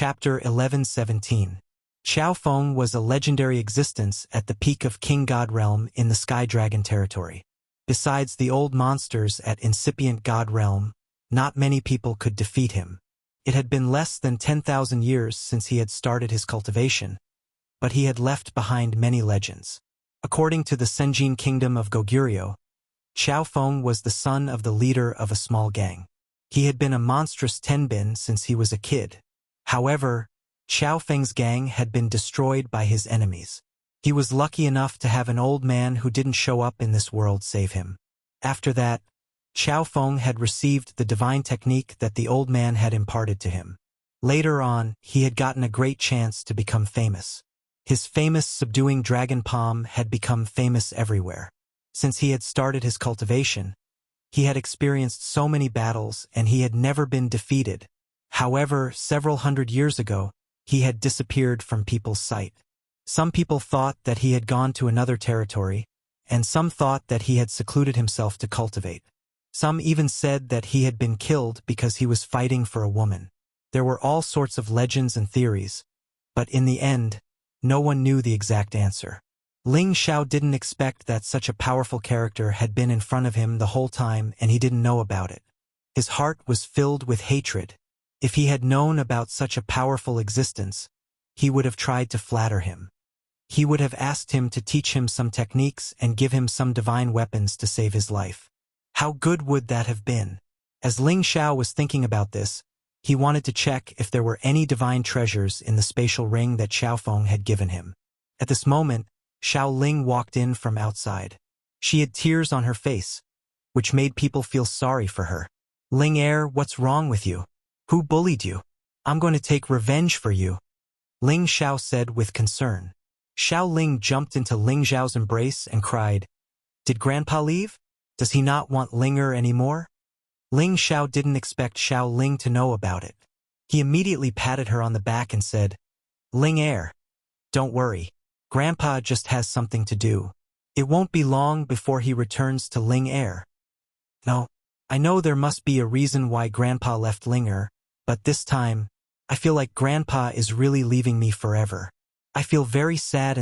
Chapter 11:17. Xiao Feng was a legendary existence at the peak of King God Realm in the Sky Dragon territory. Besides the old monsters at incipient God Realm, not many people could defeat him. It had been less than 10,000 years since he had started his cultivation, but he had left behind many legends. According to the Senjin kingdom of Goguryeo, Xiao Feng was the son of the leader of a small gang. He had been a monstrous tenbin since he was a kid. However, Xiao Feng's gang had been destroyed by his enemies. He was lucky enough to have an old man who didn't show up in this world save him. After that, Xiao Feng had received the divine technique that the old man had imparted to him. Later on, he had gotten a great chance to become famous. His famous subduing dragon palm had become famous everywhere. Since he had started his cultivation, he had experienced so many battles and he had never been defeated. However, several hundred years ago, he had disappeared from people's sight. Some people thought that he had gone to another territory, and some thought that he had secluded himself to cultivate. Some even said that he had been killed because he was fighting for a woman. There were all sorts of legends and theories, but in the end, no one knew the exact answer. Ling Xiao didn't expect that such a powerful character had been in front of him the whole time and he didn't know about it. His heart was filled with hatred. If he had known about such a powerful existence, he would have tried to flatter him. He would have asked him to teach him some techniques and give him some divine weapons to save his life. How good would that have been? As Ling Xiao was thinking about this, he wanted to check if there were any divine treasures in the spatial ring that Xiao Feng had given him. At this moment, Xiao Ling walked in from outside. She had tears on her face, which made people feel sorry for her. "Ling Heir, what's wrong with you? Who bullied you? I'm going to take revenge for you," Ling Xiao said with concern. Xiao Ling jumped into Ling Xiao's embrace and cried, "Did Grandpa leave? Does he not want Linger anymore?" Ling Xiao didn't expect Xiao Ling to know about it. He immediately patted her on the back and said, "Ling Heir, don't worry. Grandpa just has something to do. It won't be long before he returns to Ling Heir." "No, I know there must be a reason why Grandpa left Linger, but this time, I feel like Grandpa is really leaving me forever. I feel very sad,"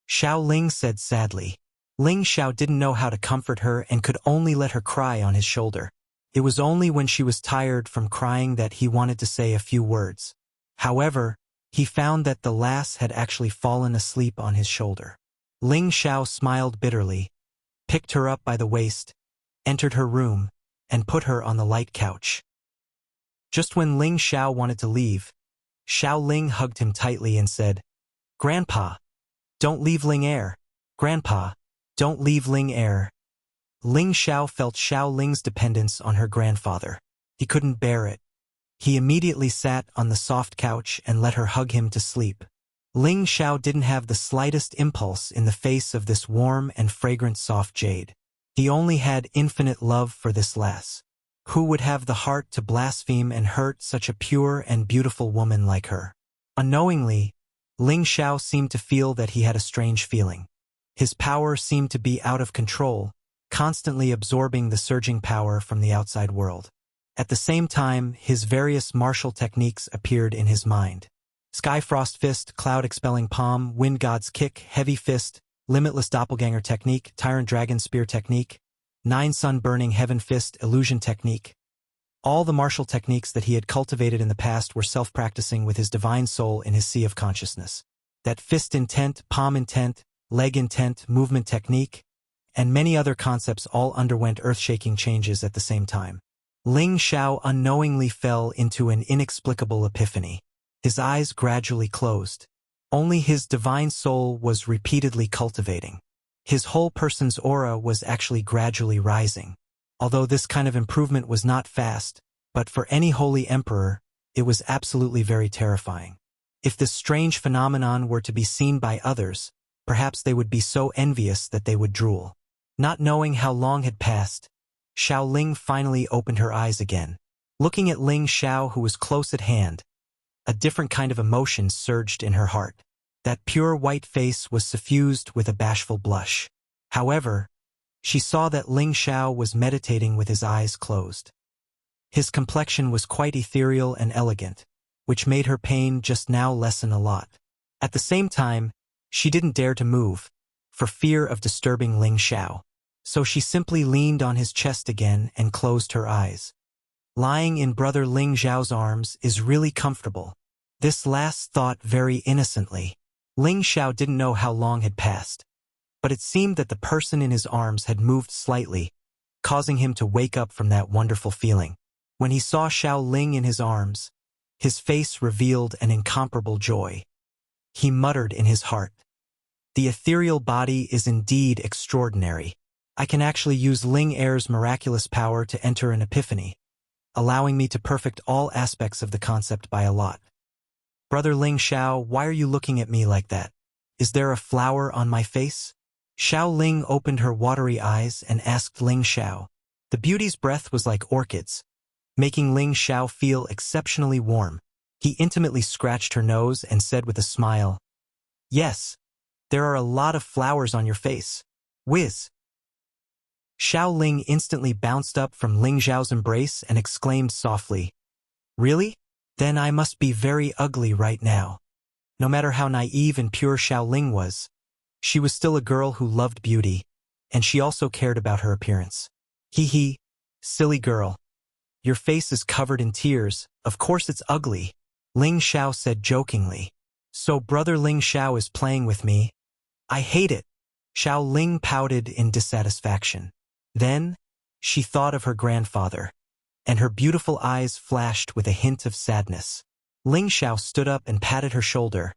Xiao Ling said sadly. Ling Xiao didn't know how to comfort her and could only let her cry on his shoulder. It was only when she was tired from crying that he wanted to say a few words. However, he found that the lass had actually fallen asleep on his shoulder. Ling Xiao smiled bitterly, picked her up by the waist, entered her room, and put her on the light couch. Just when Ling Xiao wanted to leave, Xiao Ling hugged him tightly and said, "Grandpa, don't leave Ling Heir. Grandpa, don't leave Ling Heir." Ling Xiao felt Xiao Ling's dependence on her grandfather. He couldn't bear it. He immediately sat on the soft couch and let her hug him to sleep. Ling Xiao didn't have the slightest impulse in the face of this warm and fragrant soft jade. He only had infinite love for this lass. Who would have the heart to blaspheme and hurt such a pure and beautiful woman like her? Unknowingly, Ling Xiao seemed to feel that he had a strange feeling. His power seemed to be out of control, constantly absorbing the surging power from the outside world. At the same time, his various martial techniques appeared in his mind. Sky Frost Fist, Cloud Expelling Palm, Wind God's Kick, Heavy Fist, Limitless Doppelganger Technique, Tyrant Dragon Spear Technique, Nine Sun Burning Heaven Fist, Illusion Technique. All the martial techniques that he had cultivated in the past were self-practicing with his divine soul in his sea of consciousness. That fist intent, palm intent, leg intent, movement technique, and many other concepts all underwent earth-shaking changes at the same time. Ling Xiao unknowingly fell into an inexplicable epiphany. His eyes gradually closed. Only his divine soul was repeatedly cultivating. His whole person's aura was actually gradually rising. Although this kind of improvement was not fast, but for any holy emperor, it was absolutely very terrifying. If this strange phenomenon were to be seen by others, perhaps they would be so envious that they would drool. Not knowing how long had passed, Xiao Ling finally opened her eyes again. Looking at Ling Xiao, who was close at hand, a different kind of emotion surged in her heart. That pure white face was suffused with a bashful blush. However, she saw that Ling Xiao was meditating with his eyes closed. His complexion was quite ethereal and elegant, which made her pain just now lessen a lot. At the same time, she didn't dare to move, for fear of disturbing Ling Xiao. So she simply leaned on his chest again and closed her eyes. Lying in brother Ling Xiao's arms is really comfortable. This last thought very innocently. Ling Xiao didn't know how long had passed, but it seemed that the person in his arms had moved slightly, causing him to wake up from that wonderful feeling. When he saw Xiao Ling in his arms, his face revealed an incomparable joy. He muttered in his heart, "The ethereal body is indeed extraordinary. I can actually use Ling Er's miraculous power to enter an epiphany, allowing me to perfect all aspects of the concept by a lot. Brother Ling Xiao, why are you looking at me like that? Is there a flower on my face?" Xiao Ling opened her watery eyes and asked Ling Xiao. The beauty's breath was like orchids, making Ling Xiao feel exceptionally warm. He intimately scratched her nose and said with a smile, "Yes, there are a lot of flowers on your face. Whiz." Xiao Ling instantly bounced up from Ling Xiao's embrace and exclaimed softly, "Really? Then I must be very ugly right now." No matter how naive and pure Xiao Ling was, she was still a girl who loved beauty, and she also cared about her appearance. "Hee hee, silly girl. Your face is covered in tears, of course it's ugly," Ling Xiao said jokingly. "So brother Ling Xiao is playing with me? I hate it." Xiao Ling pouted in dissatisfaction. Then, she thought of her grandfather, and her beautiful eyes flashed with a hint of sadness. Ling Xiao stood up and patted her shoulder.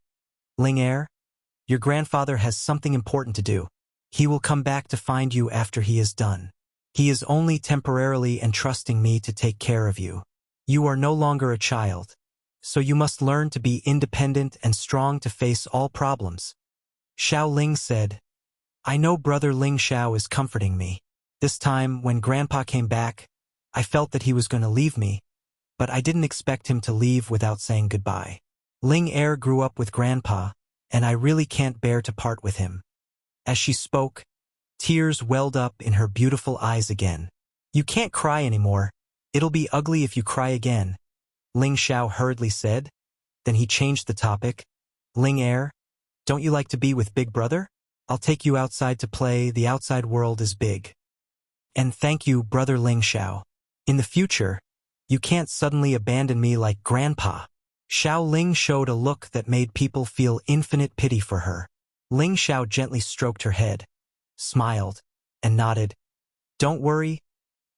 "Ling Er, your grandfather has something important to do. He will come back to find you after he is done. He is only temporarily entrusting me to take care of you. You are no longer a child, so you must learn to be independent and strong to face all problems." Xiao Ling said, "I know brother Ling Xiao is comforting me. This time, when Grandpa came back, I felt that he was going to leave me, but I didn't expect him to leave without saying goodbye. Ling Er grew up with Grandpa, and I really can't bear to part with him." As she spoke, tears welled up in her beautiful eyes again. "You can't cry anymore. It'll be ugly if you cry again," Ling Xiao hurriedly said. Then he changed the topic. "Ling Er, don't you like to be with Big Brother? I'll take you outside to play. The outside world is big. And thank you, brother Ling Xiao. In the future, you can't suddenly abandon me like Grandpa." Xiao Ling showed a look that made people feel infinite pity for her. Ling Xiao gently stroked her head, smiled, and nodded. "Don't worry,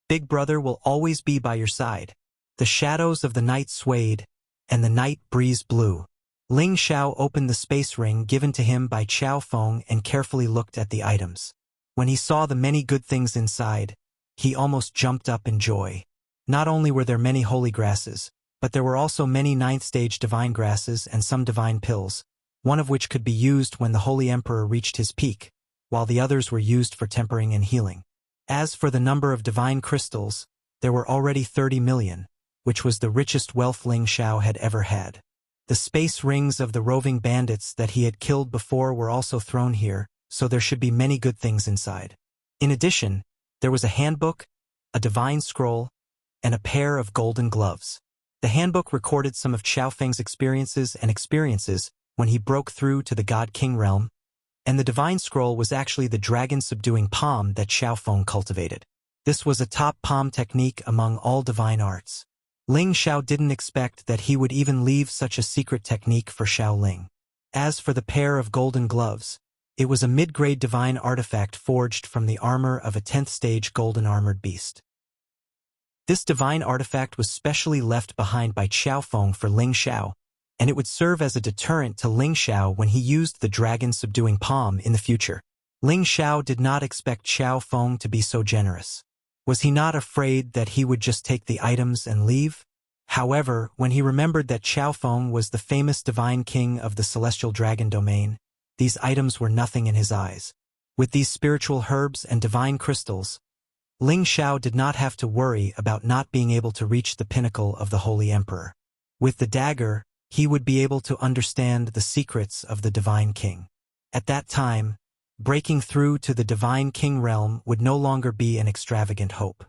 Big Brother will always be by your side." The shadows of the night swayed, and the night breeze blew. Ling Xiao opened the space ring given to him by Qiao Feng and carefully looked at the items. When he saw the many good things inside, he almost jumped up in joy. Not only were there many holy grasses, but there were also many ninth-stage divine grasses and some divine pills, one of which could be used when the Holy Emperor reached his peak, while the others were used for tempering and healing. As for the number of divine crystals, there were already 30 million, which was the richest wealth Ling Xiao had ever had. The space rings of the roving bandits that he had killed before were also thrown here, so there should be many good things inside. In addition, there was a handbook, a divine scroll, and a pair of golden gloves. The handbook recorded some of Qiao Feng's experiences when he broke through to the God King realm, and the divine scroll was actually the dragon-subduing palm that Qiao Feng cultivated. This was a top palm technique among all divine arts. Ling Xiao didn't expect that he would even leave such a secret technique for Xiao Ling. As for the pair of golden gloves, it was a mid-grade divine artifact forged from the armor of a 10th-stage golden-armored beast. This divine artifact was specially left behind by Qiao Feng for Ling Xiao, and it would serve as a deterrent to Ling Xiao when he used the dragon-subduing palm in the future. Ling Xiao did not expect Qiao Feng to be so generous. Was he not afraid that he would just take the items and leave? However, when he remembered that Qiao Feng was the famous divine king of the celestial dragon domain, these items were nothing in his eyes. With these spiritual herbs and divine crystals, Ling Xiao did not have to worry about not being able to reach the pinnacle of the Holy Emperor. With the dagger, he would be able to understand the secrets of the Divine King. At that time, breaking through to the Divine King realm would no longer be an extravagant hope.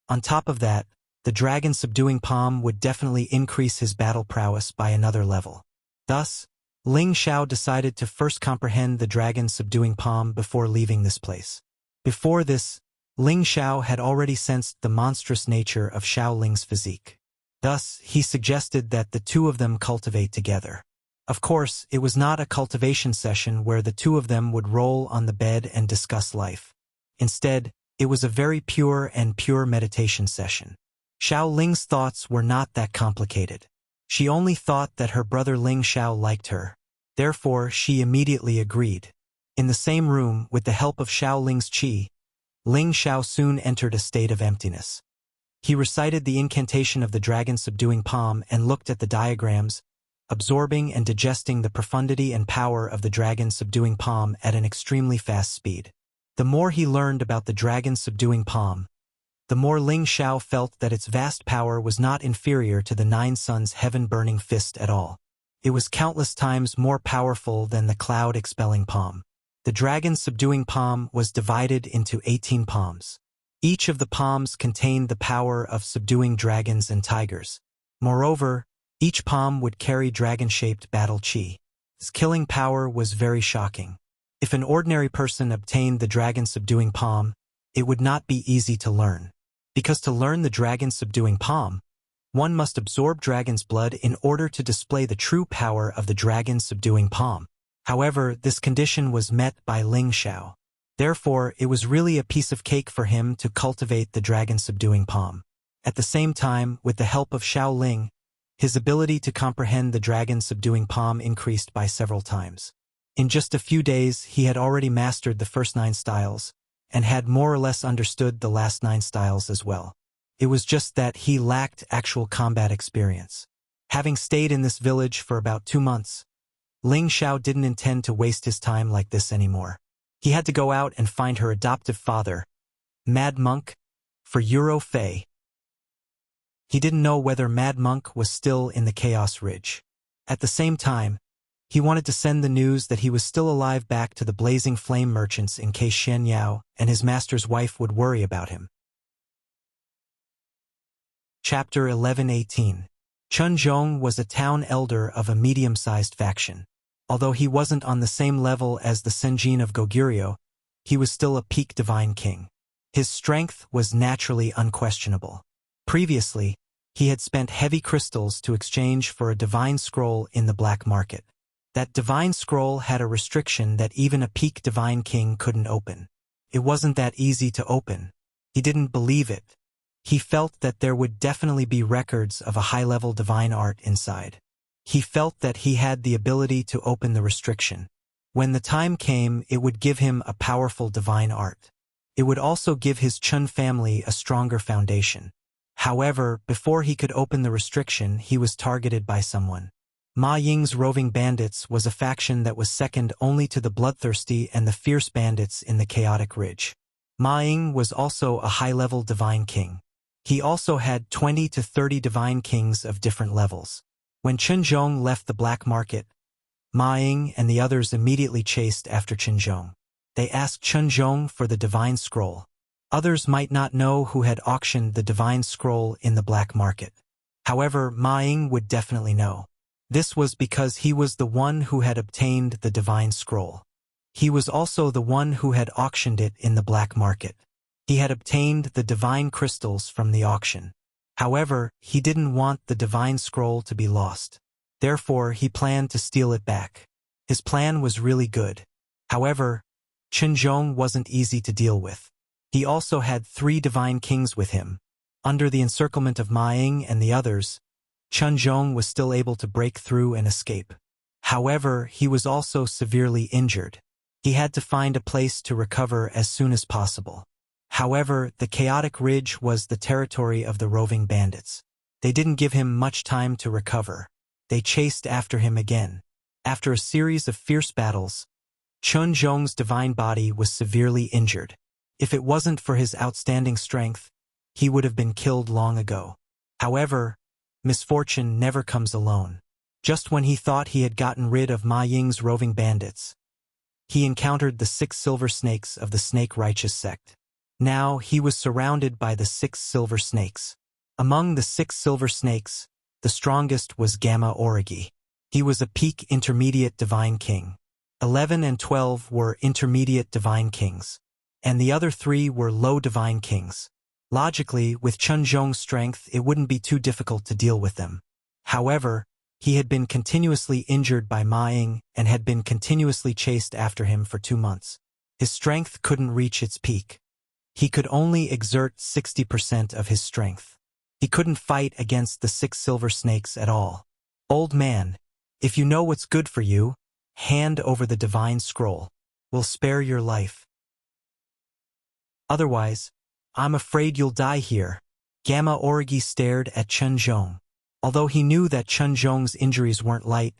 On top of that, the dragon subduing palm would definitely increase his battle prowess by another level. Thus, Ling Xiao decided to first comprehend the dragon subduing palm before leaving this place. Before this, Ling Xiao had already sensed the monstrous nature of Xiao Ling's physique. Thus, he suggested that the two of them cultivate together. Of course, it was not a cultivation session where the two of them would roll on the bed and discuss life. Instead, it was a very pure meditation session. Xiao Ling's thoughts were not that complicated. She only thought that her brother Ling Xiao liked her. Therefore, she immediately agreed. In the same room, with the help of Xiao Ling's qi, Ling Xiao soon entered a state of emptiness. He recited the incantation of the dragon subduing palm and looked at the diagrams, absorbing and digesting the profundity and power of the dragon subduing palm at an extremely fast speed. The more he learned about the dragon subduing palm, the more Ling Xiao felt that its vast power was not inferior to the Nine Suns' heaven-burning fist at all. It was countless times more powerful than the cloud-expelling palm. The dragon subduing palm was divided into 18 palms. Each of the palms contained the power of subduing dragons and tigers. Moreover, each palm would carry dragon-shaped battle qi. Its killing power was very shocking. If an ordinary person obtained the dragon subduing palm, it would not be easy to learn. Because to learn the dragon subduing palm, one must absorb dragon's blood in order to display the true power of the dragon subduing palm. However, this condition was met by Ling Xiao. Therefore, it was really a piece of cake for him to cultivate the dragon subduing palm. At the same time, with the help of Xiao Ling, his ability to comprehend the dragon subduing palm increased by several times. In just a few days, he had already mastered the first 9 styles, and had more or less understood the last 9 styles as well. It was just that he lacked actual combat experience. Having stayed in this village for about 2 months, Ling Xiao didn't intend to waste his time like this anymore. He had to go out and find her adoptive father, Mad Monk, for Euro Fei. He didn't know whether Mad Monk was still in the Chaos Ridge. At the same time, he wanted to send the news that he was still alive back to the Blazing Flame merchants in case Shen Yao and his master's wife would worry about him. Chapter 11:18. Chun Zhong was a town elder of a medium-sized faction. Although he wasn't on the same level as the Senjin of Goguryeo, he was still a peak divine king. His strength was naturally unquestionable. Previously, he had spent heavy crystals to exchange for a divine scroll in the black market. That divine scroll had a restriction that even a peak divine king couldn't open. It wasn't that easy to open. He didn't believe it. He felt that there would definitely be records of a high-level divine art inside. He felt that he had the ability to open the restriction. When the time came, it would give him a powerful divine art. It would also give his Chun family a stronger foundation. However, before he could open the restriction, he was targeted by someone. Ma Ying's roving bandits was a faction that was second only to the bloodthirsty and the fierce bandits in the Chaotic Ridge. Ma Ying was also a high-level divine king. He also had 20 to 30 divine kings of different levels. When Chun Zhong left the black market, Ma Ying and the others immediately chased after Chun Zhong. They asked Chun Zhong for the divine scroll. Others might not know who had auctioned the divine scroll in the black market. However, Ma Ying would definitely know. This was because he was the one who had obtained the divine scroll. He was also the one who had auctioned it in the black market. He had obtained the divine crystals from the auction. However, he didn't want the divine scroll to be lost. Therefore, he planned to steal it back. His plan was really good. However, Chun Zhong wasn't easy to deal with. He also had 3 divine kings with him. Under the encirclement of Ma Ying and the others, Chun Zhong was still able to break through and escape. However, he was also severely injured. He had to find a place to recover as soon as possible. However, the Chaotic Ridge was the territory of the roving bandits. They didn't give him much time to recover. They chased after him again. After a series of fierce battles, Chun Zhong's divine body was severely injured. If it wasn't for his outstanding strength, he would have been killed long ago. However, misfortune never comes alone. Just when he thought he had gotten rid of Ma Ying's roving bandits, he encountered the 6 silver snakes of the Snake Righteous sect. Now he was surrounded by the 6 silver snakes. Among the 6 silver snakes, the strongest was Gamma Origi. He was a peak intermediate divine king. 11 and 12 were intermediate divine kings, and the other 3 were low divine kings. Logically, with Chun Zhong's strength, it wouldn't be too difficult to deal with them. However, he had been continuously injured by Ma Ying and had been continuously chased after him for 2 months. His strength couldn't reach its peak. He could only exert 60% of his strength. He couldn't fight against the 6 silver snakes at all. Old man, if you know what's good for you, hand over the divine scroll. We'll spare your life. Otherwise, I'm afraid you'll die here. Gamma Origi stared at Chun Zhong. Although he knew that Chun Zhong's injuries weren't light,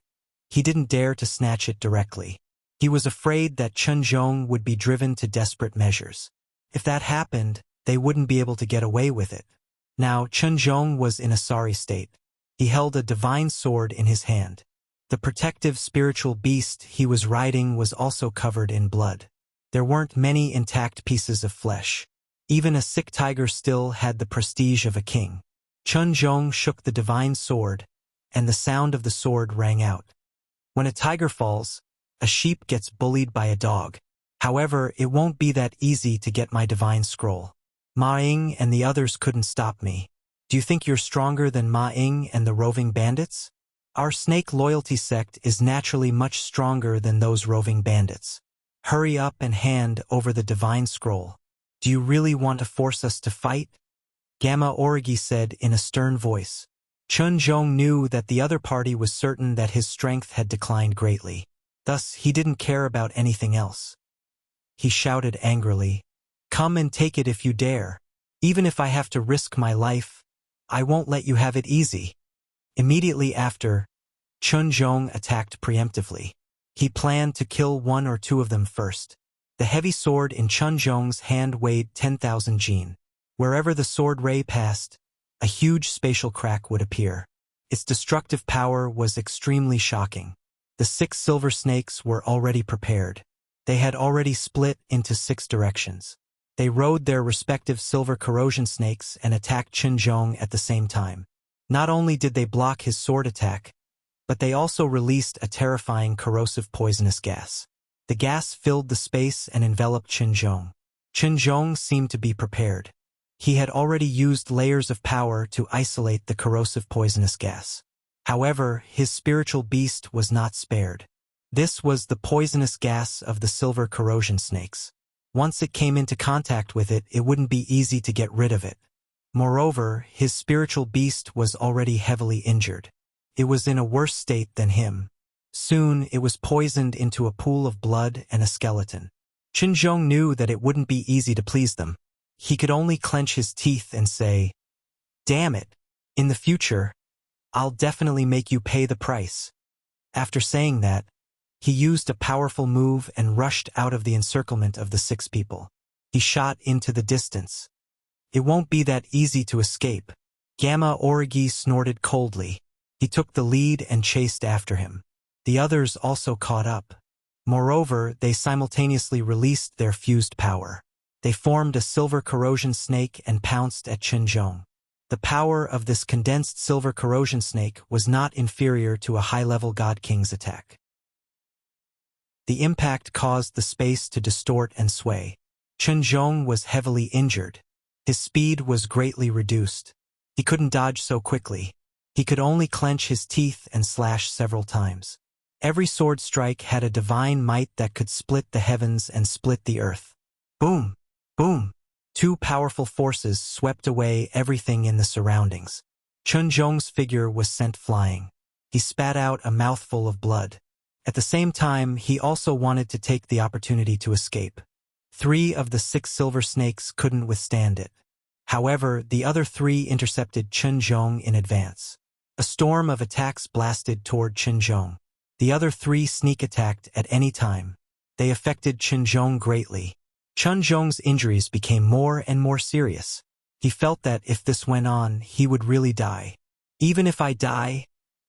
he didn't dare to snatch it directly. He was afraid that Chun Zhong would be driven to desperate measures. If that happened, they wouldn't be able to get away with it. Now, Chun Zhong was in a sorry state. He held a divine sword in his hand. The protective spiritual beast he was riding was also covered in blood. There weren't many intact pieces of flesh. Even a sick tiger still had the prestige of a king. Chun Zhong shook the divine sword, and the sound of the sword rang out. When a tiger falls, a sheep gets bullied by a dog. However, it won't be that easy to get my divine scroll. Ma Ying and the others couldn't stop me. Do you think you're stronger than Ma Ying and the roving bandits? Our snake loyalty sect is naturally much stronger than those roving bandits. Hurry up and hand over the divine scroll. Do you really want to force us to fight? Gamma Origi said in a stern voice. Chun Zhong knew that the other party was certain that his strength had declined greatly. Thus, he didn't care about anything else. He shouted angrily, "Come and take it if you dare. Even if I have to risk my life, I won't let you have it easy." Immediately after, Chun Zhong attacked preemptively. He planned to kill 1 or 2 of them first. The heavy sword in Chun Zhong's hand weighed 10,000 jin. Wherever the sword ray passed, a huge spatial crack would appear. Its destructive power was extremely shocking. The 6 silver snakes were already prepared. They had already split into 6 directions. They rode their respective silver corrosion snakes and attacked Chun Zhong at the same time. Not only did they block his sword attack, but they also released a terrifying corrosive poisonous gas. The gas filled the space and enveloped Chun Zhong. Chun Zhong seemed to be prepared. He had already used layers of power to isolate the corrosive poisonous gas. However, his spiritual beast was not spared. This was the poisonous gas of the silver corrosion snakes. Once it came into contact with it, it wouldn't be easy to get rid of it. Moreover, his spiritual beast was already heavily injured. It was in a worse state than him. Soon, it was poisoned into a pool of blood and a skeleton. Chun Zhong knew that it wouldn't be easy to please them. He could only clench his teeth and say, "Damn it! In the future, I'll definitely make you pay the price." After saying that, he used a powerful move and rushed out of the encirclement of the 6 people. He shot into the distance. It won't be that easy to escape. Gamma Origi snorted coldly. He took the lead and chased after him. The others also caught up. Moreover, they simultaneously released their fused power. They formed a silver corrosion snake and pounced at Chun Zhong. The power of this condensed silver corrosion snake was not inferior to a high-level God King's attack. The impact caused the space to distort and sway. Chun Zhong was heavily injured. His speed was greatly reduced. He couldn't dodge so quickly. He could only clench his teeth and slash several times. Every sword strike had a divine might that could split the heavens and split the earth. Boom! Boom! 2 powerful forces swept away everything in the surroundings. Chun Zhong's figure was sent flying. He spat out a mouthful of blood. At the same time, he also wanted to take the opportunity to escape. 3 of the 6 silver snakes couldn't withstand it. However, the other 3 intercepted Chun Zhong in advance. A storm of attacks blasted toward Chun Zhong. The other 3 sneak attacked at any time. They affected Chun Zhong greatly. Chun Zhong's injuries became more and more serious. He felt that if this went on, he would really die. "Even if I die,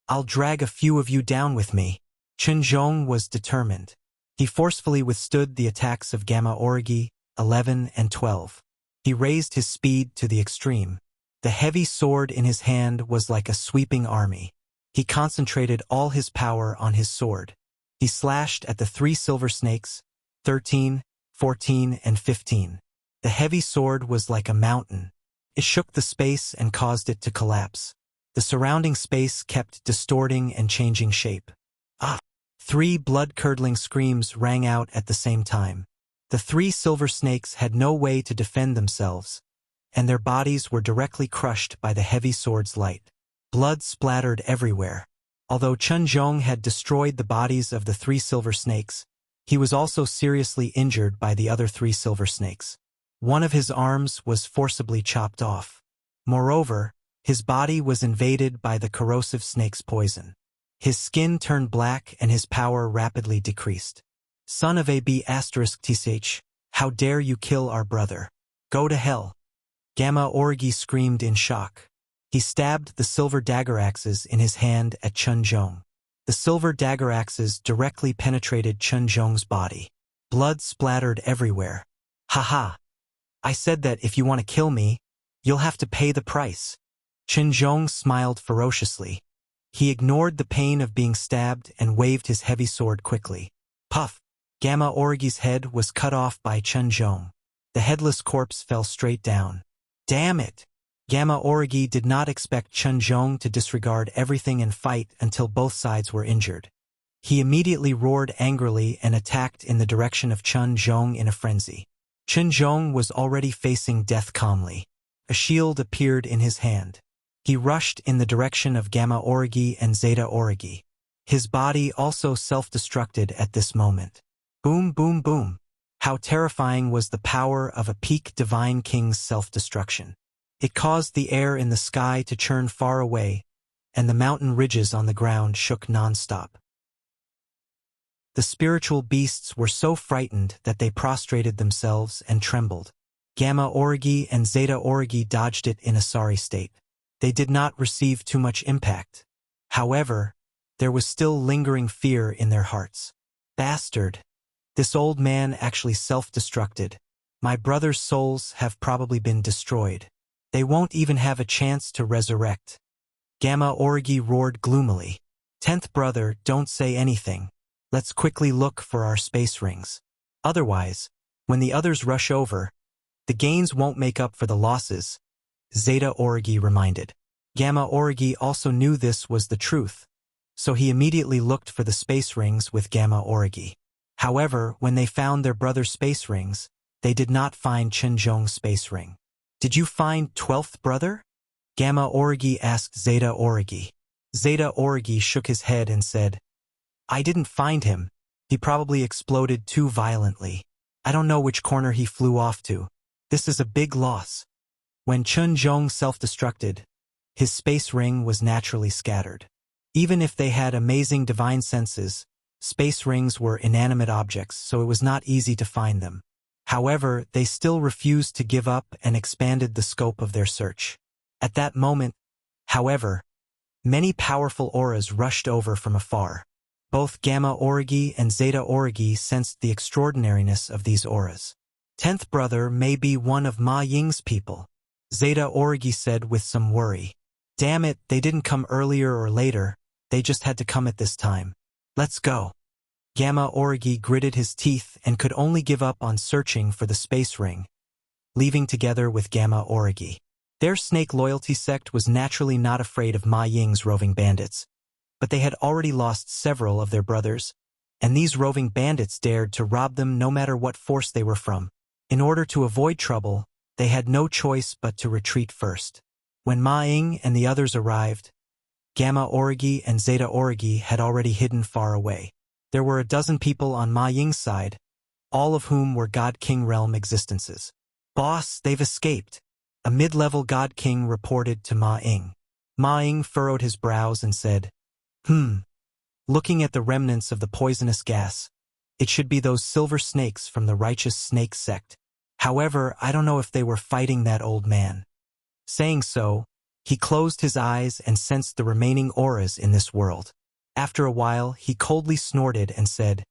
I'll drag a few of you down with me." Chun Zhong was determined. He forcefully withstood the attacks of Gamma Origi, 11 and 12. He raised his speed to the extreme. The heavy sword in his hand was like a sweeping army. He concentrated all his power on his sword. He slashed at the 3 silver snakes, 13, 14, and 15. The heavy sword was like a mountain. It shook the space and caused it to collapse. The surrounding space kept distorting and changing shape. 3 blood-curdling screams rang out at the same time. The 3 silver snakes had no way to defend themselves, and their bodies were directly crushed by the heavy sword's light. Blood splattered everywhere. Although Chun Zhong had destroyed the bodies of the 3 silver snakes, he was also seriously injured by the other 3 silver snakes. One of his arms was forcibly chopped off. Moreover, his body was invaded by the corrosive snake's poison. His skin turned black and his power rapidly decreased. Son of a B***TCH, how dare you kill our brother? Go to hell. Gamma Orgi screamed in shock. He stabbed the silver dagger axes in his hand at Chun Zhong. The silver dagger axes directly penetrated Chun Zhong's body. Blood splattered everywhere. Haha. I said that if you want to kill me, you'll have to pay the price. Chun Zhong smiled ferociously. He ignored the pain of being stabbed and waved his heavy sword quickly. Puff! Gamma Orgi's head was cut off by Chun Zhong. The headless corpse fell straight down. Damn it! Gamma Orgi did not expect Chun Zhong to disregard everything and fight until both sides were injured. He immediately roared angrily and attacked in the direction of Chun Zhong in a frenzy. Chun Zhong was already facing death calmly. A shield appeared in his hand. He rushed in the direction of Gamma Orgi and Zeta Orgi. His body also self-destructed at this moment. Boom, boom, boom. How terrifying was the power of a peak divine king's self-destruction. It caused the air in the sky to churn far away, and the mountain ridges on the ground shook non-stop. The spiritual beasts were so frightened that they prostrated themselves and trembled. Gamma Orgi and Zeta Orgi dodged it in a sorry state. They did not receive too much impact. However, there was still lingering fear in their hearts. Bastard! This old man actually self-destructed. My brother's souls have probably been destroyed. They won't even have a chance to resurrect. Gamma Orgi roared gloomily. 10th brother, don't say anything. Let's quickly look for our space rings. Otherwise, when the others rush over, the gains won't make up for the losses, Zeta Orgi reminded. Gamma Orgi also knew this was the truth, so he immediately looked for the space rings with Gamma Orgi. However, when they found their brother's space rings, they did not find Chun Zhong's space ring. Did you find 12th brother? Gamma Orgi asked Zeta Orgi. Zeta Orgi shook his head and said, I didn't find him. He probably exploded too violently. I don't know which corner he flew off to. This is a big loss. When Chun Zhong self-destructed, his space ring was naturally scattered. Even if they had amazing divine senses, space rings were inanimate objects, so it was not easy to find them. However, they still refused to give up and expanded the scope of their search. At that moment, however, many powerful auras rushed over from afar. Both Gamma Orgi and Zeta Orgi sensed the extraordinariness of these auras. 10th brother may be one of Ma Ying's people, Zeta Orgi said with some worry. Damn it, they didn't come earlier or later, they just had to come at this time. Let's go. Gamma Orgi gritted his teeth and could only give up on searching for the space ring, leaving together with Gamma Orgi. Their snake loyalty sect was naturally not afraid of Ma Ying's roving bandits, but they had already lost several of their brothers, and these roving bandits dared to rob them no matter what force they were from. In order to avoid trouble, they had no choice but to retreat first. When Ma Ying and the others arrived, Gamma Orgi and Zeta Orgi had already hidden far away. There were a dozen people on Ma Ying's side, all of whom were God King realm existences. Boss, they've escaped, a mid-level God King reported to Ma Ying. Ma Ying furrowed his brows and said, Looking at the remnants of the poisonous gas, it should be those silver snakes from the righteous snake sect. However, I don't know if they were fighting that old man. Saying so, he closed his eyes and sensed the remaining auras in this world. After a while, he coldly snorted and said,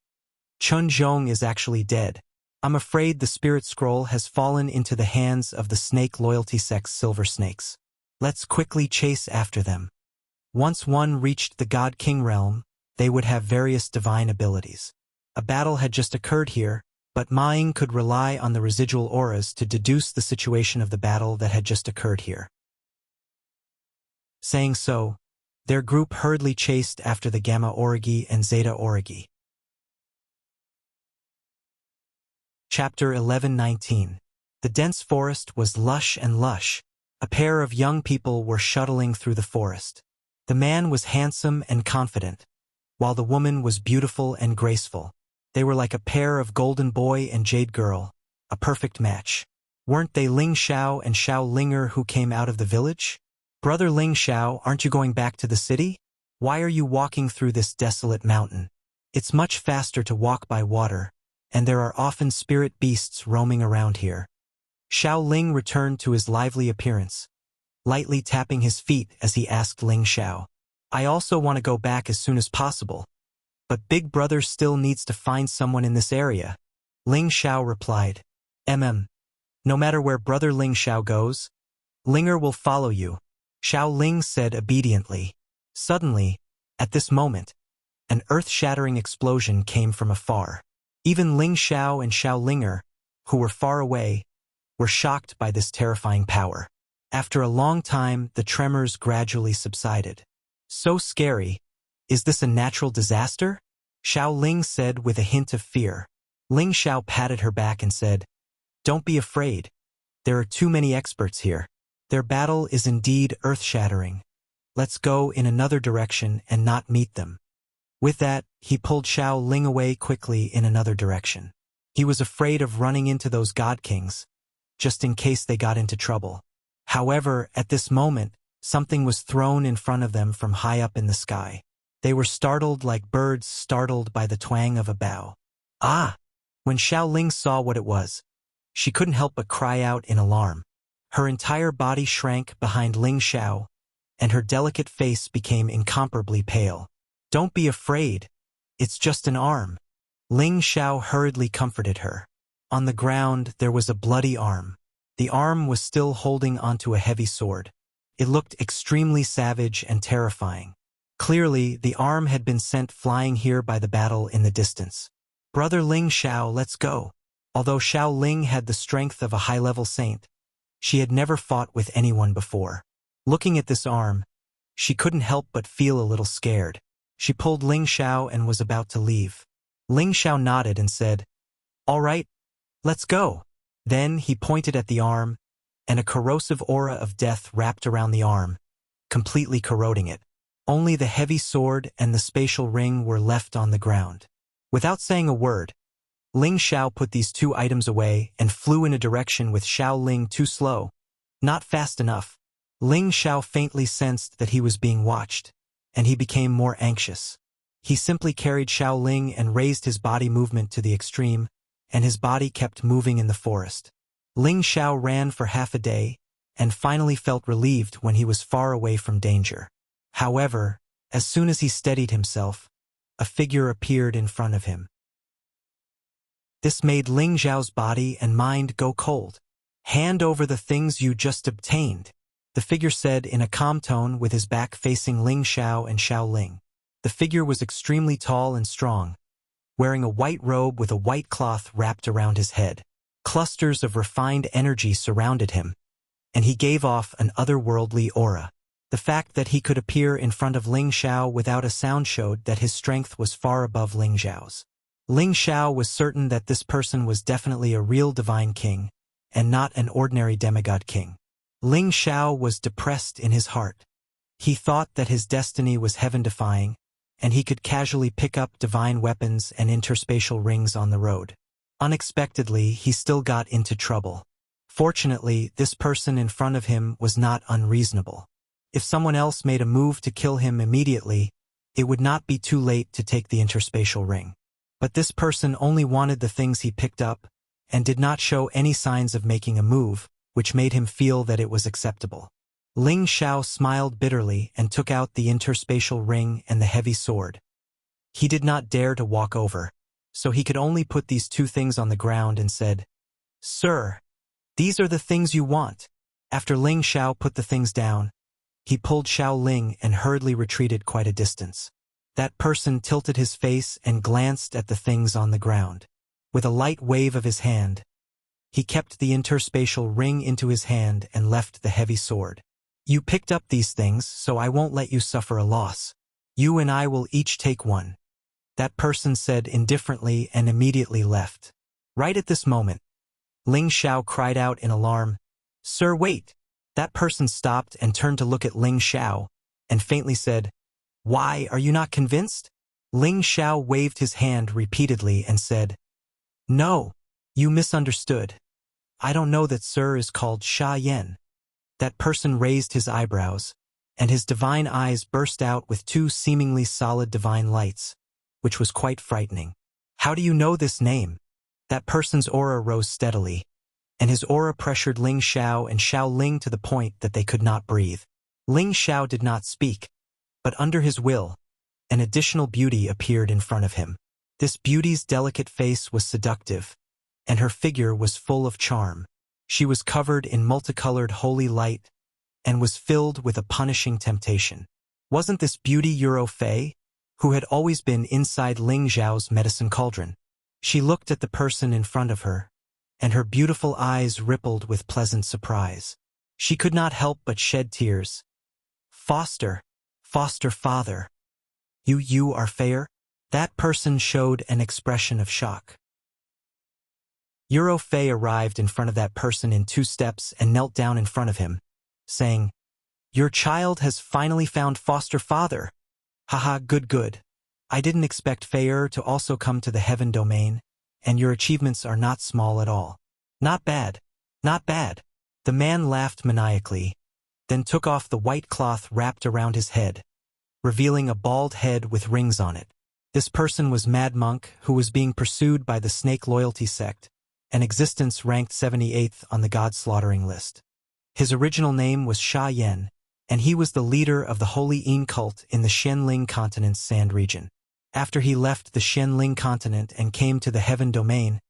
Chun Zhong is actually dead. I'm afraid the spirit scroll has fallen into the hands of the snake loyalty sect's silver snakes. Let's quickly chase after them. Once one reached the God King realm, they would have various divine abilities. A battle had just occurred here, but Ma Ying could rely on the residual auras to deduce the situation of the battle that had just occurred here. Saying so, their group hurriedly chased after the Gamma Origi and Zeta Origi. Chapter 11:19. The dense forest was lush and lush. A pair of young people were shuttling through the forest. The man was handsome and confident, while the woman was beautiful and graceful. They were like a pair of golden boy and jade girl, a perfect match. Weren't they Ling Xiao and Xiao Linger who came out of the village? Brother Ling Xiao, aren't you going back to the city? Why are you walking through this desolate mountain? It's much faster to walk by water, and there are often spirit beasts roaming around here. Xiao Ling returned to his lively appearance, lightly tapping his feet as he asked Ling Xiao. I also want to go back as soon as possible, but Big Brother still needs to find someone in this area. Ling Xiao replied. No matter where Brother Ling Xiao goes, Linger will follow you, Xiao Ling said obediently. Suddenly, at this moment, an earth-shattering explosion came from afar. Even Ling Xiao and Xiao Linger, who were far away, were shocked by this terrifying power. After a long time, the tremors gradually subsided. So scary. Is this a natural disaster? Xiao Ling said with a hint of fear. Ling Xiao patted her back and said, Don't be afraid. There are too many experts here. Their battle is indeed earth-shattering. Let's go in another direction and not meet them. With that, he pulled Xiao Ling away quickly in another direction. He was afraid of running into those God Kings, just in case they got into trouble. However, at this moment, something was thrown in front of them from high up in the sky. They were startled like birds startled by the twang of a bow. Ah! When Xiao Ling saw what it was, she couldn't help but cry out in alarm. Her entire body shrank behind Ling Xiao, and her delicate face became incomparably pale. Don't be afraid. It's just an arm. Ling Xiao hurriedly comforted her. On the ground, there was a bloody arm. The arm was still holding onto a heavy sword. It looked extremely savage and terrifying. Clearly, the arm had been sent flying here by the battle in the distance. Brother Ling Xiao, let's go. Although Xiao Ling had the strength of a high-level saint, she had never fought with anyone before. Looking at this arm, she couldn't help but feel a little scared. She pulled Ling Xiao and was about to leave. Ling Xiao nodded and said, All right, let's go. Then he pointed at the arm, and a corrosive aura of death wrapped around the arm, completely corroding it. Only the heavy sword and the spatial ring were left on the ground. Without saying a word, Ling Xiao put these two items away and flew in a direction with Xiao Ling too slow, not fast enough. Ling Xiao faintly sensed that he was being watched, and he became more anxious. He simply carried Xiao Ling and raised his body movement to the extreme, and his body kept moving in the forest. Ling Xiao ran for half a day, and finally felt relieved when he was far away from danger. However, as soon as he steadied himself, a figure appeared in front of him. This made Ling Xiao's body and mind go cold. Hand over the things you just obtained, the figure said in a calm tone with his back facing Ling Xiao and Xiao Ling. The figure was extremely tall and strong, wearing a white robe with a white cloth wrapped around his head. Clusters of refined energy surrounded him, and he gave off an otherworldly aura. The fact that he could appear in front of Ling Xiao without a sound showed that his strength was far above Ling Xiao's. Ling Xiao was certain that this person was definitely a real divine king, and not an ordinary demigod king. Ling Xiao was depressed in his heart. He thought that his destiny was heaven-defying, and he could casually pick up divine weapons and interspatial rings on the road. Unexpectedly, he still got into trouble. Fortunately, this person in front of him was not unreasonable. If someone else made a move to kill him immediately, it would not be too late to take the interspatial ring. But this person only wanted the things he picked up, and did not show any signs of making a move, which made him feel that it was acceptable. Ling Xiao smiled bitterly and took out the interspatial ring and the heavy sword. He did not dare to walk over, so he could only put these two things on the ground and said, Sir, these are the things you want. After Ling Xiao put the things down, he pulled Xiao Ling and hurriedly retreated quite a distance. That person tilted his face and glanced at the things on the ground. With a light wave of his hand, he kept the interspatial ring into his hand and left the heavy sword. You picked up these things, so I won't let you suffer a loss. You and I will each take one. That person said indifferently and immediately left. Right at this moment, Ling Xiao cried out in alarm, "Sir, wait!" That person stopped and turned to look at Ling Xiao, and faintly said, "Why, are you not convinced?" Ling Xiao waved his hand repeatedly and said, "No, you misunderstood. I don't know that Sir is called Sha Yan." That person raised his eyebrows, and his divine eyes burst out with two seemingly solid divine lights, which was quite frightening. "How do you know this name?" That person's aura rose steadily, and his aura pressured Ling Xiao and Xiao Ling to the point that they could not breathe. Ling Xiao did not speak, but under his will, an additional beauty appeared in front of him. This beauty's delicate face was seductive, and her figure was full of charm. She was covered in multicolored holy light and was filled with a punishing temptation. Wasn't this beauty Euro Fei, who had always been inside Ling Xiao's medicine cauldron? She looked at the person in front of her, and her beautiful eyes rippled with pleasant surprise. She could not help but shed tears. Foster father. You are fair?" That person showed an expression of shock. Euro Fei arrived in front of that person in 2 steps and knelt down in front of him, saying, "Your child has finally found foster father. Haha, good. I didn't expect Fei to also come to the heaven domain, and your achievements are not small at all. Not bad. The man laughed maniacally, then took off the white cloth wrapped around his head, revealing a bald head with rings on it. This person was Mad Monk, who was being pursued by the Snake Loyalty Sect, an existence ranked 78th on the God-slaughtering list. His original name was Sha Yan, and he was the leader of the Holy Yin cult in the Xianling continent's Sand region. After he left the Xianling continent and came to the Heaven domain,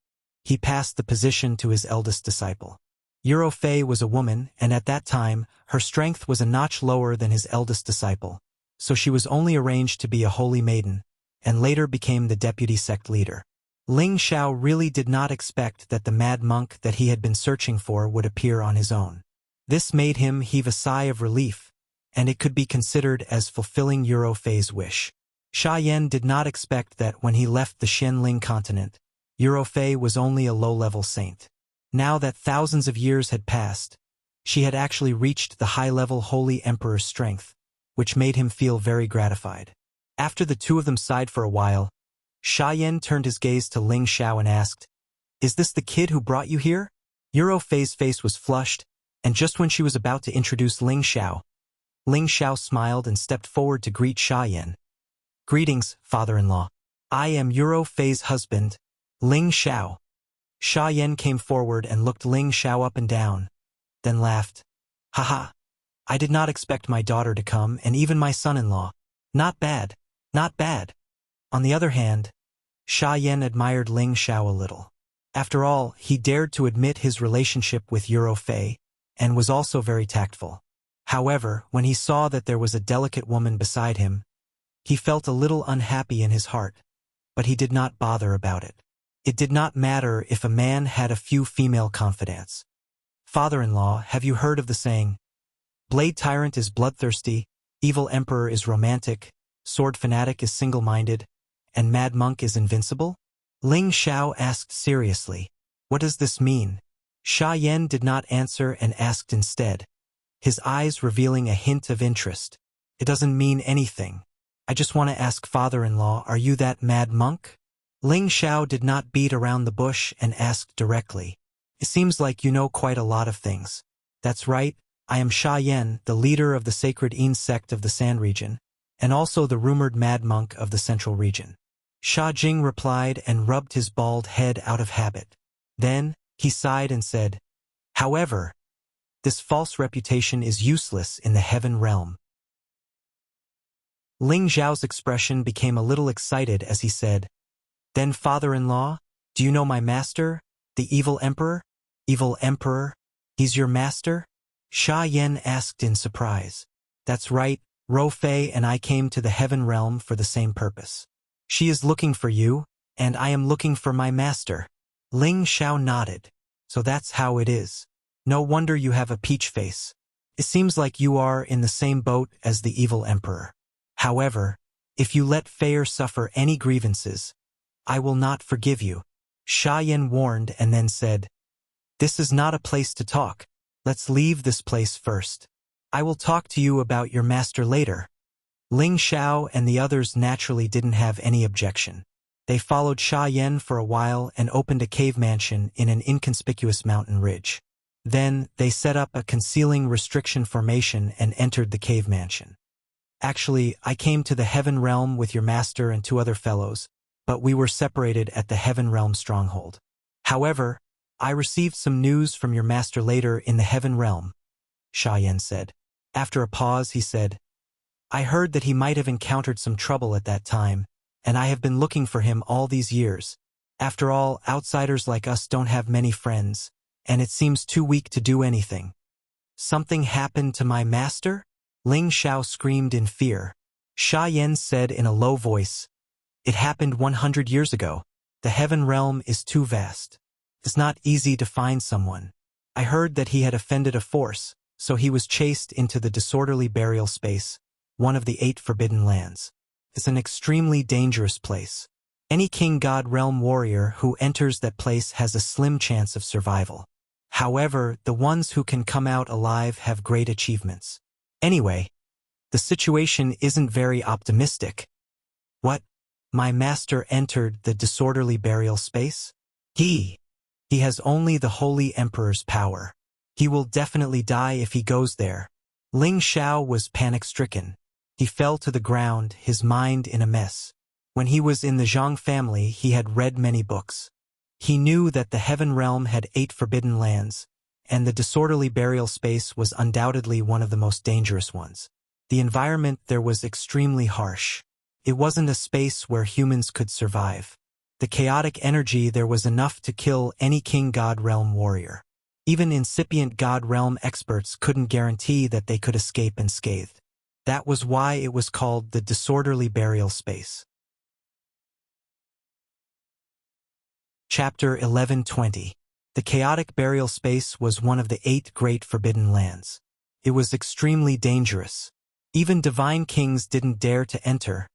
he passed the position to his eldest disciple. Euro Fei was a woman, and at that time, her strength was a notch lower than his eldest disciple, so she was only arranged to be a holy maiden, and later became the deputy sect leader. Ling Xiao really did not expect that the mad monk that he had been searching for would appear on his own. This made him heave a sigh of relief, and it could be considered as fulfilling Euro Fei's wish. Sha Yan did not expect that when he left the Xianling continent, Euro Fei was only a low-level saint. Now that thousands of years had passed, she had actually reached the high-level Holy Emperor's strength, which made him feel very gratified. After the two of them sighed for a while, Sha Yan turned his gaze to Ling Xiao and asked, "Is this the kid who brought you here?" Euro Fei's face was flushed, and just when she was about to introduce Ling Xiao smiled and stepped forward to greet Sha Yan. "Greetings, father-in-law. I am Euro Fei's husband, Ling Xiao." Sha Yan came forward and looked Ling Xiao up and down, then laughed. "Haha, I did not expect my daughter to come, and even my son-in-law. Not bad. On the other hand, Sha Yan admired Ling Xiao a little. After all, he dared to admit his relationship with Euro Fei, and was also very tactful. However, when he saw that there was a delicate woman beside him, he felt a little unhappy in his heart, but he did not bother about it. It did not matter if a man had a few female confidants. "Father-in-law, have you heard of the saying, Blade Tyrant is bloodthirsty, Evil Emperor is romantic, Sword Fanatic is single-minded, and Mad Monk is invincible?" Ling Xiao asked seriously. "What does this mean?" Sha Yan did not answer and asked instead, his eyes revealing a hint of interest. "It doesn't mean anything. I just want to ask father-in-law, are you that Mad Monk?" Ling Xiao did not beat around the bush and asked directly. "It seems like you know quite a lot of things." "That's right, I am Sha Yan, the leader of the sacred Yin sect of the Sand region, and also the rumored Mad Monk of the Central region." Sha Jing replied and rubbed his bald head out of habit. Then, he sighed and said, "However, this false reputation is useless in the heaven realm." Ling Xiao's expression became a little excited as he said, "Then father-in-law, do you know my master, the evil emperor?" "Evil emperor? He's your master?" Sha Yan asked in surprise. That's right, Ro Fei and I came to the Heaven Realm for the same purpose. She is looking for you, and I am looking for my master. Ling Xiao nodded. So that's how it is. No wonder you have a peach face. It seems like you are in the same boat as the evil emperor. However, if you let Fei suffer any grievances, I will not forgive you. Sha Yan warned and then said, This is not a place to talk. Let's leave this place first. I will talk to you about your master later. Ling Xiao and the others naturally didn't have any objection. They followed Sha Yan for a while and opened a cave mansion in an inconspicuous mountain ridge. Then, they set up a concealing restriction formation and entered the cave mansion. Actually, I came to the Heaven Realm with your master and 2 other fellows, but we were separated at the Heaven Realm stronghold. However, I received some news from your master later in the Heaven Realm, Sha Yan said. After a pause, he said, I heard that he might have encountered some trouble at that time, and I have been looking for him all these years. After all, outsiders like us don't have many friends, and it seems too weak to do anything. Something happened to my master? Ling Xiao screamed in fear. Sha Yan said in a low voice, It happened 100 years ago. The Heaven Realm is too vast. It's not easy to find someone. I heard that he had offended a force, so he was chased into the disorderly burial space, one of the 8 forbidden lands. It's an extremely dangerous place. Any King God Realm warrior who enters that place has a slim chance of survival. However, the ones who can come out alive have great achievements. Anyway, the situation isn't very optimistic. What? My master entered the disorderly burial space? He has only the Holy Emperor's power. He will definitely die if he goes there. Ling Xiao was panic-stricken. He fell to the ground, his mind in a mess. When he was in the Zhang family, he had read many books. He knew that the Heaven Realm had 8 forbidden lands, and the disorderly burial space was undoubtedly one of the most dangerous ones. The environment there was extremely harsh. It wasn't a space where humans could survive. The chaotic energy there was enough to kill any King God Realm warrior. Even incipient God Realm experts couldn't guarantee that they could escape unscathed. That was why it was called the disorderly burial space. Chapter 11:20. The chaotic burial space was one of the 8 great forbidden lands. It was extremely dangerous. Even divine kings didn't dare to enter,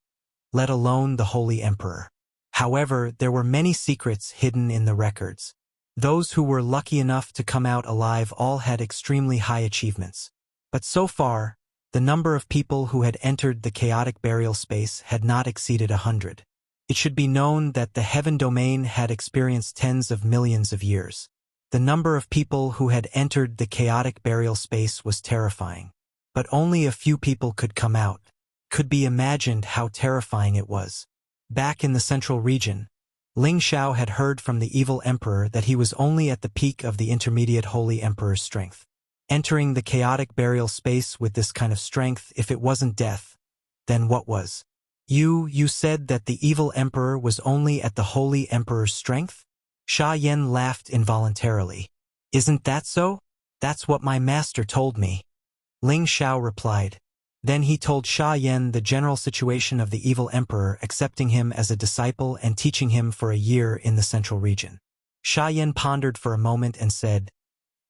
let alone the Holy Emperor. However, there were many secrets hidden in the records. Those who were lucky enough to come out alive all had extremely high achievements. But so far, the number of people who had entered the chaotic burial space had not exceeded 100. It should be known that the Heaven Domain had experienced tens of millions of years. The number of people who had entered the chaotic burial space was terrifying. But only a few people could come out. Could be imagined how terrifying it was. Back in the central region, Ling Xiao had heard from the evil emperor that he was only at the peak of the intermediate Holy Emperor's strength. Entering the chaotic burial space with this kind of strength, if it wasn't death, then what was? You said that the evil emperor was only at the Holy Emperor's strength? Sha Yan laughed involuntarily. Isn't that so? That's what my master told me. Ling Xiao replied. Then he told Sha Yan the general situation of the evil emperor, accepting him as a disciple and teaching him for a year in the central region. Sha Yan pondered for a moment and said,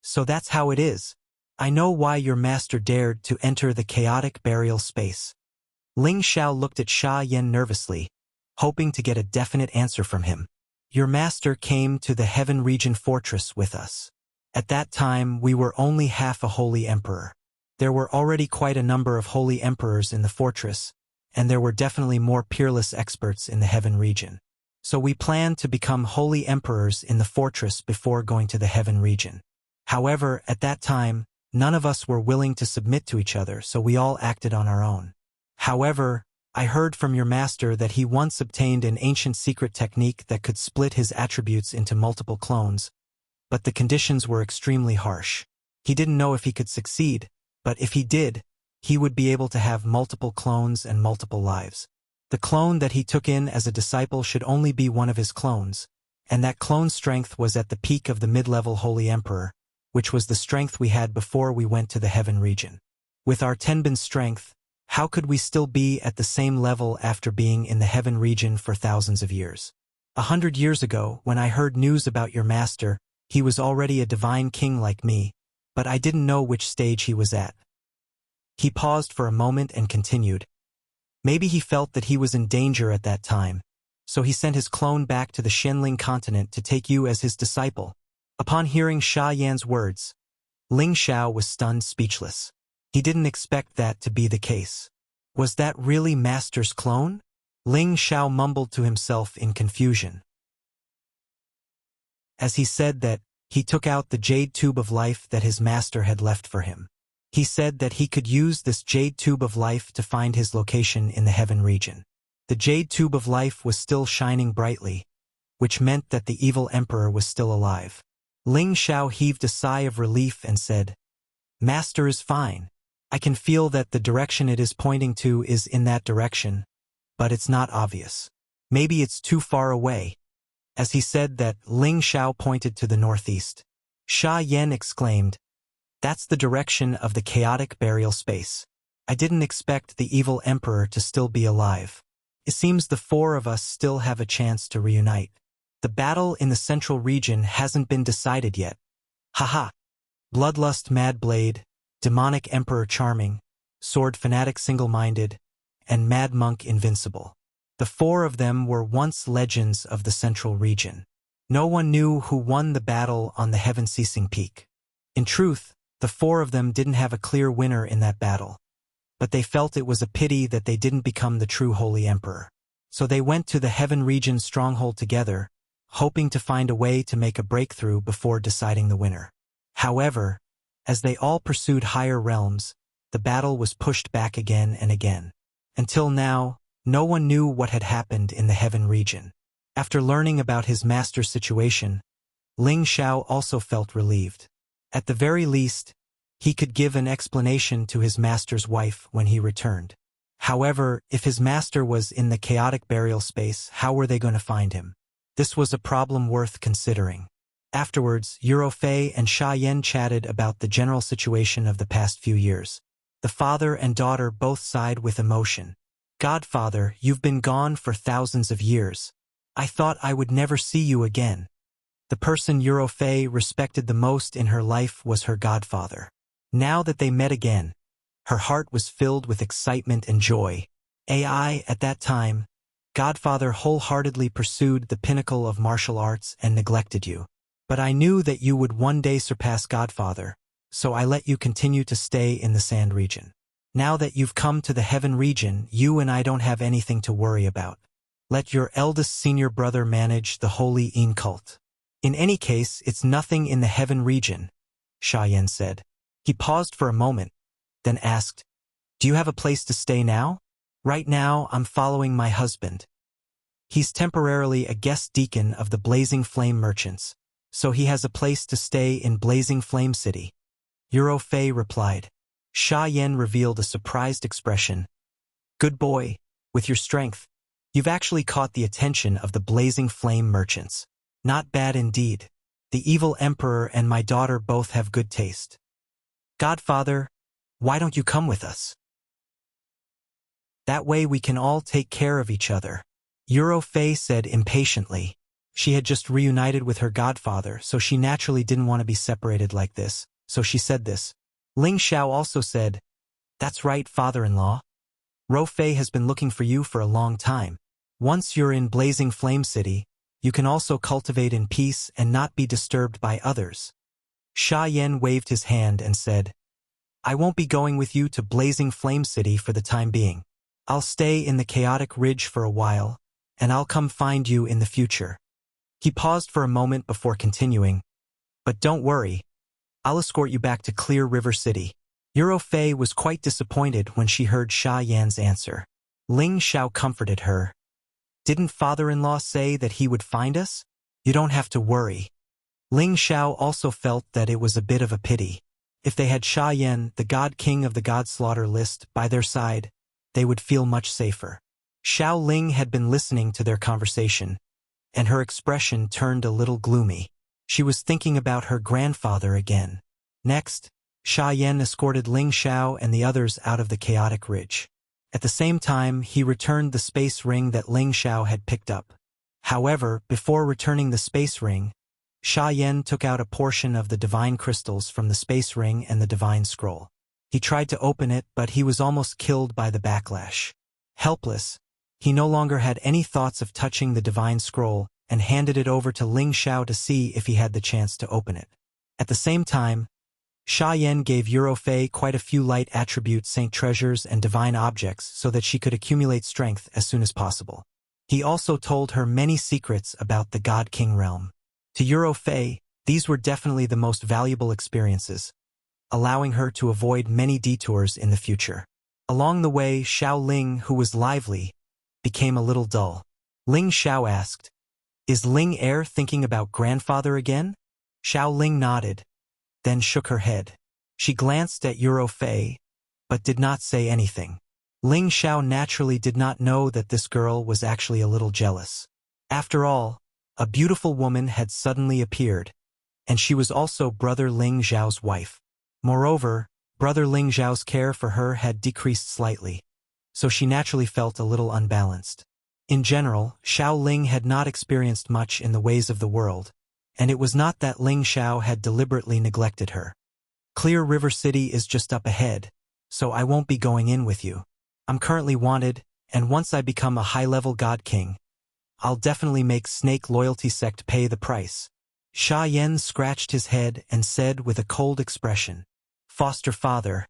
So that's how it is. I know why your master dared to enter the chaotic burial space. Ling Xiao looked at Sha Yan nervously, hoping to get a definite answer from him. Your master came to the Heaven Region Fortress with us. At that time, we were only half a Holy Emperor. There were already quite a number of Holy Emperors in the fortress, and there were definitely more peerless experts in the Heaven Region. So we planned to become Holy Emperors in the fortress before going to the Heaven Region. However, at that time, none of us were willing to submit to each other, so we all acted on our own. However, I heard from your master that he once obtained an ancient secret technique that could split his attributes into multiple clones, but the conditions were extremely harsh. He didn't know if he could succeed, but if he did, he would be able to have multiple clones and multiple lives. The clone that he took in as a disciple should only be one of his clones, and that clone's strength was at the peak of the mid-level Holy Emperor, which was the strength we had before we went to the heaven region. With our Tenbin strength, how could we still be at the same level after being in the heaven region for thousands of years? 100 years ago, when I heard news about your master, he was already a divine king like me, but I didn't know which stage he was at. He paused for a moment and continued. Maybe he felt that he was in danger at that time, so he sent his clone back to the Shenling continent to take you as his disciple. Upon hearing Sha Yan's words, Ling Xiao was stunned speechless. He didn't expect that to be the case. Was that really Master's clone? Ling Xiao mumbled to himself in confusion. As he said that, he took out the jade tube of life that his master had left for him. He said that he could use this jade tube of life to find his location in the heaven region. The jade tube of life was still shining brightly, which meant that the evil emperor was still alive. Ling Xiao heaved a sigh of relief and said, Master is fine. I can feel that the direction it is pointing to is in that direction, but it's not obvious. Maybe it's too far away. As he said that, Ling Xiao pointed to the northeast. Sha Yan exclaimed, That's the direction of the chaotic burial space. I didn't expect the evil emperor to still be alive. It seems the four of us still have a chance to reunite. The battle in the central region hasn't been decided yet. Haha. Bloodlust Mad Blade, Demonic Emperor Charming, Sword Fanatic Single-Minded, and Mad Monk Invincible. The four of them were once legends of the central region. No one knew who won the battle on the heaven-ceasing peak. In truth, the four of them didn't have a clear winner in that battle, but they felt it was a pity that they didn't become the true Holy Emperor. So they went to the heaven region stronghold together, hoping to find a way to make a breakthrough before deciding the winner. However, as they all pursued higher realms, the battle was pushed back again and again. Until now, no one knew what had happened in the heaven region. After learning about his master's situation, Ling Xiao also felt relieved. At the very least, he could give an explanation to his master's wife when he returned. However, if his master was in the chaotic burial space, how were they going to find him? This was a problem worth considering. Afterwards, Eurofei and Sha Yan chatted about the general situation of the past few years. The father and daughter both sighed with emotion. Godfather, you've been gone for thousands of years. I thought I would never see you again. The person Eurofei respected the most in her life was her godfather. Now that they met again, her heart was filled with excitement and joy. At that time, Godfather wholeheartedly pursued the pinnacle of martial arts and neglected you. But I knew that you would one day surpass Godfather, so I let you continue to stay in the sand region. Now that you've come to the heaven region, you and I don't have anything to worry about. Let your eldest senior brother manage the Holy Yin cult. In any case, it's nothing in the heaven region, Sha Yan said. He paused for a moment, then asked, Do you have a place to stay now? Right now, I'm following my husband. He's temporarily a guest deacon of the Blazing Flame Merchants, so he has a place to stay in Blazing Flame City. Eurofei replied. Sha Yan revealed a surprised expression. Good boy, with your strength, you've actually caught the attention of the Blazing Flame Merchants. Not bad indeed. The evil emperor and my daughter both have good taste. Godfather, why don't you come with us? That way we can all take care of each other, Eurofei said impatiently. She had just reunited with her godfather, so she naturally didn't want to be separated like this, so she said this. Ling Xiao also said, That's right, father-in-law. Rofei has been looking for you for a long time. Once you're in Blazing Flame City, you can also cultivate in peace and not be disturbed by others. Sha Yan waved his hand and said, I won't be going with you to Blazing Flame City for the time being. I'll stay in the Chaotic Ridge for a while, and I'll come find you in the future. He paused for a moment before continuing, But don't worry, I'll escort you back to Clear River City. Eurofei was quite disappointed when she heard Sha Yan's answer. Ling Xiao comforted her. Didn't father-in-law say that he would find us? You don't have to worry. Ling Xiao also felt that it was a bit of a pity. If they had Sha Yan, the God King of the God Slaughter list, by their side, they would feel much safer. Xiao Ling had been listening to their conversation, and her expression turned a little gloomy. She was thinking about her grandfather again. Next, Sha Yan escorted Ling Xiao and the others out of the chaotic ridge. At the same time, he returned the space ring that Ling Xiao had picked up. However, before returning the space ring, Sha Yan took out a portion of the divine crystals from the space ring and the divine scroll. He tried to open it, but he was almost killed by the backlash. Helpless, he no longer had any thoughts of touching the divine scroll and handed it over to Ling Xiao to see if he had the chance to open it. At the same time, Sha Yan gave Eurofei quite a few light attribute saint treasures and divine objects so that she could accumulate strength as soon as possible. He also told her many secrets about the God King realm. To Eurofei, these were definitely the most valuable experiences, allowing her to avoid many detours in the future. Along the way, Xiao Ling, who was lively, became a little dull. Ling Xiao asked, "Is Ling Heir thinking about grandfather again?" Xiao Ling nodded, then shook her head. She glanced at Eurofei, but did not say anything. Ling Xiao naturally did not know that this girl was actually a little jealous. After all, a beautiful woman had suddenly appeared, and she was also Brother Ling Xiao's wife. Moreover, Brother Ling Xiao's care for her had decreased slightly, so she naturally felt a little unbalanced. In general, Xiao Ling had not experienced much in the ways of the world, and it was not that Ling Xiao had deliberately neglected her. Clear River City is just up ahead, so I won't be going in with you. I'm currently wanted, and once I become a high-level God King, I'll definitely make Snake Loyalty Sect pay the price. Sha Yan scratched his head and said with a cold expression, "Foster father,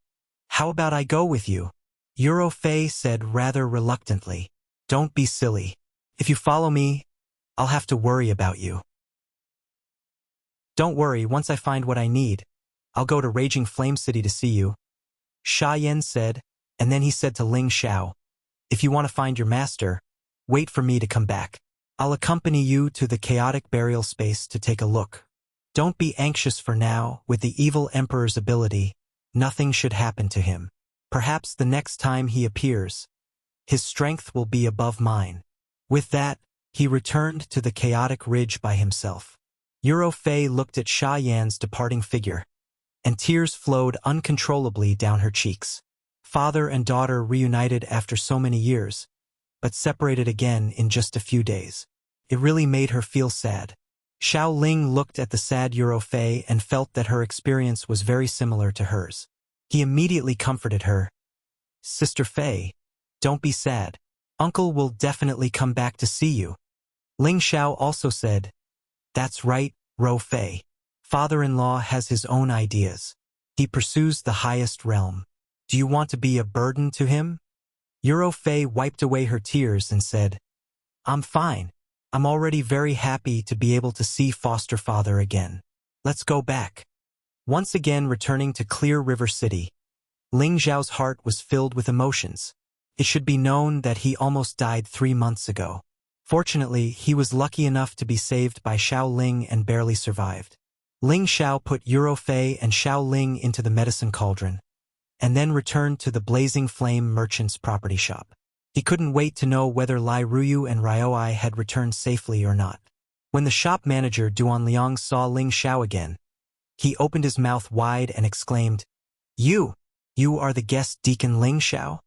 how about I go with you?" Eurofei said rather reluctantly, "Don't be silly. If you follow me, I'll have to worry about you." "Don't worry, once I find what I need, I'll go to Raging Flame City to see you," Sha Yan said, and then he said to Ling Xiao, "If you want to find your master, wait for me to come back. I'll accompany you to the chaotic burial space to take a look. Don't be anxious for now. With the evil emperor's ability, nothing should happen to him. Perhaps the next time he appears, his strength will be above mine." With that, he returned to the chaotic ridge by himself. Eurofei looked at Sha Yan's departing figure, and tears flowed uncontrollably down her cheeks. Father and daughter reunited after so many years, but separated again in just a few days. It really made her feel sad. Xiao Ling looked at the sad Eurofei and felt that her experience was very similar to hers. He immediately comforted her. "Sister Fei, don't be sad. Uncle will definitely come back to see you." Ling Xiao also said, "That's right, Ro Fei. Father-in-law has his own ideas. He pursues the highest realm. Do you want to be a burden to him?" Eurofei wiped away her tears and said, "I'm fine. I'm already very happy to be able to see foster father again. Let's go back." Once again returning to Clear River City, Ling Xiao's heart was filled with emotions. It should be known that he almost died 3 months ago. Fortunately, he was lucky enough to be saved by Xiao Ling and barely survived. Ling Xiao put Eurofei and Xiao Ling into the medicine cauldron, and then returned to the Blazing Flame merchant's property shop. He couldn't wait to know whether Lai Ruyu and Ryoi had returned safely or not. When the shop manager Duan Liang saw Ling Xiao again, he opened his mouth wide and exclaimed, You are the guest Deacon Ling Xiao?"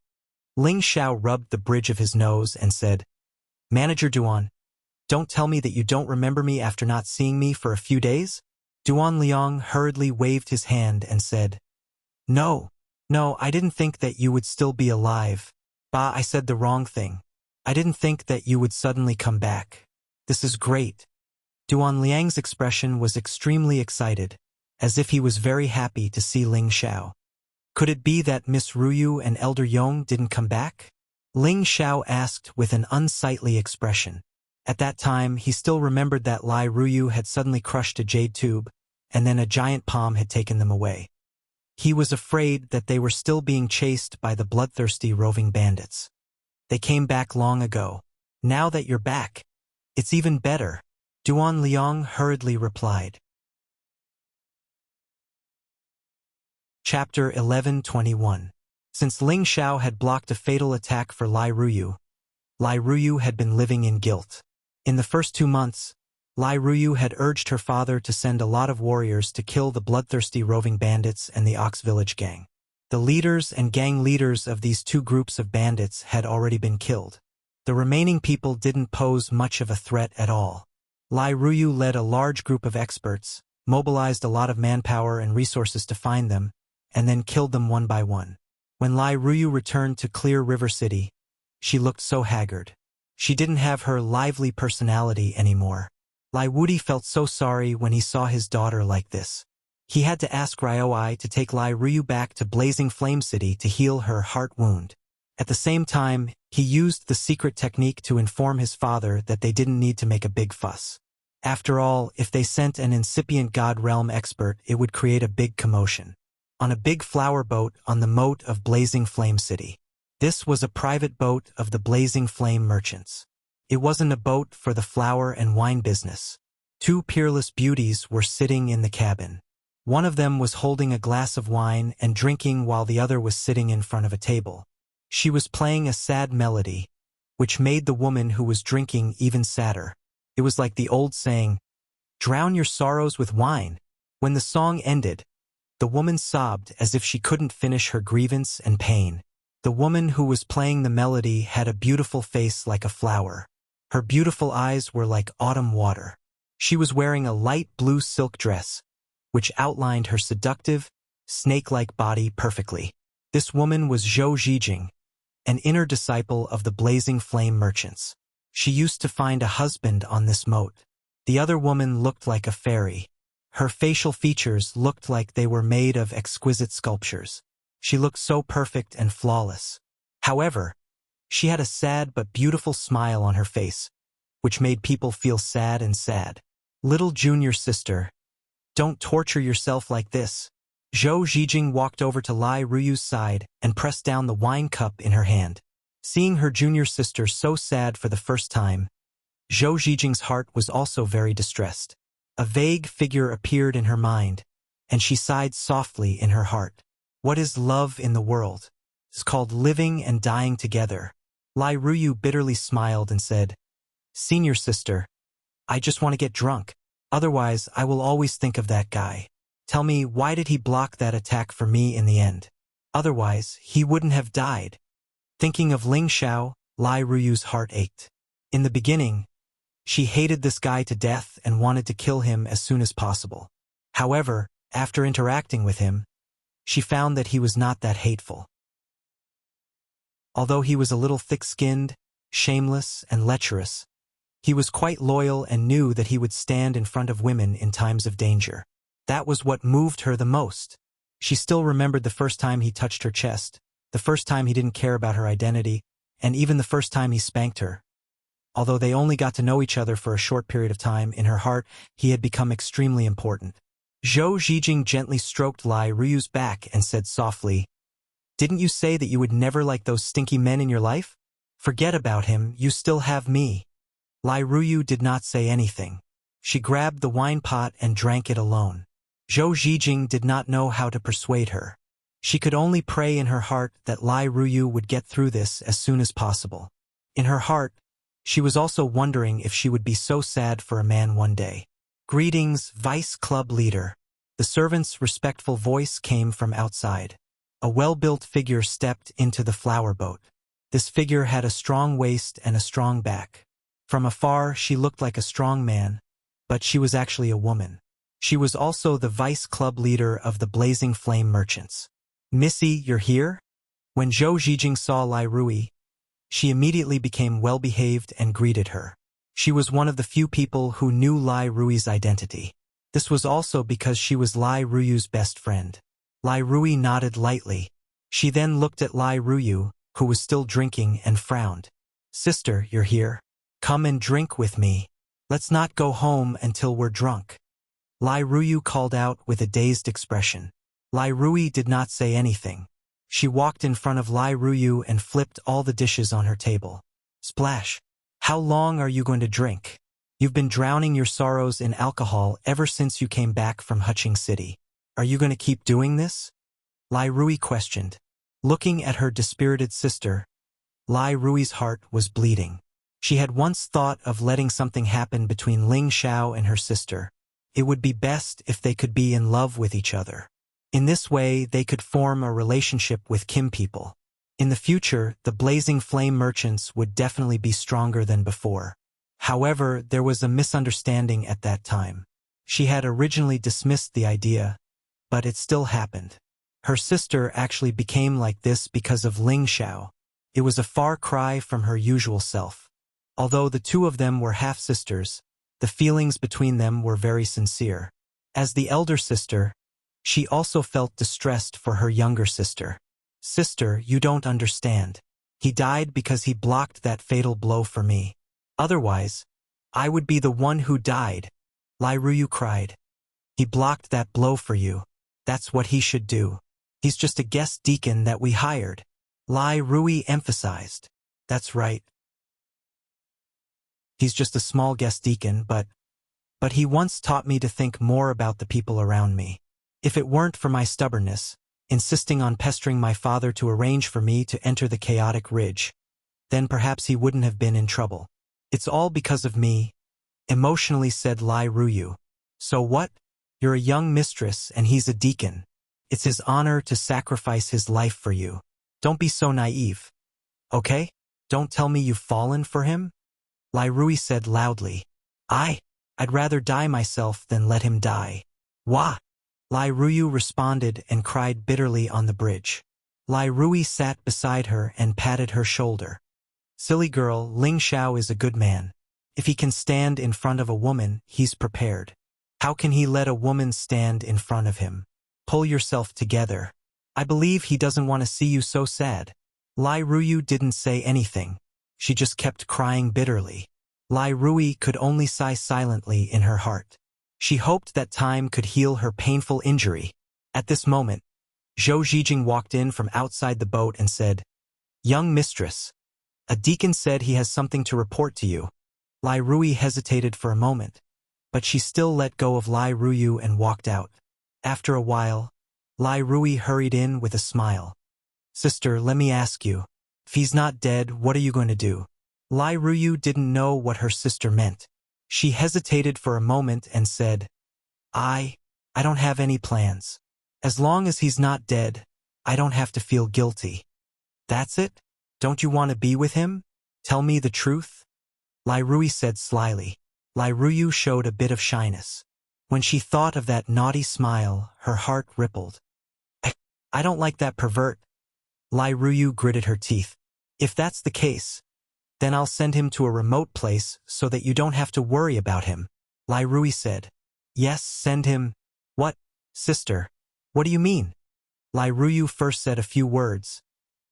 Ling Xiao rubbed the bridge of his nose and said, "Manager Duan, don't tell me that you don't remember me after not seeing me for a few days?" Duan Liang hurriedly waved his hand and said, No, I didn't think that you would still be alive. Bah, I said the wrong thing. I didn't think that you would suddenly come back. This is great." Duan Liang's expression was extremely excited, as if he was very happy to see Ling Xiao. Could it be that Miss Ruyu and Elder Yong didn't come back? Ling Xiao asked with an unsightly expression. At that time, he still remembered that Lai Ruyu had suddenly crushed a jade tube, and then a giant palm had taken them away. He was afraid that they were still being chased by the bloodthirsty roving bandits. "They came back long ago. Now that you're back, it's even better," Duan Liang hurriedly replied. Chapter 11:21. Since Ling Xiao had blocked a fatal attack for Lai Ruyu had been living in guilt. In the first 2 months, Lai Ruyu had urged her father to send a lot of warriors to kill the bloodthirsty roving bandits and the Ox Village gang. The leaders and gang leaders of these two groups of bandits had already been killed. The remaining people didn't pose much of a threat at all. Lai Ruyu led a large group of experts, mobilized a lot of manpower and resources to find them, and then killed them one by one. When Lai Ruyu returned to Clear River City, she looked so haggard. She didn't have her lively personality anymore. Lai Wudi felt so sorry when he saw his daughter like this. He had to ask Ryoi to take Lai Ruyu back to Blazing Flame City to heal her heart wound. At the same time, he used the secret technique to inform his father that they didn't need to make a big fuss. After all, if they sent an incipient God Realm expert, it would create a big commotion. On a big flower boat on the moat of Blazing Flame City. This was a private boat of the Blazing Flame merchants. It wasn't a boat for the flower and wine business. Two peerless beauties were sitting in the cabin. One of them was holding a glass of wine and drinking while the other was sitting in front of a table. She was playing a sad melody, which made the woman who was drinking even sadder. It was like the old saying, "Drown your sorrows with wine." When the song ended, the woman sobbed as if she couldn't finish her grievance and pain. The woman who was playing the melody had a beautiful face like a flower. Her beautiful eyes were like autumn water. She was wearing a light blue silk dress, which outlined her seductive, snake-like body perfectly. This woman was Zhou Zhijing, an inner disciple of the Blazing Flame merchants. She used to find a husband on this moat. The other woman looked like a fairy. Her facial features looked like they were made of exquisite sculptures. She looked so perfect and flawless. However, she had a sad but beautiful smile on her face, which made people feel sad and sad. "Little junior sister, don't torture yourself like this." Zhou Zhijing walked over to Lai Ruyu's side and pressed down the wine cup in her hand. Seeing her junior sister so sad for the first time, Zhou Zhijing's heart was also very distressed. A vague figure appeared in her mind, and she sighed softly in her heart. What is love in the world? It's called living and dying together. Lai Ruyu bitterly smiled and said, "Senior sister, I just want to get drunk. Otherwise, I will always think of that guy. Tell me, why did he block that attack for me in the end? Otherwise, he wouldn't have died." Thinking of Ling Xiao, Lai Ruyu's heart ached. In the beginning, she hated this guy to death and wanted to kill him as soon as possible. However, after interacting with him, she found that he was not that hateful. Although he was a little thick-skinned, shameless, and lecherous, he was quite loyal and knew that he would stand in front of women in times of danger. That was what moved her the most. She still remembered the first time he touched her chest, the first time he didn't care about her identity, and even the first time he spanked her. Although they only got to know each other for a short period of time, in her heart, he had become extremely important. Zhou Zhijing gently stroked Lai Ruyu's back and said softly, "Didn't you say that you would never like those stinky men in your life? Forget about him, you still have me." Lai Ruyu did not say anything. She grabbed the wine pot and drank it alone. Zhou Zhijing did not know how to persuade her. She could only pray in her heart that Lai Ruyu would get through this as soon as possible. In her heart, she was also wondering if she would be so sad for a man one day. "Greetings, Vice Club Leader." The servant's respectful voice came from outside. A well-built figure stepped into the flower boat. This figure had a strong waist and a strong back. From afar, she looked like a strong man, but she was actually a woman. She was also the Vice Club Leader of the Blazing Flame merchants. "Missy, you're here?" When Zhou Zhijing saw Lai Rui, she immediately became well-behaved and greeted her. She was one of the few people who knew Lai Rui's identity. This was also because she was Lai Ruyu's best friend. Lai Rui nodded lightly. She then looked at Lai Ruyu, who was still drinking, and frowned. "Sister, you're here? Come and drink with me. Let's not go home until we're drunk." Lai Ruyu called out with a dazed expression. Lai Rui did not say anything. She walked in front of Lai Ruyu and flipped all the dishes on her table. Splash! "How long are you going to drink? You've been drowning your sorrows in alcohol ever since you came back from Huching City. Are you going to keep doing this?" Lai Rui questioned. Looking at her dispirited sister, Lai Rui's heart was bleeding. She had once thought of letting something happen between Ling Xiao and her sister. It would be best if they could be in love with each other. In this way, they could form a relationship with Kim people. In the future, the Blazing Flame merchants would definitely be stronger than before. However, there was a misunderstanding at that time. She had originally dismissed the idea, but it still happened. Her sister actually became like this because of Ling Xiao. It was a far cry from her usual self. Although the two of them were half-sisters, the feelings between them were very sincere. As the elder sister, she also felt distressed for her younger sister. Sister, you don't understand. He died because he blocked that fatal blow for me. Otherwise, I would be the one who died. Lai Ruyu cried. He blocked that blow for you. That's what he should do. He's just a guest deacon that we hired. Lai Rui emphasized. That's right. He's just a small guest deacon, but he once taught me to think more about the people around me. If it weren't for my stubbornness, insisting on pestering my father to arrange for me to enter the chaotic ridge, then perhaps he wouldn't have been in trouble. It's all because of me, emotionally said Lai Ruyu. So what? You're a young mistress and he's a deacon. It's his honor to sacrifice his life for you. Don't be so naive. Okay? Don't tell me you've fallen for him? Lai Rui said loudly. I'd rather die myself than let him die. Wah! Lai Ruyu responded and cried bitterly on the bridge. Lai Rui sat beside her and patted her shoulder. Silly girl, Ling Xiao is a good man. If he can stand in front of a woman, he's prepared. How can he let a woman stand in front of him? Pull yourself together. I believe he doesn't want to see you so sad. Lai Ruyu didn't say anything. She just kept crying bitterly. Lai Rui could only sigh silently in her heart. She hoped that time could heal her painful injury. At this moment, Zhou Zhijing walked in from outside the boat and said, "Young mistress, a deacon said he has something to report to you." Lai Rui hesitated for a moment, but she still let go of Lai Ruyu and walked out. After a while, Lai Rui hurried in with a smile. "Sister, let me ask you, if he's not dead, what are you going to do?" Lai Ruyu didn't know what her sister meant. She hesitated for a moment and said, I don't have any plans. As long as he's not dead, I don't have to feel guilty." "That's it? Don't you want to be with him? Tell me the truth?" Lai Rui said slyly. Lai Ruyu showed a bit of shyness. When she thought of that naughty smile, her heart rippled. I don't like that pervert." Lai Ruyu gritted her teeth. "If that's the case, then I'll send him to a remote place so that you don't have to worry about him." Lai Rui said. "Yes, send him." "What? Sister, what do you mean?" Lai Ruyu first said a few words,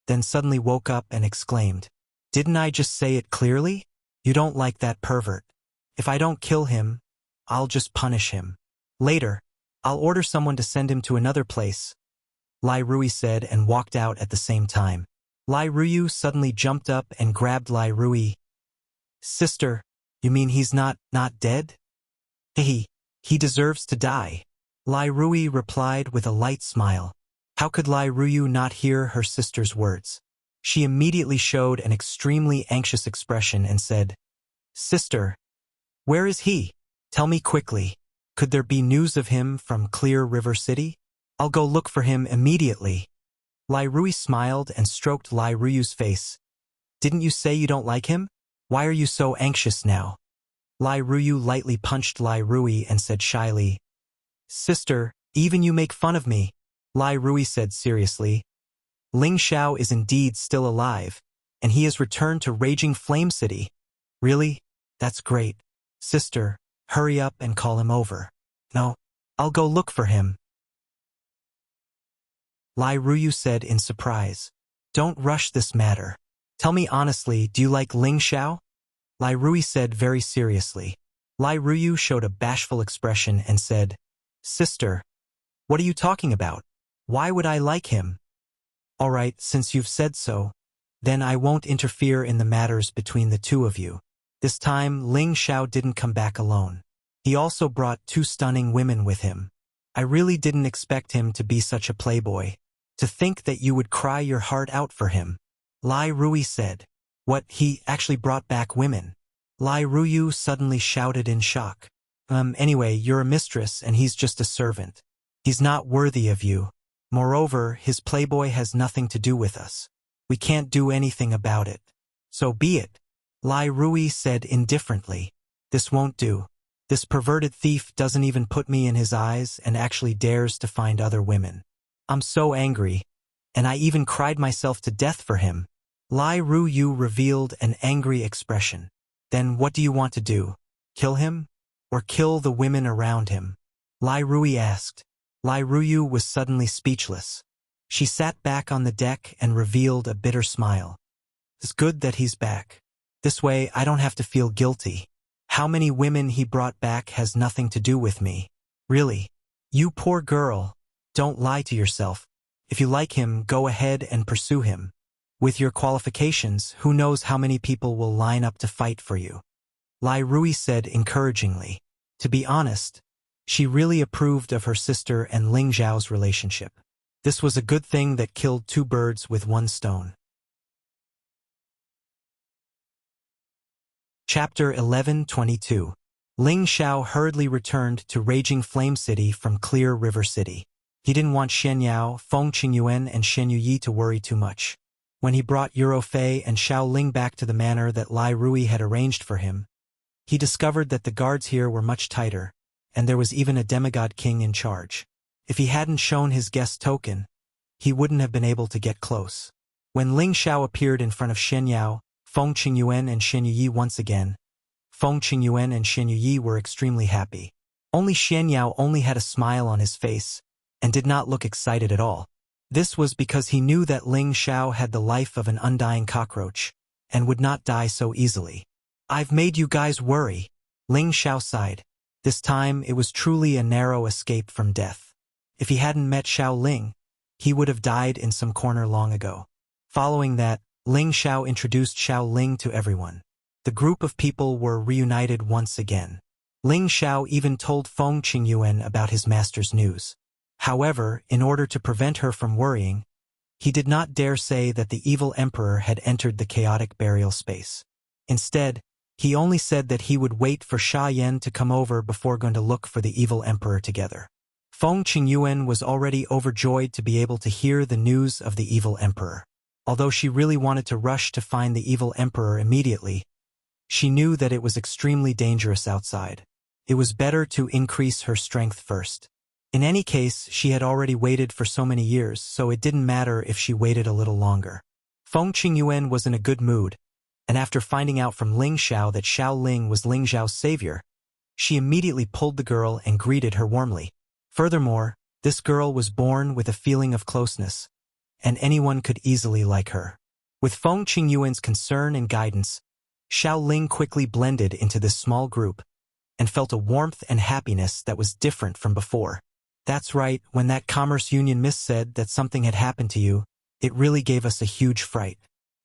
then suddenly woke up and exclaimed, "Didn't I just say it clearly? You don't like that pervert. If I don't kill him, I'll just punish him. Later, I'll order someone to send him to another place," Lai Rui said and walked out at the same time. Lai Ruyu suddenly jumped up and grabbed Lai Rui. "Sister, you mean he's not dead?" He deserves to die," Lai Rui replied with a light smile. How could Lai Ruyu not hear her sister's words? She immediately showed an extremely anxious expression and said, "Sister, where is he? Tell me quickly. Could there be news of him from Clear River City? I'll go look for him immediately." Lai Rui smiled and stroked Lai Ruyu's face. "Didn't you say you don't like him? Why are you so anxious now?" Lai Ruyu lightly punched Lai Rui and said shyly, "Sister, even you make fun of me." Lai Rui said seriously, "Ling Xiao is indeed still alive, and he has returned to Raging Flame City." "Really? That's great. Sister, hurry up and call him over." "No, I'll go look for him," Lai Ruyu said in surprise. "Don't rush this matter. Tell me honestly, do you like Ling Xiao?" Lai Rui said very seriously. Lai Ruyu showed a bashful expression and said, "Sister, what are you talking about? Why would I like him?" "All right, since you've said so, then I won't interfere in the matters between the two of you." This time, Ling Xiao didn't come back alone. He also brought 2 stunning women with him. "I really didn't expect him to be such a playboy. To think that you would cry your heart out for him," Lai Rui said. What, he actually brought back women? Lai Ruyu suddenly shouted in shock. Anyway, you're a mistress and he's just a servant. He's not worthy of you. Moreover, his playboy has nothing to do with us. We can't do anything about it. So be it. Lai Rui said indifferently. This won't do. This perverted thief doesn't even put me in his eyes and actually dares to find other women. I'm so angry, and I even cried myself to death for him. Lai Ruyu revealed an angry expression. Then what do you want to do? Kill him? Or kill the women around him? Lai Rui asked. Lai Ruyu was suddenly speechless. She sat back on the deck and revealed a bitter smile. It's good that he's back. This way I don't have to feel guilty. How many women he brought back has nothing to do with me. Really? You poor girl. Don't lie to yourself. If you like him, go ahead and pursue him. With your qualifications, who knows how many people will line up to fight for you. Lai Rui said encouragingly. To be honest, she really approved of her sister and Ling Zhao's relationship. This was a good thing that killed two birds with one stone. Chapter 11:22. Ling Xiao hurriedly returned to Raging Flame City from Clear River City. He didn't want Shen Yao, Feng Qingyuan, and Shen Yuyi to worry too much. When he brought Eurofei and Xiao Ling back to the manor that Lai Rui had arranged for him, he discovered that the guards here were much tighter, and there was even a demigod king in charge. If he hadn't shown his guest token, he wouldn't have been able to get close. When Ling Xiao appeared in front of Shen Yao, Feng Qingyuan and Shen Yuyi once again, Feng Qingyuan and Shen Yuyi were extremely happy. Only Shen Yao only had a smile on his face, and did not look excited at all. This was because he knew that Ling Xiao had the life of an undying cockroach, and would not die so easily. I've made you guys worry. Ling Xiao sighed. This time it was truly a narrow escape from death. If he hadn't met Xiao Ling, he would have died in some corner long ago. Following that, Ling Xiao introduced Xiao Ling to everyone. The group of people were reunited once again. Ling Xiao even told Feng Qingyuan about his master's news. However, in order to prevent her from worrying, he did not dare say that the evil emperor had entered the chaotic burial space. Instead, he only said that he would wait for Sha Yan to come over before going to look for the evil emperor together. Feng Qingyuan was already overjoyed to be able to hear the news of the evil emperor. Although she really wanted to rush to find the evil emperor immediately, she knew that it was extremely dangerous outside. It was better to increase her strength first. In any case, she had already waited for so many years, so it didn't matter if she waited a little longer. Feng Qingyuan was in a good mood, and after finding out from Ling Xiao that Xiao Ling was Ling Zhao's savior, she immediately pulled the girl and greeted her warmly. Furthermore, this girl was born with a feeling of closeness, and anyone could easily like her. With Feng Qingyuan's concern and guidance, Xiao Ling quickly blended into this small group, and felt a warmth and happiness that was different from before. That's right, when that Commerce Union miss said that something had happened to you, it really gave us a huge fright.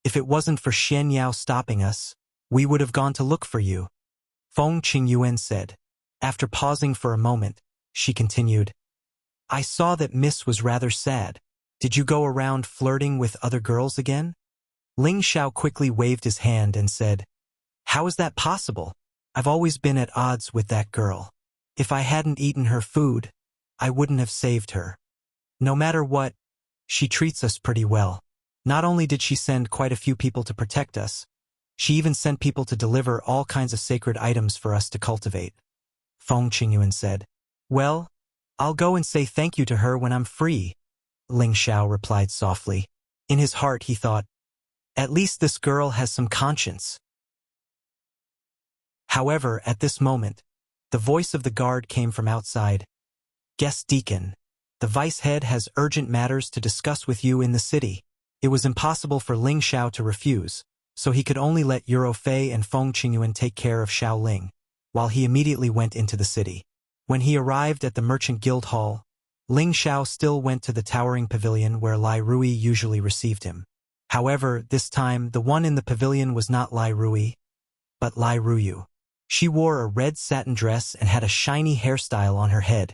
If it wasn't for Shen Yao stopping us, we would have gone to look for you, Feng Qingyuan said. After pausing for a moment, she continued, I saw that Miss was rather sad. Did you go around flirting with other girls again? Ling Xiao quickly waved his hand and said, How is that possible? I've always been at odds with that girl. If I hadn't eaten her food, I wouldn't have saved her. No matter what, she treats us pretty well. Not only did she send quite a few people to protect us, she even sent people to deliver all kinds of sacred items for us to cultivate. Feng Qingyuan said, Well, I'll go and say thank you to her when I'm free, Ling Xiao replied softly. In his heart he thought, At least this girl has some conscience. However, at this moment, the voice of the guard came from outside. Guest Deacon, the vice head has urgent matters to discuss with you in the city. It was impossible for Ling Xiao to refuse, so he could only let Eurofei and Feng Qingyuan take care of Xiao Ling, while he immediately went into the city. When he arrived at the Merchant Guild Hall, Ling Xiao still went to the towering pavilion where Lai Rui usually received him. However, this time, the one in the pavilion was not Lai Rui, but Lai Ruyu. She wore a red satin dress and had a shiny hairstyle on her head,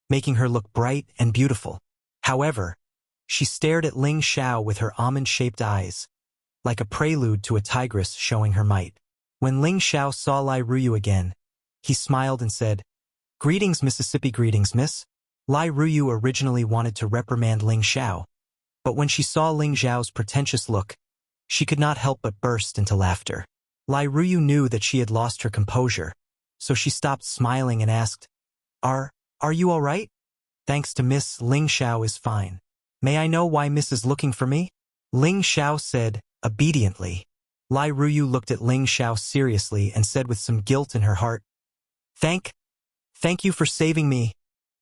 making her look bright and beautiful. However, she stared at Ling Xiao with her almond-shaped eyes, like a prelude to a tigress showing her might. When Ling Xiao saw Lai Ruyu again, he smiled and said, "Greetings, Mississippi, greetings, miss." Lai Ruyu originally wanted to reprimand Ling Xiao, but when she saw Ling Xiao's pretentious look, she could not help but burst into laughter. Lai Ruyu knew that she had lost her composure, so she stopped smiling and asked, Are you all right?" "Thanks to Miss, Ling Xiao is fine. May I know why Miss is looking for me?" Ling Xiao said, obediently. Lai Ruyu looked at Ling Xiao seriously and said with some guilt in her heart, Thank you for saving me."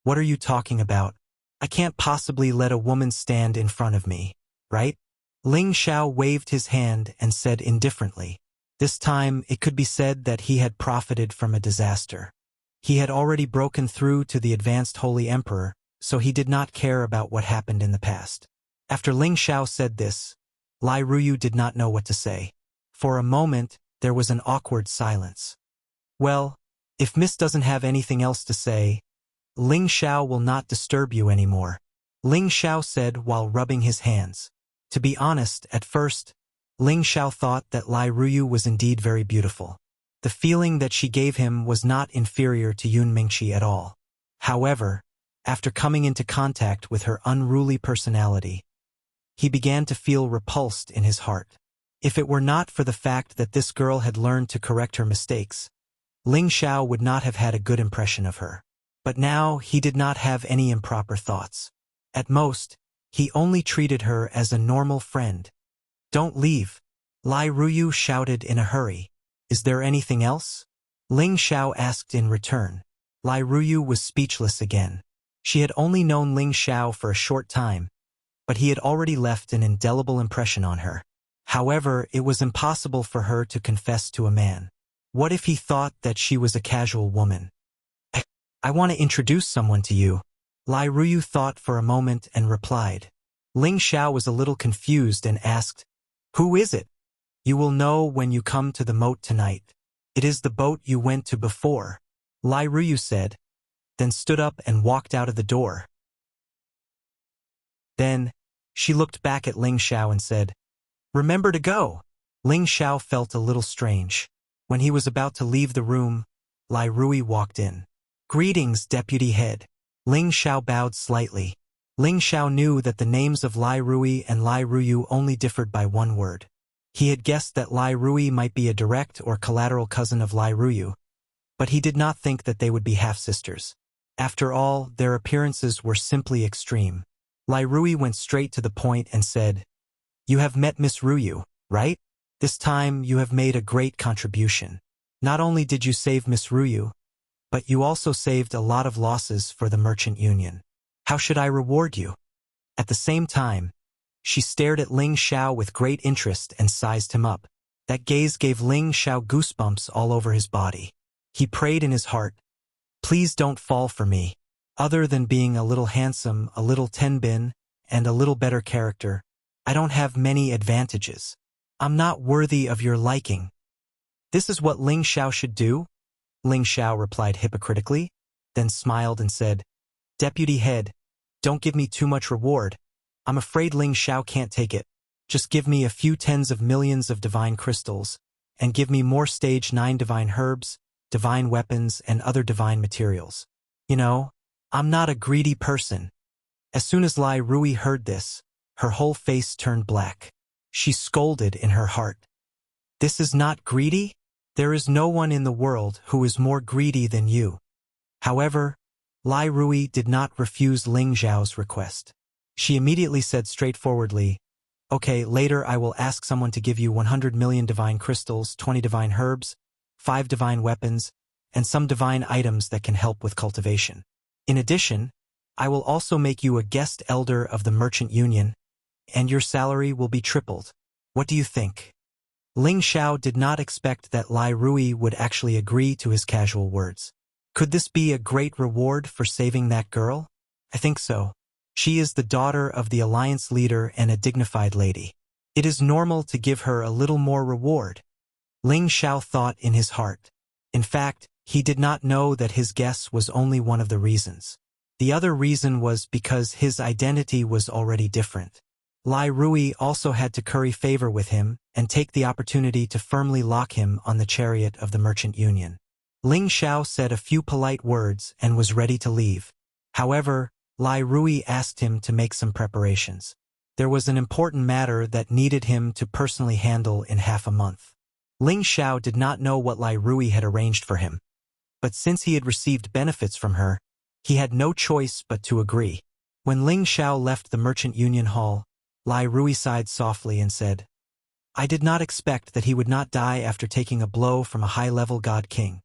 "What are you talking about? I can't possibly let a woman stand in front of me, right?" Ling Xiao waved his hand and said indifferently. This time, it could be said that he had profited from a disaster. He had already broken through to the advanced Holy Emperor, so he did not care about what happened in the past. After Ling Xiao said this, Lai Ruyu did not know what to say. For a moment, there was an awkward silence. "Well, if Miss doesn't have anything else to say, Ling Xiao will not disturb you anymore," Ling Xiao said while rubbing his hands. To be honest, at first, Ling Xiao thought that Lai Ruyu was indeed very beautiful. The feeling that she gave him was not inferior to Yun Mingqi at all. However, after coming into contact with her unruly personality, he began to feel repulsed in his heart. If it were not for the fact that this girl had learned to correct her mistakes, Ling Xiao would not have had a good impression of her. But now he did not have any improper thoughts. At most, he only treated her as a normal friend. "Don't leave," Lai Ruyu shouted in a hurry. "Is there anything else?" Ling Xiao asked in return. Lai Ruyu was speechless again. She had only known Ling Xiao for a short time, but he had already left an indelible impression on her. However, it was impossible for her to confess to a man. What if he thought that she was a casual woman? I want to introduce someone to you," Lai Ruyu thought for a moment and replied. Ling Xiao was a little confused and asked, "Who is it?" "You will know when you come to the moat tonight. It is the boat you went to before," Lai Ruyu said, then stood up and walked out of the door. Then, she looked back at Ling Xiao and said, "Remember to go." Ling Xiao felt a little strange. When he was about to leave the room, Lai Ruyu walked in. "Greetings, Deputy Head." Ling Xiao bowed slightly. Ling Xiao knew that the names of Lai Ruyu and Lai Ruyu only differed by one word. He had guessed that Lai Ruyu might be a direct or collateral cousin of Lai Ruyu, but he did not think that they would be half-sisters. After all, their appearances were simply extreme. Lai Ruyu went straight to the point and said, "You have met Miss Ruyu, right? This time you have made a great contribution. Not only did you save Miss Ruyu, but you also saved a lot of losses for the Merchant Union. How should I reward you?" At the same time, she stared at Ling Xiao with great interest and sized him up. That gaze gave Ling Xiao goosebumps all over his body. He prayed in his heart, "Please don't fall for me. Other than being a little handsome, a little tenbin, and a little better character, I don't have many advantages. I'm not worthy of your liking." "This is what Ling Xiao should do?" Ling Xiao replied hypocritically, then smiled and said, "Deputy Head, don't give me too much reward. I'm afraid Ling Xiao can't take it. Just give me a few tens of millions of divine crystals, and give me more stage 9 divine herbs, divine weapons, and other divine materials. You know, I'm not a greedy person." As soon as Lai Ruyu heard this, her whole face turned black. She scolded in her heart. "This is not greedy? There is no one in the world who is more greedy than you." However, Lai Ruyu did not refuse Ling Xiao's request. She immediately said straightforwardly, "Okay, later I will ask someone to give you 100 million divine crystals, 20 divine herbs, 5 divine weapons, and some divine items that can help with cultivation. In addition, I will also make you a guest elder of the Merchant Union, and your salary will be tripled. What do you think?" Ling Xiao did not expect that Lai Ruyu would actually agree to his casual words. Could this be a great reward for saving that girl? I think so. She is the daughter of the alliance leader and a dignified lady. It is normal to give her a little more reward. Ling Xiao thought in his heart. In fact, he did not know that his guess was only one of the reasons. The other reason was because his identity was already different. Lai Rui also had to curry favor with him and take the opportunity to firmly lock him on the chariot of the Merchant Union. Ling Xiao said a few polite words and was ready to leave. However, Lai Rui asked him to make some preparations. There was an important matter that needed him to personally handle in half a month. Ling Xiao did not know what Lai Rui had arranged for him, but since he had received benefits from her, he had no choice but to agree. When Ling Xiao left the Merchant Union Hall, Lai Rui sighed softly and said, "I did not expect that he would not die after taking a blow from a high-level god king.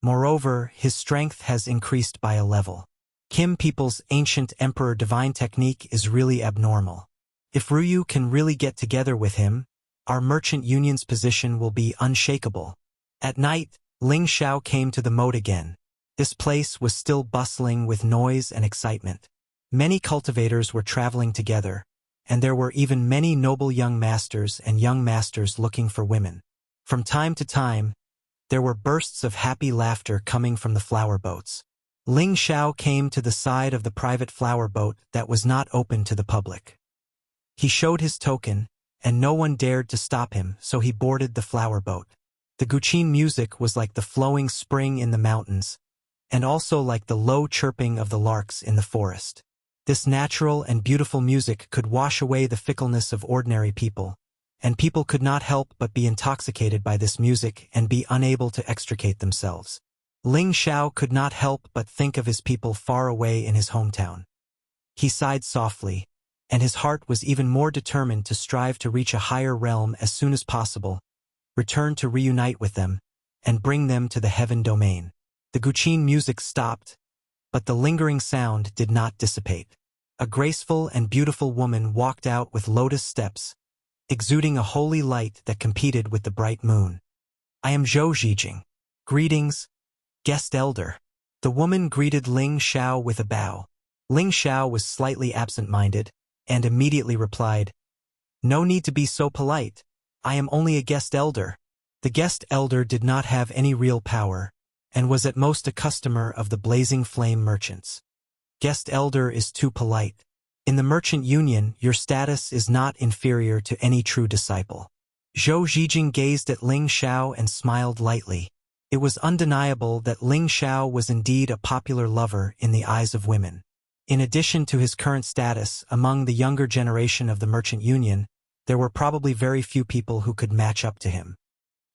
Moreover, his strength has increased by a level. Kim people's ancient emperor divine technique is really abnormal. If Ruyu can really get together with him, our Merchant Union's position will be unshakable." At night, Ling Xiao came to the moat again. This place was still bustling with noise and excitement. Many cultivators were traveling together, and there were even many noble young masters and young masters looking for women. From time to time, there were bursts of happy laughter coming from the flower boats. Ling Xiao came to the side of the private flower boat that was not open to the public. He showed his token, and no one dared to stop him, so he boarded the flower boat. The Guqin music was like the flowing spring in the mountains, and also like the low chirping of the larks in the forest. This natural and beautiful music could wash away the fickleness of ordinary people, and people could not help but be intoxicated by this music and be unable to extricate themselves. Ling Xiao could not help but think of his people far away in his hometown. He sighed softly, and his heart was even more determined to strive to reach a higher realm as soon as possible, return to reunite with them, and bring them to the heaven domain. The Guqin music stopped, but the lingering sound did not dissipate. A graceful and beautiful woman walked out with lotus steps, exuding a holy light that competed with the bright moon. "I am Zhou Zhijing. Greetings, guest elder." The woman greeted Ling Xiao with a bow. Ling Xiao was slightly absent-minded, and immediately replied, "No need to be so polite. I am only a guest elder." The guest elder did not have any real power, and was at most a customer of the Blazing Flame merchants. Guest elder is too polite. In the Merchant Union, your status is not inferior to any true disciple. Zhou Zhijing gazed at Ling Xiao and smiled lightly. It was undeniable that Ling Xiao was indeed a popular lover in the eyes of women. In addition to his current status among the younger generation of the Merchant Union, there were probably very few people who could match up to him.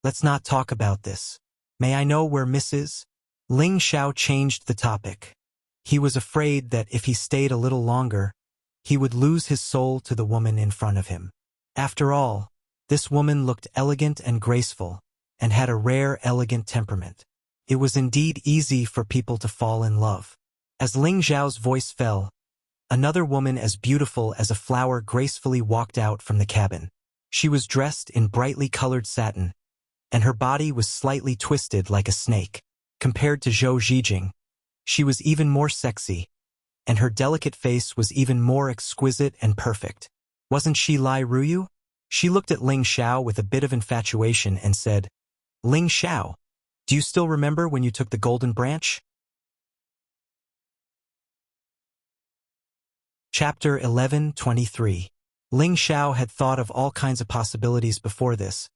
"Let's not talk about this. May I know where Miss is?" Ling Xiao changed the topic. He was afraid that if he stayed a little longer, he would lose his soul to the woman in front of him. After all, this woman looked elegant and graceful, and had a rare, elegant temperament. It was indeed easy for people to fall in love. As Ling Xiao's voice fell, another woman as beautiful as a flower gracefully walked out from the cabin. She was dressed in brightly colored satin, and her body was slightly twisted like a snake. Compared to Zhou Zhijing, she was even more sexy, and her delicate face was even more exquisite and perfect. Wasn't she Lai Ruyu? She looked at Ling Xiao with a bit of infatuation and said, "Ling Xiao, do you still remember when you took the golden branch?" Chapter 11:23. Ling Xiao had thought of all kinds of possibilities before this,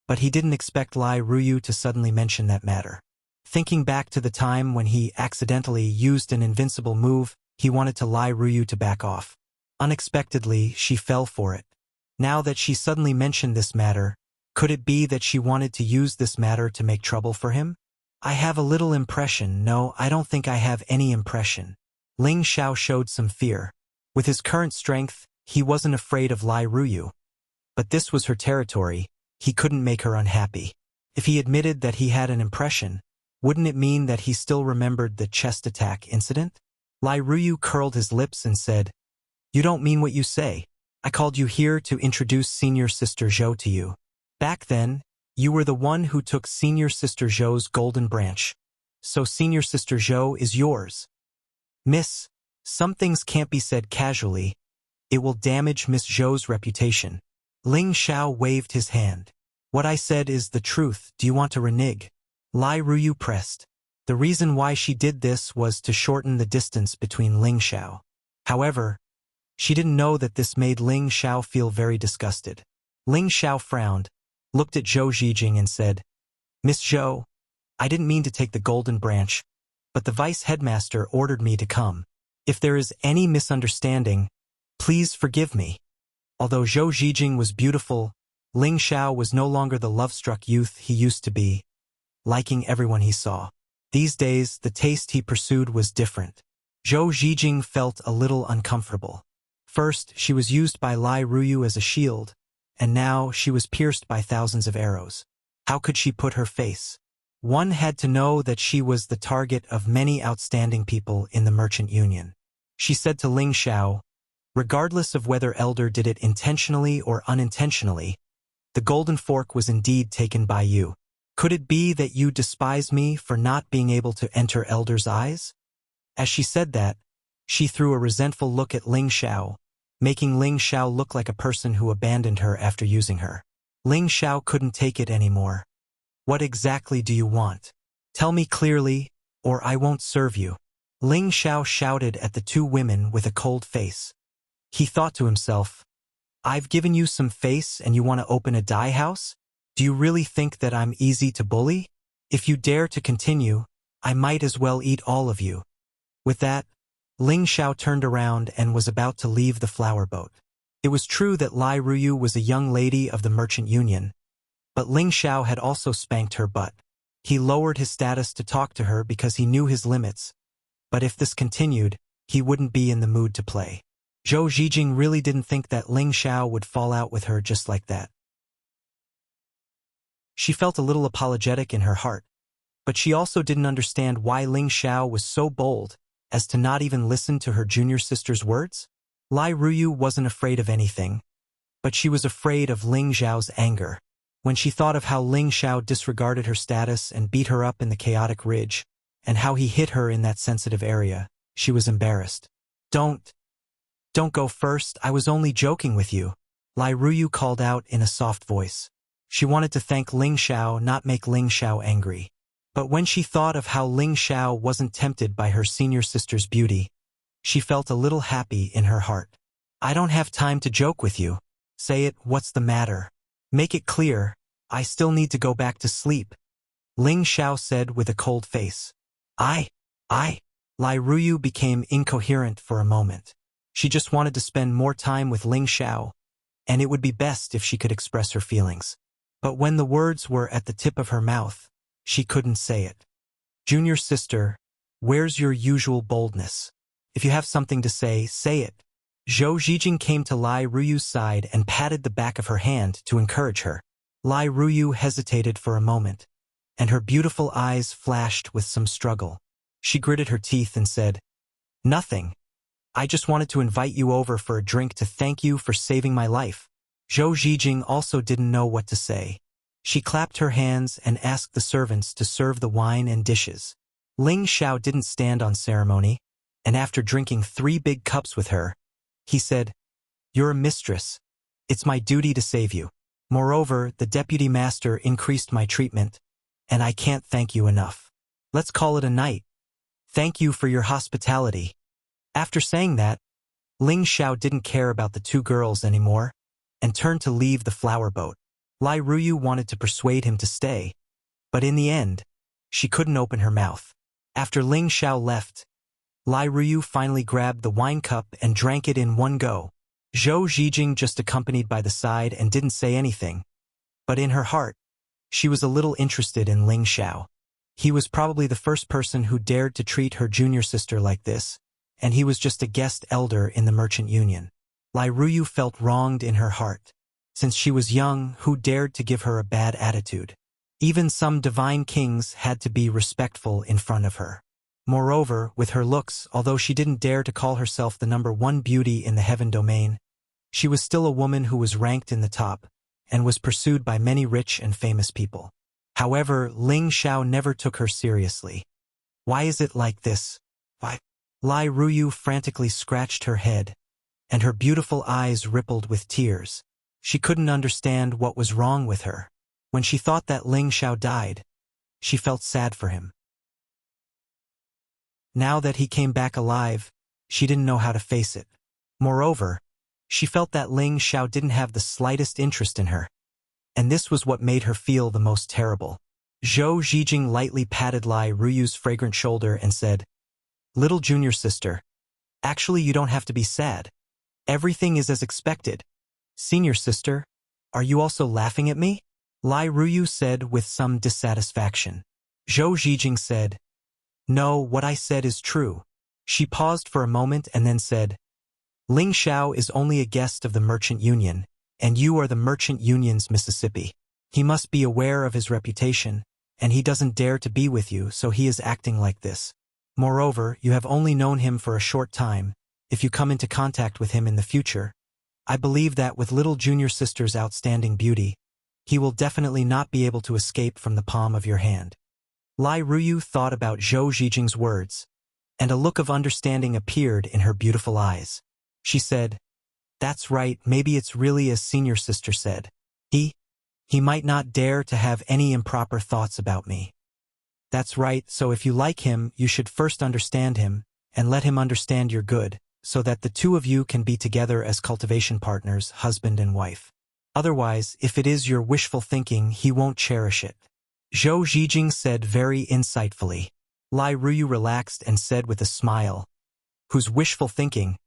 but he didn't expect Lai Ruyu to suddenly mention that matter. Thinking back to the time when he accidentally used an invincible move, he wanted to Lai Ruyu to back off. Unexpectedly, she fell for it. Now that she suddenly mentioned this matter, could it be that she wanted to use this matter to make trouble for him? "I have a little impression." "No, I don't think I have any impression." Ling Xiao showed some fear. With his current strength, he wasn't afraid of Lai Ruyu. But this was her territory. He couldn't make her unhappy. If he admitted that he had an impression, wouldn't it mean that he still remembered the chest attack incident? Lai Ruyu curled his lips and said, "You don't mean what you say. I called you here to introduce Senior Sister Zhou to you. Back then, you were the one who took Senior Sister Zhou's golden branch. So Senior Sister Zhou is yours." "Miss, some things can't be said casually. It will damage Miss Zhou's reputation." Ling Xiao waved his hand. "What I said is the truth. Do you want to renege?" Lai Ruyu pressed. The reason why she did this was to shorten the distance between Ling Xiao. However, She didn't know that this made Ling Xiao feel very disgusted. Ling Xiao frowned, looked at Zhou Zhijing and said, "Miss Zhou, I didn't mean to take the golden branch, but the vice headmaster ordered me to come. If there is any misunderstanding, please forgive me." Although Zhou Zhijing was beautiful, Ling Xiao was no longer the love-struck youth he used to be, liking everyone he saw. These days, the taste he pursued was different. Zhou Zhijing felt a little uncomfortable. First, she was used by Lai Ruyu as a shield, and now she was pierced by thousands of arrows. How could she put her face? One had to know that she was the target of many outstanding people in the Merchant Union. She said to Ling Xiao, "Regardless of whether Elder did it intentionally or unintentionally, the golden fork was indeed taken by you. Could it be that you despise me for not being able to enter Elder's eyes?" As she said that, she threw a resentful look at Ling Xiao, making Ling Xiao look like a person who abandoned her after using her. Ling Xiao couldn't take it anymore. "What exactly do you want? Tell me clearly, or I won't serve you." Ling Xiao shouted at the two women with a cold face. He thought to himself, "I've given you some face and you want to open a dye house? Do you really think that I'm easy to bully? If you dare to continue, I might as well eat all of you." With that, Ling Xiao turned around and was about to leave the flower boat. It was true that Lai Ruyu was a young lady of the Merchant Union, but Ling Xiao had also spanked her butt. He lowered his status to talk to her because he knew his limits, but if this continued, he wouldn't be in the mood to play. Zhou Zhijing really didn't think that Ling Xiao would fall out with her just like that. She felt a little apologetic in her heart, but she also didn't understand why Ling Xiao was so bold as to not even listen to her junior sister's words. Lai Ruyu wasn't afraid of anything, but she was afraid of Ling Xiao's anger. When she thought of how Ling Xiao disregarded her status and beat her up in the chaotic ridge, and how he hit her in that sensitive area, she was embarrassed. Don't go first, I was only joking with you," Lai Ruyu called out in a soft voice. She wanted to thank Ling Xiao, not make Ling Xiao angry. But when she thought of how Ling Xiao wasn't tempted by her senior sister's beauty, she felt a little happy in her heart. "I don't have time to joke with you. Say it, what's the matter? Make it clear, I still need to go back to sleep," Ling Xiao said with a cold face. I. Lai Ruyu became incoherent for a moment. She just wanted to spend more time with Ling Xiao, and it would be best if she could express her feelings. But when the words were at the tip of her mouth, she couldn't say it. "Junior sister, where's your usual boldness? If you have something to say it." Zhou Zhijing came to Lai Ruyu's side and patted the back of her hand to encourage her. Lai Ruyu hesitated for a moment, and her beautiful eyes flashed with some struggle. She gritted her teeth and said, "Nothing. I just wanted to invite you over for a drink to thank you for saving my life." Zhou Zhijing also didn't know what to say. She clapped her hands and asked the servants to serve the wine and dishes. Ling Xiao didn't stand on ceremony, and after drinking 3 big cups with her, he said, "You're a mistress. It's my duty to save you. Moreover, the deputy master increased my treatment, and I can't thank you enough. Let's call it a night. Thank you for your hospitality." After saying that, Ling Xiao didn't care about the 2 girls anymore, and turned to leave the flower boat. Lai Ruyu wanted to persuade him to stay, but in the end, she couldn't open her mouth. After Ling Xiao left, Lai Ruyu finally grabbed the wine cup and drank it in one go. Zhou Zhijing just accompanied by the side and didn't say anything, but in her heart, she was a little interested in Ling Xiao. He was probably the first person who dared to treat her junior sister like this, and he was just a guest elder in the Merchant Union. Lai Ruyu felt wronged in her heart. Since she was young, who dared to give her a bad attitude? Even some divine kings had to be respectful in front of her. Moreover, with her looks, although she didn't dare to call herself the #1 beauty in the heaven domain, she was still a woman who was ranked in the top, and was pursued by many rich and famous people. However, Ling Xiao never took her seriously. Why is it like this? Why? Lai Ruyu frantically scratched her head, and her beautiful eyes rippled with tears. She couldn't understand what was wrong with her. When she thought that Ling Xiao died, she felt sad for him. Now that he came back alive, she didn't know how to face it. Moreover, she felt that Ling Xiao didn't have the slightest interest in her. And this was what made her feel the most terrible. Zhou Zhijing lightly patted Lai Ruyu's fragrant shoulder and said, "Little junior sister, actually you don't have to be sad. Everything is as expected. Senior sister, are you also laughing at me?" Lai Ruyu said with some dissatisfaction. Zhou Zhijing said, "No, what I said is true." She paused for a moment and then said, "Ling Xiao is only a guest of the Merchant Union, and you are the Merchant Union's Mississippi. He must be aware of his reputation, and he doesn't dare to be with you, so he is acting like this. Moreover, you have only known him for a short time. If you come into contact with him in the future, I believe that with little junior sister's outstanding beauty, he will definitely not be able to escape from the palm of your hand." Lai Ruyu thought about Zhou Zhijing's words, and a look of understanding appeared in her beautiful eyes. She said, "That's right, maybe it's really as senior sister said. He might not dare to have any improper thoughts about me. That's right, so if you like him, you should first understand him, and let him understand you're good, so that the two of you can be together as cultivation partners, husband and wife. Otherwise, if it is your wishful thinking, he won't cherish it." Zhou Zhijing said very insightfully. Lai Ruyu relaxed and said with a smile, "Whose wishful thinking?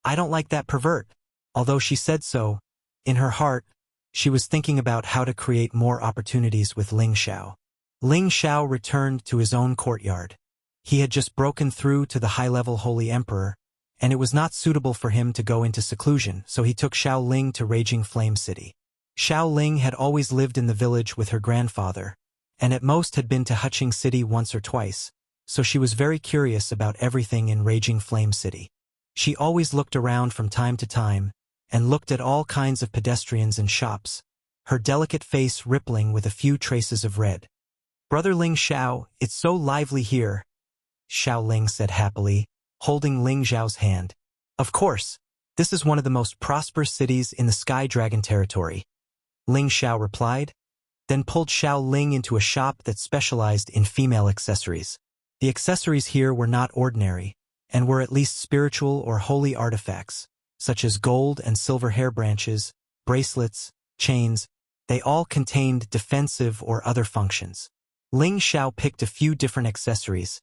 I don't like that pervert." Although she said so, in her heart, she was thinking about how to create more opportunities with Ling Xiao. Ling Xiao returned to his own courtyard. He had just broken through to the high-level Holy Emperor, and it was not suitable for him to go into seclusion, so he took Xiao Ling to Raging Flame City. Xiao Ling had always lived in the village with her grandfather, and at most had been to Huqing City once or twice, so she was very curious about everything in Raging Flame City. She always looked around from time to time, and looked at all kinds of pedestrians and shops, her delicate face rippling with a few traces of red. "Brother Ling Xiao, it's so lively here," Xiao Ling said happily, holding Ling Xiao's hand. "Of course, this is one of the most prosperous cities in the Sky Dragon territory," Ling Xiao replied, then pulled Xiao Ling into a shop that specialized in female accessories. The accessories here were not ordinary, and were at least spiritual or holy artifacts, such as gold and silver hair branches, bracelets, chains. They all contained defensive or other functions. Ling Xiao picked a few different accessories,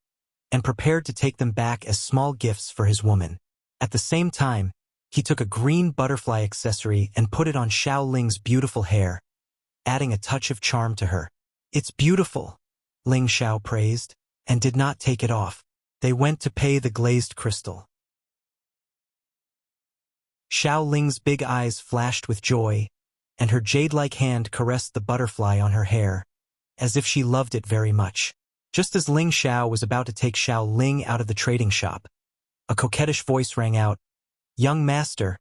and prepared to take them back as small gifts for his woman. At the same time, he took a green butterfly accessory and put it on Xiao Ling's beautiful hair, adding a touch of charm to her. "It's beautiful," Ling Xiao praised, and did not take it off. They went to pay the glazed crystal. Xiao Ling's big eyes flashed with joy, and her jade-like hand caressed the butterfly on her hair, as if she loved it very much. Just as Ling Xiao was about to take Xiao Ling out of the trading shop, a coquettish voice rang out, "Young master,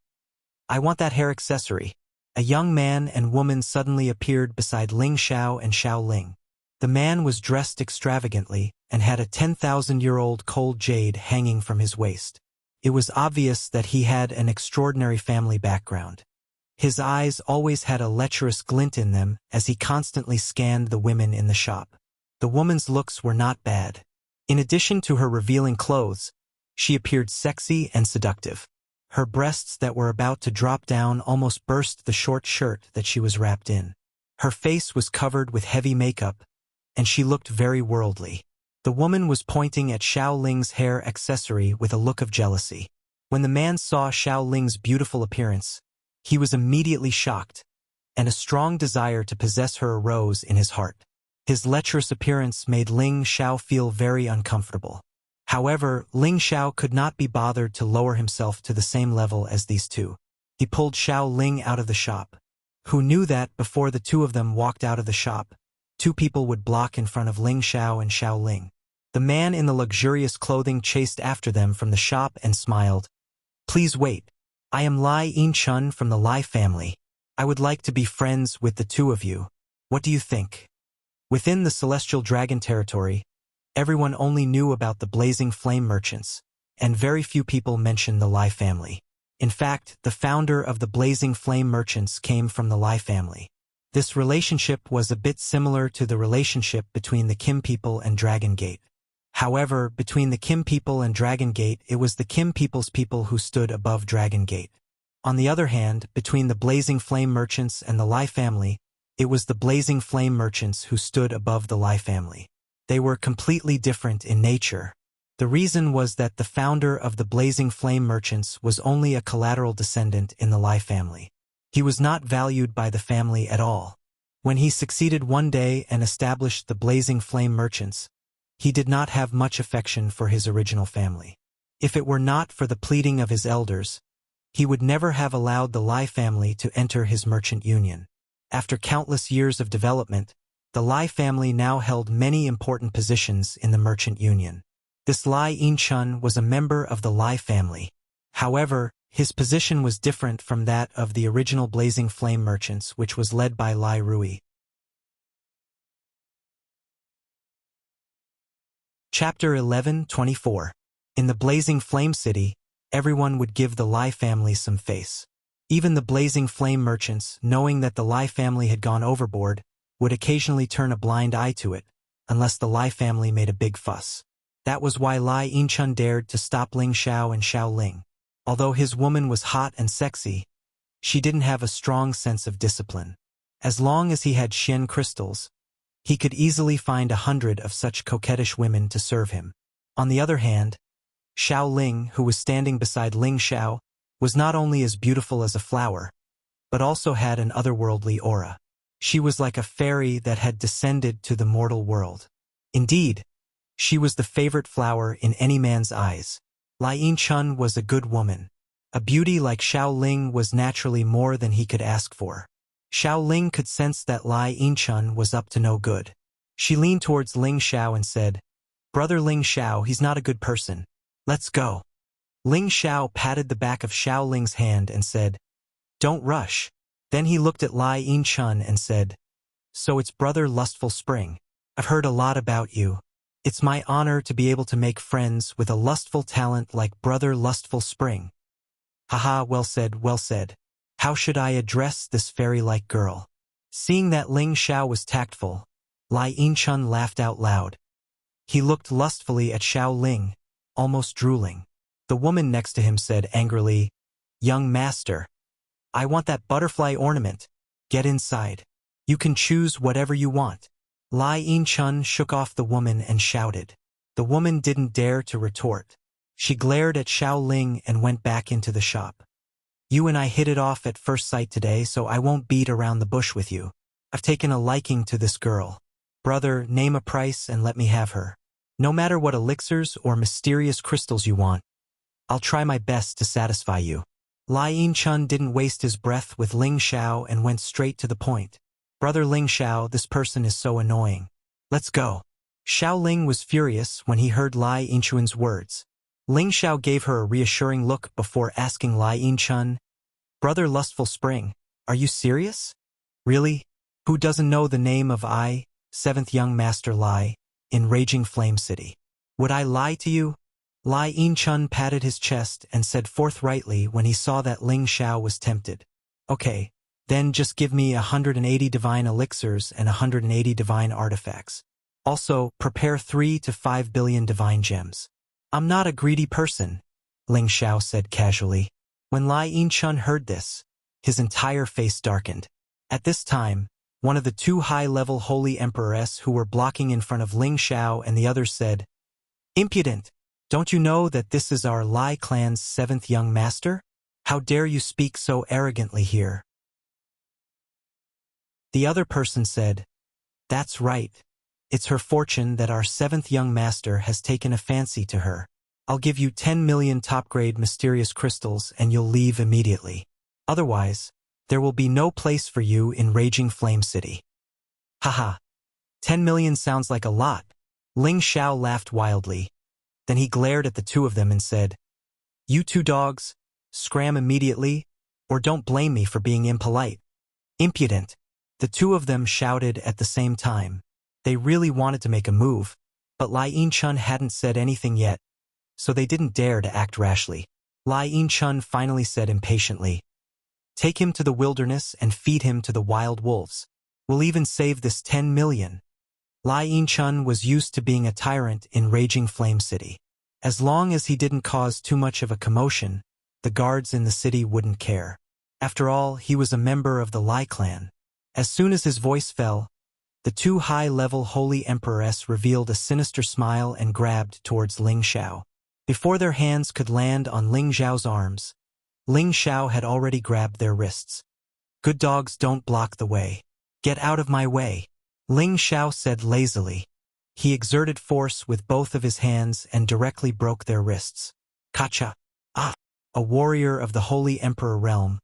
I want that hair accessory." A young man and woman suddenly appeared beside Ling Xiao and Xiao Ling. The man was dressed extravagantly and had a 10,000-year-old cold jade hanging from his waist. It was obvious that he had an extraordinary family background. His eyes always had a lecherous glint in them as he constantly scanned the women in the shop. The woman's looks were not bad. In addition to her revealing clothes, she appeared sexy and seductive. Her breasts that were about to drop down almost burst the short shirt that she was wrapped in. Her face was covered with heavy makeup, and she looked very worldly. The woman was pointing at Xiao Ling's hair accessory with a look of jealousy. When the man saw Xiao Ling's beautiful appearance, he was immediately shocked, and a strong desire to possess her arose in his heart. His lecherous appearance made Ling Xiao feel very uncomfortable. However, Ling Xiao could not be bothered to lower himself to the same level as these two. He pulled Xiao Ling out of the shop. Who knew that before the two of them walked out of the shop, two people would block in front of Ling Xiao and Xiao Ling. The man in the luxurious clothing chased after them from the shop and smiled. "Please wait. I am Lai Yin-chun from the Lai family. I would like to be friends with the two of you. What do you think?" Within the Celestial Dragon territory, everyone only knew about the Blazing Flame merchants, and very few people mentioned the Lai family. In fact, the founder of the Blazing Flame merchants came from the Lai family. This relationship was a bit similar to the relationship between the Kim people and Dragon Gate. However, between the Kim people and Dragon Gate, it was the Kim people's people who stood above Dragon Gate. On the other hand, between the Blazing Flame merchants and the Lai family, it was the Blazing Flame merchants who stood above the Lai family. They were completely different in nature. The reason was that the founder of the Blazing Flame merchants was only a collateral descendant in the Lai family. He was not valued by the family at all. When he succeeded one day and established the Blazing Flame merchants, he did not have much affection for his original family. If it were not for the pleading of his elders, he would never have allowed the Lai family to enter his merchant union. After countless years of development, the Lai family now held many important positions in the merchant union. This Lai Yinchun was a member of the Lai family. However, his position was different from that of the original Blazing Flame merchants, which was led by Lai Rui. Chapter 11:24. In the Blazing Flame City, everyone would give the Lai family some face. Even the Blazing Flame merchants, knowing that the Lai family had gone overboard, would occasionally turn a blind eye to it, unless the Lai family made a big fuss. That was why Lai Yinchun dared to stop Ling Xiao and Xiao Ling. Although his woman was hot and sexy, she didn't have a strong sense of discipline. As long as he had Xian crystals, he could easily find 100 of such coquettish women to serve him. On the other hand, Xiao Ling, who was standing beside Ling Xiao, was not only as beautiful as a flower, but also had an otherworldly aura. She was like a fairy that had descended to the mortal world. Indeed, she was the favorite flower in any man's eyes. Lai Yinchun was a good woman. A beauty like Xiao Ling was naturally more than he could ask for. Xiao Ling could sense that Lai Yinchun was up to no good. She leaned towards Ling Xiao and said, "Brother Ling Xiao, he's not a good person. Let's go." Ling Xiao patted the back of Xiao Ling's hand and said, "Don't rush." Then he looked at Lai Yinchun and said, "So it's Brother Lustful Spring. I've heard a lot about you. It's my honor to be able to make friends with a lustful talent like Brother Lustful Spring." "Haha, well said, well said. How should I address this fairy-like girl?" Seeing that Ling Xiao was tactful, Lai Yinchun laughed out loud. He looked lustfully at Xiao Ling, almost drooling. The woman next to him said angrily, "Young master, I want that butterfly ornament. Get inside. You can choose whatever you want." Lai Yinchun shook off the woman and shouted. The woman didn't dare to retort. She glared at Xiao Ling and went back into the shop. "You and I hit it off at first sight today, so I won't beat around the bush with you. I've taken a liking to this girl. Brother, name a price and let me have her. No matter what elixirs or mysterious crystals you want, I'll try my best to satisfy you." Lai Yinchun didn't waste his breath with Ling Xiao and went straight to the point. "Brother Ling Xiao, this person is so annoying. Let's go." Xiao Ling was furious when he heard Lai Yinchun's words. Ling Xiao gave her a reassuring look before asking Lai Yinchun, "Brother Lustful Spring, are you serious? Really? Who doesn't know the name of I, 7th Young Master Lai, in Raging Flame City? Would I lie to you?" Lai Yinchun patted his chest and said forthrightly when he saw that Ling Xiao was tempted, "Okay, then just give me 180 divine elixirs and 180 divine artifacts. Also, prepare 3 to 5 billion divine gems." "I'm not a greedy person," Ling Xiao said casually. When Lai Yinchun heard this, his entire face darkened. At this time, one of the 2 high-level holy emperors who were blocking in front of Ling Xiao and the others said, "Impudent! Don't you know that this is our Lai clan's 7th young master? How dare you speak so arrogantly here?" The other person said, "That's right. It's her fortune that our 7th young master has taken a fancy to her. I'll give you 10 million top-grade mysterious crystals and you'll leave immediately. Otherwise, there will be no place for you in Raging Flame City." "Haha, 10 million sounds like a lot." Ling Xiao laughed wildly. Then he glared at the 2 of them and said, "You 2 dogs, scram immediately, or don't blame me for being impolite." "Impudent." The 2 of them shouted at the same time. They really wanted to make a move, but Lai Yinchun hadn't said anything yet, so they didn't dare to act rashly. Lai Yinchun finally said impatiently, "Take him to the wilderness and feed him to the wild wolves. We'll even save this 10 million. Lai Yin-chun was used to being a tyrant in Raging Flame City. As long as he didn't cause too much of a commotion, the guards in the city wouldn't care. After all, he was a member of the Lai clan. As soon as his voice fell, the two high-level Holy Empress revealed a sinister smile and grabbed towards Ling Xiao. Before their hands could land on Ling Xiao's arms, Ling Xiao had already grabbed their wrists. "Good dogs don't block the way. Get out of my way," Ling Xiao said lazily. He exerted force with both of his hands and directly broke their wrists. Kacha! Ah! A warrior of the Holy Emperor realm.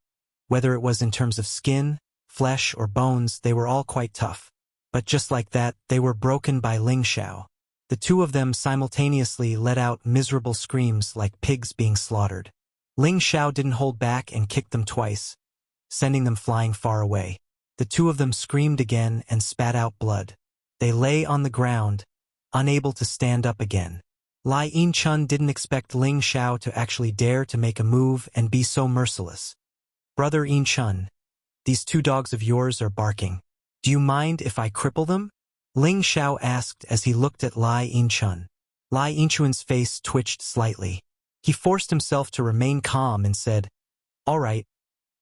Whether it was in terms of skin, flesh, or bones, they were all quite tough. But just like that, they were broken by Ling Xiao. The two of them simultaneously let out miserable screams like pigs being slaughtered. Ling Xiao didn't hold back and kicked them twice, sending them flying far away. The two of them screamed again and spat out blood. They lay on the ground, unable to stand up again. Lai Yin-chun didn't expect Ling Xiao to actually dare to make a move and be so merciless. "Brother Yin-chun, these two dogs of yours are barking. Do you mind if I cripple them?" Ling Xiao asked as he looked at Lai Yin-chun. Lai Yin-chun's face twitched slightly. He forced himself to remain calm and said, "All right,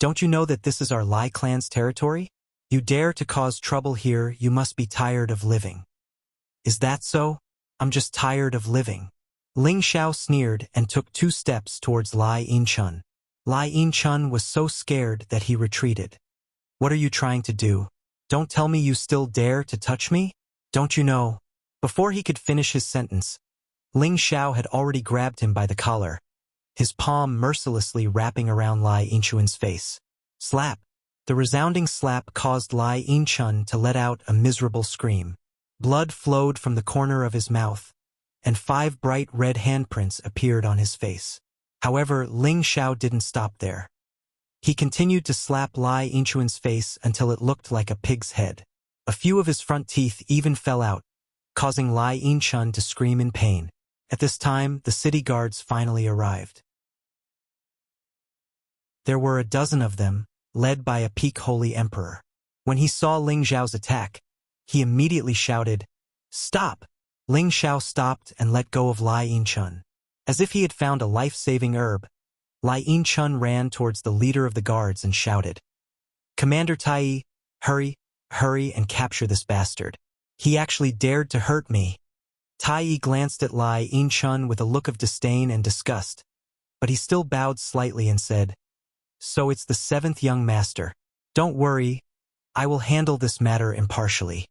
don't you know that this is our Lai clan's territory? You dare to cause trouble here, you must be tired of living." "Is that so? I'm just tired of living." Ling Xiao sneered and took 2 steps towards Lai Yin-chun. Lai Yin-chun was so scared that he retreated. "What are you trying to do? Don't tell me you still dare to touch me? Don't you know?" Before he could finish his sentence, Ling Xiao had already grabbed him by the collar, his palm mercilessly wrapping around Lai Yin-chun's face. Slap! The resounding slap caused Lai Yin-chun to let out a miserable scream. Blood flowed from the corner of his mouth, and 5 bright red handprints appeared on his face. However, Ling Xiao didn't stop there. He continued to slap Lai Yin-chun's face until it looked like a pig's head. A few of his front teeth even fell out, causing Lai Yin-chun to scream in pain. At this time, the city guards finally arrived. There were a dozen of them, led by a peak Holy Emperor. When he saw Ling Xiao's attack, he immediately shouted, "Stop!" Ling Xiao stopped and let go of Lai Yin-chun. As if he had found a life-saving herb, Lai Yin-chun ran towards the leader of the guards and shouted, "Commander Tai, hurry, hurry and capture this bastard. He actually dared to hurt me." Tai glanced at Lai Yin-chun with a look of disdain and disgust, but he still bowed slightly and said, "So it's the 7th young master. Don't worry, I will handle this matter impartially."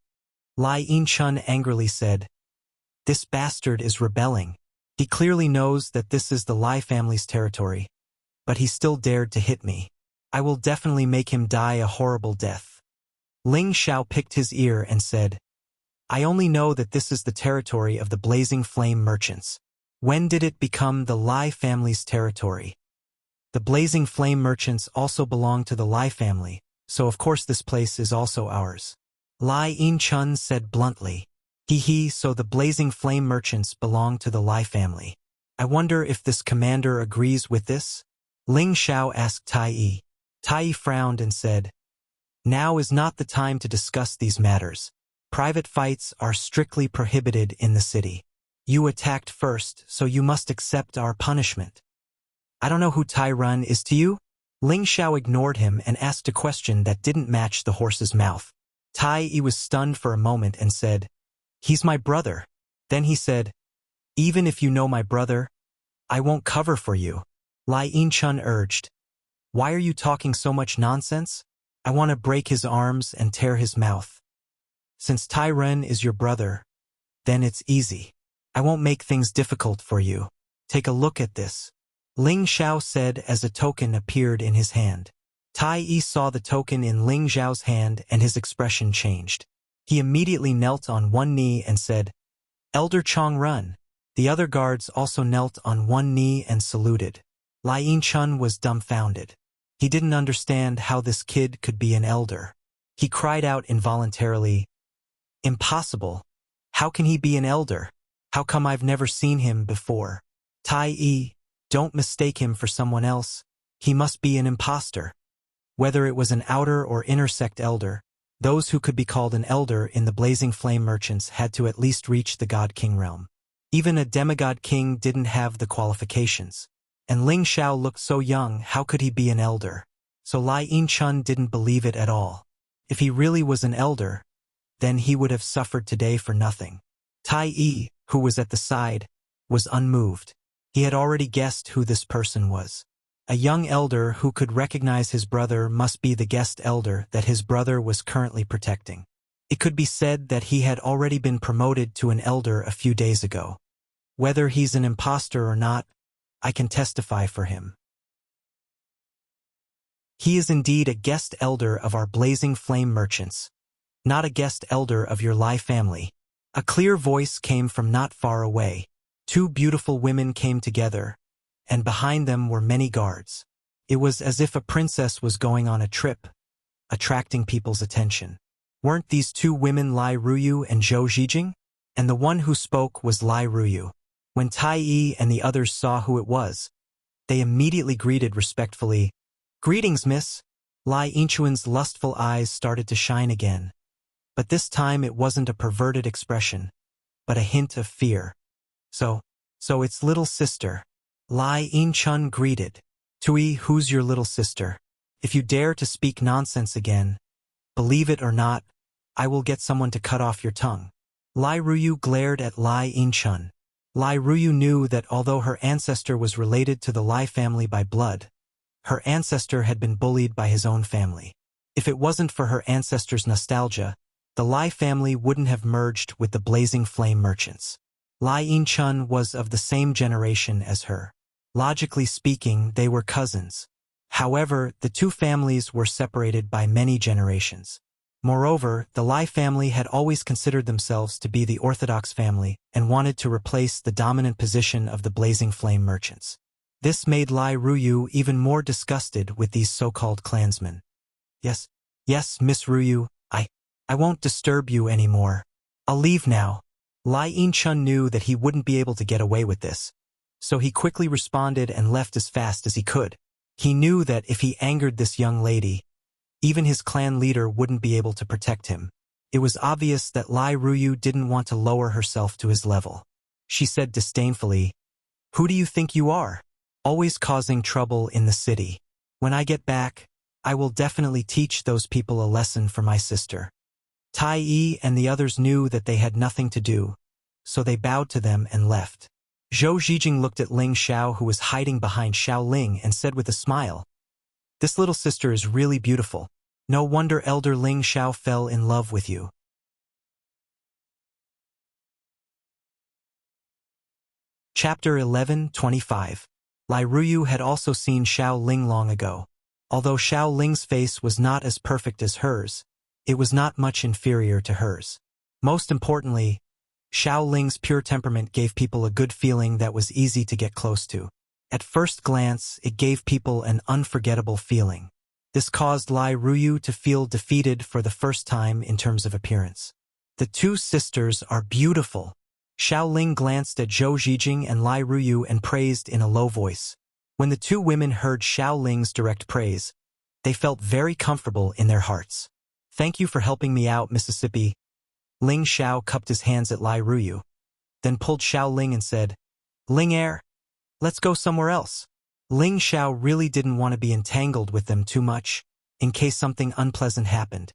Lai Yin-chun angrily said, "This bastard is rebelling. He clearly knows that this is the Lai family's territory, but he still dared to hit me. I will definitely make him die a horrible death." Ling Xiao picked his ear and said, "I only know that this is the territory of the Blazing Flame merchants. When did it become the Lai family's territory?" "The Blazing Flame merchants also belong to the Lai family, so of course this place is also ours," Lai Yin-chun said bluntly. "Hee, so the Blazing Flame merchants belong to the Lai family. I wonder if this commander agrees with this?" Ling Xiao asked Tai. Tai frowned and said, "Now is not the time to discuss these matters. Private fights are strictly prohibited in the city. You attacked first, so you must accept our punishment." "I don't know who Tai Run is to you?" Ling Xiao ignored him and asked a question that didn't match the horse's mouth. Tai was stunned for a moment and said, "He's my brother." Then he said, "Even if you know my brother, I won't cover for you." Lai Yin-chun urged, "Why are you talking so much nonsense? I want to break his arms and tear his mouth." "Since Tai Ren is your brother, then it's easy. I won't make things difficult for you. Take a look at this," Ling Xiao said as a token appeared in his hand. Tai saw the token in Ling Xiao's hand and his expression changed. He immediately knelt on one knee and said, "Elder Chong Run." The other guards also knelt on one knee and saluted. Lai Yin-chun was dumbfounded. He didn't understand how this kid could be an elder. He cried out involuntarily, "Impossible! How can he be an elder? How come I've never seen him before?" Tai, don't mistake him for someone else. He must be an imposter. Whether it was an outer or inner sect elder, Those who could be called an elder in the Blazing Flame merchants had to at least reach the God King realm. Even a demigod king didn't have the qualifications. And Ling Xiao looked so young, how could he be an elder? So Lai Yin-chun didn't believe it at all. If he really was an elder, then he would have suffered today for nothing. Tai Yi, who was at the side, was unmoved. He had already guessed who this person was. A young elder who could recognize his brother must be the guest elder that his brother was currently protecting. It could be said that he had already been promoted to an elder a few days ago. Whether he's an impostor or not, I can testify for him. He is indeed a guest elder of our Blazing Flame merchants, not a guest elder of your Lai family. A clear voice came from not far away. Two beautiful women came together, and behind them were many guards. It was as if a princess was going on a trip, attracting people's attention. Weren't these two women Lai Ruyu and Zhou Zhijing? And the one who spoke was Lai Ruyu. When Tai Yi and the others saw who it was, they immediately greeted respectfully. "Greetings, miss." Lai Yinchuan's lustful eyes started to shine again. But this time it wasn't a perverted expression, but a hint of fear. So it's little sister. Lai Yin-chun greeted. "Tui, who's your little sister? If you dare to speak nonsense again, believe it or not, I will get someone to cut off your tongue." Lai Ruyu glared at Lai Yin-chun. Lai Ruyu knew that although her ancestor was related to the Lai family by blood, her ancestor had been bullied by his own family. If it wasn't for her ancestor's nostalgia, the Lai family wouldn't have merged with the Blazing Flame merchants. Lai Yin-chun was of the same generation as her. Logically speaking, they were cousins. However, the two families were separated by many generations. Moreover, the Lai family had always considered themselves to be the orthodox family and wanted to replace the dominant position of the Blazing Flame merchants. This made Lai Ruyu even more disgusted with these so-called clansmen. Yes, Miss Ruyu, I won't disturb you anymore. I'll leave now." Lai Yin-chun knew that he wouldn't be able to get away with this, so he quickly responded and left as fast as he could. He knew that if he angered this young lady, even his clan leader wouldn't be able to protect him. It was obvious that Lai Ruyu didn't want to lower herself to his level. She said disdainfully, "Who do you think you are? Always causing trouble in the city. When I get back, I will definitely teach those people a lesson for my sister." Tai Yi and the others knew that they had nothing to do, so they bowed to them and left. Zhou Zhijing looked at Ling Xiao, who was hiding behind Xiao Ling, and said with a smile, "This little sister is really beautiful. No wonder Elder Ling Xiao fell in love with you." Chapter 11:25. Lai Ruyu had also seen Xiao Ling long ago. Although Xiao Ling's face was not as perfect as hers, it was not much inferior to hers. Most importantly, Xiao Ling's pure temperament gave people a good feeling that was easy to get close to. At first glance, it gave people an unforgettable feeling. This caused Lai Ruyu to feel defeated for the first time in terms of appearance. "The two sisters are beautiful." Xiao Ling glanced at Zhou Zhijing and Lai Ruyu and praised in a low voice. When the two women heard Xiao Ling's direct praise, they felt very comfortable in their hearts. "Thank you for helping me out, Mississippi." Ling Xiao cupped his hands at Lai Ruyu, then pulled Xiao Ling and said, "Ling Air, let's go somewhere else." Ling Xiao really didn't want to be entangled with them too much, in case something unpleasant happened.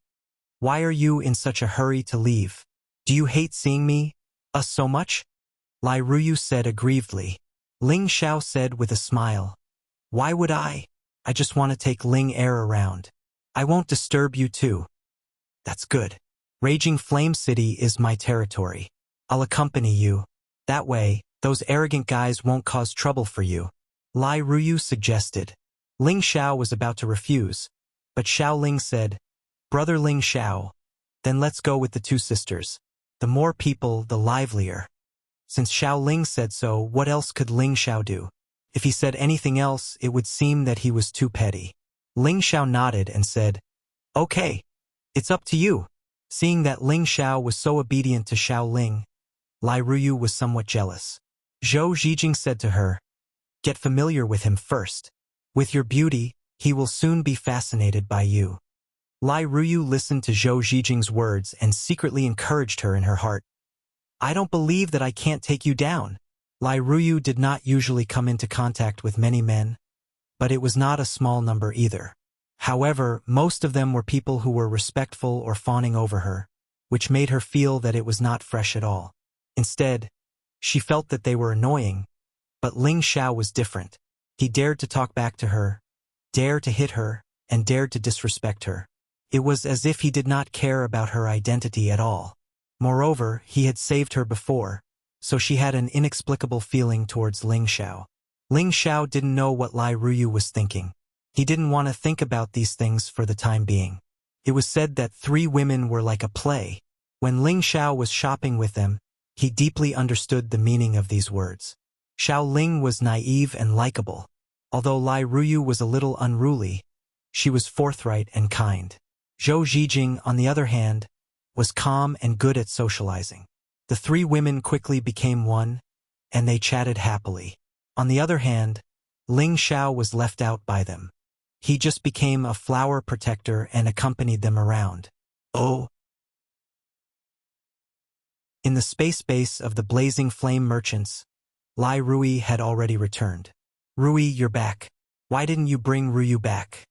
"Why are you in such a hurry to leave? Do you hate seeing us so much?" Lai Ruyu said aggrievedly. Ling Xiao said with a smile, "Why would I? I just want to take Ling Air around. I won't disturb you too." "That's good. Raging Flame City is my territory. I'll accompany you. That way, those arrogant guys won't cause trouble for you," Lai Ruyu suggested. Ling Xiao was about to refuse, but Xiao Ling said, "Brother Ling Xiao, then let's go with the two sisters. The more people, the livelier." Since Xiao Ling said so, what else could Ling Xiao do? If he said anything else, it would seem that he was too petty. Ling Xiao nodded and said, "Okay. It's up to you." Seeing that Ling Xiao was so obedient to Xiao Ling, Lai Ruyu was somewhat jealous. Zhou Zhijing said to her, "Get familiar with him first. With your beauty, he will soon be fascinated by you." Lai Ruyu listened to Zhou Zhijing's words and secretly encouraged her in her heart. I don't believe that I can't take you down. Lai Ruyu did not usually come into contact with many men, but it was not a small number either. However, most of them were people who were respectful or fawning over her, which made her feel that it was not fresh at all. Instead, she felt that they were annoying, but Ling Xiao was different. He dared to talk back to her, dared to hit her, and dared to disrespect her. It was as if he did not care about her identity at all. Moreover, he had saved her before, so she had an inexplicable feeling towards Ling Xiao. Ling Xiao didn't know what Lai Ruyu was thinking. He didn't want to think about these things for the time being. It was said that 3 women were like a play. When Ling Xiao was shopping with them, he deeply understood the meaning of these words. Xiao Ling was naive and likable. Although Lai Ruyu was a little unruly, she was forthright and kind. Zhou Zhijing, on the other hand, was calm and good at socializing. The 3 women quickly became one, and they chatted happily. On the other hand, Ling Xiao was left out by them. He just became a flower protector and accompanied them around. Oh! In the space base of the Blazing Flame Merchants, Lai Rui had already returned. Rui, you're back. Why didn't you bring Ruyu back?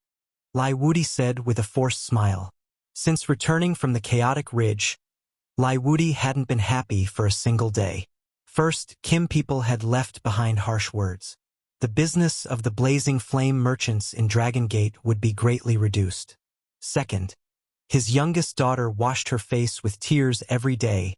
Lai Wudi said with a forced smile. Since returning from the chaotic ridge, Lai Wudi hadn't been happy for a single day. First, Kim people had left behind harsh words. The business of the Blazing Flame Merchants in Dragon Gate would be greatly reduced. Second, his youngest daughter washed her face with tears every day,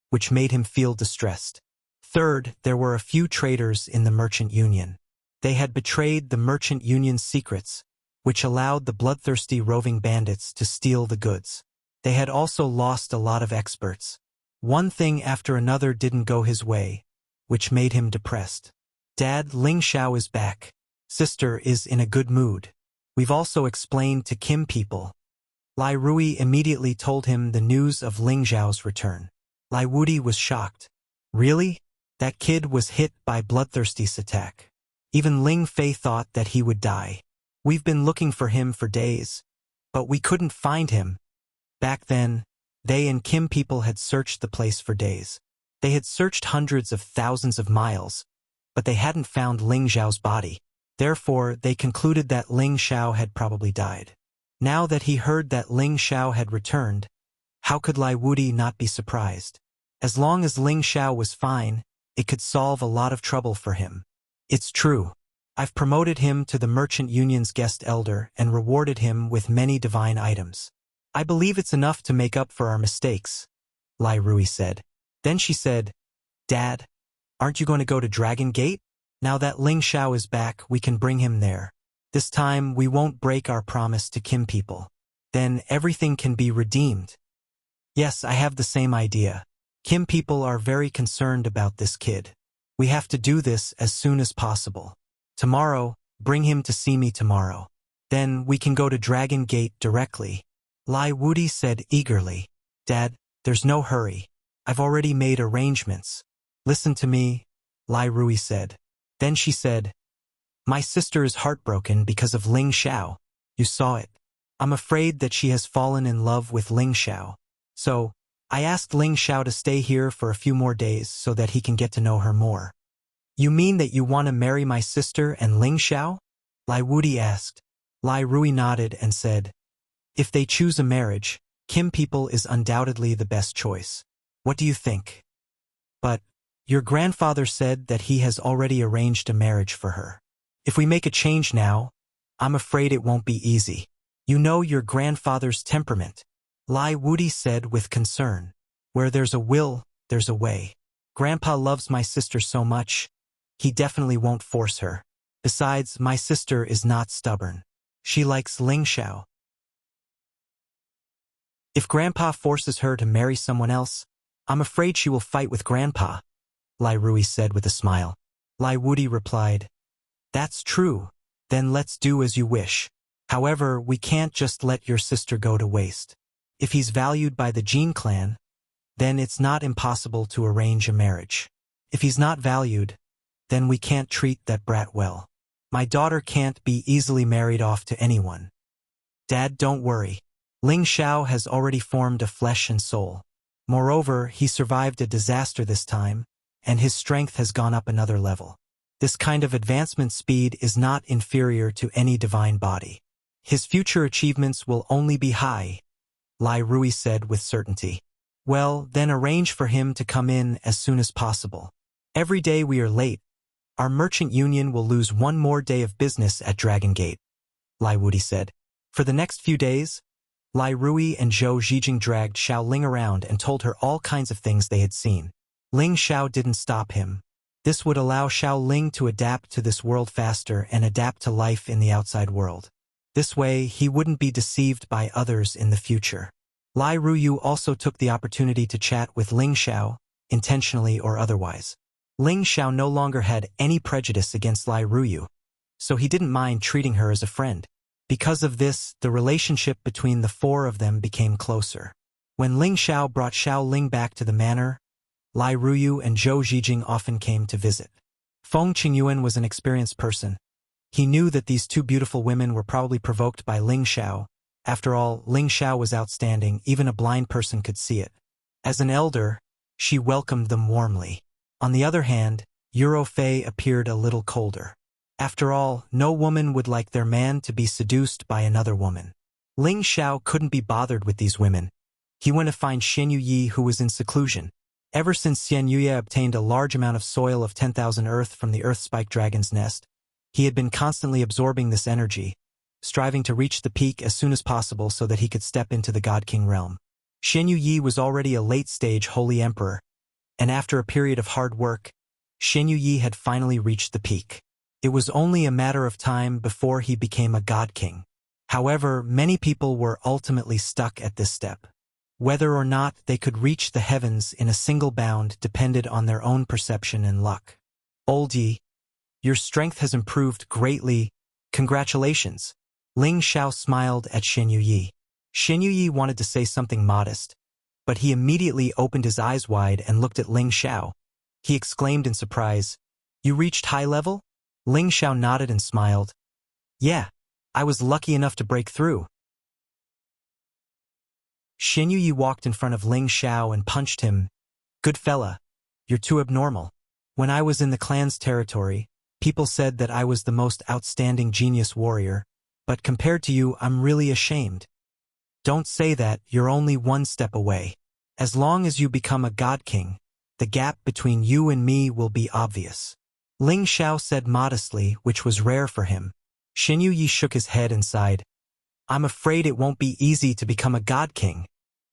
which made him feel distressed. Third, there were a few traitors in the Merchant Union. They had betrayed the Merchant Union's secrets, which allowed the bloodthirsty roving bandits to steal the goods. They had also lost a lot of experts. One thing after another didn't go his way, which made him depressed. Dad, Ling Xiao is back. Sister is in a good mood. We've also explained to Kim people. Lai Rui immediately told him the news of Ling Xiao's return. Lai Wudi was shocked. Really? That kid was hit by bloodthirsty's attack. Even Ling Fei thought that he would die. We've been looking for him for days, but we couldn't find him. Back then, they and Kim people had searched the place for days. They had searched hundreds of thousands of miles, but they hadn't found Ling Xiao's body. Therefore, they concluded that Ling Xiao had probably died. Now that he heard that Ling Xiao had returned, how could Lai Wudi not be surprised? As long as Ling Xiao was fine, it could solve a lot of trouble for him. It's true. I've promoted him to the Merchant Union's guest elder and rewarded him with many divine items. I believe it's enough to make up for our mistakes, Lai Rui said. Then she said, Dad, aren't you going to go to Dragon Gate? Now that Ling Xiao is back, we can bring him there. This time, we won't break our promise to Kim people. Then everything can be redeemed. Yes, I have the same idea. Kim people are very concerned about this kid. We have to do this as soon as possible. Tomorrow, bring him to see me tomorrow. Then we can go to Dragon Gate directly. Lai Wudi said eagerly. Dad, there's no hurry. I've already made arrangements. Listen to me, Lai Rui said. Then she said, My sister is heartbroken because of Ling Xiao. You saw it. I'm afraid that she has fallen in love with Ling Xiao. So, I asked Ling Xiao to stay here for a few more days so that he can get to know her more. You mean that you want to marry my sister and Ling Xiao? Lai Wudi asked. Lai Rui nodded and said, If they choose a marriage, Kim people is undoubtedly the best choice. What do you think? But, your grandfather said that he has already arranged a marriage for her. If we make a change now, I'm afraid it won't be easy. You know your grandfather's temperament, Lai Wudi said with concern. Where there's a will, there's a way. Grandpa loves my sister so much, he definitely won't force her. Besides, my sister is not stubborn. She likes Ling Xiao. If Grandpa forces her to marry someone else, I'm afraid she will fight with Grandpa, Lai Rui said with a smile. Lai Wudi replied, That's true. Then let's do as you wish. However, we can't just let your sister go to waste. If he's valued by the Jin clan, then it's not impossible to arrange a marriage. If he's not valued, then we can't treat that brat well. My daughter can't be easily married off to anyone. Dad, don't worry. Ling Xiao has already formed a flesh and soul. Moreover, he survived a disaster this time, and his strength has gone up another level. This kind of advancement speed is not inferior to any divine body. His future achievements will only be high, Lai Rui said with certainty. Well, then arrange for him to come in as soon as possible. Every day we are late, our merchant union will lose one more day of business at Dragon Gate, Lai Wudi said. For the next few days, Lai Rui and Zhou Zhijing dragged Xiao Ling around and told her all kinds of things they had seen. Ling Xiao didn't stop him. This would allow Xiao Ling to adapt to this world faster and adapt to life in the outside world. This way, he wouldn't be deceived by others in the future. Lai Ruyu also took the opportunity to chat with Ling Xiao, intentionally or otherwise. Ling Xiao no longer had any prejudice against Lai Ruyu, so he didn't mind treating her as a friend. Because of this, the relationship between the four of them became closer. When Ling Xiao brought Xiao Ling back to the manor, Lai Ruyu and Zhou Zhijing often came to visit. Feng Qingyuan was an experienced person. He knew that these two beautiful women were probably provoked by Ling Xiao. After all, Ling Xiao was outstanding, even a blind person could see it. As an elder, she welcomed them warmly. On the other hand, Euro Fei appeared a little colder. After all, no woman would like their man to be seduced by another woman. Ling Xiao couldn't be bothered with these women. He went to find Xian Yuyi, who was in seclusion. Ever since Xian Yuyi obtained a large amount of soil of 10,000 earth from the earth spike dragon's nest, he had been constantly absorbing this energy, striving to reach the peak as soon as possible so that he could step into the God King realm. Xian Yuyi was already a late-stage holy emperor, and after a period of hard work, Xian Yuyi had finally reached the peak. It was only a matter of time before he became a God King. However, many people were ultimately stuck at this step. Whether or not they could reach the heavens in a single bound depended on their own perception and luck. Oldie, your strength has improved greatly. Congratulations. Ling Xiao smiled at Xian Yuyi. Xian Yuyi wanted to say something modest, but he immediately opened his eyes wide and looked at Ling Xiao. He exclaimed in surprise, "You reached high level?" Ling Xiao nodded and smiled. "Yeah, I was lucky enough to break through." Xian Yuyi walked in front of Ling Xiao and punched him. "Good fella, you're too abnormal. When I was in the clan's territory, people said that I was the most outstanding genius warrior, but compared to you, I'm really ashamed. Don't say that, you're only one step away. As long as you become a God King, the gap between you and me will be obvious." Ling Xiao said modestly, which was rare for him. Xian Yuyi shook his head and sighed. "I'm afraid it won't be easy to become a God King."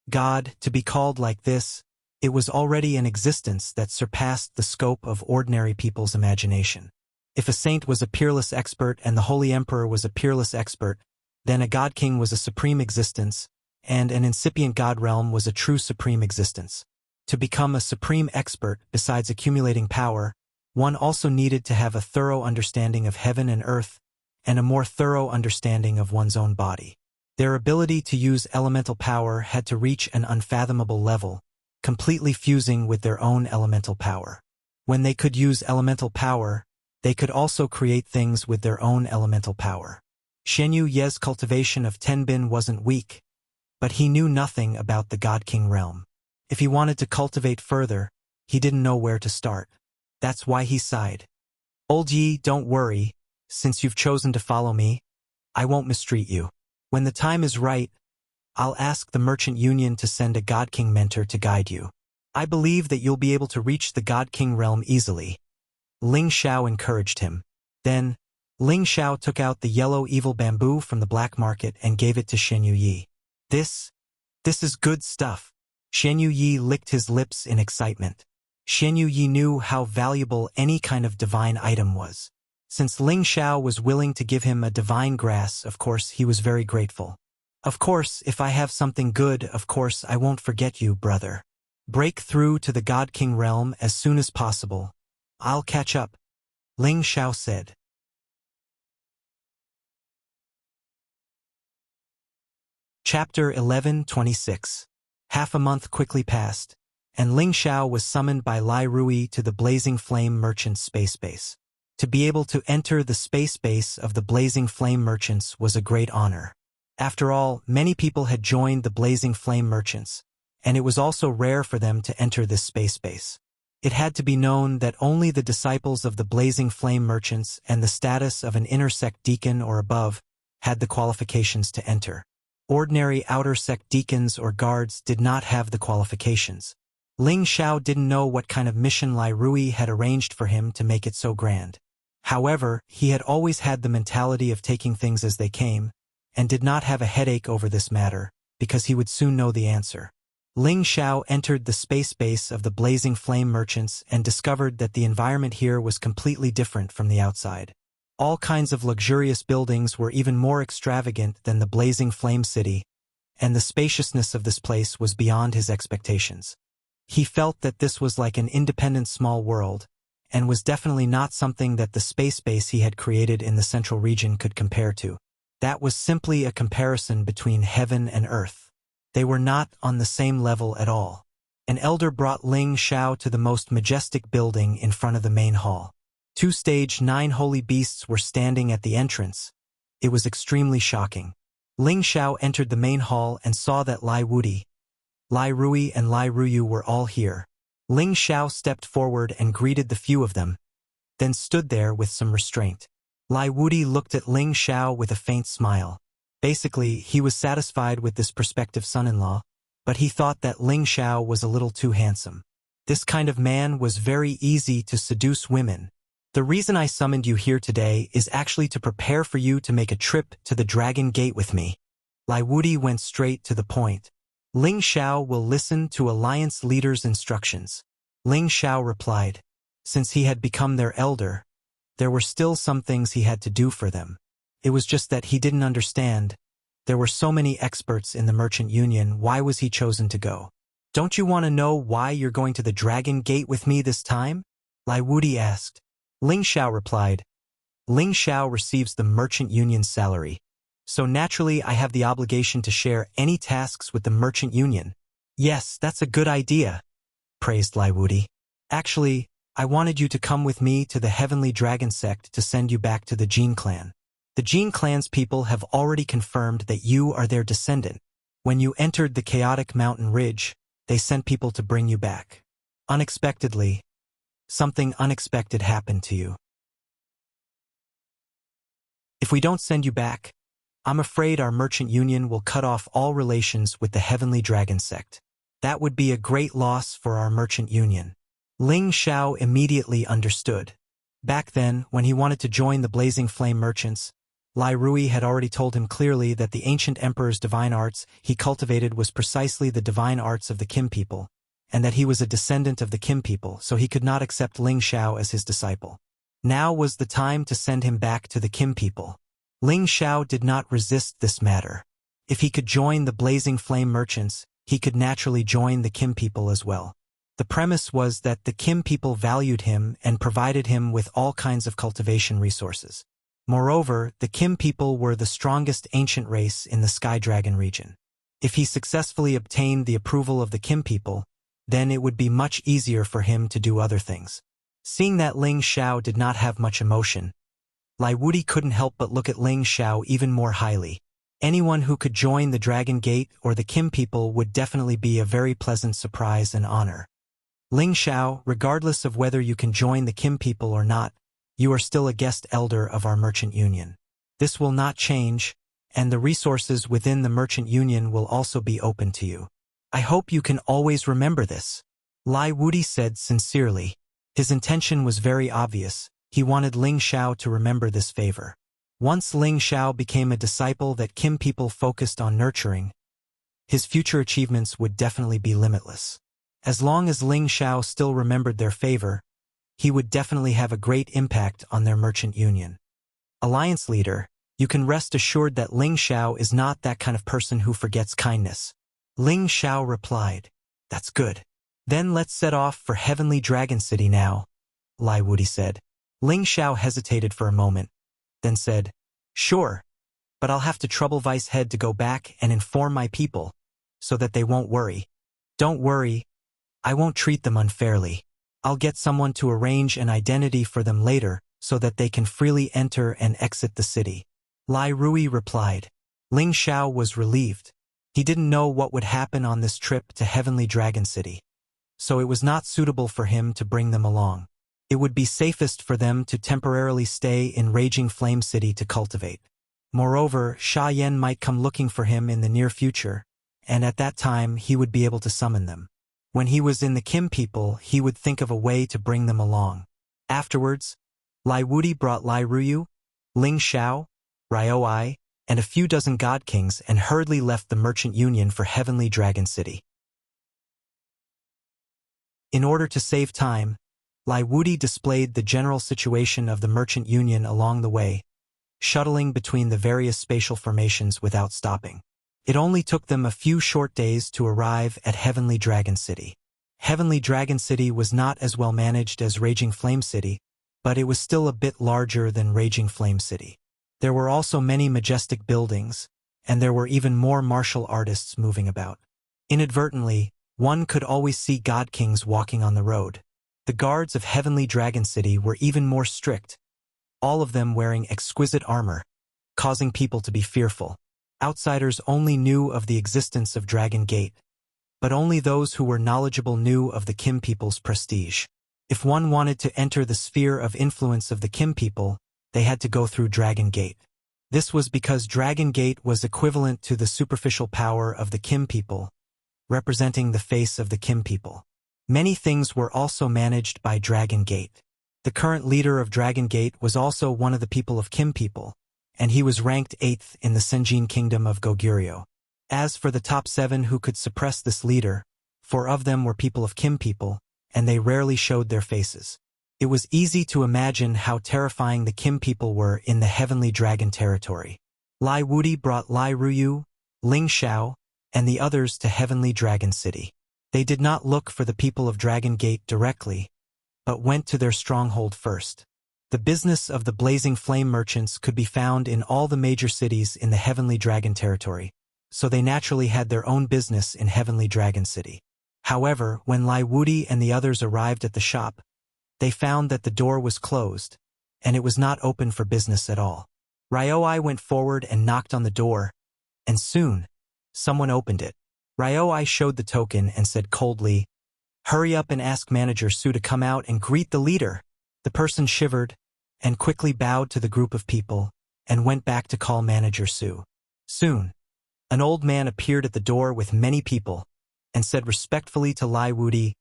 God, to be called like this, it was already an existence that surpassed the scope of ordinary people's imagination. If a saint was a peerless expert and the Holy Emperor was a peerless expert, then a God King was a supreme existence, and an incipient God realm was a true supreme existence. To become a supreme expert, besides accumulating power, one also needed to have a thorough understanding of heaven and earth, and a more thorough understanding of one's own body. Their ability to use elemental power had to reach an unfathomable level, completely fusing with their own elemental power. When they could use elemental power, they could also create things with their own elemental power. Xian Yuyi's cultivation of Tenbin wasn't weak, but he knew nothing about the God King realm. If he wanted to cultivate further, he didn't know where to start. That's why he sighed. "Old Yi, don't worry. Since you've chosen to follow me, I won't mistreat you. When the time is right, I'll ask the Merchant Union to send a God King mentor to guide you. I believe that you'll be able to reach the God King realm easily." Ling Xiao encouraged him. Then, Ling Xiao took out the yellow evil bamboo from the black market and gave it to Xian Yuyi. This is good stuff." Xian Yuyi licked his lips in excitement. Xian Yuyi knew how valuable any kind of divine item was. Since Ling Xiao was willing to give him a divine grass, of course, he was very grateful. "Of course, if I have something good, of course, I won't forget you, brother. Break through to the God King realm as soon as possible. I'll catch up," Ling Xiao said. Chapter 11:26. Half a month quickly passed, and Ling Xiao was summoned by Lai Rui to the Blazing Flame Merchants space base. To be able to enter the space base of the Blazing Flame Merchants was a great honor. After all, many people had joined the Blazing Flame merchants, and it was also rare for them to enter this space base. It had to be known that only the disciples of the Blazing Flame merchants and the status of an inner sect deacon or above had the qualifications to enter. Ordinary outer sect deacons or guards did not have the qualifications. Ling Xiao didn't know what kind of mission Lai Rui had arranged for him to make it so grand. However, he had always had the mentality of taking things as they came, and did not have a headache over this matter, because he would soon know the answer. Ling Xiao entered the space base of the Blazing Flame merchants and discovered that the environment here was completely different from the outside. All kinds of luxurious buildings were even more extravagant than the Blazing Flame city, and the spaciousness of this place was beyond his expectations. He felt that this was like an independent small world, and was definitely not something that the space base he had created in the central region could compare to. That was simply a comparison between heaven and earth. They were not on the same level at all. An elder brought Ling Xiao to the most majestic building in front of the main hall. 9 holy beasts were standing at the entrance. It was extremely shocking. Ling Xiao entered the main hall and saw that Lai Rui and Lai Ruyu were all here. Ling Xiao stepped forward and greeted the few of them, then stood there with some restraint. Lai Wudi looked at Ling Xiao with a faint smile. Basically, he was satisfied with this prospective son-in-law, but he thought that Ling Xiao was a little too handsome. This kind of man was very easy to seduce women. The reason I summoned you here today is actually to prepare for you to make a trip to the Dragon Gate with me. Lai Wudi went straight to the point. Ling Xiao will listen to Alliance leader's instructions. Ling Xiao replied. Since he had become their elder, there were still some things he had to do for them. It was just that he didn't understand. There were so many experts in the Merchant Union, why was he chosen to go? Don't you want to know why you're going to the Dragon Gate with me this time? Lai Wudi asked. Ling Xiao replied. Ling Xiao receives the Merchant Union's salary, so naturally I have the obligation to share any tasks with the Merchant Union. Yes, that's a good idea, praised Lai Wudi. Actually, I wanted you to come with me to the Heavenly Dragon Sect to send you back to the Jin clan. The Jin clan's people have already confirmed that you are their descendant. When you entered the chaotic mountain ridge, they sent people to bring you back. Unexpectedly, something unexpected happened to you. If we don't send you back, I'm afraid our Merchant Union will cut off all relations with the Heavenly Dragon Sect. That would be a great loss for our Merchant Union. Ling Xiao immediately understood. Back then, when he wanted to join the Blazing Flame merchants, Lai Rui had already told him clearly that the ancient emperor's divine arts he cultivated was precisely the divine arts of the Kim people, and that he was a descendant of the Kim people, so he could not accept Ling Xiao as his disciple. Now was the time to send him back to the Kim people. Ling Xiao did not resist this matter. If he could join the Blazing Flame merchants, he could naturally join the Kim people as well. The premise was that the Kim people valued him and provided him with all kinds of cultivation resources. Moreover, the Kim people were the strongest ancient race in the Sky Dragon region. If he successfully obtained the approval of the Kim people, then it would be much easier for him to do other things. Seeing that Ling Xiao did not have much emotion, Lai Wudi couldn't help but look at Ling Xiao even more highly. Anyone who could join the Dragon Gate or the Kim people would definitely be a very pleasant surprise and honor. Ling Xiao, regardless of whether you can join the Kim people or not, you are still a guest elder of our Merchant Union. This will not change, and the resources within the Merchant Union will also be open to you. I hope you can always remember this. Lai Wudi said sincerely. His intention was very obvious. He wanted Ling Xiao to remember this favor. Once Ling Xiao became a disciple that Kim people focused on nurturing, his future achievements would definitely be limitless. As long as Ling Xiao still remembered their favor, he would definitely have a great impact on their Merchant Union. Alliance leader, you can rest assured that Ling Xiao is not that kind of person who forgets kindness. Ling Xiao replied. That's good. Then let's set off for Heavenly Dragon City now, Lai Wudi said. Ling Xiao hesitated for a moment, then said, Sure, but I'll have to trouble Vice Head to go back and inform my people, so that they won't worry. Don't worry, I won't treat them unfairly. I'll get someone to arrange an identity for them later so that they can freely enter and exit the city. Lai Rui replied. Ling Xiao was relieved. He didn't know what would happen on this trip to Heavenly Dragon City, so it was not suitable for him to bring them along. It would be safest for them to temporarily stay in Raging Flame City to cultivate. Moreover, Sha Yan might come looking for him in the near future, and at that time he would be able to summon them. When he was in the Kim people, he would think of a way to bring them along. Afterwards, Lai Wudi brought Lai Ruyu, Ling Xiao, Ryo Ai, and a few dozen god kings and hurriedly left the Merchant Union for Heavenly Dragon City. In order to save time, Lai Wudi displayed the general situation of the Merchant Union along the way, shuttling between the various spatial formations without stopping. It only took them a few short days to arrive at Heavenly Dragon City. Heavenly Dragon City was not as well managed as Raging Flame City, but it was still a bit larger than Raging Flame City. There were also many majestic buildings, and there were even more martial artists moving about. Inadvertently, one could always see god kings walking on the road. The guards of Heavenly Dragon City were even more strict, all of them wearing exquisite armor, causing people to be fearful. Outsiders only knew of the existence of Dragon Gate, but only those who were knowledgeable knew of the Kim people's prestige. If one wanted to enter the sphere of influence of the Kim people, they had to go through Dragon Gate. This was because Dragon Gate was equivalent to the superficial power of the Kim people, representing the face of the Kim people. Many things were also managed by Dragon Gate. The current leader of Dragon Gate was also one of the people of Kim people, and he was ranked 8th in the Senjin Kingdom of Goguryeo. As for the top 7 who could suppress this leader, 4 of them were people of Kim people, and they rarely showed their faces. It was easy to imagine how terrifying the Kim people were in the Heavenly Dragon territory. Lai Wudi brought Lai Ruyu, Ling Xiao, and the others to Heavenly Dragon City. They did not look for the people of Dragon Gate directly, but went to their stronghold first. The business of the Blazing Flame merchants could be found in all the major cities in the Heavenly Dragon territory, so they naturally had their own business in Heavenly Dragon City. However, when Lai Wudi and the others arrived at the shop, they found that the door was closed, and it was not open for business at all. Ryo Ai went forward and knocked on the door, and soon, someone opened it. Ryo Ai showed the token and said coldly, "Hurry up and ask Manager Su to come out and greet the leader." The person shivered, and quickly bowed to the group of people, and went back to call Manager Su. Soon, an old man appeared at the door with many people, and said respectfully to Lai Wudi,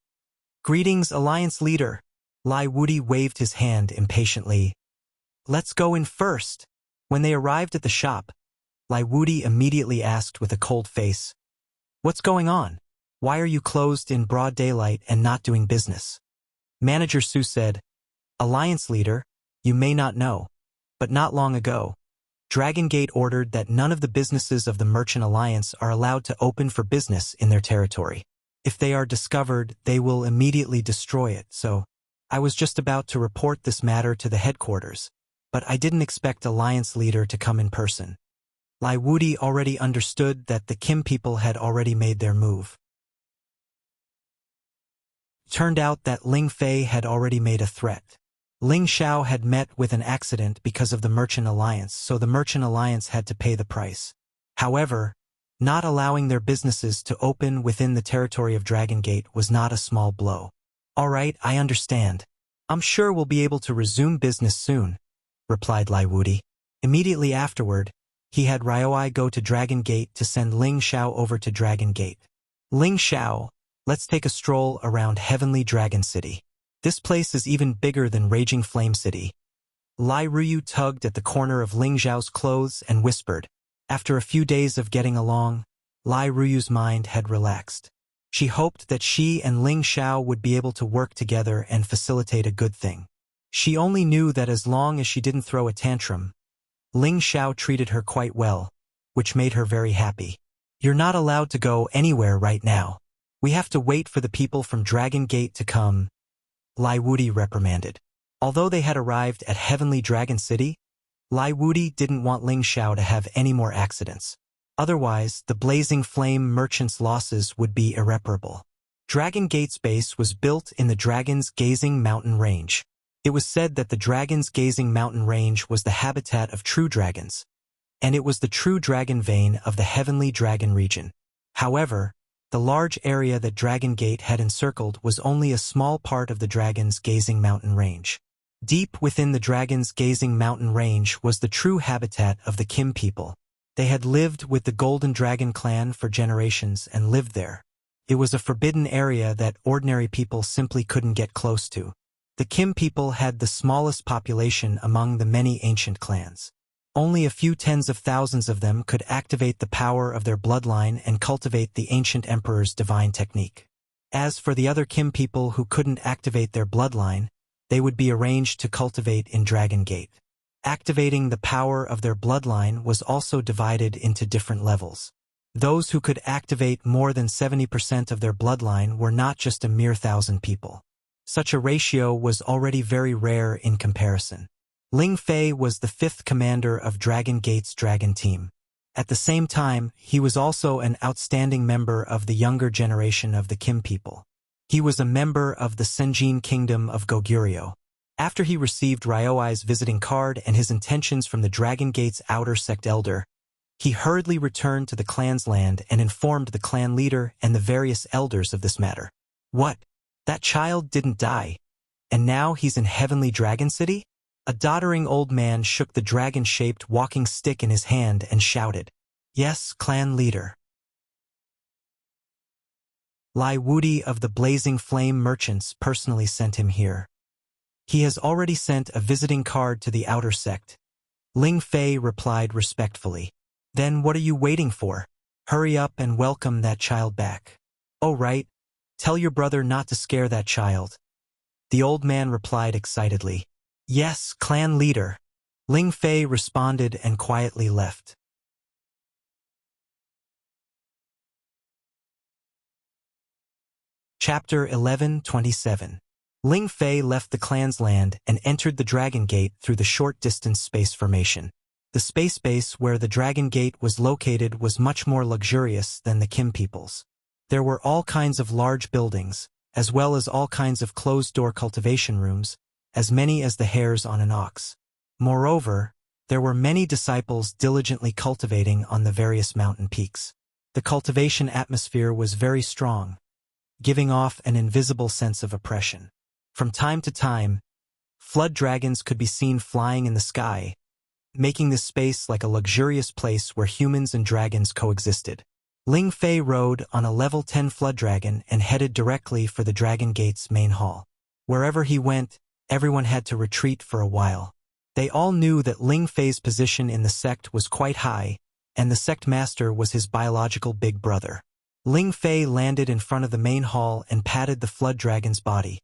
"Greetings, Alliance Leader." Lai Wudi waved his hand impatiently. "Let's go in first." When they arrived at the shop, Lai Wudi immediately asked with a cold face, "What's going on? Why are you closed in broad daylight and not doing business?" Manager Su said, "Alliance Leader, you may not know, but not long ago, Dragon Gate ordered that none of the businesses of the Merchant Alliance are allowed to open for business in their territory. If they are discovered, they will immediately destroy it, so I was just about to report this matter to the headquarters, but I didn't expect Alliance Leader to come in person." Lai Wudi already understood that the Kim people had already made their move. Turned out that Ling Fei had already made a threat. Ling Xiao had met with an accident because of the Merchant Alliance, so the Merchant Alliance had to pay the price. However, not allowing their businesses to open within the territory of Dragon Gate was not a small blow. "All right, I understand. I'm sure we'll be able to resume business soon," replied Lai Wudi. Immediately afterward, he had Ryo Ai go to Dragon Gate to send Ling Xiao over to Dragon Gate. "Ling Xiao, let's take a stroll around Heavenly Dragon City. This place is even bigger than Raging Flame City." Lai Ruyu tugged at the corner of Ling Xiao's clothes and whispered. After a few days of getting along, Lai Ruyu's mind had relaxed. She hoped that she and Ling Xiao would be able to work together and facilitate a good thing. She only knew that as long as she didn't throw a tantrum, Ling Xiao treated her quite well, which made her very happy. "You're not allowed to go anywhere right now. We have to wait for the people from Dragon Gate to come," Lai Wudi reprimanded. Although they had arrived at Heavenly Dragon City, Lai Wudi didn't want Ling Xiao to have any more accidents. Otherwise, the Blazing Flame merchants' losses would be irreparable. Dragon Gate's base was built in the Dragon's Gazing Mountain Range. It was said that the Dragon's Gazing Mountain Range was the habitat of true dragons, and it was the true dragon vein of the heavenly dragon region. However, the large area that Dragon Gate had encircled was only a small part of the Dragon's Gazing Mountain Range. Deep within the Dragon's Gazing Mountain Range was the true habitat of the Kim people. They had lived with the Golden Dragon clan for generations and lived there. It was a forbidden area that ordinary people simply couldn't get close to. The Kim people had the smallest population among the many ancient clans. Only a few tens of thousands of them could activate the power of their bloodline and cultivate the ancient emperor's divine technique. As for the other Kim people who couldn't activate their bloodline, they would be arranged to cultivate in Dragon Gate. Activating the power of their bloodline was also divided into different levels. Those who could activate more than 70% of their bloodline were not just a mere 1,000 people. Such a ratio was already very rare in comparison. Ling Fei was the 5th commander of Dragon Gate's Dragon Team. At the same time, he was also an outstanding member of the younger generation of the Kim people. He was a member of the Senjin Kingdom of Goguryeo. After he received Ryoai's visiting card and his intentions from the Dragon Gate's outer sect elder, he hurriedly returned to the clan's land and informed the clan leader and the various elders of this matter. What? That child didn't die, and now he's in Heavenly Dragon City? A doddering old man shook the dragon-shaped walking stick in his hand and shouted, "Yes, clan leader. Lai Wudi of the Blazing Flame Merchants personally sent him here. He has already sent a visiting card to the outer sect." Ling Fei replied respectfully. "Then what are you waiting for? Hurry up and welcome that child back." "Oh right, tell your brother not to scare that child." The old man replied excitedly. "Yes, clan leader." Ling Fei responded and quietly left. Chapter 11:27. Ling Fei left the clan's land and entered the Dragon Gate through the short-distance space formation. The space base where the Dragon Gate was located was much more luxurious than the Kim people's. There were all kinds of large buildings, as well as all kinds of closed-door cultivation rooms, as many as the hairs on an ox. Moreover, there were many disciples diligently cultivating on the various mountain peaks. The cultivation atmosphere was very strong, giving off an invisible sense of oppression. From time to time, flood dragons could be seen flying in the sky, making this space like a luxurious place where humans and dragons coexisted. Ling Fei rode on a level 10 flood dragon and headed directly for the Dragon Gate's main hall. Wherever he went, everyone had to retreat for a while. They all knew that Ling Fei's position in the sect was quite high, and the sect master was his biological big brother. Ling Fei landed in front of the main hall and patted the flood dragon's body,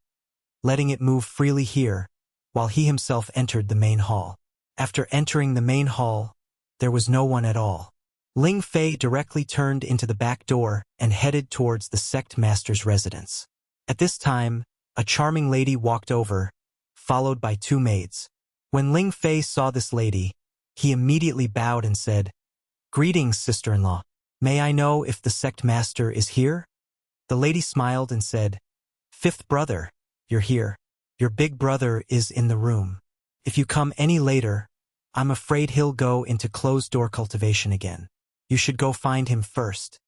letting it move freely here, while he himself entered the main hall. After entering the main hall, there was no one at all. Ling Fei directly turned into the back door and headed towards the sect master's residence. At this time, a charming lady walked over, followed by 2 maids. When Ling Fei saw this lady, he immediately bowed and said, "Greetings, sister-in-law. May I know if the sect master is here?" The lady smiled and said, "Fifth brother, you're here. Your big brother is in the room. If you come any later, I'm afraid he'll go into closed-door cultivation again. You should go find him first."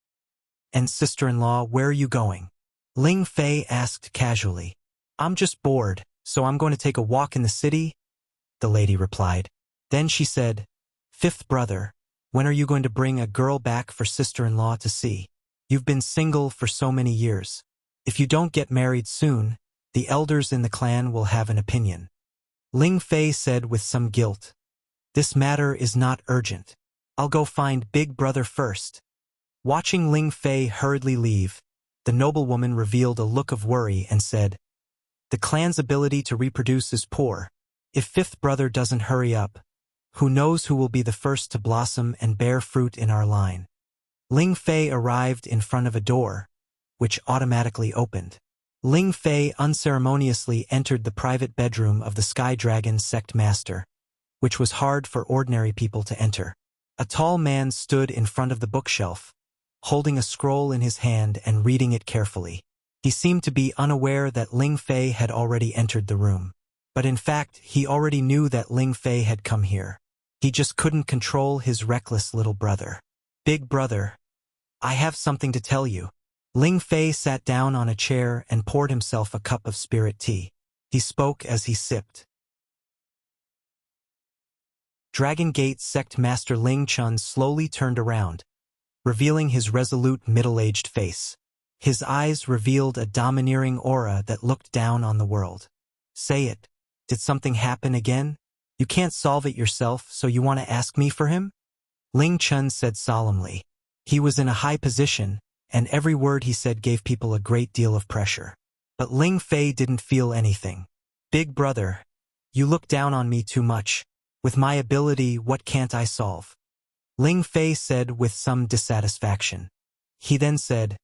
"And sister-in-law, where are you going?" Ling Fei asked casually. "I'm just bored, so I'm going to take a walk in the city," the lady replied. Then she said, "Fifth brother, when are you going to bring a girl back for sister-in-law to see? You've been single for so many years. If you don't get married soon, the elders in the clan will have an opinion." Ling Fei said with some guilt, "This matter is not urgent. I'll go find big brother first." Watching Ling Fei hurriedly leave, the noblewoman revealed a look of worry and said, "The clan's ability to reproduce is poor. If fifth brother doesn't hurry up, who knows who will be the first to blossom and bear fruit in our line." Ling Fei arrived in front of a door, which automatically opened. Ling Fei unceremoniously entered the private bedroom of the Sky Dragon sect master, which was hard for ordinary people to enter. A tall man stood in front of the bookshelf, holding a scroll in his hand and reading it carefully. He seemed to be unaware that Ling Fei had already entered the room. But in fact, he already knew that Ling Fei had come here. He just couldn't control his reckless little brother. Big brother, I have something to tell you. Ling Fei sat down on a chair and poured himself a cup of spirit tea. He spoke as he sipped. Dragon Gate sect master Ling Chun slowly turned around, revealing his resolute middle-aged face. His eyes revealed a domineering aura that looked down on the world. Say it. Did something happen again? You can't solve it yourself, so you want to ask me for him? Ling Chun said solemnly. He was in a high position, and every word he said gave people a great deal of pressure. But Ling Fei didn't feel anything. Big brother, you look down on me too much. With my ability, what can't I solve? Ling Fei said with some dissatisfaction. He then said,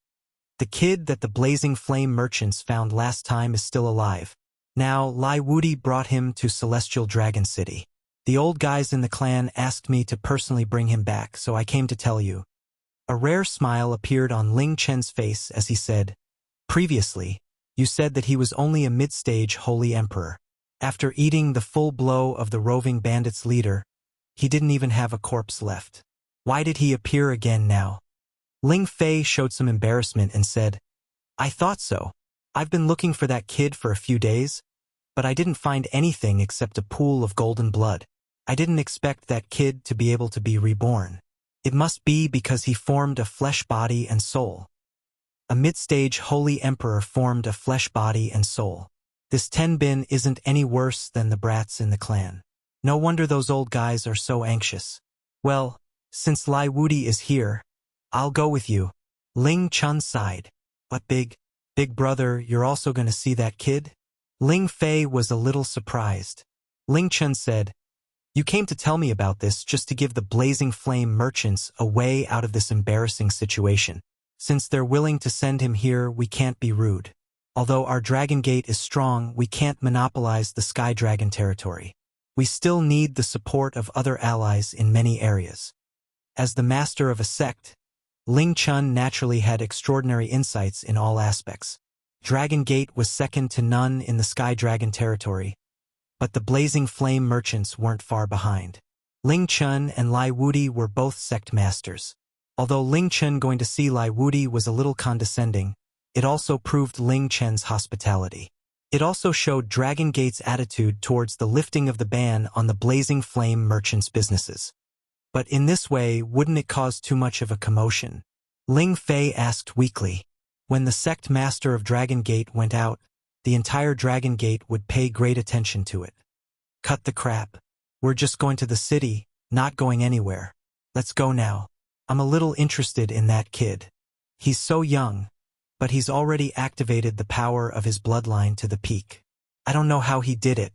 the kid that the Blazing Flame merchants found last time is still alive. Now, Lai Wudi brought him to Celestial Dragon City. The old guys in the clan asked me to personally bring him back, so I came to tell you. A rare smile appeared on Ling Chen's face as he said, previously, you said that he was only a mid-stage holy emperor. After eating the full blow of the roving bandits' leader, he didn't even have a corpse left. Why did he appear again now? Ling Fei showed some embarrassment and said, I thought so. I've been looking for that kid for a few days, but I didn't find anything except a pool of golden blood. I didn't expect that kid to be able to be reborn. It must be because he formed a flesh body and soul. A mid-stage holy emperor formed a flesh body and soul. This Tenbin isn't any worse than the brats in the clan. No wonder those old guys are so anxious. Well, since Lai Wudi is here, I'll go with you. Ling Chun sighed. But big brother, you're also going to see that kid? Ling Fei was a little surprised. Ling Chun said, you came to tell me about this just to give the Blazing Flame merchants a way out of this embarrassing situation. Since they're willing to send him here, we can't be rude. Although our Dragon Gate is strong, we can't monopolize the Sky Dragon territory. We still need the support of other allies in many areas. As the master of a sect, Ling Chun naturally had extraordinary insights in all aspects. Dragon Gate was second to none in the Sky Dragon territory, but the Blazing Flame merchants weren't far behind. Ling Chun and Lai Wudi were both sect masters. Although Ling Chun going to see Lai Wudi was a little condescending, it also proved Ling Chen's hospitality. It also showed Dragon Gate's attitude towards the lifting of the ban on the Blazing Flame merchants' businesses. But in this way, wouldn't it cause too much of a commotion? Ling Fei asked weakly. When the sect master of Dragon Gate went out, the entire Dragon Gate would pay great attention to it. Cut the crap. We're just going to the city, not going anywhere. Let's go now. I'm a little interested in that kid. He's so young, but he's already activated the power of his bloodline to the peak. I don't know how he did it.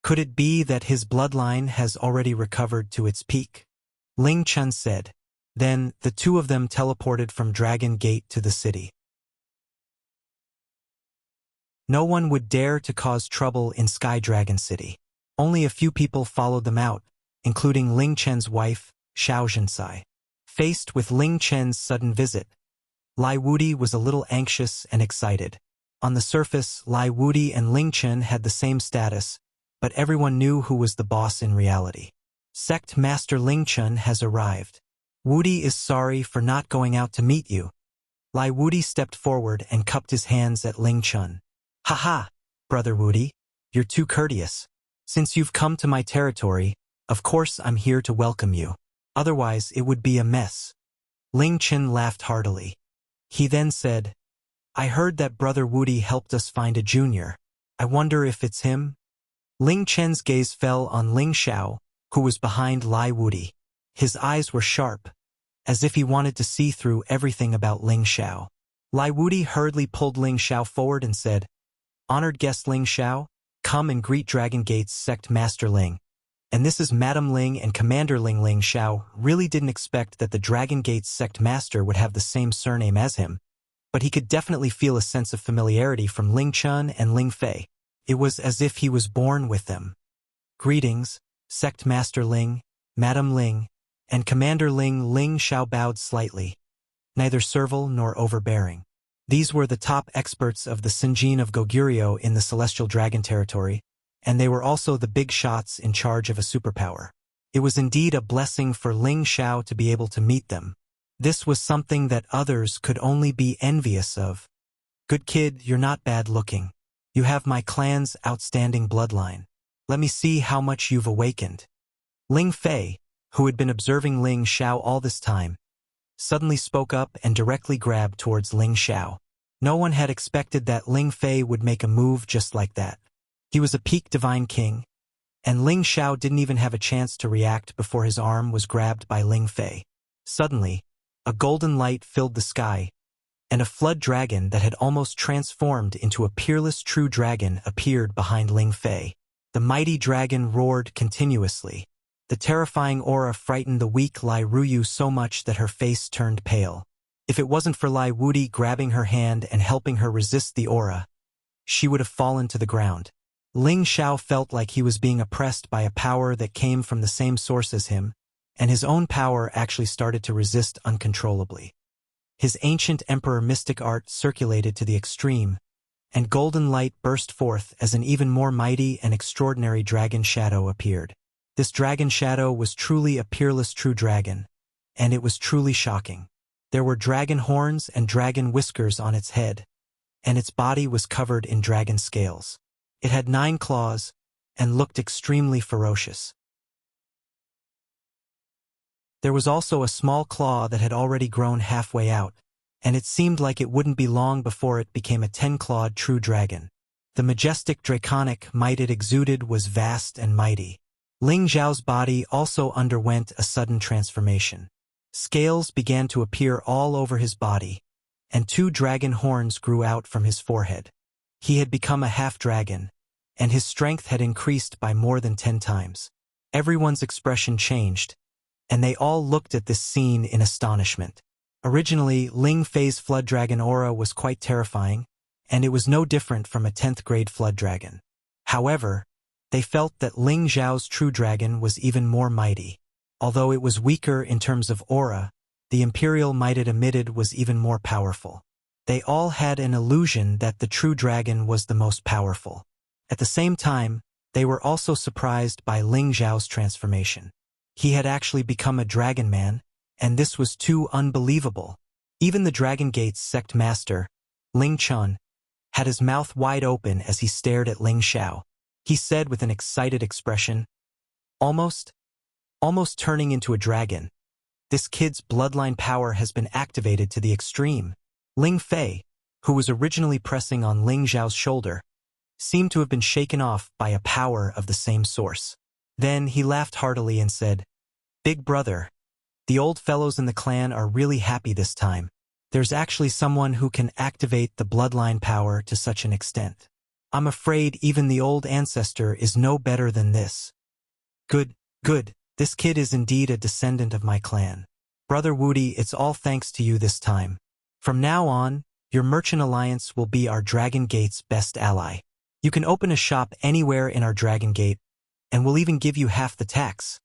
Could it be that his bloodline has already recovered to its peak? Ling Chun said. Then, the two of them teleported from Dragon Gate to the city. No one would dare to cause trouble in Sky Dragon City. Only a few people followed them out, including Ling Chen's wife, Xiao Zhensai. Faced with Ling Chen's sudden visit, Lai Wudi was a little anxious and excited. On the surface, Lai Wudi and Ling Chen had the same status, but everyone knew who was the boss in reality. Sect Master Ling Chen has arrived. Wudi is sorry for not going out to meet you. Lai Wudi stepped forward and cupped his hands at Ling Chen. Haha, brother Wudi, you're too courteous. Since you've come to my territory, of course I'm here to welcome you. Otherwise, it would be a mess. Ling Chen laughed heartily. He then said, I heard that brother Wudi helped us find a junior. I wonder if it's him? Ling Chen's gaze fell on Ling Xiao, who was behind Lai Wudi. His eyes were sharp, as if he wanted to see through everything about Ling Xiao. Lai Wudi hurriedly pulled Ling Xiao forward and said, Honored guest Ling Xiao, come and greet Dragon Gate's sect Master Ling. And this is Madam Ling and Commander Ling. Ling Xiao really didn't expect that the Dragon Gate's sect master would have the same surname as him, but he could definitely feel a sense of familiarity from Ling Chun and Ling Fei. It was as if he was born with them. Greetings, Sect Master Ling, Madam Ling, and Commander Ling. Ling Xiao bowed slightly, neither servile nor overbearing. These were the top experts of the Sinjin of Goguryeo in the Celestial Dragon territory, and they were also the big shots in charge of a superpower. It was indeed a blessing for Ling Xiao to be able to meet them. This was something that others could only be envious of. Good kid, you're not bad looking. You have my clan's outstanding bloodline. Let me see how much you've awakened. Ling Fei, who had been observing Ling Xiao all this time, suddenly spoke up and directly grabbed towards Ling Xiao. No one had expected that Ling Fei would make a move just like that. He was a peak divine king, and Ling Xiao didn't even have a chance to react before his arm was grabbed by Ling Fei. Suddenly, a golden light filled the sky, and a flood dragon that had almost transformed into a peerless true dragon appeared behind Ling Fei. The mighty dragon roared continuously. The terrifying aura frightened the weak Lai Ruyu so much that her face turned pale. If it wasn't for Lai Wudi grabbing her hand and helping her resist the aura, she would have fallen to the ground. Ling Xiao felt like he was being oppressed by a power that came from the same source as him, and his own power actually started to resist uncontrollably. His ancient emperor mystic art circulated to the extreme, and golden light burst forth as an even more mighty and extraordinary dragon shadow appeared. This dragon shadow was truly a peerless true dragon, and it was truly shocking. There were dragon horns and dragon whiskers on its head, and its body was covered in dragon scales. It had 9 claws, and looked extremely ferocious. There was also a small claw that had already grown halfway out, and it seemed like it wouldn't be long before it became a 10-clawed true dragon. The majestic draconic might it exuded was vast and mighty. Ling Xiao's body also underwent a sudden transformation. Scales began to appear all over his body, and 2 dragon horns grew out from his forehead. He had become a half-dragon, and his strength had increased by more than 10 times. Everyone's expression changed, and they all looked at this scene in astonishment. Originally, Ling Fei's flood dragon aura was quite terrifying, and it was no different from a 10th grade flood dragon. However, they felt that Ling Xiao's true dragon was even more mighty. Although it was weaker in terms of aura, the imperial might it emitted was even more powerful. They all had an illusion that the true dragon was the most powerful. At the same time, they were also surprised by Ling Xiao's transformation. He had actually become a dragon man, and this was too unbelievable. Even the Dragon Gate's sect master, Ling Chun, had his mouth wide open as he stared at Ling Xiao. He said with an excited expression, almost turning into a dragon. This kid's bloodline power has been activated to the extreme. Ling Fei, who was originally pressing on Ling Xiao's shoulder, seemed to have been shaken off by a power of the same source. Then he laughed heartily and said, "Big brother, the old fellows in the clan are really happy this time. There's actually someone who can activate the bloodline power to such an extent. I'm afraid even the old ancestor is no better than this." Good. This kid is indeed a descendant of my clan. Brother Wudi, it's all thanks to you this time. From now on, your merchant alliance will be our Dragon Gate's best ally. You can open a shop anywhere in our Dragon Gate, and we'll even give you half the tax,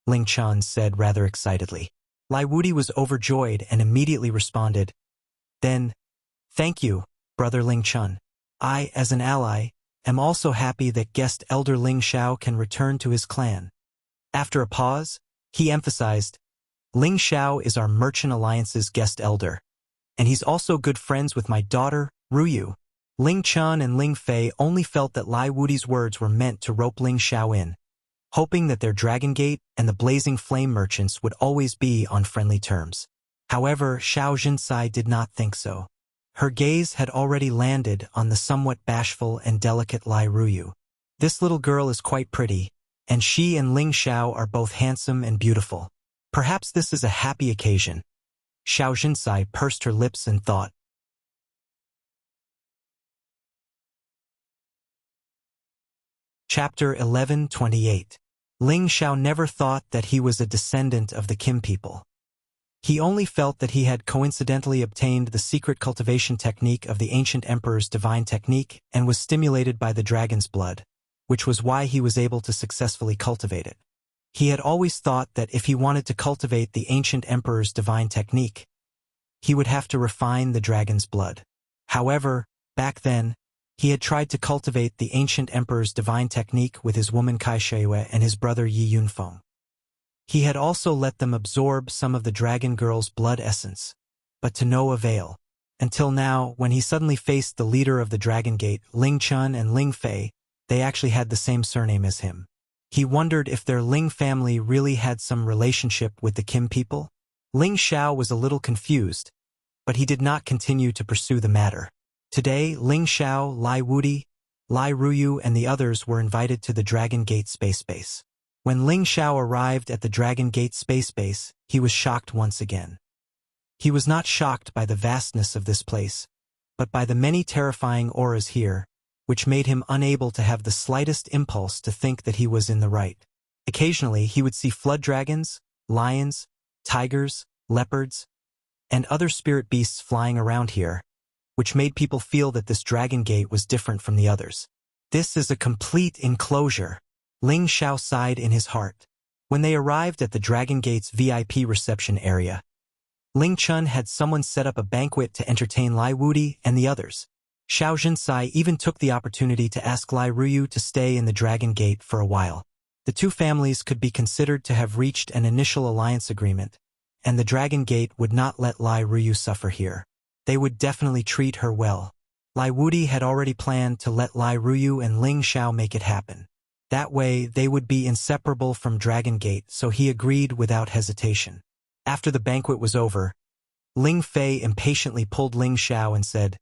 Ling Chun said rather excitedly. Lai Wudi was overjoyed and immediately responded, "Then, thank you, Brother Ling Chun. I, as an ally, am also happy that guest elder Ling Xiao can return to his clan." After a pause, he emphasized, "Ling Xiao is our merchant alliance's guest elder, and he's also good friends with my daughter, Ruyu." Ling Chun and Ling Fei only felt that Lai Wudi's words were meant to rope Ling Xiao in, hoping that their Dragon Gate and the Blazing Flame merchants would always be on friendly terms. However, Xiao Jinsai did not think so. Her gaze had already landed on the somewhat bashful and delicate Lai Ruyu. This little girl is quite pretty, and she and Ling Xiao are both handsome and beautiful. Perhaps this is a happy occasion. Xiao Jinsai pursed her lips and thought. Chapter 11:28. Ling Xiao never thought that he was a descendant of the Kim people. He only felt that he had coincidentally obtained the secret cultivation technique of the ancient emperor's divine technique and was stimulated by the dragon's blood, which was why he was able to successfully cultivate it. He had always thought that if he wanted to cultivate the ancient emperor's divine technique, he would have to refine the dragon's blood. However, back then, he had tried to cultivate the ancient emperor's divine technique with his woman Kai Shuiyue and his brother Yi Yunfeng. He had also let them absorb some of the dragon girl's blood essence, but to no avail. Until now, when he suddenly faced the leader of the Dragon Gate, Ling Chun and Ling Fei, they actually had the same surname as him. He wondered if their Ling family really had some relationship with the Kim people. Ling Xiao was a little confused, but he did not continue to pursue the matter. Today, Ling Xiao, Lai Wudi, Lai Ruyu and the others were invited to the Dragon Gate space base. When Ling Xiao arrived at the Dragon Gate space base, he was shocked once again. He was not shocked by the vastness of this place, but by the many terrifying auras here, which made him unable to have the slightest impulse to think that he was in the right. Occasionally, he would see flood dragons, lions, tigers, leopards, and other spirit beasts flying around here, which made people feel that this Dragon Gate was different from the others. This is a complete enclosure. Ling Xiao sighed in his heart. When they arrived at the Dragon Gate's VIP reception area, Ling Chun had someone set up a banquet to entertain Lai Wudi and the others. Xiao Jinsai even took the opportunity to ask Lai Ruyu to stay in the Dragon Gate for a while. The two families could be considered to have reached an initial alliance agreement, and the Dragon Gate would not let Lai Ruyu suffer here. They would definitely treat her well. Lai Wudi had already planned to let Lai Ruyu and Ling Xiao make it happen. That way, they would be inseparable from Dragon Gate, so he agreed without hesitation. After the banquet was over, Ling Fei impatiently pulled Ling Xiao and said,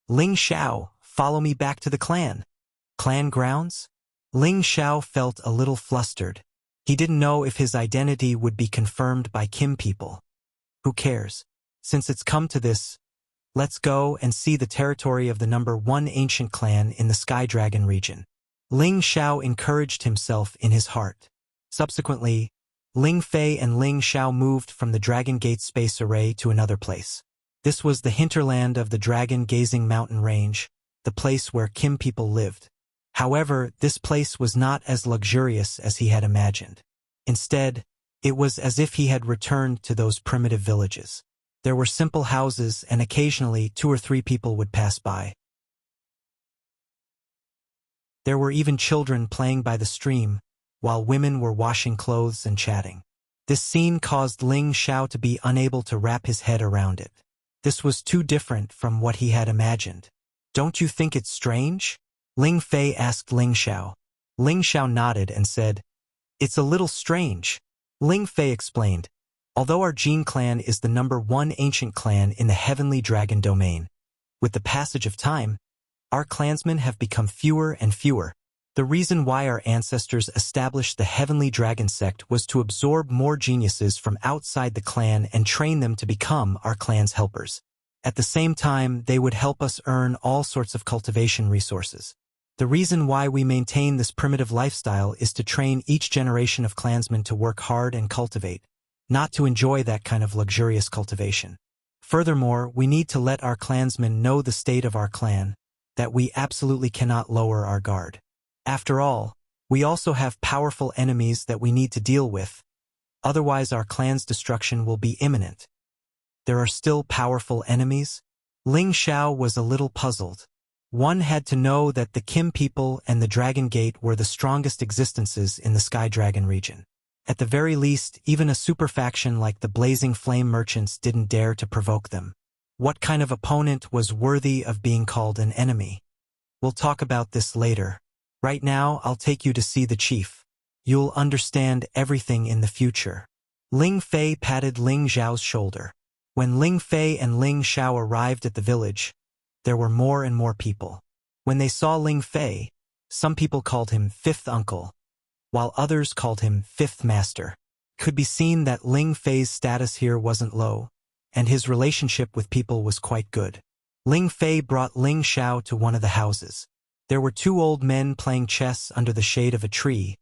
"Ling Xiao, follow me back to the clan." Clan grounds? Ling Xiao felt a little flustered. He didn't know if his identity would be confirmed by Kim people. Who cares? Since it's come to this, let's go and see the territory of the number 1 ancient clan in the Sky Dragon region. Ling Xiao encouraged himself in his heart. Subsequently, Ling Fei and Ling Xiao moved from the Dragon Gate space array to another place. This was the hinterland of the dragon-gazing mountain range, the place where Kim people lived. However, this place was not as luxurious as he had imagined. Instead, it was as if he had returned to those primitive villages. There were simple houses and occasionally 2 or 3 people would pass by. There were even children playing by the stream, while women were washing clothes and chatting. This scene caused Ling Xiao to be unable to wrap his head around it. This was too different from what he had imagined. "Don't you think it's strange?" Ling Fei asked Ling Xiao. Ling Xiao nodded and said, "It's a little strange." Ling Fei explained, "Although our Jin clan is the number 1 ancient clan in the Heavenly Dragon domain, with the passage of time, our clansmen have become fewer and fewer. The reason why our ancestors established the Heavenly Dragon sect was to absorb more geniuses from outside the clan and train them to become our clan's helpers. At the same time, they would help us earn all sorts of cultivation resources. The reason why we maintain this primitive lifestyle is to train each generation of clansmen to work hard and cultivate, not to enjoy that kind of luxurious cultivation. Furthermore, we need to let our clansmen know the state of our clan, that we absolutely cannot lower our guard. After all, we also have powerful enemies that we need to deal with, otherwise our clan's destruction will be imminent." "There are still powerful enemies?" Ling Xiao was a little puzzled. One had to know that the Kim people and the Dragon Gate were the strongest existences in the Sky Dragon region. At the very least, even a super faction like the Blazing Flame Merchants didn't dare to provoke them. What kind of opponent was worthy of being called an enemy? We'll talk about this later. Right now, I'll take you to see the chief. You'll understand everything in the future. Ling Fei patted Ling Xiao's shoulder. When Ling Fei and Ling Xiao arrived at the village, there were more and more people. When they saw Ling Fei, some people called him Fifth Uncle, while others called him Fifth Master. Could be seen that Ling Fei's status here wasn't low, and his relationship with people was quite good. Ling Fei brought Ling Xiao to one of the houses. There were 2 old men playing chess under the shade of a tree,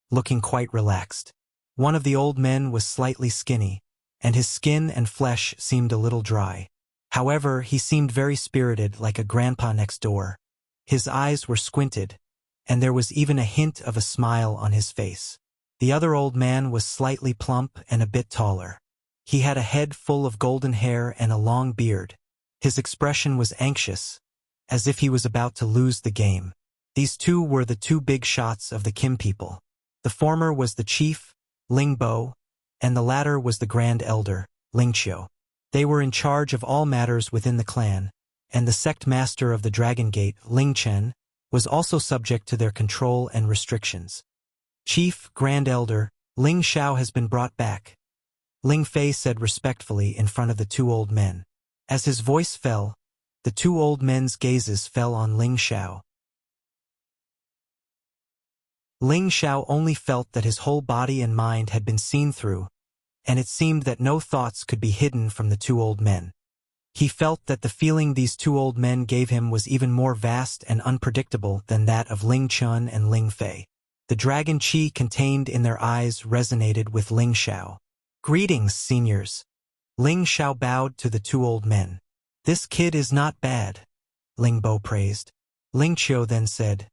looking quite relaxed. One of the old men was slightly skinny, and his skin and flesh seemed a little dry. However, he seemed very spirited, like a grandpa next door. His eyes were squinted, and there was even a hint of a smile on his face. The other old man was slightly plump and a bit taller. He had a head full of golden hair and a long beard. His expression was anxious, as if he was about to lose the game. These 2 were the 2 big shots of the Kim people. The former was the chief, Ling Bo, and the latter was the Grand Elder, Lingqiu. They were in charge of all matters within the clan, and the sect master of the Dragon Gate, Ling Chen, was also subject to their control and restrictions. Chief, Grand Elder, Ling Xiao has been brought back, Ling Fei said respectfully in front of the two old men. As his voice fell, the two old men's gazes fell on Ling Xiao. Ling Xiao only felt that his whole body and mind had been seen through, and it seemed that no thoughts could be hidden from the two old men. He felt that the feeling these two old men gave him was even more vast and unpredictable than that of Ling Chun and Ling Fei. The dragon qi contained in their eyes resonated with Ling Xiao. "Greetings, seniors." Ling Xiao bowed to the two old men. "This kid is not bad," Ling Bo praised. Ling Qiu then said,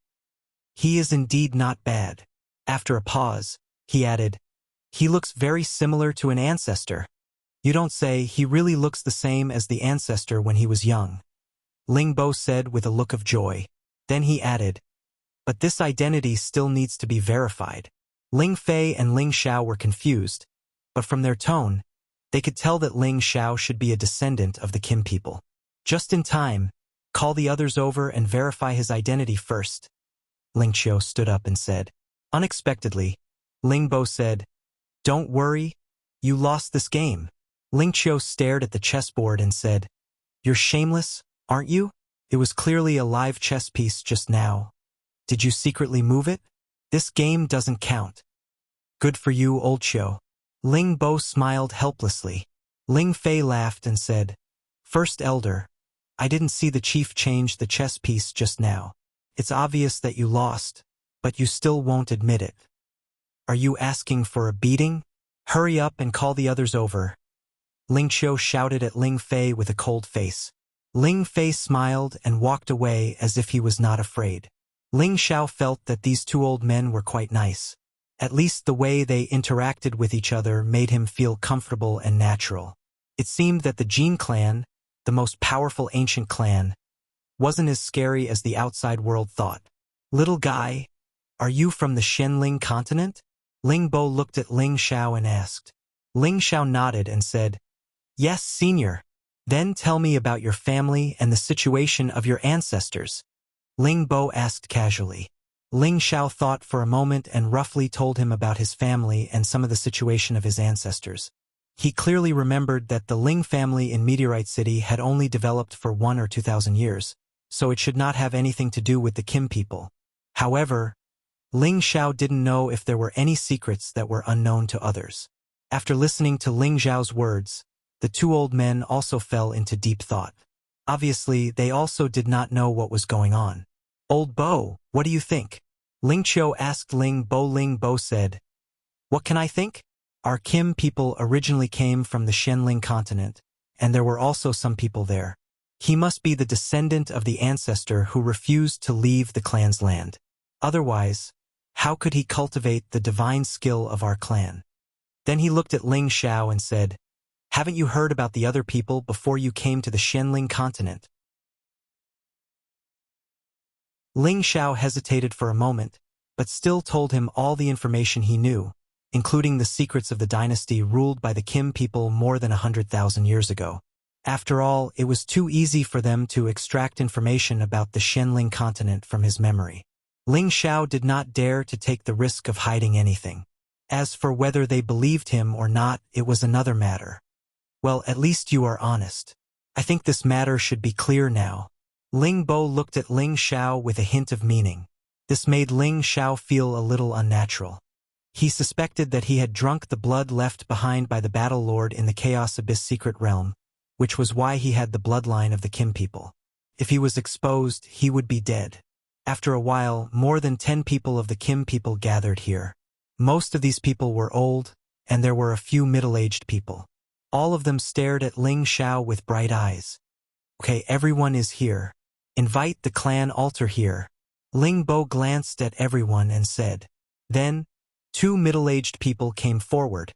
"He is indeed not bad." After a pause, he added, "He looks very similar to an ancestor." "You don't say, he really looks the same as the ancestor when he was young," Ling Bo said with a look of joy. Then he added, "But this identity still needs to be verified." Ling Fei and Ling Xiao were confused, but from their tone, they could tell that Ling Xiao should be a descendant of the Kim people. "Just in time, call the others over and verify his identity first." Ling Qiu stood up and said. Unexpectedly, Ling Bo said, "Don't worry, you lost this game." Ling Qiu stared at the chessboard and said, "You're shameless, aren't you? It was clearly a live chess piece just now. Did you secretly move it? This game doesn't count." "Good for you, old Qiu." Ling Bo smiled helplessly. Ling Fei laughed and said, "First Elder, I didn't see the chief change the chess piece just now. It's obvious that you lost, but you still won't admit it. Are you asking for a beating? Hurry up and call the others over." Ling Qiu shouted at Ling Fei with a cold face. Ling Fei smiled and walked away as if he was not afraid. Ling Xiao felt that these two old men were quite nice. At least the way they interacted with each other made him feel comfortable and natural. It seemed that the Jin clan, the most powerful ancient clan, wasn't as scary as the outside world thought. "Little guy, are you from the Shenling continent?" Ling Bo looked at Ling Xiao and asked. Ling Xiao nodded and said, "Yes, senior." "Then tell me about your family and the situation of your ancestors," Ling Bo asked casually. Ling Xiao thought for a moment and roughly told him about his family and some of the situation of his ancestors. He clearly remembered that the Ling family in Meteorite City had only developed for 1,000 or 2,000 years, so it should not have anything to do with the Kim people. However, Ling Xiao didn't know if there were any secrets that were unknown to others. After listening to Ling Xiao's words, the two old men also fell into deep thought. Obviously, they also did not know what was going on. "Old Bo, what do you think?" Ling Qiu asked Ling Bo. Ling Bo said, "What can I think? Our Kim people originally came from the Shenling continent, and there were also some people there. He must be the descendant of the ancestor who refused to leave the clan's land. Otherwise, how could he cultivate the divine skill of our clan?" Then he looked at Ling Xiao and said, "Haven't you heard about the other people before you came to the Shenling continent?" Ling Xiao hesitated for a moment, but still told him all the information he knew, including the secrets of the dynasty ruled by the Kim people more than 100,000 years ago. After all, it was too easy for them to extract information about the Shenling continent from his memory. Ling Xiao did not dare to take the risk of hiding anything. As for whether they believed him or not, it was another matter. "Well, at least you are honest. I think this matter should be clear now." Ling Bo looked at Ling Xiao with a hint of meaning. This made Ling Xiao feel a little unnatural. He suspected that he had drunk the blood left behind by the Battle Lord in the Chaos Abyss secret realm, which was why he had the bloodline of the Kim people. If he was exposed, he would be dead. After a while, more than 10 people of the Kim people gathered here. Most of these people were old, and there were a few middle-aged people. All of them stared at Ling Xiao with bright eyes. "Okay, everyone is here. Invite the clan altar here." Ling Bo glanced at everyone and said. Then, 2 middle-aged people came forward,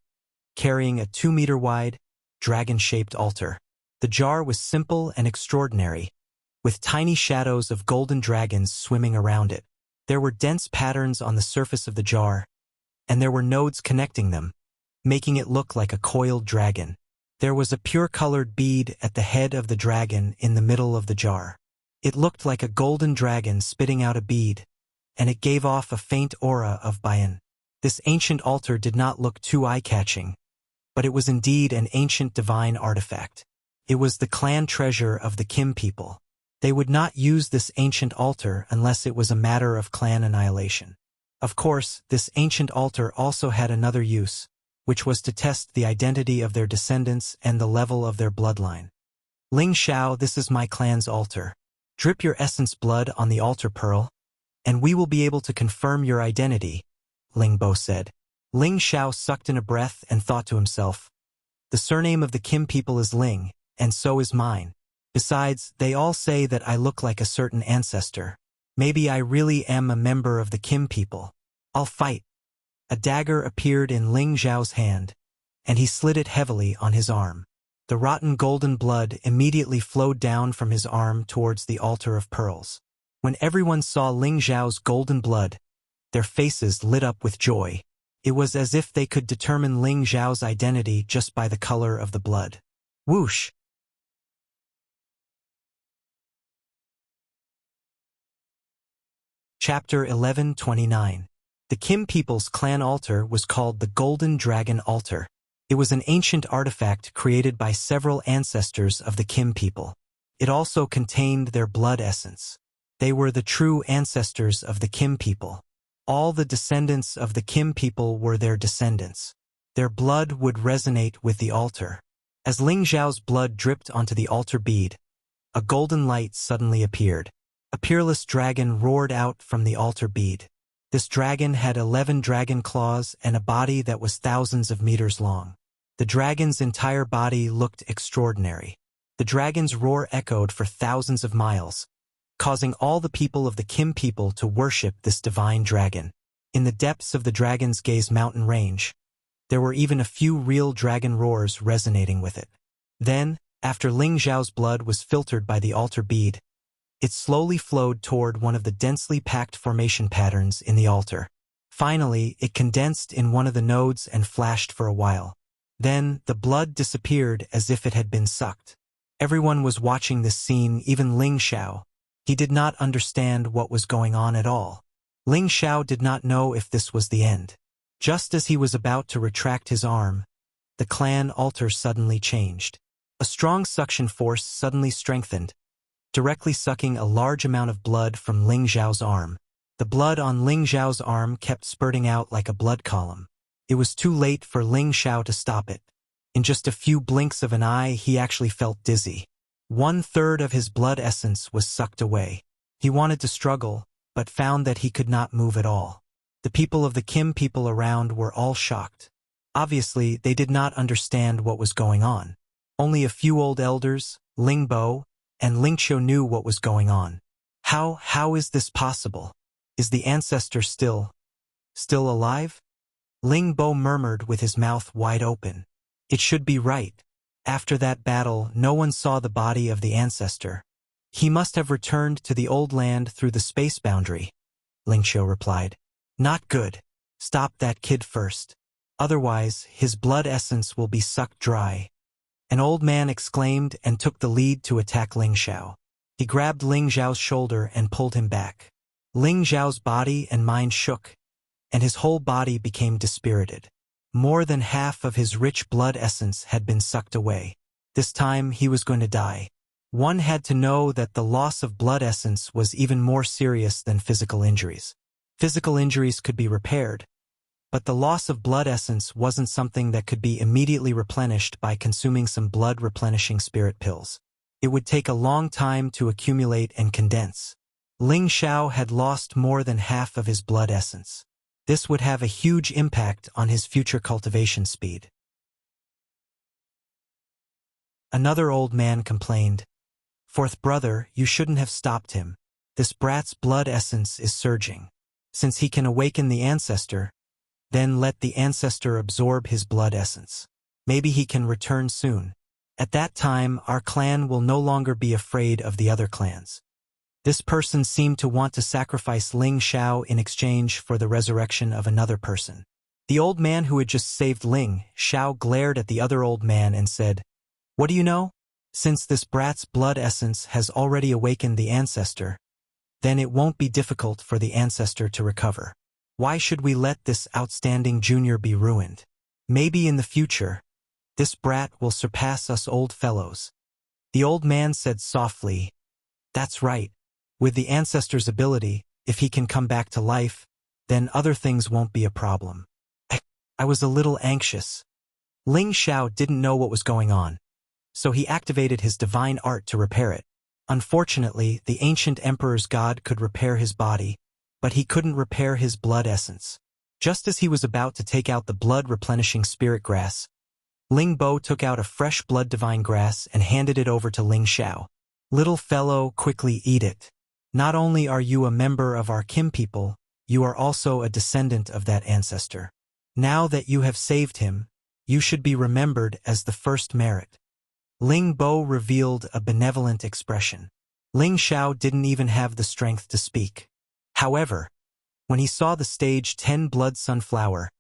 carrying a 2-meter-wide, dragon-shaped altar. The jar was simple and extraordinary, with tiny shadows of golden dragons swimming around it. There were dense patterns on the surface of the jar, and there were nodes connecting them, making it look like a coiled dragon. There was a pure-colored bead at the head of the dragon in the middle of the jar. It looked like a golden dragon spitting out a bead, and it gave off a faint aura of Bayan. This ancient altar did not look too eye-catching, but it was indeed an ancient divine artifact. It was the clan treasure of the Kim people. They would not use this ancient altar unless it was a matter of clan annihilation. Of course, this ancient altar also had another use, which was to test the identity of their descendants and the level of their bloodline. Ling Xiao, this is my clan's altar. Drip your essence blood on the altar pearl, and we will be able to confirm your identity, Ling Bo said. Ling Xiao sucked in a breath and thought to himself, the surname of the Kim people is Ling, and so is mine. Besides, they all say that I look like a certain ancestor. Maybe I really am a member of the Kim people. I'll fight. A dagger appeared in Ling Xiao's hand, and he slid it heavily on his arm. The rotten golden blood immediately flowed down from his arm towards the altar of pearls. When everyone saw Ling Xiao's golden blood, their faces lit up with joy. It was as if they could determine Ling Xiao's identity just by the color of the blood. Whoosh! Chapter 11:29. The Kim people's clan altar was called the Golden Dragon Altar. It was an ancient artifact created by several ancestors of the Kim people. It also contained their blood essence. They were the true ancestors of the Kim people. All the descendants of the Kim people were their descendants. Their blood would resonate with the altar. As Ling Xiao's blood dripped onto the altar bead, a golden light suddenly appeared. A peerless dragon roared out from the altar bead. This dragon had 11 dragon claws and a body that was thousands of meters long. The dragon's entire body looked extraordinary. The dragon's roar echoed for thousands of miles, causing all the people of the Kim people to worship this divine dragon. In the depths of the Dragon's Gaze mountain range, there were even a few real dragon roars resonating with it. Then, after Ling Xiao's blood was filtered by the altar bead, it slowly flowed toward one of the densely packed formation patterns in the altar. Finally, it condensed in one of the nodes and flashed for a while. Then, the blood disappeared as if it had been sucked. Everyone was watching this scene, even Ling Xiao. He did not understand what was going on at all. Ling Xiao did not know if this was the end. Just as he was about to retract his arm, the clan altar suddenly changed. A strong suction force suddenly strengthened, directly sucking a large amount of blood from Ling Xiao's arm. The blood on Ling Xiao's arm kept spurting out like a blood column. It was too late for Ling Xiao to stop it. In just a few blinks of an eye, he actually felt dizzy. 1/3 of his blood essence was sucked away. He wanted to struggle, but found that he could not move at all. The people of the Kim people around were all shocked. Obviously, they did not understand what was going on. Only a few old elders, Ling Bo, and Ling Qiu knew what was going on. How is this possible? Is the ancestor still alive? Ling Bo murmured with his mouth wide open. It should be right. After that battle, no one saw the body of the ancestor. He must have returned to the old land through the space boundary, Ling Qiu replied. Not good. Stop that kid first. Otherwise, his blood essence will be sucked dry. An old man exclaimed and took the lead to attack Ling Xiao. He grabbed Ling Xiao's shoulder and pulled him back. Ling Xiao's body and mind shook, and his whole body became dispirited. More than half of his rich blood essence had been sucked away. This time he was going to die. One had to know that the loss of blood essence was even more serious than physical injuries. Physical injuries could be repaired, but the loss of blood essence wasn't something that could be immediately replenished by consuming some blood-replenishing spirit pills. It would take a long time to accumulate and condense. Ling Xiao had lost more than half of his blood essence. This would have a huge impact on his future cultivation speed. Another old man complained, "Fourth brother, you shouldn't have stopped him. This brat's blood essence is surging. Since he can awaken the ancestor, then let the ancestor absorb his blood essence. Maybe he can return soon. At that time, our clan will no longer be afraid of the other clans." This person seemed to want to sacrifice Ling Xiao in exchange for the resurrection of another person. The old man who had just saved Ling Xiao glared at the other old man and said, "What do you know? Since this brat's blood essence has already awakened the ancestor, then it won't be difficult for the ancestor to recover. Why should we let this outstanding junior be ruined? Maybe in the future, this brat will surpass us old fellows." The old man said softly, "That's right. With the ancestor's ability, if he can come back to life, then other things won't be a problem." I was a little anxious. Ling Xiao didn't know what was going on, so he activated his divine art to repair it. Unfortunately, the ancient emperor's god could repair his body, but he couldn't repair his blood essence. Just as he was about to take out the blood-replenishing spirit grass, Ling Bo took out a fresh blood divine grass and handed it over to Ling Xiao. "Little fellow, quickly eat it. Not only are you a member of our Kim people, you are also a descendant of that ancestor. Now that you have saved him, you should be remembered as the first merit." Ling Bo revealed a benevolent expression. Ling Xiao didn't even have the strength to speak. However, when he saw the stage 10 blood sunflower,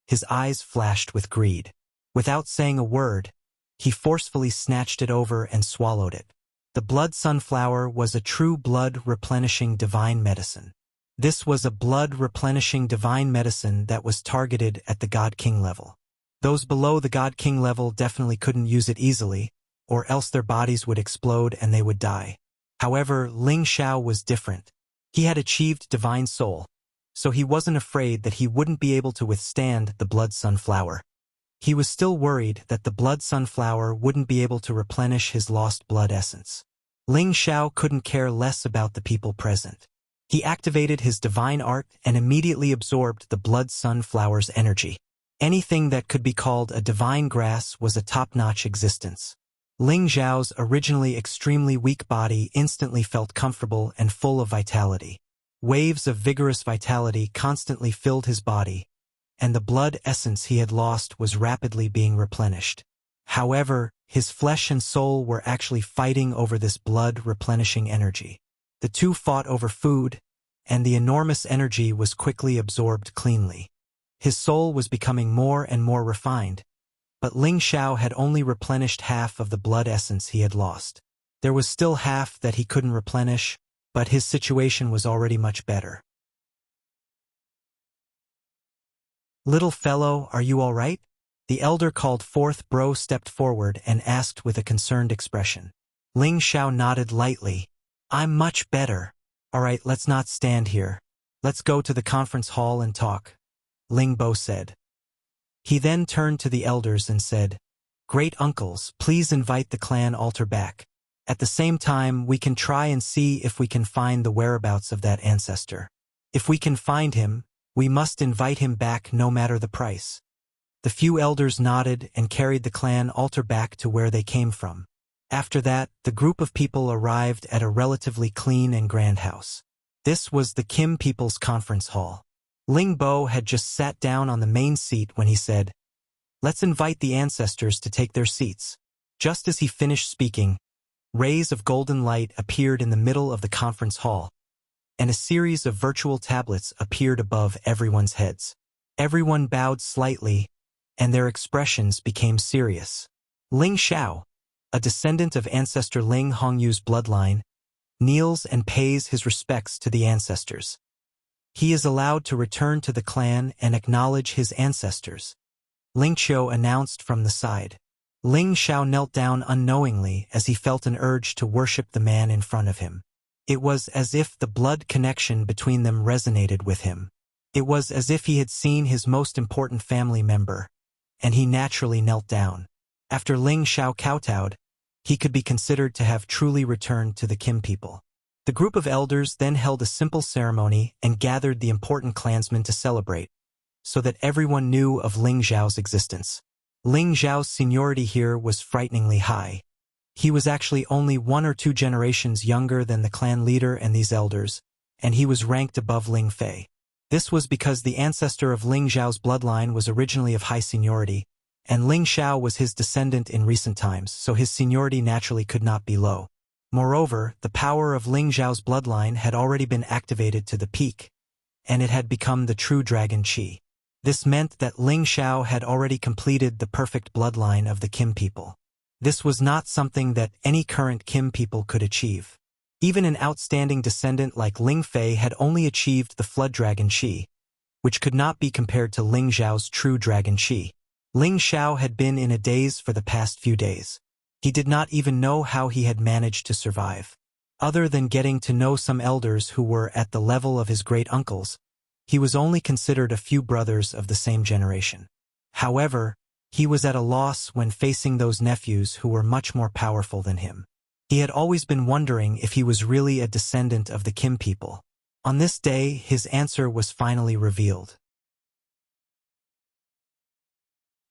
his eyes flashed with greed. Without saying a word, he forcefully snatched it over and swallowed it. The blood sunflower was a true blood-replenishing divine medicine. This was a blood-replenishing divine medicine that was targeted at the God King level. Those below the God King level definitely couldn't use it easily, or else their bodies would explode and they would die. However, Ling Xiao was different. He had achieved divine soul, so he wasn't afraid that he wouldn't be able to withstand the blood sunflower. He was still worried that the blood sunflower wouldn't be able to replenish his lost blood essence. Ling Xiao couldn't care less about the people present. He activated his divine art and immediately absorbed the blood sunflower's energy. Anything that could be called a divine grass was a top-notch existence. Ling Xiao's originally extremely weak body instantly felt comfortable and full of vitality. Waves of vigorous vitality constantly filled his body, and the blood essence he had lost was rapidly being replenished. However, his flesh and soul were actually fighting over this blood-replenishing energy. The two fought over food, and the enormous energy was quickly absorbed cleanly. His soul was becoming more and more refined, but Ling Xiao had only replenished half of the blood essence he had lost. There was still half that he couldn't replenish, but his situation was already much better. "Little fellow, are you all right?" The elder called forth. Bro stepped forward and asked with a concerned expression. Ling Xiao nodded lightly. "I'm much better. All right, let's not stand here. Let's go to the conference hall and talk," Ling Bo said. He then turned to the elders and said, "Great uncles, please invite the clan altar back. At the same time, we can try and see if we can find the whereabouts of that ancestor. If we can find him, we must invite him back no matter the price." The few elders nodded and carried the clan altar back to where they came from. After that, the group of people arrived at a relatively clean and grand house. This was the Kim People's Conference Hall. Ling Bo had just sat down on the main seat when he said, "Let's invite the ancestors to take their seats." Just as he finished speaking, rays of golden light appeared in the middle of the conference hall, and a series of virtual tablets appeared above everyone's heads. Everyone bowed slightly, and their expressions became serious. Ling Xiao, a descendant of ancestor Ling Hongyu's bloodline, kneels and pays his respects to the ancestors. He is allowed to return to the clan and acknowledge his ancestors, Ling Qiu announced from the side. Ling Xiao knelt down unknowingly as he felt an urge to worship the man in front of him. It was as if the blood connection between them resonated with him. It was as if he had seen his most important family member, and he naturally knelt down. After Ling Xiao kowtowed, he could be considered to have truly returned to the Kim people. The group of elders then held a simple ceremony and gathered the important clansmen to celebrate, so that everyone knew of Ling Xiao's existence. Ling Xiao's seniority here was frighteningly high. He was actually only 1 or 2 generations younger than the clan leader and these elders, and he was ranked above Ling Fei. This was because the ancestor of Ling Xiao's bloodline was originally of high seniority, and Ling Xiao was his descendant in recent times, so his seniority naturally could not be low. Moreover, the power of Ling Xiao's bloodline had already been activated to the peak, and it had become the true dragon qi. This meant that Ling Xiao had already completed the perfect bloodline of the Kim people. This was not something that any current Kim people could achieve. Even an outstanding descendant like Ling Fei had only achieved the Flood Dragon Qi, which could not be compared to Ling Xiao's true Dragon Qi. Ling Xiao had been in a daze for the past few days. He did not even know how he had managed to survive. Other than getting to know some elders who were at the level of his great-uncles, he was only considered a few brothers of the same generation. However, he was at a loss when facing those nephews who were much more powerful than him. He had always been wondering if he was really a descendant of the Kim people. On this day, his answer was finally revealed.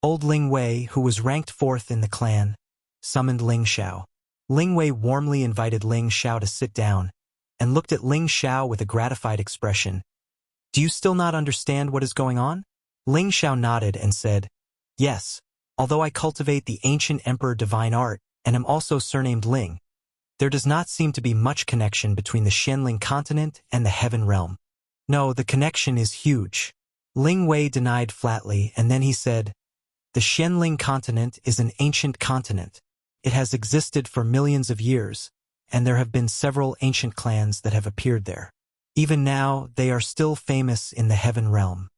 Old Ling Wei, who was ranked 4th in the clan, summoned Ling Xiao. Ling Wei warmly invited Ling Xiao to sit down, and looked at Ling Xiao with a gratified expression. "Do you still not understand what is going on?" Ling Xiao nodded and said, "Yes, although I cultivate the ancient emperor divine art, and am also surnamed Ling, there does not seem to be much connection between the Xianling continent and the heaven realm. No, the connection is huge." Ling Wei denied flatly, and then he said, "The Xianling continent is an ancient continent. It has existed for millions of years, and there have been several ancient clans that have appeared there. Even now, they are still famous in the heaven realm."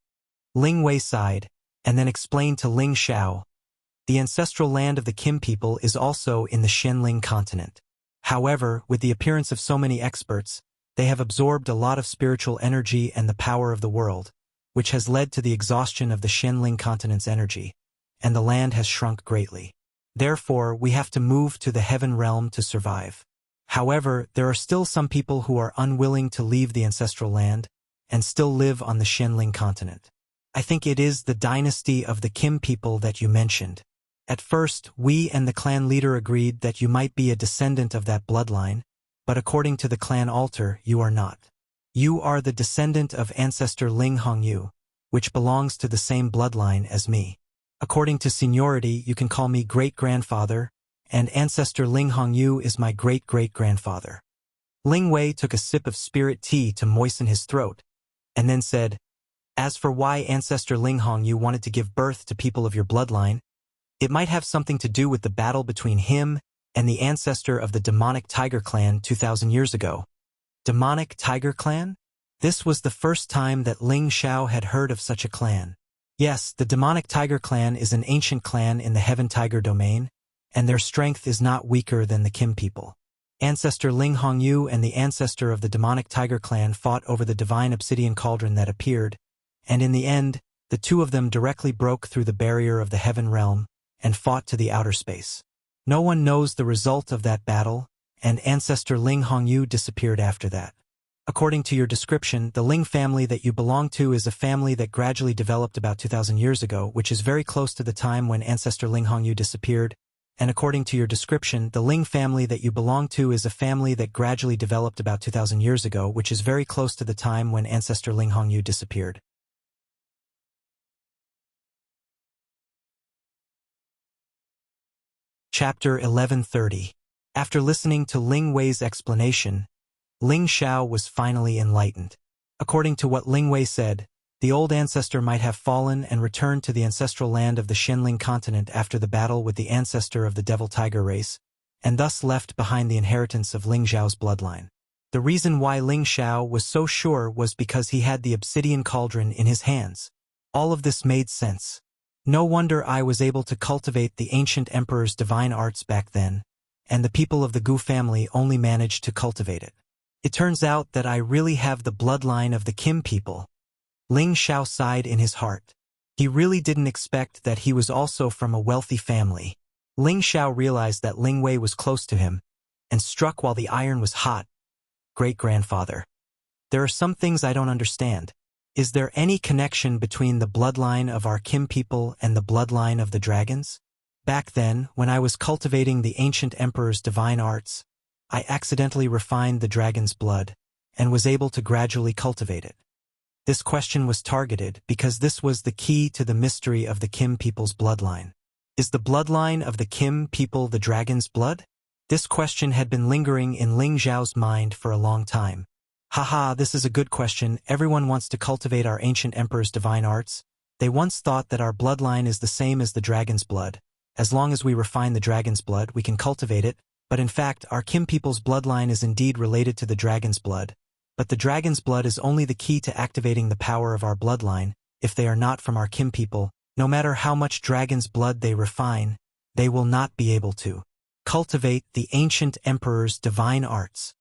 Ling Wei sighed, and then explained to Ling Xiao, "The ancestral land of the Kim people is also in the Xianling continent. However, with the appearance of so many experts, they have absorbed a lot of spiritual energy and the power of the world, which has led to the exhaustion of the Xianling continent's energy, and the land has shrunk greatly. Therefore, we have to move to the heaven realm to survive. However, there are still some people who are unwilling to leave the ancestral land and still live on the Xianling continent. I think it is the dynasty of the Kim people that you mentioned. At first, we and the clan leader agreed that you might be a descendant of that bloodline, but according to the clan altar, you are not. You are the descendant of ancestor Ling Hongyu, which belongs to the same bloodline as me. According to seniority, you can call me great-grandfather, and ancestor Ling Hongyu is my great-great-grandfather." Ling Wei took a sip of spirit tea to moisten his throat, and then said, "As for why ancestor Ling Hongyu wanted to give birth to people of your bloodline, it might have something to do with the battle between him and the ancestor of the demonic tiger clan 2,000 years ago." Demonic tiger clan? This was the first time that Ling Xiao had heard of such a clan. Yes, the demonic tiger clan is an ancient clan in the Heaven Tiger domain, and their strength is not weaker than the Kim people. Ancestor Ling Hongyu and the ancestor of the demonic tiger clan fought over the divine obsidian cauldron that appeared, and in the end, the two of them directly broke through the barrier of the heaven realm and fought to the outer space. No one knows the result of that battle, and ancestor Ling Hongyu disappeared after that. According to your description, the Ling family that you belong to is a family that gradually developed about 2,000 years ago, which is very close to the time when ancestor Ling Hongyu disappeared. And according to your description, the Ling family that you belong to is a family that gradually developed about 2,000 years ago, which is very close to the time when ancestor Ling Hongyu disappeared. Chapter 1130. After listening to Ling Wei's explanation, Ling Xiao was finally enlightened. According to what Ling Wei said, the old ancestor might have fallen and returned to the ancestral land of the Xianling continent after the battle with the ancestor of the Devil Tiger race, and thus left behind the inheritance of Ling Xiao's bloodline. The reason why Ling Xiao was so sure was because he had the obsidian cauldron in his hands. All of this made sense. No wonder I was able to cultivate the ancient emperor's divine arts back then, and the people of the Gu family only managed to cultivate it. It turns out that I really have the bloodline of the Kim people. Ling Xiao sighed in his heart. He really didn't expect that he was also from a wealthy family. Ling Xiao realized that Ling Wei was close to him, and struck while the iron was hot. Great-grandfather. There are some things I don't understand. Is there any connection between the bloodline of our Kim people and the bloodline of the dragons? Back then, when I was cultivating the ancient emperor's divine arts, I accidentally refined the dragon's blood, and was able to gradually cultivate it. This question was targeted because this was the key to the mystery of the Kim people's bloodline. Is the bloodline of the Kim people the dragon's blood? This question had been lingering in Ling Xiao's mind for a long time. Haha, this is a good question. Everyone wants to cultivate our ancient emperor's divine arts, They once thought that our bloodline is the same as the dragon's blood. As long as we refine the dragon's blood, we can cultivate it, but in fact, our Kim people's bloodline is indeed related to the dragon's blood. But the dragon's blood is only the key to activating the power of our bloodline. If they are not from our Kim people, no matter how much dragon's blood they refine, they will not be able to cultivate the ancient emperor's divine arts.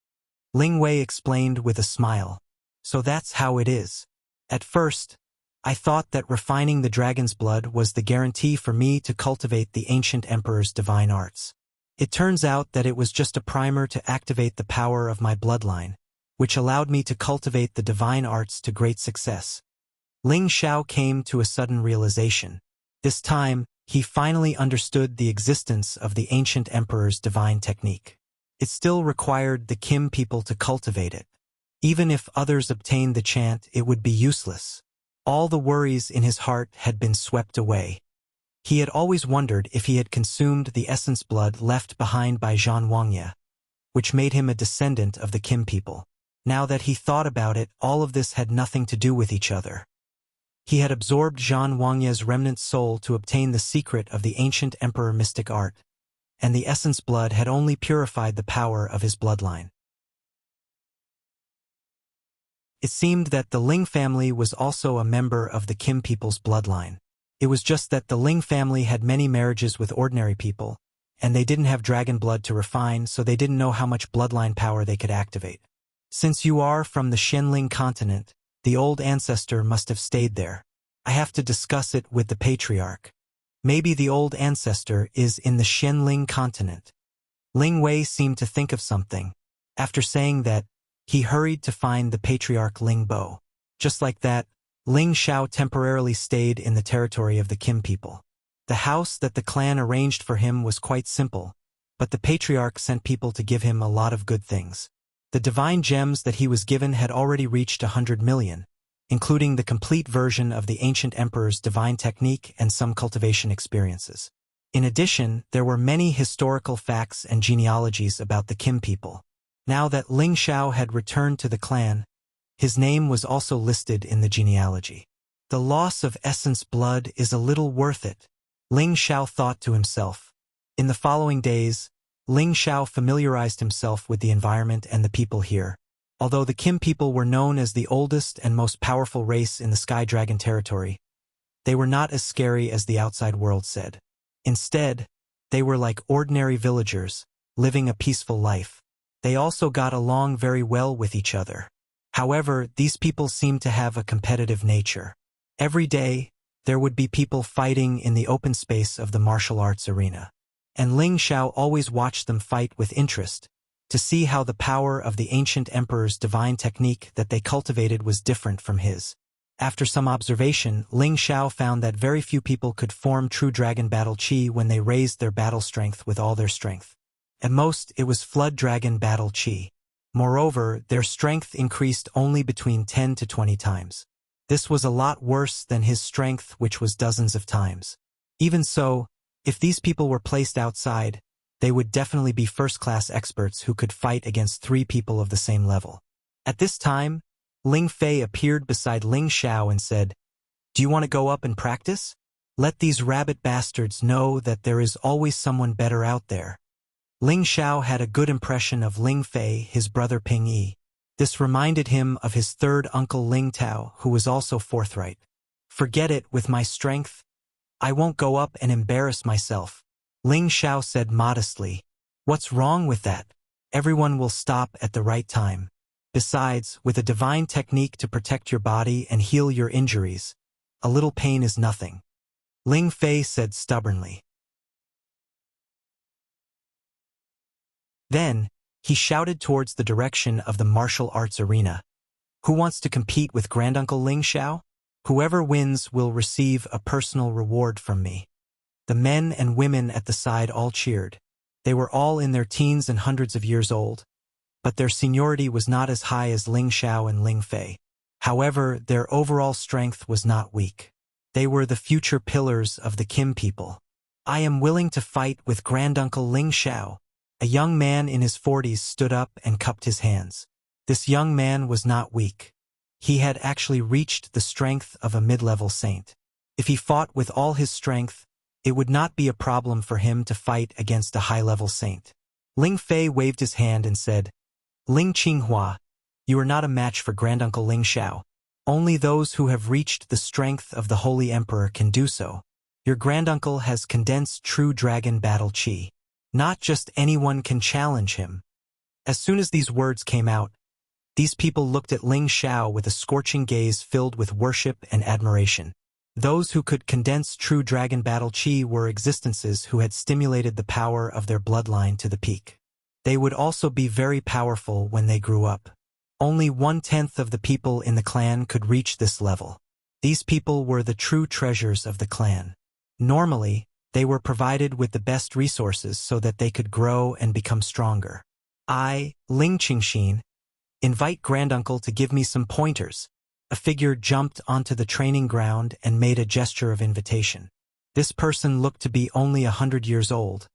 Ling Wei explained with a smile. So that's how it is. At first, I thought that refining the dragon's blood was the guarantee for me to cultivate the ancient emperor's divine arts. It turns out that it was just a primer to activate the power of my bloodline, which allowed me to cultivate the divine arts to great success. Ling Xiao came to a sudden realization. This time, he finally understood the existence of the ancient emperor's divine technique. It still required the Kim people to cultivate it. Even if others obtained the chant, it would be useless. All the worries in his heart had been swept away. He had always wondered if he had consumed the essence blood left behind by Zhan Wangye, which made him a descendant of the Kim people. Now that he thought about it, all of this had nothing to do with each other. He had absorbed Zhan Wangye's remnant soul to obtain the secret of the ancient emperor mystic art, and the essence blood had only purified the power of his bloodline. It seemed that the Ling family was also a member of the Kim people's bloodline. It was just that the Ling family had many marriages with ordinary people, and they didn't have dragon blood to refine, so they didn't know how much bloodline power they could activate. Since you are from the Xianling continent, the old ancestor must have stayed there. I have to discuss it with the patriarch. Maybe the old ancestor is in the Xianling continent. Ling Wei seemed to think of something. After saying that, he hurried to find the patriarch Ling Bo. Just like that, Ling Xiao temporarily stayed in the territory of the Kim people. The house that the clan arranged for him was quite simple, but the patriarch sent people to give him a lot of good things. The divine gems that he was given had already reached 100 million, including the complete version of the ancient emperor's divine technique and some cultivation experiences. In addition, there were many historical facts and genealogies about the Kim people. Now that Ling Xiao had returned to the clan, his name was also listed in the genealogy. The loss of essence blood is a little worth it, Ling Xiao thought to himself. In the following days, Ling Xiao familiarized himself with the environment and the people here. Although the Kim people were known as the oldest and most powerful race in the Sky Dragon territory, they were not as scary as the outside world said. Instead, they were like ordinary villagers, living a peaceful life. They also got along very well with each other. However, these people seemed to have a competitive nature. Every day, there would be people fighting in the open space of the martial arts arena. And Ling Xiao always watched them fight with interest, to see how the power of the ancient emperor's divine technique that they cultivated was different from his. After some observation, Ling Xiao found that very few people could form true dragon battle chi when they raised their battle strength with all their strength. At most, it was flood dragon battle chi. Moreover, their strength increased only between 10 to 20 times. This was a lot worse than his strength, which was dozens of times. Even so, if these people were placed outside, they would definitely be first-class experts who could fight against 3 people of the same level. At this time, Ling Fei appeared beside Ling Xiao and said, "Do you want to go up and practice? Let these rabbit bastards know that there is always someone better out there." Ling Xiao had a good impression of Ling Fei, his brother Ping Yi. This reminded him of his third uncle Ling Tao, who was also forthright. "Forget it, with my strength, I won't go up and embarrass myself," Ling Xiao said modestly. "What's wrong with that? Everyone will stop at the right time. Besides, with a divine technique to protect your body and heal your injuries, a little pain is nothing," Ling Fei said stubbornly. Then, he shouted towards the direction of the martial arts arena. "Who wants to compete with Granduncle Ling Xiao? Whoever wins will receive a personal reward from me." The men and women at the side all cheered. They were all in their teens and hundreds of years old, but their seniority was not as high as Ling Xiao and Ling Fei. However, their overall strength was not weak. They were the future pillars of the Kim people. "I am willing to fight with Granduncle Ling Xiao." A young man in his 40s stood up and cupped his hands. This young man was not weak. He had actually reached the strength of a mid-level saint. If he fought with all his strength, it would not be a problem for him to fight against a high-level saint. Ling Fei waved his hand and said, Ling Qinghua, you are not a match for Granduncle Ling Xiao. Only those who have reached the strength of the Holy Emperor can do so. Your granduncle has condensed true dragon battle chi. Not just anyone can challenge him. As soon as these words came out, these people looked at Ling Xiao with a scorching gaze filled with worship and admiration. Those who could condense true dragon battle chi were existences who had stimulated the power of their bloodline to the peak. They would also be very powerful when they grew up. Only 1/10 of the people in the clan could reach this level. These people were the true treasures of the clan. Normally, they were provided with the best resources so that they could grow and become stronger. I, Ling Qingxin, invite Granduncle to give me some pointers. A figure jumped onto the training ground and made a gesture of invitation. This person looked to be only 100 years old,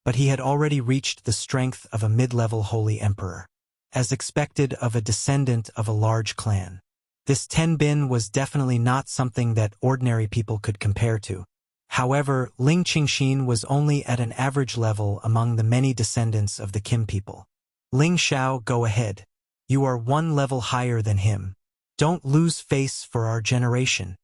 but he had already reached the strength of a mid-level holy emperor. As expected of a descendant of a large clan. This Tenbin was definitely not something that ordinary people could compare to. However, Ling Qingxin was only at an average level among the many descendants of the Kim people. Ling Xiao, go ahead. You are 1 level higher than him. Don't lose face for our generation.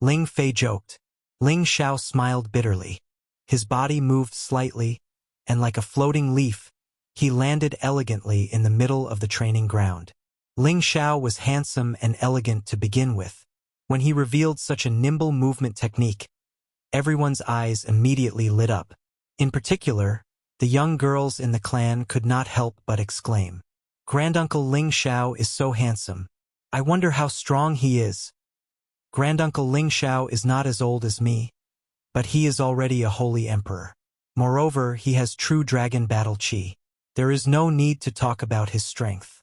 Ling Fei joked. Ling Xiao smiled bitterly. His body moved slightly, and like a floating leaf, he landed elegantly in the middle of the training ground. Ling Xiao was handsome and elegant to begin with. When he revealed such a nimble movement technique, everyone's eyes immediately lit up. In particular, the young girls in the clan could not help but exclaim, Granduncle Ling Xiao is so handsome. I wonder how strong he is. Granduncle Ling Xiao is not as old as me, but he is already a holy emperor. Moreover, he has true dragon battle chi. There is no need to talk about his strength.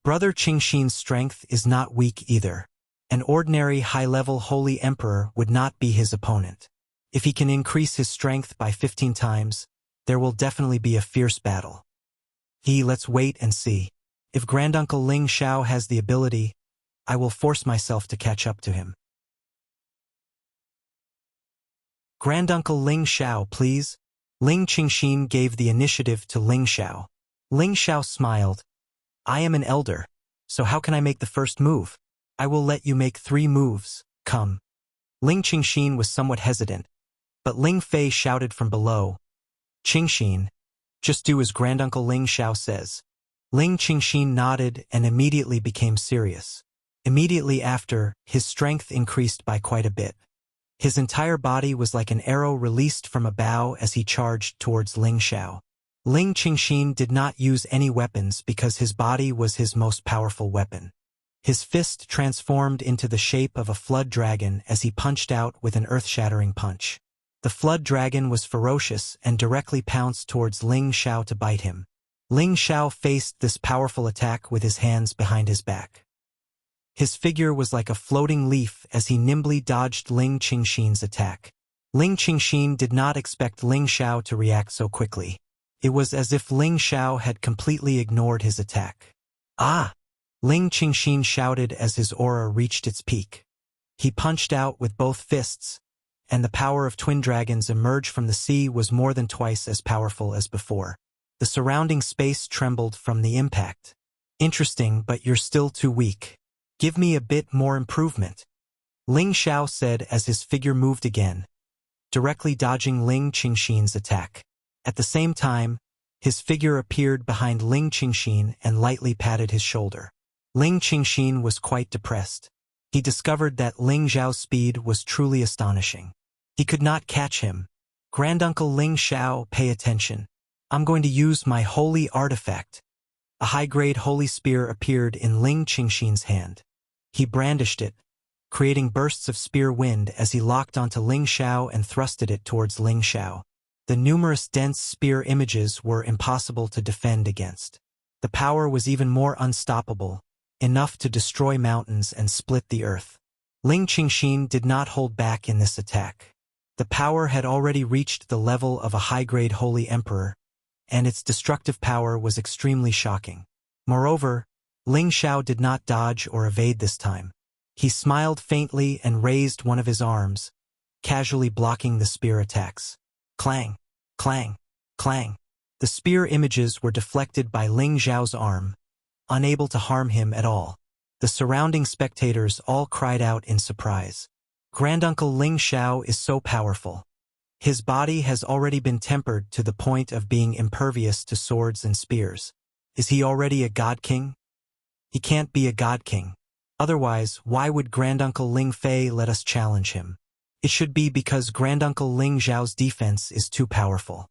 Brother Qingxin's strength is not weak either. An ordinary high-level holy emperor would not be his opponent. If he can increase his strength by 15 times, there will definitely be a fierce battle. Let's wait and see. If Granduncle Ling Xiao has the ability, I will force myself to catch up to him. Granduncle Ling Xiao, please. Ling Qingxin gave the initiative to Ling Xiao. Ling Xiao smiled. I am an elder, so how can I make the first move? I will let you make 3 moves, come. Ling Qingxin was somewhat hesitant, but Ling Fei shouted from below, Qingxin, just do as Granduncle Ling Xiao says. Ling Qingxin nodded and immediately became serious. Immediately after, his strength increased by quite a bit. His entire body was like an arrow released from a bow as he charged towards Ling Xiao. Ling Qingxin did not use any weapons because his body was his most powerful weapon. His fist transformed into the shape of a flood dragon as he punched out with an earth-shattering punch. The flood dragon was ferocious and directly pounced towards Ling Xiao to bite him. Ling Xiao faced this powerful attack with his hands behind his back. His figure was like a floating leaf as he nimbly dodged Ling Qingxin's attack. Ling Qingxin did not expect Ling Xiao to react so quickly. It was as if Ling Xiao had completely ignored his attack. Ah! Ling Qingxin shouted as his aura reached its peak. He punched out with both fists, and the power of twin dragons emerged from the sea was more than twice as powerful as before. The surrounding space trembled from the impact. Interesting, but you're still too weak. Give me a bit more improvement. Ling Xiao said as his figure moved again, directly dodging Ling Qingxin's attack. At the same time, his figure appeared behind Ling Qingxin and lightly patted his shoulder. Ling Qingxin was quite depressed. He discovered that Ling Xiao's speed was truly astonishing. He could not catch him. Granduncle Ling Xiao, pay attention. I'm going to use my holy artifact. A high-grade holy spear appeared in Ling Qingxin's hand. He brandished it, creating bursts of spear wind as he locked onto Ling Xiao and thrusted it towards Ling Xiao. The numerous dense spear images were impossible to defend against. The power was even more unstoppable, enough to destroy mountains and split the earth. Ling Qingxin did not hold back in this attack. The power had already reached the level of a high-grade holy emperor, and its destructive power was extremely shocking. Moreover, Ling Xiao did not dodge or evade this time. He smiled faintly and raised one of his arms, casually blocking the spear attacks. Clang, clang, clang. The spear images were deflected by Ling Xiao's arm, unable to harm him at all. The surrounding spectators all cried out in surprise. Granduncle Ling Xiao is so powerful. His body has already been tempered to the point of being impervious to swords and spears. Is he already a god king? He can't be a god king. Otherwise, why would Granduncle Ling Fei let us challenge him? It should be because Granduncle Ling Xiao's defense is too powerful.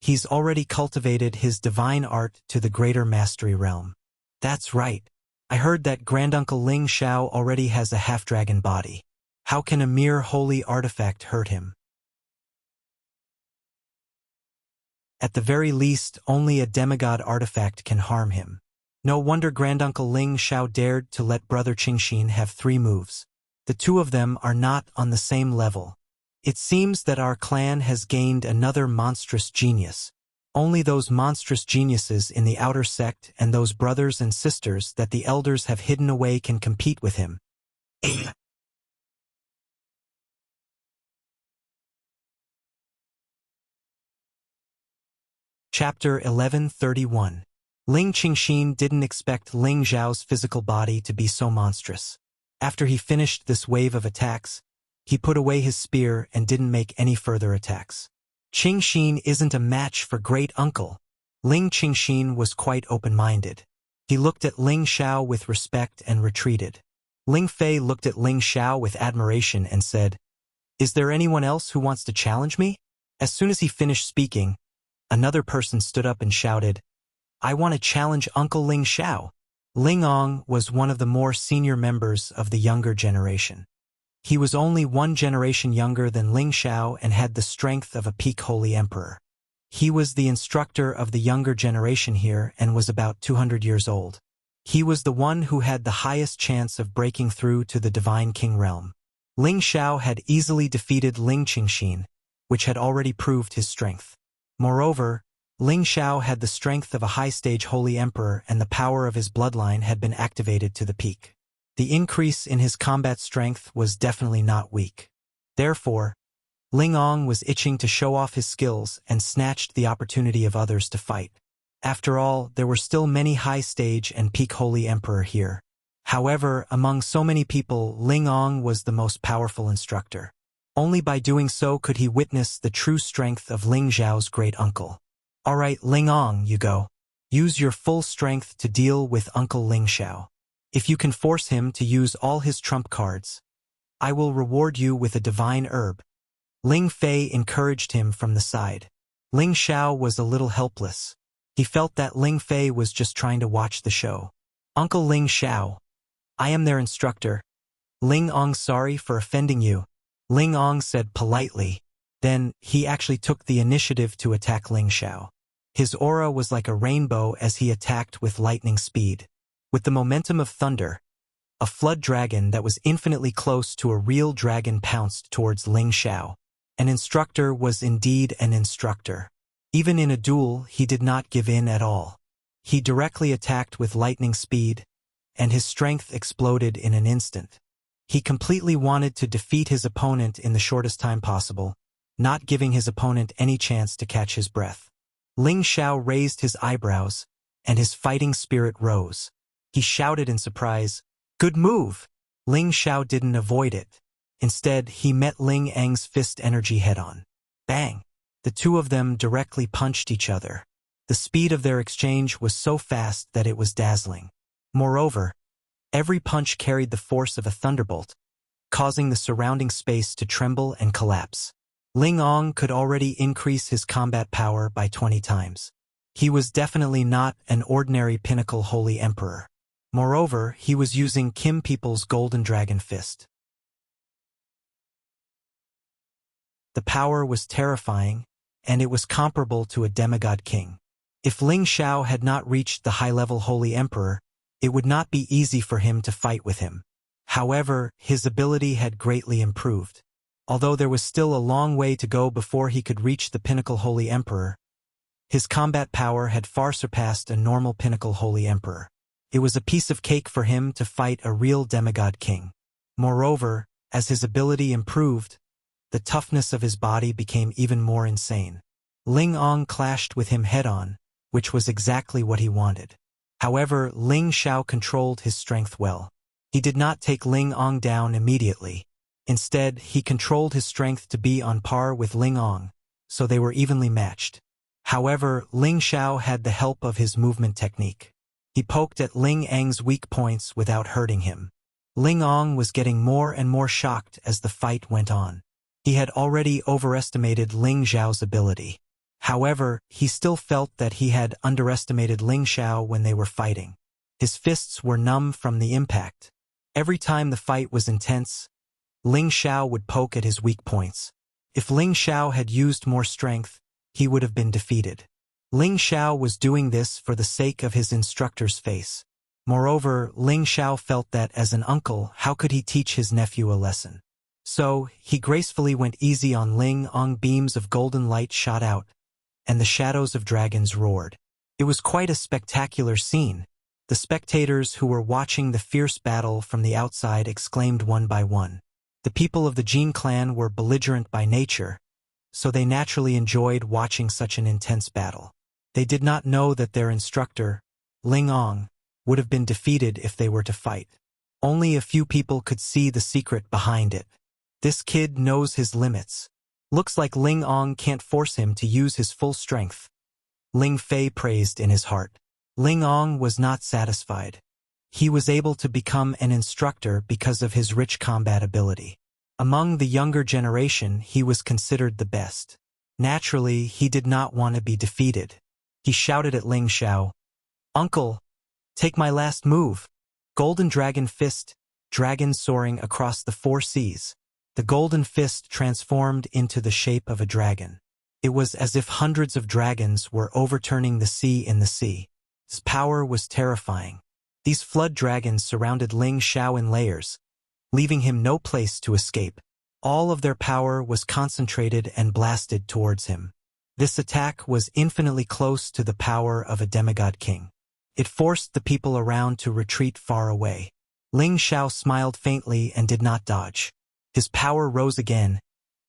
He's already cultivated his divine art to the greater mastery realm. That's right. I heard that Granduncle Ling Xiao already has a half-dragon body. How can a mere holy artifact hurt him? At the very least, only a demigod artifact can harm him. No wonder Granduncle Ling Xiao dared to let Brother Qingxin have 3 moves. The two of them are not on the same level. It seems that our clan has gained another monstrous genius. Only those monstrous geniuses in the outer sect and those brothers and sisters that the elders have hidden away can compete with him. Chapter 1131. Ling Qingxin didn't expect Ling Xiao's physical body to be so monstrous. After he finished this wave of attacks, he put away his spear and didn't make any further attacks. Qingxin isn't a match for great uncle. Ling Qingxin was quite open-minded. He looked at Ling Xiao with respect and retreated. Ling Fei looked at Ling Xiao with admiration and said, "Is there anyone else who wants to challenge me?" As soon as he finished speaking, another person stood up and shouted, "I want to challenge Uncle Ling Xiao." Ling Ong was one of the more senior members of the younger generation. He was only 1 generation younger than Ling Xiao and had the strength of a peak holy emperor. He was the instructor of the younger generation here and was about 200 years old. He was the one who had the highest chance of breaking through to the divine king realm. Ling Xiao had easily defeated Ling Qingxin, which had already proved his strength. Moreover, Ling Xiao had the strength of a high-stage holy emperor and the power of his bloodline had been activated to the peak. The increase in his combat strength was definitely not weak. Therefore, Ling Ong was itching to show off his skills and snatched the opportunity of others to fight. After all, there were still many high-stage and peak holy emperor here. However, among so many people, Ling Ong was the most powerful instructor. Only by doing so could he witness the true strength of Ling Xiao's great uncle. "All right, Ling Ong, you go. Use your full strength to deal with Uncle Ling Xiao. If you can force him to use all his trump cards, I will reward you with a divine herb." Ling Fei encouraged him from the side. Ling Xiao was a little helpless. He felt that Ling Fei was just trying to watch the show. "Uncle Ling Xiao, I am their instructor. Ling Ong, sorry for offending you," Ling Ong said politely. Then, he actually took the initiative to attack Ling Xiao. His aura was like a rainbow as he attacked with lightning speed. With the momentum of thunder, a flood dragon that was infinitely close to a real dragon pounced towards Ling Xiao. An instructor was indeed an instructor. Even in a duel, he did not give in at all. He directly attacked with lightning speed, and his strength exploded in an instant. He completely wanted to defeat his opponent in the shortest time possible, not giving his opponent any chance to catch his breath. Ling Xiao raised his eyebrows, and his fighting spirit rose. He shouted in surprise, "Good move!" Ling Xiao didn't avoid it. Instead, he met Ling Eng's fist energy head-on. Bang! The two of them directly punched each other. The speed of their exchange was so fast that it was dazzling. Moreover, every punch carried the force of a thunderbolt, causing the surrounding space to tremble and collapse. Ling Ong could already increase his combat power by 20 times. He was definitely not an ordinary pinnacle holy emperor. Moreover, he was using Kim People's Golden Dragon Fist. The power was terrifying, and it was comparable to a demigod king. If Ling Xiao had not reached the high-level holy emperor, it would not be easy for him to fight with him. However, his ability had greatly improved. Although there was still a long way to go before he could reach the pinnacle holy emperor, his combat power had far surpassed a normal pinnacle holy emperor. It was a piece of cake for him to fight a real demigod king. Moreover, as his ability improved, the toughness of his body became even more insane. Ling Ong clashed with him head-on, which was exactly what he wanted. However, Ling Xiao controlled his strength well. He did not take Ling Ong down immediately. Instead, he controlled his strength to be on par with Ling Ong, so they were evenly matched. However, Ling Xiao had the help of his movement technique. He poked at Ling Ang's weak points without hurting him. Ling Ong was getting more and more shocked as the fight went on. He had already overestimated Ling Xiao's ability. However, he still felt that he had underestimated Ling Xiao when they were fighting. His fists were numb from the impact. Every time the fight was intense, Ling Xiao would poke at his weak points. If Ling Xiao had used more strength, he would have been defeated. Ling Xiao was doing this for the sake of his instructor's face. Moreover, Ling Xiao felt that as an uncle, how could he teach his nephew a lesson? So, he gracefully went easy on Ling Ong. Beams of golden light shot out, and the shadows of dragons roared. It was quite a spectacular scene. The spectators who were watching the fierce battle from the outside exclaimed one by one. The people of the Jin clan were belligerent by nature, so they naturally enjoyed watching such an intense battle. They did not know that their instructor, Ling Ong, would have been defeated if they were to fight. Only a few people could see the secret behind it. This kid knows his limits. Looks like Ling Ong can't force him to use his full strength. Ling Fei praised in his heart. Ling Ong was not satisfied. He was able to become an instructor because of his rich combat ability. Among the younger generation, he was considered the best. Naturally, he did not want to be defeated. He shouted at Ling Xiao, "Uncle, take my last move." Golden Dragon Fist, dragon soaring across the 4 seas. The golden fist transformed into the shape of a dragon. It was as if hundreds of dragons were overturning the sea in the sea. His power was terrifying. These flood dragons surrounded Ling Xiao in layers, leaving him no place to escape. All of their power was concentrated and blasted towards him. This attack was infinitely close to the power of a demigod king. It forced the people around to retreat far away. Ling Xiao smiled faintly and did not dodge. His power rose again,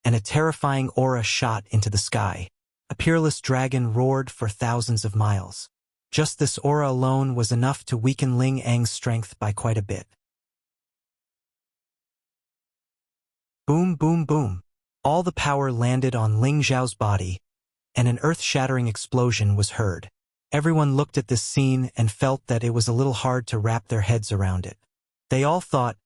and a terrifying aura shot into the sky. A peerless dragon roared for thousands of miles. Just this aura alone was enough to weaken Ling Ang's strength by quite a bit. Boom, boom, boom. All the power landed on Ling Xiao's body, and an earth-shattering explosion was heard. Everyone looked at this scene and felt that it was a little hard to wrap their heads around it. They all thought,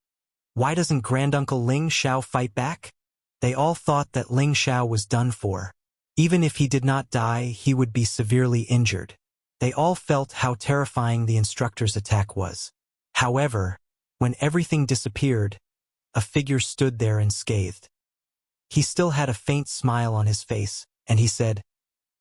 why doesn't Granduncle Ling Xiao fight back? They all thought that Ling Xiao was done for. Even if he did not die, he would be severely injured. They all felt how terrifying the instructor's attack was. However, when everything disappeared, a figure stood there unscathed. He still had a faint smile on his face, and he said,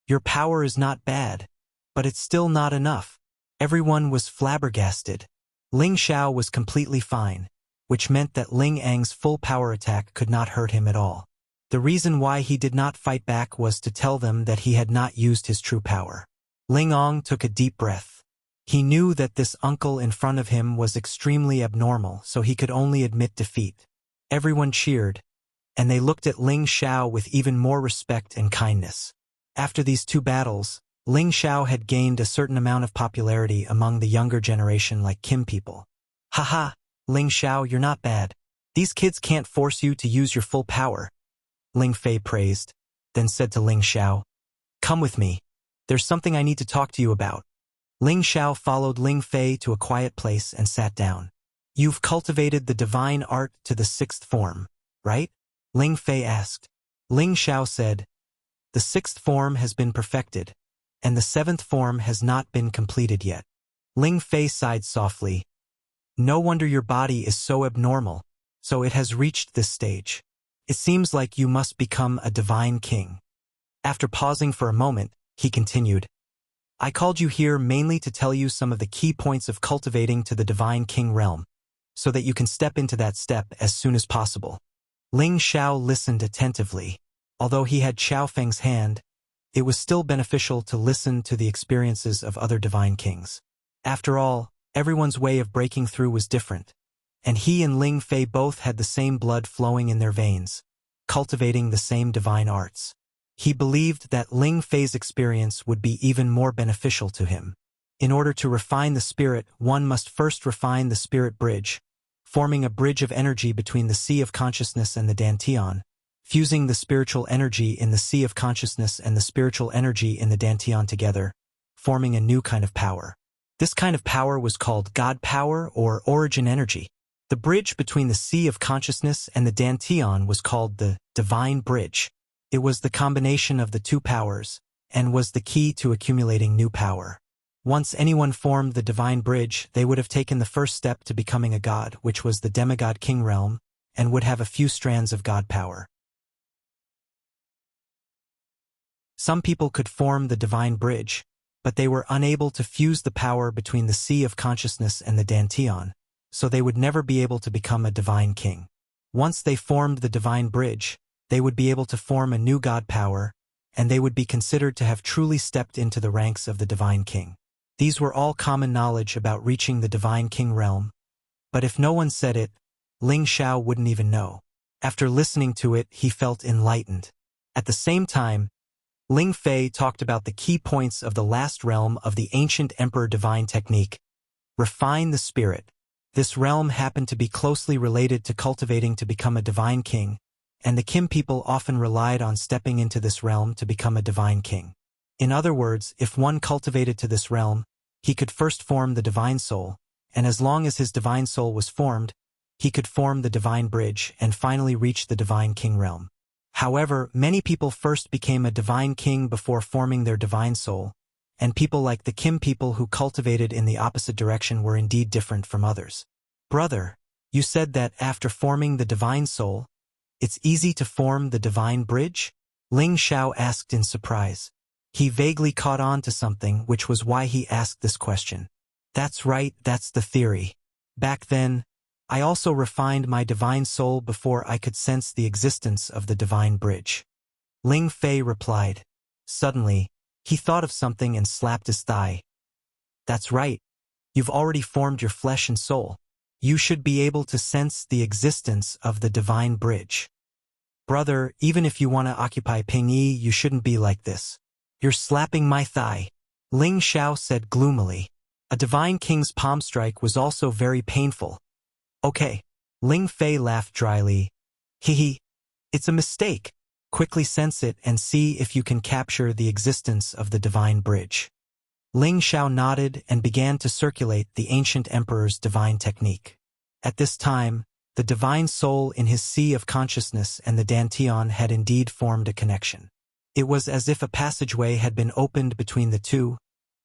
"Your power is not bad, but it's still not enough." Everyone was flabbergasted. Ling Xiao was completely fine, which meant that Ling Ang's full power attack could not hurt him at all. The reason why he did not fight back was to tell them that he had not used his true power. Ling Ong took a deep breath. He knew that this uncle in front of him was extremely abnormal, so he could only admit defeat. Everyone cheered, and they looked at Ling Xiao with even more respect and kindness. After these 2 battles, Ling Xiao had gained a certain amount of popularity among the younger generation like Kim people. "Haha, Ling Xiao, you're not bad. These kids can't force you to use your full power," Ling Fei praised, then said to Ling Xiao, "Come with me. There's something I need to talk to you about." Ling Xiao followed Ling Fei to a quiet place and sat down. "You've cultivated the divine art to the 6th form, right?" Ling Fei asked. Ling Xiao said, "The 6th form has been perfected, and the 7th form has not been completed yet." Ling Fei sighed softly. "No wonder your body is so abnormal, so it has reached this stage. It seems like you must become a divine king." After pausing for a moment, he continued, "I called you here mainly to tell you some of the key points of cultivating to the divine king realm, so that you can step into that step as soon as possible." Ling Xiao listened attentively. Although he had Xiao Feng's hand, it was still beneficial to listen to the experiences of other divine kings. After all, everyone's way of breaking through was different, and he and Ling Fei both had the same blood flowing in their veins. cultivating the same divine arts. He believed that Ling Fei's experience would be even more beneficial to him. In order to refine the spirit, one must first refine the spirit bridge, forming a bridge of energy between the sea of consciousness and the dantian, fusing the spiritual energy in the sea of consciousness and the spiritual energy in the dantian together, forming a new kind of power. This kind of power was called God power or origin energy. The bridge between the sea of consciousness and the dantian was called the divine bridge. It was the combination of the two powers, and was the key to accumulating new power. Once anyone formed the divine bridge, they would have taken the first step to becoming a god, which was the demigod king realm, and would have a few strands of god power. Some people could form the divine bridge, but they were unable to fuse the power between the sea of consciousness and the dantian, so they would never be able to become a divine king. Once they formed the divine bridge, they would be able to form a new god power, and they would be considered to have truly stepped into the ranks of the divine king. These were all common knowledge about reaching the divine king realm, but if no one said it, Ling Xiao wouldn't even know. After listening to it, he felt enlightened. At the same time, Ling Fei talked about the key points of the last realm of the ancient emperor divine technique: refine the spirit. This realm happened to be closely related to cultivating to become a divine king, and the Kim people often relied on stepping into this realm to become a divine king. In other words, if one cultivated to this realm, he could first form the divine soul, and as long as his divine soul was formed, he could form the divine bridge and finally reach the divine king realm. However, many people first became a divine king before forming their divine soul, and people like the Kim people who cultivated in the opposite direction were indeed different from others. Brother, you said that after forming the divine soul, it's easy to form the divine bridge? Ling Xiao asked in surprise. He vaguely caught on to something, which was why he asked this question. That's right, that's the theory. Back then, I also refined my divine soul before I could sense the existence of the divine bridge. Ling Fei replied. Suddenly, he thought of something and slapped his thigh. That's right. You've already formed your flesh and soul. You should be able to sense the existence of the divine bridge. Brother, even if you want to occupy Pingyi, you shouldn't be like this. You're slapping my thigh. Ling Xiao said gloomily. A divine king's palm strike was also very painful. Okay. Ling Fei laughed dryly. Hehe. It's a mistake. Quickly sense it and see if you can capture the existence of the divine bridge. Ling Xiao nodded and began to circulate the ancient emperor's divine technique. At this time, the divine soul in his sea of consciousness and the dantian had indeed formed a connection. It was as if a passageway had been opened between the two,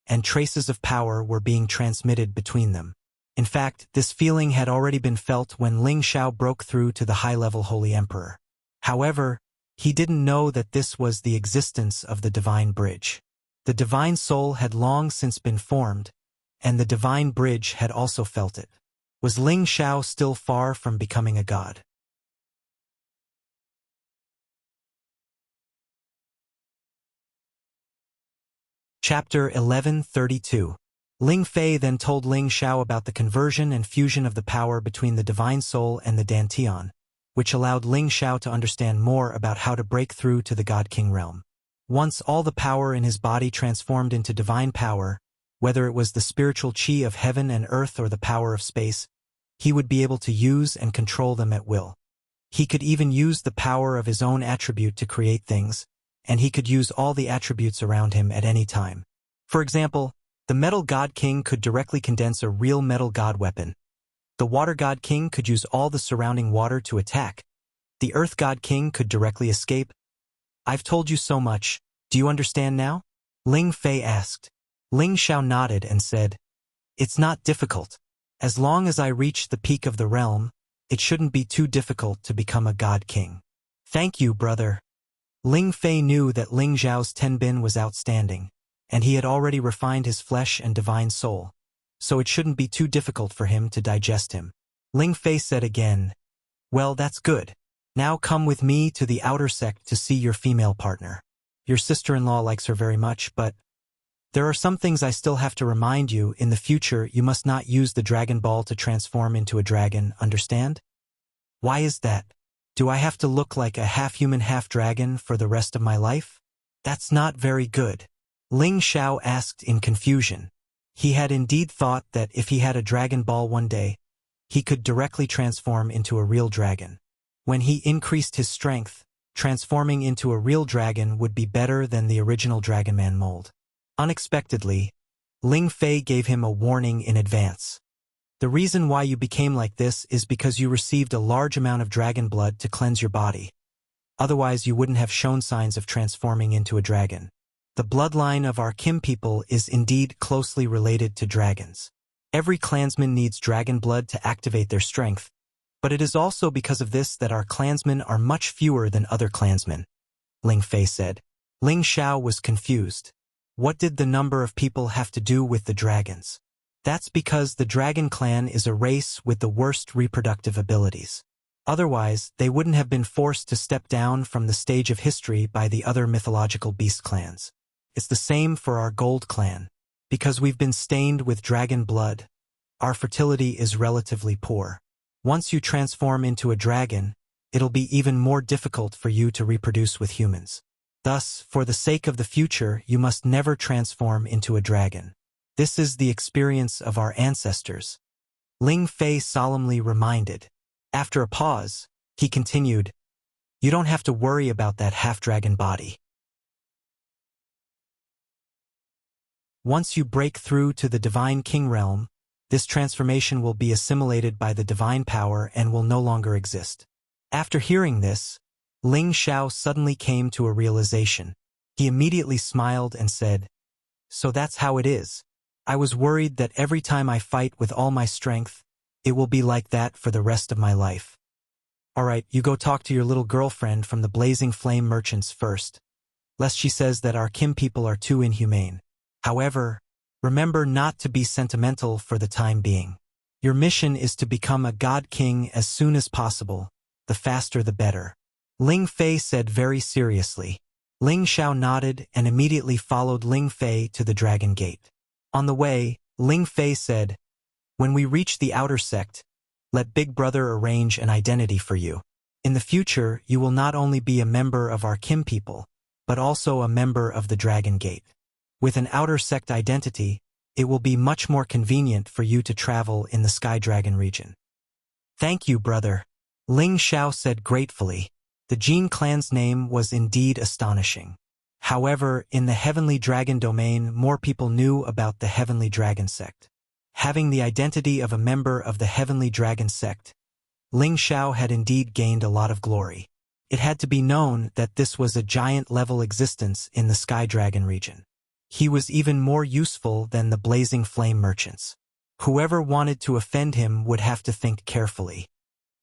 and traces of power were being transmitted between them. In fact, this feeling had already been felt when Ling Xiao broke through to the high-level Holy Emperor. However, he didn't know that this was the existence of the divine bridge. The divine soul had long since been formed, and the divine bridge had also felt it. Was Ling Xiao still far from becoming a god? Chapter 1132. Ling Fei then told Ling Xiao about the conversion and fusion of the power between the divine soul and the dantian, which allowed Ling Xiao to understand more about how to break through to the God King realm. Once all the power in his body transformed into divine power, whether it was the spiritual qi of heaven and earth or the power of space, he would be able to use and control them at will. He could even use the power of his own attribute to create things, and he could use all the attributes around him at any time. For example, the Metal God King could directly condense a real metal god weapon. The Water God King could use all the surrounding water to attack. The Earth God King could directly escape. I've told you so much. Do you understand now? Ling Fei asked. Ling Xiao nodded and said, It's not difficult. As long as I reach the peak of the realm, it shouldn't be too difficult to become a God King. Thank you, brother. Ling Fei knew that Ling Zhao's tenbin was outstanding, and he had already refined his flesh and divine soul, so it shouldn't be too difficult for him to digest him. Ling Fei said again, Well, that's good. Now come with me to the outer sect to see your female partner. Your sister-in-law likes her very much, but there are some things I still have to remind you. In the future, you must not use the Dragon Ball to transform into a dragon, understand? Why is that? Do I have to look like a half-human, half-dragon for the rest of my life? That's not very good. Ling Xiao asked in confusion. He had indeed thought that if he had a Dragon Ball one day, he could directly transform into a real dragon. When he increased his strength, transforming into a real dragon would be better than the original Dragon Man mold. Unexpectedly, Ling Fei gave him a warning in advance. The reason why you became like this is because you received a large amount of dragon blood to cleanse your body. Otherwise, you wouldn't have shown signs of transforming into a dragon. The bloodline of our Kim people is indeed closely related to dragons. Every clansman needs dragon blood to activate their strength, but it is also because of this that our clansmen are much fewer than other clansmen, Ling Fei said. Ling Xiao was confused. What did the number of people have to do with the dragons? That's because the dragon clan is a race with the worst reproductive abilities. Otherwise, they wouldn't have been forced to step down from the stage of history by the other mythological beast clans. It's the same for our gold clan. Because we've been stained with dragon blood, our fertility is relatively poor. Once you transform into a dragon, it'll be even more difficult for you to reproduce with humans. Thus, for the sake of the future, you must never transform into a dragon. This is the experience of our ancestors, Ling Fei solemnly reminded. After a pause, he continued, You don't have to worry about that half-dragon body. Once you break through to the Divine King realm, this transformation will be assimilated by the divine power and will no longer exist. After hearing this, Ling Xiao suddenly came to a realization. He immediately smiled and said, So that's how it is. I was worried that every time I fight with all my strength, it will be like that for the rest of my life. All right, you go talk to your little girlfriend from the Blazing Flame Merchants first, lest she says that our Kim people are too inhumane. However, remember not to be sentimental for the time being. Your mission is to become a god king as soon as possible, the faster the better. Ling Fei said very seriously. Ling Xiao nodded and immediately followed Ling Fei to the Dragon Gate. On the way, Ling Fei said, When we reach the outer sect, let Big Brother arrange an identity for you. In the future, you will not only be a member of our Kim people, but also a member of the Dragon Gate. With an outer sect identity, it will be much more convenient for you to travel in the Sky Dragon region. Thank you, brother, Ling Xiao said gratefully. The Jin clan's name was indeed astonishing. However, in the Heavenly Dragon domain, more people knew about the Heavenly Dragon sect. Having the identity of a member of the Heavenly Dragon sect, Ling Xiao had indeed gained a lot of glory. It had to be known that this was a giant-level existence in the Sky Dragon region. He was even more useful than the Blazing Flame Merchants. Whoever wanted to offend him would have to think carefully.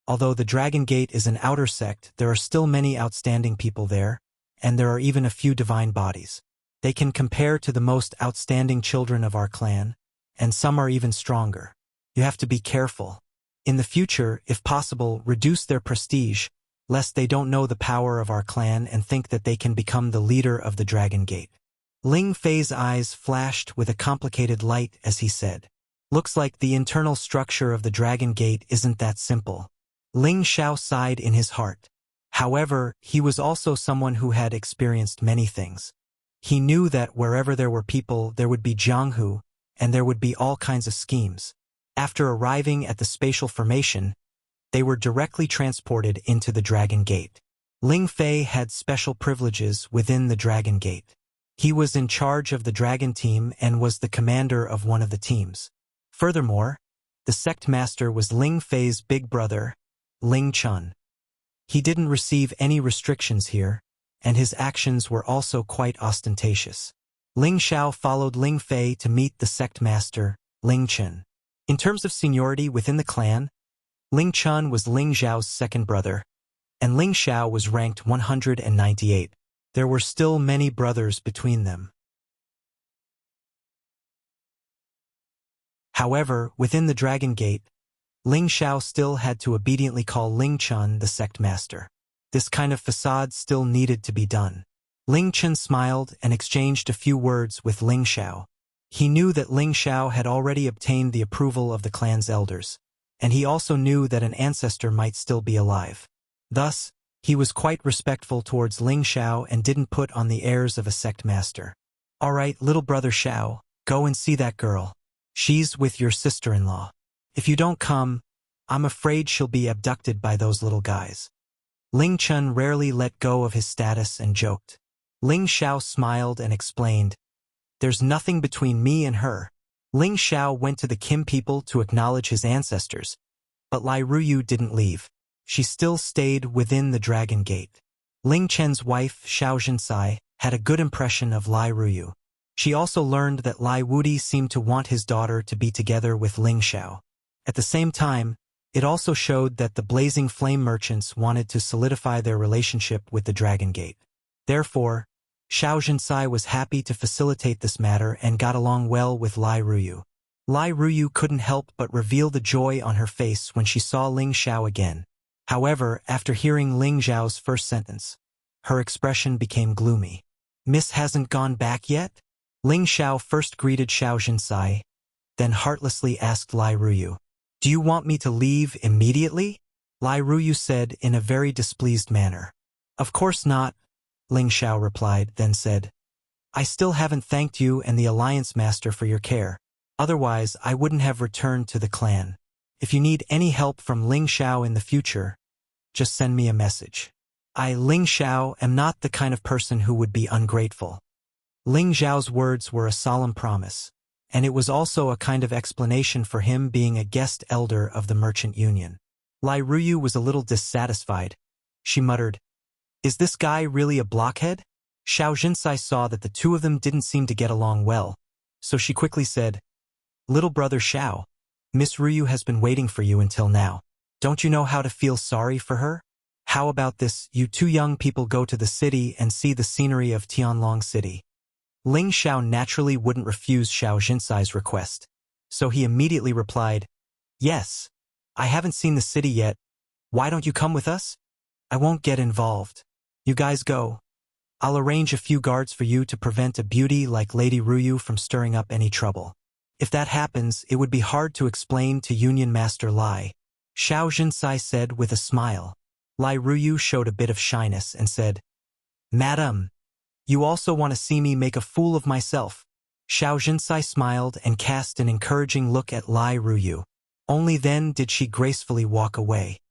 Although the Dragon Gate is an outer sect, there are still many outstanding people there, and there are even a few divine bodies. They can compare to the most outstanding children of our clan, and some are even stronger. You have to be careful. In the future, if possible, reduce their prestige, lest they don't know the power of our clan and think that they can become the leader of the Dragon Gate. Ling Fei's eyes flashed with a complicated light as he said, Looks like the internal structure of the Dragon Gate isn't that simple. Ling Xiao sighed in his heart. However, he was also someone who had experienced many things. He knew that wherever there were people, there would be Jianghu, and there would be all kinds of schemes. After arriving at the spatial formation, they were directly transported into the Dragon Gate. Ling Fei had special privileges within the Dragon Gate. He was in charge of the Dragon Team and was the commander of one of the teams. Furthermore, the sect master was Ling Fei's big brother, Ling Chun. He didn't receive any restrictions here, and his actions were also quite ostentatious. Ling Xiao followed Ling Fei to meet the sect master, Ling Chun. In terms of seniority within the clan, Ling Chun was Ling Xiao's second brother, and Ling Xiao was ranked 198. There were still many brothers between them. However, within the Dragon Gate, Ling Xiao still had to obediently call Ling Chun the sect master. This kind of facade still needed to be done. Ling Chun smiled and exchanged a few words with Ling Xiao. He knew that Ling Xiao had already obtained the approval of the clan's elders, and he also knew that an ancestor might still be alive. Thus, he was quite respectful towards Ling Xiao and didn't put on the airs of a sect master. "All right, little brother Xiao, go and see that girl. She's with your sister-in-law. If you don't come, I'm afraid she'll be abducted by those little guys." Ling Chun rarely let go of his status and joked. Ling Xiao smiled and explained, "There's nothing between me and her." Ling Xiao went to the Kim people to acknowledge his ancestors, but Lai Ruyu didn't leave. She still stayed within the Dragon Gate. Ling Chen's wife, Xiao Jinsai, had a good impression of Lai Ruyu. She also learned that Lai Wudi seemed to want his daughter to be together with Ling Xiao. At the same time, it also showed that the Blazing Flame merchants wanted to solidify their relationship with the Dragon Gate. Therefore, Xiao Jinsai was happy to facilitate this matter and got along well with Lai Ruyu. Lai Ruyu couldn't help but reveal the joy on her face when she saw Ling Xiao again. However, after hearing Ling Xiao's first sentence, her expression became gloomy. "Miss hasn't gone back yet?" Ling Xiao first greeted Xiao Jinsai, then heartlessly asked Lai Ruyu, "Do you want me to leave immediately?" Lai Ruyu said in a very displeased manner. "Of course not," Ling Xiao replied, then said, "I still haven't thanked you and the Alliance Master for your care. Otherwise, I wouldn't have returned to the clan. If you need any help from Ling Xiao in the future, just send me a message. I, Ling Xiao, am not the kind of person who would be ungrateful." Ling Xiao's words were a solemn promise, and it was also a kind of explanation for him being a guest elder of the Merchant Union. Lai Ruyu was a little dissatisfied. She muttered, "Is this guy really a blockhead?" Xiao Jinsai saw that the two of them didn't seem to get along well, so she quickly said, "Little brother Xiao, Miss Ruyu has been waiting for you until now. Don't you know how to feel sorry for her? How about this, you two young people go to the city and see the scenery of Tianlong City?" Ling Xiao naturally wouldn't refuse Xiao Jinsai's request, so he immediately replied, "Yes, I haven't seen the city yet. Why don't you come with us? I won't get involved. You guys go. I'll arrange a few guards for you to prevent a beauty like Lady Ruyu from stirring up any trouble. If that happens, it would be hard to explain to Union Master Lai," Xiao Jinsai said with a smile. Lai Ruyu showed a bit of shyness and said, "Madam, you also want to see me make a fool of myself?" Xiao Jinsai smiled and cast an encouraging look at Lai Ruyu. Only then did she gracefully walk away.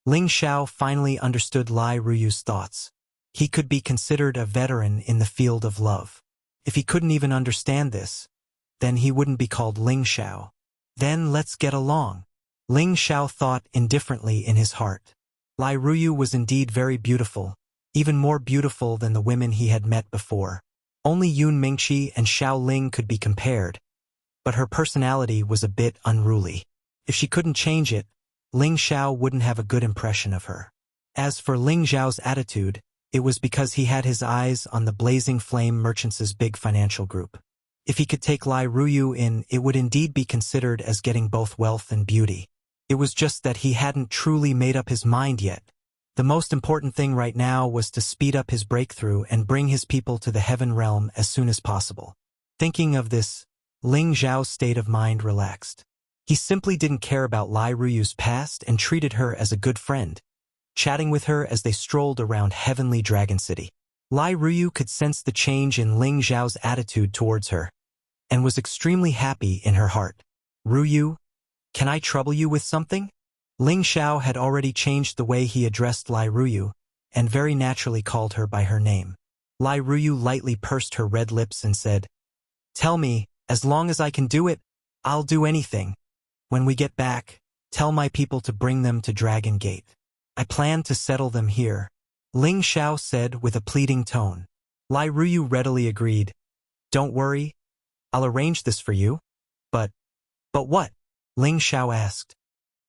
Ling Xiao finally understood Lai Ruyu's thoughts. He could be considered a veteran in the field of love. If he couldn't even understand this, then he wouldn't be called Ling Xiao. Then let's get along. Ling Xiao thought indifferently in his heart. Lai Ruyu was indeed very beautiful, even more beautiful than the women he had met before. Only Yun Mingqi and Xiao Ling could be compared, but her personality was a bit unruly. If she couldn't change it, Ling Xiao wouldn't have a good impression of her. As for Ling Xiao's attitude, it was because he had his eyes on the Blazing Flame Merchants' big financial group. If he could take Lai Ruyu in, it would indeed be considered as getting both wealth and beauty. It was just that he hadn't truly made up his mind yet. The most important thing right now was to speed up his breakthrough and bring his people to the heaven realm as soon as possible. Thinking of this, Ling Xiao's state of mind relaxed. He simply didn't care about Lai Ruyu's past and treated her as a good friend, chatting with her as they strolled around Heavenly Dragon City. Lai Ruyu could sense the change in Ling Xiao's attitude towards her, and was extremely happy in her heart. "Ruyu, can I trouble you with something?" Ling Xiao had already changed the way he addressed Lai Ruyu, and very naturally called her by her name. Lai Ruyu lightly pursed her red lips and said, "Tell me, as long as I can do it, I'll do anything. When we get back, tell my people to bring them to Dragon Gate. I plan to settle them here," Ling Xiao said with a pleading tone. Lai Ruyu readily agreed. "Don't worry, I'll arrange this for you." But what?" Ling Xiao asked.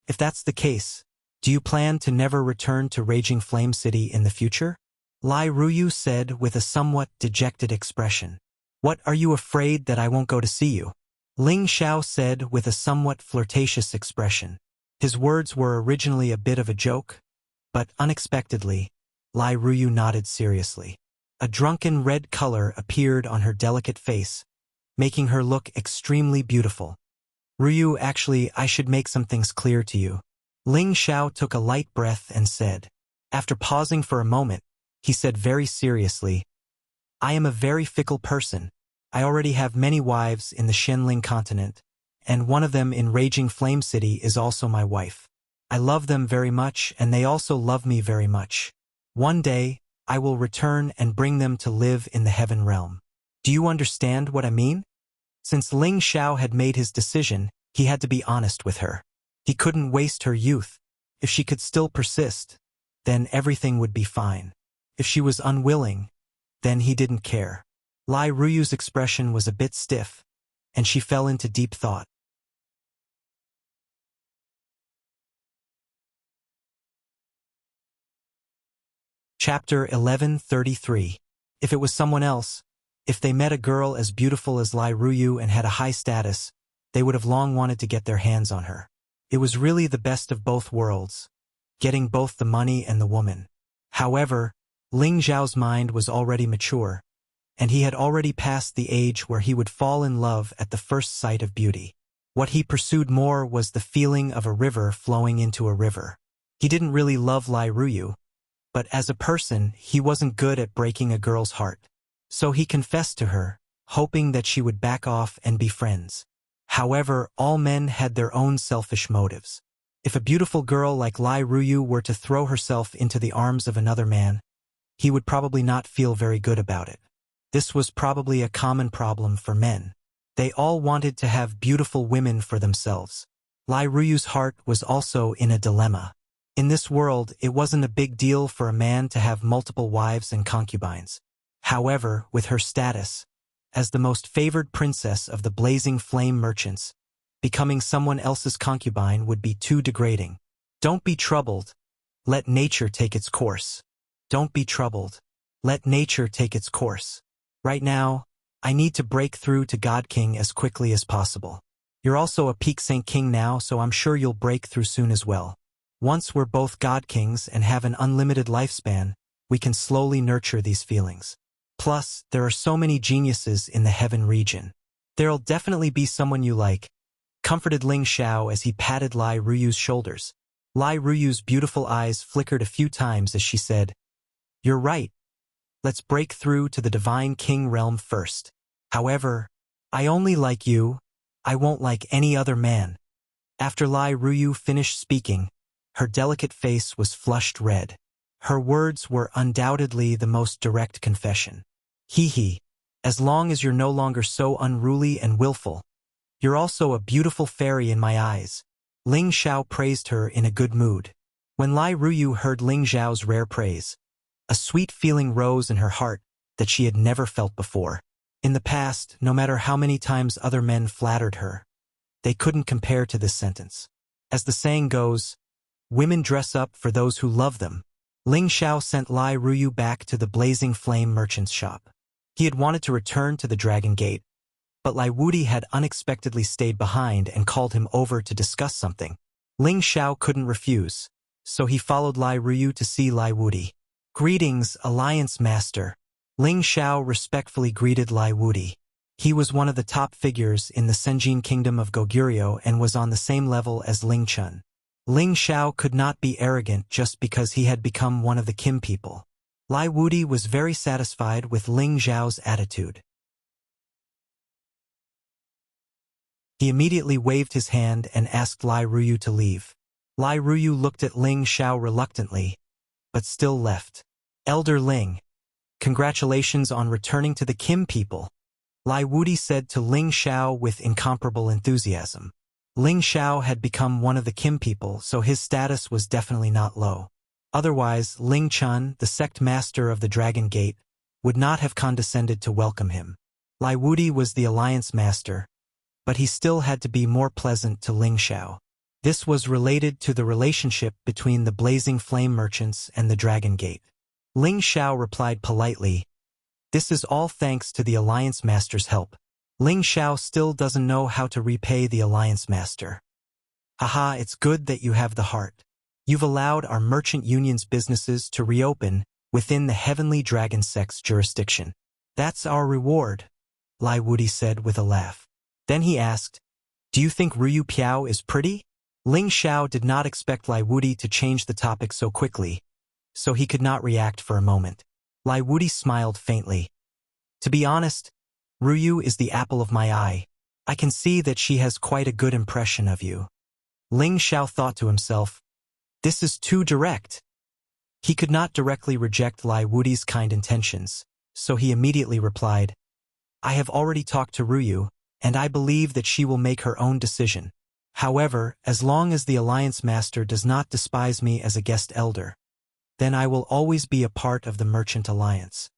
"If that's the case, do you plan to never return to Raging Flame City in the future?" Lai Ruyu said with a somewhat dejected expression. "What, are you afraid that I won't go to see you?" Ling Xiao said with a somewhat flirtatious expression. His words were originally a bit of a joke, but unexpectedly, Lai Ruyu nodded seriously. A drunken red color appeared on her delicate face, making her look extremely beautiful. "Ruyu, actually, I should make some things clear to you. Ling Xiao took a light breath and said. After pausing for a moment, he said very seriously, I am a very fickle person. I already have many wives in the Shenling continent, and one of them in Raging Flame City is also my wife. I love them very much and they also love me very much. One day, I will return and bring them to live in the heaven realm. Do you understand what I mean? Since Ling Xiao had made his decision, he had to be honest with her. He couldn't waste her youth. If she could still persist, then everything would be fine. If she was unwilling, then he didn't care. Lai Ruyu's expression was a bit stiff, and she fell into deep thought. Chapter 1133. If it was someone else, if they met a girl as beautiful as Lai Ruyu and had a high status, they would have long wanted to get their hands on her. It was really the best of both worlds, getting both the money and the woman. However, Ling Zhao's mind was already mature, and he had already passed the age where he would fall in love at the first sight of beauty. What he pursued more was the feeling of a river flowing into a river. He didn't really love Lai Ruyu, but as a person, he wasn't good at breaking a girl's heart. So he confessed to her, hoping that she would back off and be friends. However, all men had their own selfish motives. If a beautiful girl like Lai Ruyu were to throw herself into the arms of another man, he would probably not feel very good about it. This was probably a common problem for men. They all wanted to have beautiful women for themselves. Lai Ruyu's heart was also in a dilemma. In this world, it wasn't a big deal for a man to have multiple wives and concubines. However, with her status, as the most favored princess of the Blazing Flame merchants, becoming someone else's concubine would be too degrading. Don't be troubled. Let nature take its course. Don't be troubled. Let nature take its course. Right now, I need to break through to God King as quickly as possible. You're also a Peak Saint King now, so I'm sure you'll break through soon as well. Once we're both God Kings and have an unlimited lifespan, we can slowly nurture these feelings. Plus, there are so many geniuses in the heaven region. There'll definitely be someone you like, comforted Ling Xiao as he patted Lai Ruyu's shoulders. Lai Ruyu's beautiful eyes flickered a few times as she said, You're right. Let's break through to the Divine King realm first. However, I only like you. I won't like any other man. After Lai Ruyu finished speaking, her delicate face was flushed red. Her words were undoubtedly the most direct confession. Hee, as long as you're no longer so unruly and willful, you're also a beautiful fairy in my eyes. Ling Xiao praised her in a good mood. When Lai Ruyu heard Ling Xiao's rare praise, a sweet feeling rose in her heart that she had never felt before. In the past, no matter how many times other men flattered her, they couldn't compare to this sentence. As the saying goes, women dress up for those who love them. Ling Xiao sent Lai Ruyu back to the Blazing Flame merchant's shop. He had wanted to return to the Dragon Gate, but Lai Wudi had unexpectedly stayed behind and called him over to discuss something. Ling Xiao couldn't refuse, so he followed Lai Ruyu to see Lai Wudi. Greetings, Alliance Master. Ling Xiao respectfully greeted Lai Wudi. He was one of the top figures in the Senjin Kingdom of Goguryeo and was on the same level as Ling Chun. Ling Xiao could not be arrogant just because he had become one of the Kim people. Lai Wudi was very satisfied with Ling Xiao's attitude. He immediately waved his hand and asked Lai Ruyu to leave. Lai Ruyu looked at Ling Xiao reluctantly, but still left. Elder Ling, congratulations on returning to the Kim people, Lai Wudi said to Ling Xiao with incomparable enthusiasm. Ling Xiao had become one of the Kim people, so his status was definitely not low. Otherwise, Ling Chun, the sect master of the Dragon Gate, would not have condescended to welcome him. Lai Wudi was the alliance master, but he still had to be more pleasant to Ling Xiao. This was related to the relationship between the Blazing Flame merchants and the Dragon Gate. Ling Xiao replied politely, This is all thanks to the alliance master's help. Ling Xiao still doesn't know how to repay the alliance master. Haha, it's good that you have the heart. You've allowed our merchant union's businesses to reopen within the Heavenly Dragon Sect's jurisdiction. That's our reward, Lai Wudi said with a laugh. Then he asked, Do you think Ruyu Piao is pretty? Ling Xiao did not expect Lai Wudi to change the topic so quickly, so he could not react for a moment. Lai Wudi smiled faintly. To be honest, Ruyu is the apple of my eye. I can see that she has quite a good impression of you. Ling Xiao thought to himself, this is too direct. He could not directly reject Lai Wudi's kind intentions, so he immediately replied, I have already talked to Ruyu, and I believe that she will make her own decision. However, as long as the Alliance Master does not despise me as a guest elder, then I will always be a part of the Merchant Alliance.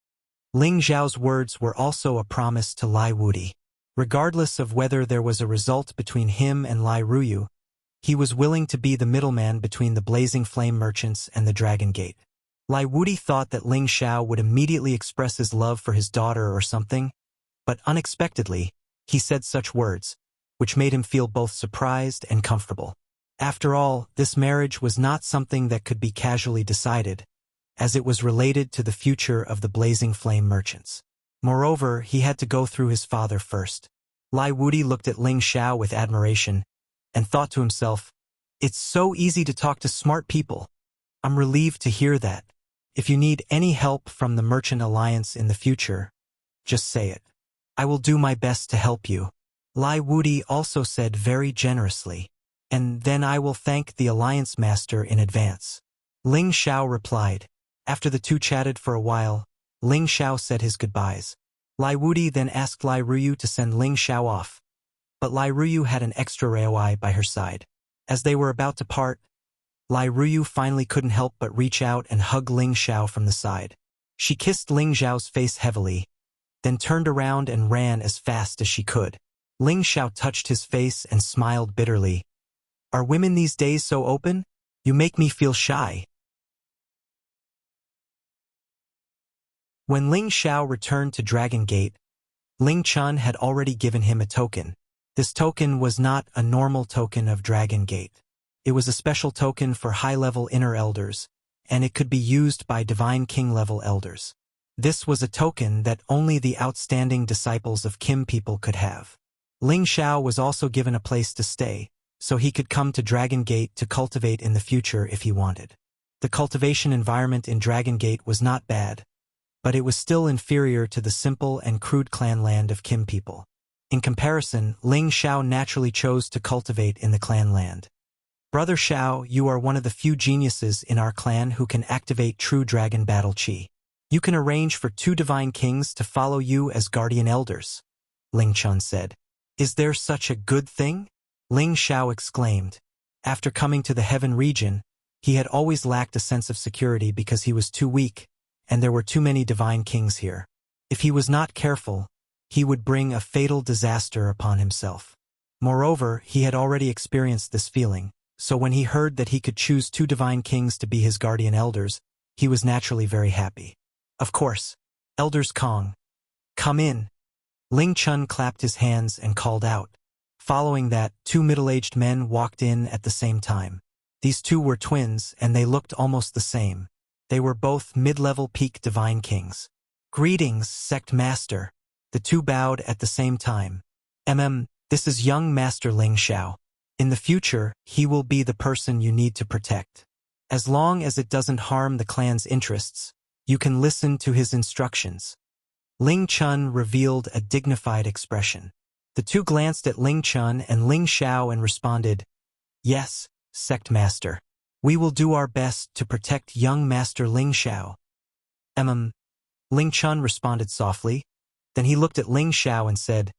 Ling Xiao's words were also a promise to Lai Wudi. Regardless of whether there was a result between him and Lai Ruyu, he was willing to be the middleman between the Blazing Flame merchants and the Dragon Gate. Lai Wudi thought that Ling Xiao would immediately express his love for his daughter or something, but unexpectedly, he said such words, which made him feel both surprised and comfortable. After all, this marriage was not something that could be casually decided, as it was related to the future of the Blazing Flame merchants. Moreover, he had to go through his father first. Lai Wudi looked at Ling Xiao with admiration and thought to himself, it's so easy to talk to smart people. I'm relieved to hear that. If you need any help from the Merchant Alliance in the future, just say it. I will do my best to help you. Lai Wudi also said very generously, and then I will thank the Alliance Master in advance. Ling Xiao replied. After the two chatted for a while, Ling Xiao said his goodbyes. Lai Wudi then asked Lai Ruyu to send Ling Xiao off, but Lai Ruyu had an extra Reiwei by her side. As they were about to part, Lai Ruyu finally couldn't help but reach out and hug Ling Xiao from the side. She kissed Ling Xiao's face heavily, then turned around and ran as fast as she could. Ling Xiao touched his face and smiled bitterly. Are women these days so open? You make me feel shy. When Ling Xiao returned to Dragon Gate, Ling Chun had already given him a token. This token was not a normal token of Dragon Gate. It was a special token for high-level inner elders, and it could be used by Divine King-level elders. This was a token that only the outstanding disciples of Kim people could have. Ling Xiao was also given a place to stay, so he could come to Dragon Gate to cultivate in the future if he wanted. The cultivation environment in Dragon Gate was not bad, but it was still inferior to the simple and crude clan land of Kim people. In comparison, Ling Xiao naturally chose to cultivate in the clan land. Brother Xiao, you are one of the few geniuses in our clan who can activate true dragon battle chi. You can arrange for 2 divine kings to follow you as guardian elders, Ling Chun said. Is there such a good thing? Ling Xiao exclaimed. After coming to the heaven region, he had always lacked a sense of security because he was too weak, and there were too many divine kings here. If he was not careful, he would bring a fatal disaster upon himself. Moreover, he had already experienced this feeling, so when he heard that he could choose 2 divine kings to be his guardian elders, he was naturally very happy. Of course, Elders Kong. Come in. Ling Chun clapped his hands and called out. Following that, 2 middle-aged men walked in at the same time. These 2 were twins, and they looked almost the same. They were both mid-level peak divine kings. Greetings, Sect Master. The 2 bowed at the same time. This is young Master Ling Xiao. In the future, he will be the person you need to protect. As long as it doesn't harm the clan's interests, you can listen to his instructions. Ling Chun revealed a dignified expression. The 2 glanced at Ling Chun and Ling Xiao and responded, Yes, Sect Master. We will do our best to protect young Master Ling Xiao. Ling Chun responded softly. Then he looked at Ling Xiao and said,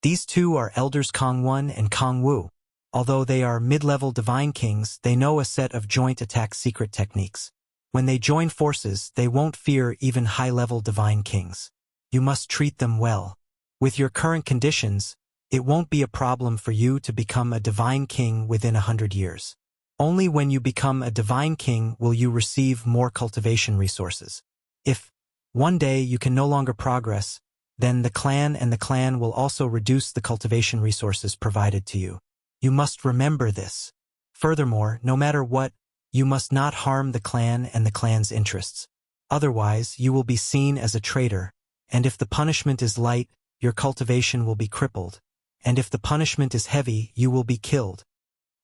These 2 are Elders Kong Wu and Kong Wu. Although they are mid-level divine kings, they know a set of joint attack secret techniques. When they join forces, they won't fear even high-level divine kings. You must treat them well. With your current conditions, it won't be a problem for you to become a divine king within 100 years. Only when you become a divine king will you receive more cultivation resources. If, one day, you can no longer progress, then the clan will also reduce the cultivation resources provided to you. You must remember this. Furthermore, no matter what, you must not harm the clan and the clan's interests. Otherwise, you will be seen as a traitor, and if the punishment is light, your cultivation will be crippled, and if the punishment is heavy, you will be killed.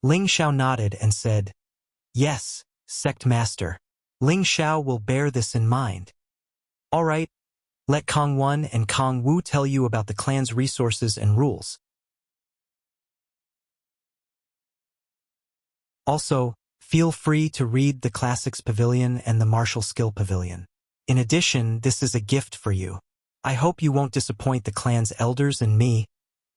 Ling Xiao nodded and said, "Yes, sect master. Ling Xiao will bear this in mind." "All right, let Kong Wen and Kong Wu tell you about the clan's resources and rules. Also, feel free to read the Classics Pavilion and the Martial Skill Pavilion. In addition, this is a gift for you. I hope you won't disappoint the clan's elders and me,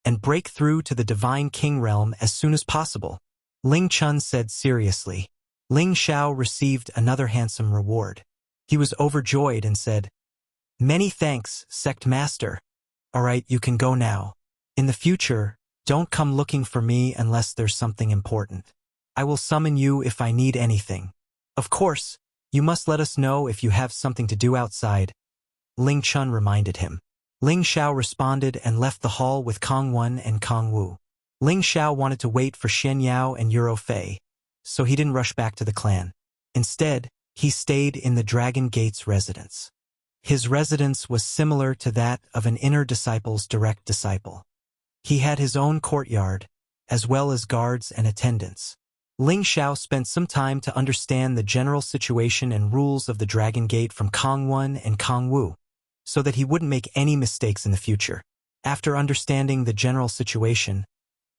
and break through to the Divine King realm as soon as possible," Ling Chun said seriously. Ling Xiao received another handsome reward. He was overjoyed and said, "Many thanks, sect master. All right, you can go now. In the future, don't come looking for me unless there's something important. I will summon you if I need anything. Of course, you must let us know if you have something to do outside," Ling Chun reminded him. Ling Xiao responded and left the hall with Kong Wen and Kong Wu. Ling Xiao wanted to wait for Shen Yao and Euro Fei, so he didn't rush back to the clan. Instead, he stayed in the Dragon Gate's residence. His residence was similar to that of an inner disciple's direct disciple. He had his own courtyard, as well as guards and attendants. Ling Xiao spent some time to understand the general situation and rules of the Dragon Gate from Kong Wen and Kong Wu, so that he wouldn't make any mistakes in the future. After understanding the general situation,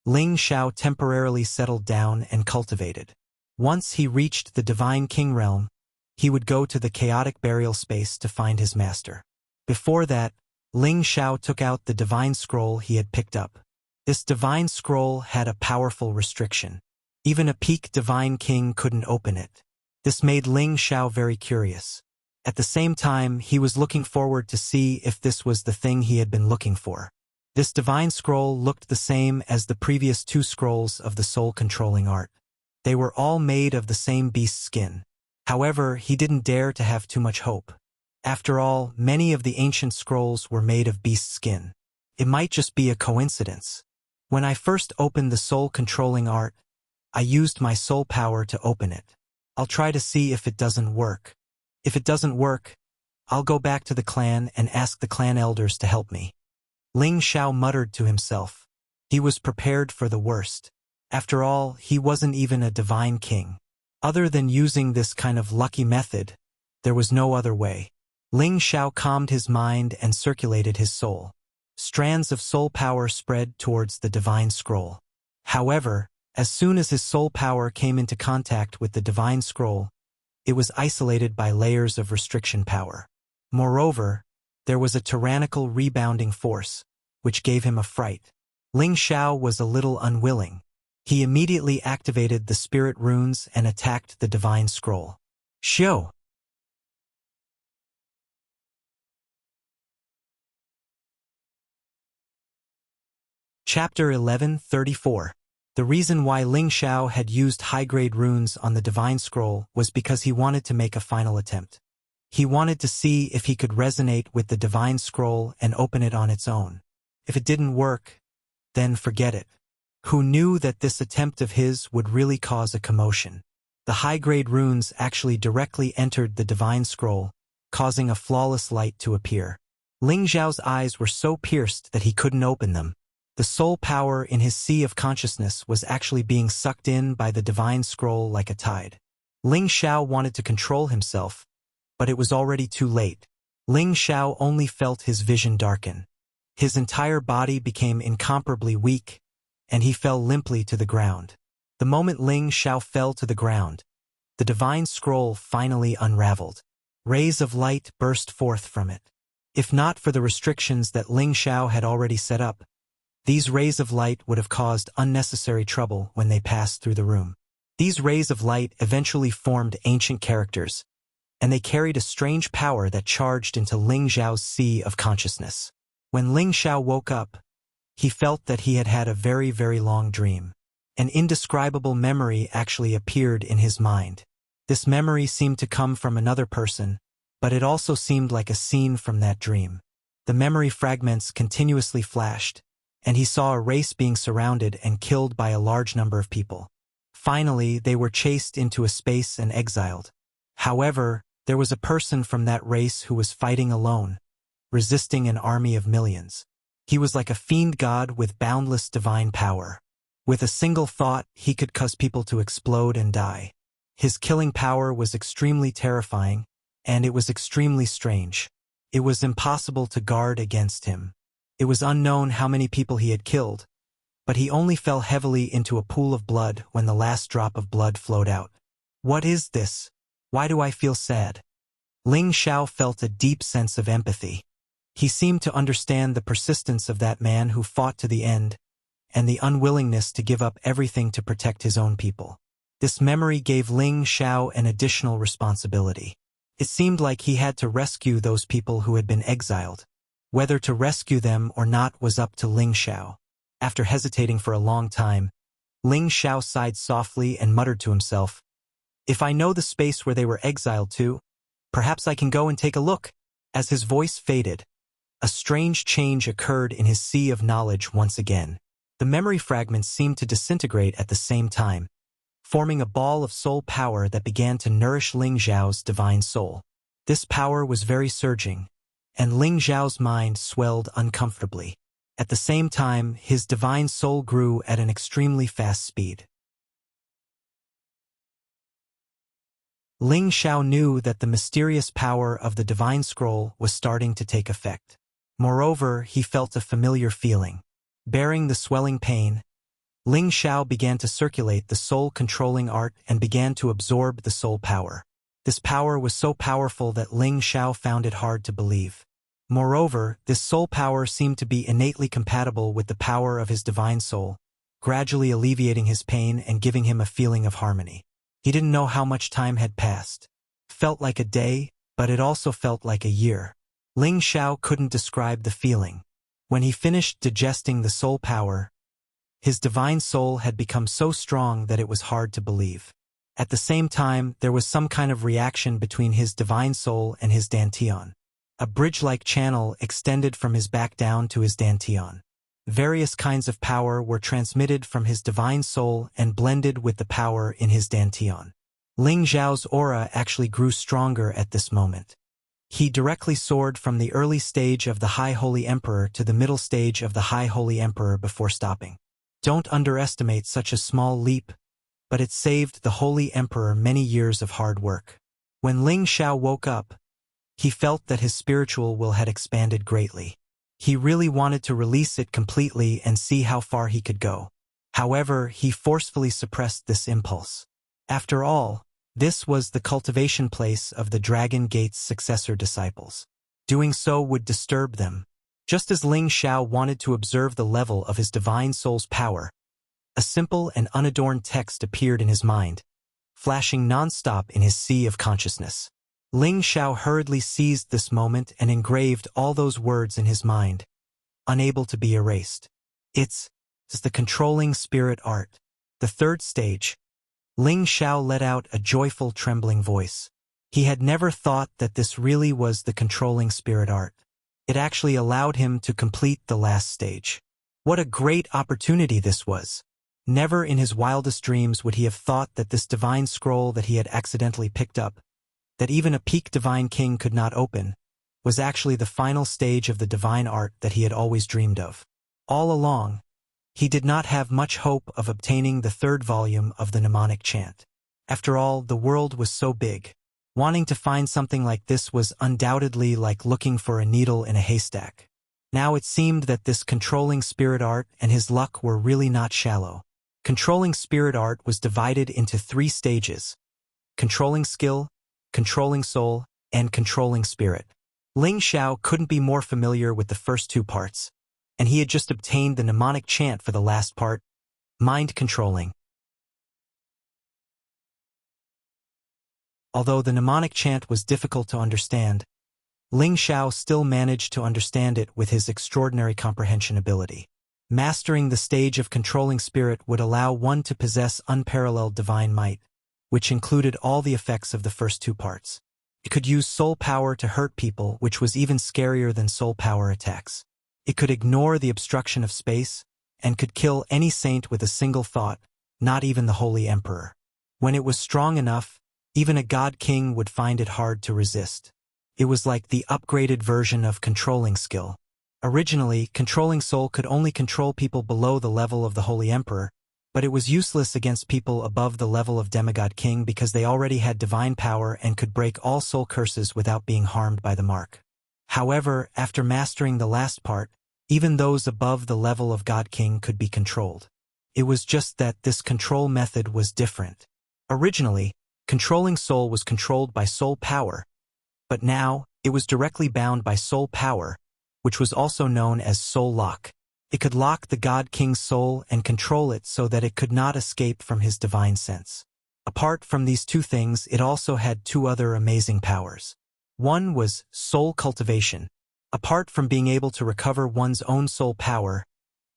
Ling Xiao temporarily settled down and cultivated. Once he reached the Divine King realm, he would go to the chaotic burial space to find his master. Before that, Ling Xiao took out the divine scroll he had picked up. This divine scroll had a powerful restriction. Even a peak divine king couldn't open it. This made Ling Xiao very curious. At the same time, he was looking forward to see if this was the thing he had been looking for. This divine scroll looked the same as the previous two scrolls of the soul-controlling art. They were all made of the same beast skin. However, he didn't dare to have too much hope. After all, many of the ancient scrolls were made of beast skin. It might just be a coincidence. When I first opened the soul-controlling art, I used my soul power to open it. I'll try to see if it doesn't work. If it doesn't work, I'll go back to the clan and ask the clan elders to help me. Ling Xiao muttered to himself. He was prepared for the worst. After all, he wasn't even a divine king. Other than using this kind of lucky method, there was no other way. Ling Xiao calmed his mind and circulated his soul. Strands of soul power spread towards the divine scroll. However, as soon as his soul power came into contact with the divine scroll, it was isolated by layers of restriction power. Moreover, there was a tyrannical rebounding force, which gave him a fright. Ling Xiao was a little unwilling. He immediately activated the spirit runes and attacked the divine scroll. Shio! Chapter 11:34. The reason why Ling Xiao had used high-grade runes on the divine scroll was because he wanted to make a final attempt. He wanted to see if he could resonate with the divine scroll and open it on its own. If it didn't work, then forget it. Who knew that this attempt of his would really cause a commotion? The high-grade runes actually directly entered the divine scroll, causing a flawless light to appear. Ling Xiao's eyes were so pierced that he couldn't open them. The soul power in his sea of consciousness was actually being sucked in by the divine scroll like a tide. Ling Xiao wanted to control himself, but it was already too late. Ling Xiao only felt his vision darken. His entire body became incomparably weak, and he fell limply to the ground. The moment Ling Xiao fell to the ground, the divine scroll finally unraveled. Rays of light burst forth from it. If not for the restrictions that Ling Xiao had already set up, these rays of light would have caused unnecessary trouble when they passed through the room. These rays of light eventually formed ancient characters, and they carried a strange power that charged into Ling Xiao's sea of consciousness. When Ling Xiao woke up, he felt that he had had a very, very long dream. An indescribable memory actually appeared in his mind. This memory seemed to come from another person, but it also seemed like a scene from that dream. The memory fragments continuously flashed, and he saw a race being surrounded and killed by a large number of people. Finally, they were chased into a space and exiled. However, there was a person from that race who was fighting alone, resisting an army of millions. He was like a fiend god with boundless divine power. With a single thought, he could cause people to explode and die. His killing power was extremely terrifying, and it was extremely strange. It was impossible to guard against him. It was unknown how many people he had killed, but he only fell heavily into a pool of blood when the last drop of blood flowed out. What is this? Why do I feel sad? Ling Xiao felt a deep sense of empathy. He seemed to understand the persistence of that man who fought to the end, and the unwillingness to give up everything to protect his own people. This memory gave Ling Xiao an additional responsibility. It seemed like he had to rescue those people who had been exiled. Whether to rescue them or not was up to Ling Xiao. After hesitating for a long time, Ling Xiao sighed softly and muttered to himself, "If I know the space where they were exiled to, perhaps I can go and take a look." As his voice faded, a strange change occurred in his sea of knowledge once again. The memory fragments seemed to disintegrate at the same time, forming a ball of soul power that began to nourish Ling Xiao's divine soul. This power was very surging, and Ling Xiao's mind swelled uncomfortably. At the same time, his divine soul grew at an extremely fast speed. Ling Xiao knew that the mysterious power of the divine scroll was starting to take effect. Moreover, he felt a familiar feeling. Bearing the swelling pain, Ling Xiao began to circulate the soul-controlling art and began to absorb the soul power. This power was so powerful that Ling Xiao found it hard to believe. Moreover, this soul power seemed to be innately compatible with the power of his divine soul, gradually alleviating his pain and giving him a feeling of harmony. He didn't know how much time had passed. It felt like a day, but it also felt like a year. Ling Xiao couldn't describe the feeling. When he finished digesting the soul power, his divine soul had become so strong that it was hard to believe. At the same time, there was some kind of reaction between his divine soul and his dantian. A bridge-like channel extended from his back down to his dantian. Various kinds of power were transmitted from his divine soul and blended with the power in his dantian. Ling Xiao's aura actually grew stronger at this moment. He directly soared from the early stage of the High Holy Emperor to the middle stage of the High Holy Emperor before stopping. Don't underestimate such a small leap, but it saved the Holy Emperor many years of hard work. When Ling Xiao woke up, he felt that his spiritual will had expanded greatly. He really wanted to release it completely and see how far he could go. However, he forcefully suppressed this impulse. After all, this was the cultivation place of the Dragon Gate's successor disciples. Doing so would disturb them. Just as Ling Xiao wanted to observe the level of his divine soul's power, a simple and unadorned text appeared in his mind, flashing non-stop in his sea of consciousness. Ling Xiao hurriedly seized this moment and engraved all those words in his mind, unable to be erased. It's the controlling spirit art. The third stage. Ling Xiao let out a joyful, trembling voice. He had never thought that this really was the controlling spirit art. It actually allowed him to complete the last stage. What a great opportunity this was! Never in his wildest dreams would he have thought that this divine scroll that he had accidentally picked up, that even a peak divine king could not open, was actually the final stage of the divine art that he had always dreamed of. All along, he did not have much hope of obtaining the third volume of the mnemonic chant. After all, the world was so big. Wanting to find something like this was undoubtedly like looking for a needle in a haystack. Now it seemed that this controlling spirit art and his luck were really not shallow. Controlling spirit art was divided into 3 stages: controlling skill, controlling soul, and controlling spirit. Ling Xiao couldn't be more familiar with the first 2 parts, and he had just obtained the mnemonic chant for the last part, mind controlling. Although the mnemonic chant was difficult to understand, Ling Xiao still managed to understand it with his extraordinary comprehension ability. Mastering the stage of controlling spirit would allow one to possess unparalleled divine might, which included all the effects of the first 2 parts. It could use soul power to hurt people, which was even scarier than soul power attacks. It could ignore the obstruction of space, and could kill any saint with a single thought, not even the Holy Emperor. When it was strong enough, even a god king would find it hard to resist. It was like the upgraded version of controlling skill. Originally, controlling soul could only control people below the level of the Holy Emperor, but it was useless against people above the level of demigod king because they already had divine power and could break all soul curses without being harmed by the mark. However, after mastering the last part, even those above the level of God King could be controlled. It was just that this control method was different. Originally, controlling soul was controlled by soul power, but now, it was directly bound by soul power, which was also known as soul lock. It could lock the God King's soul and control it so that it could not escape from his divine sense. Apart from these two things, it also had two other amazing powers. One was soul cultivation. Apart from being able to recover one's own soul power,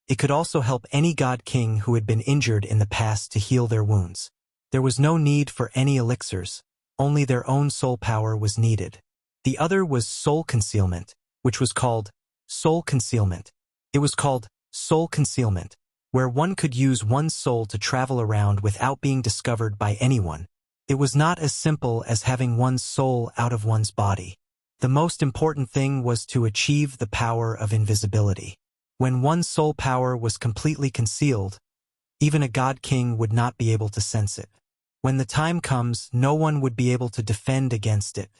it could also help any God King who had been injured in the past to heal their wounds. There was no need for any elixirs, only their own soul power was needed. The other was soul concealment, which was called soul concealment. It was called soul concealment, where one could use one's soul to travel around without being discovered by anyone. It was not as simple as having one's soul out of one's body. The most important thing was to achieve the power of invisibility. When one's soul power was completely concealed, even a God King would not be able to sense it. When the time comes, no one would be able to defend against it.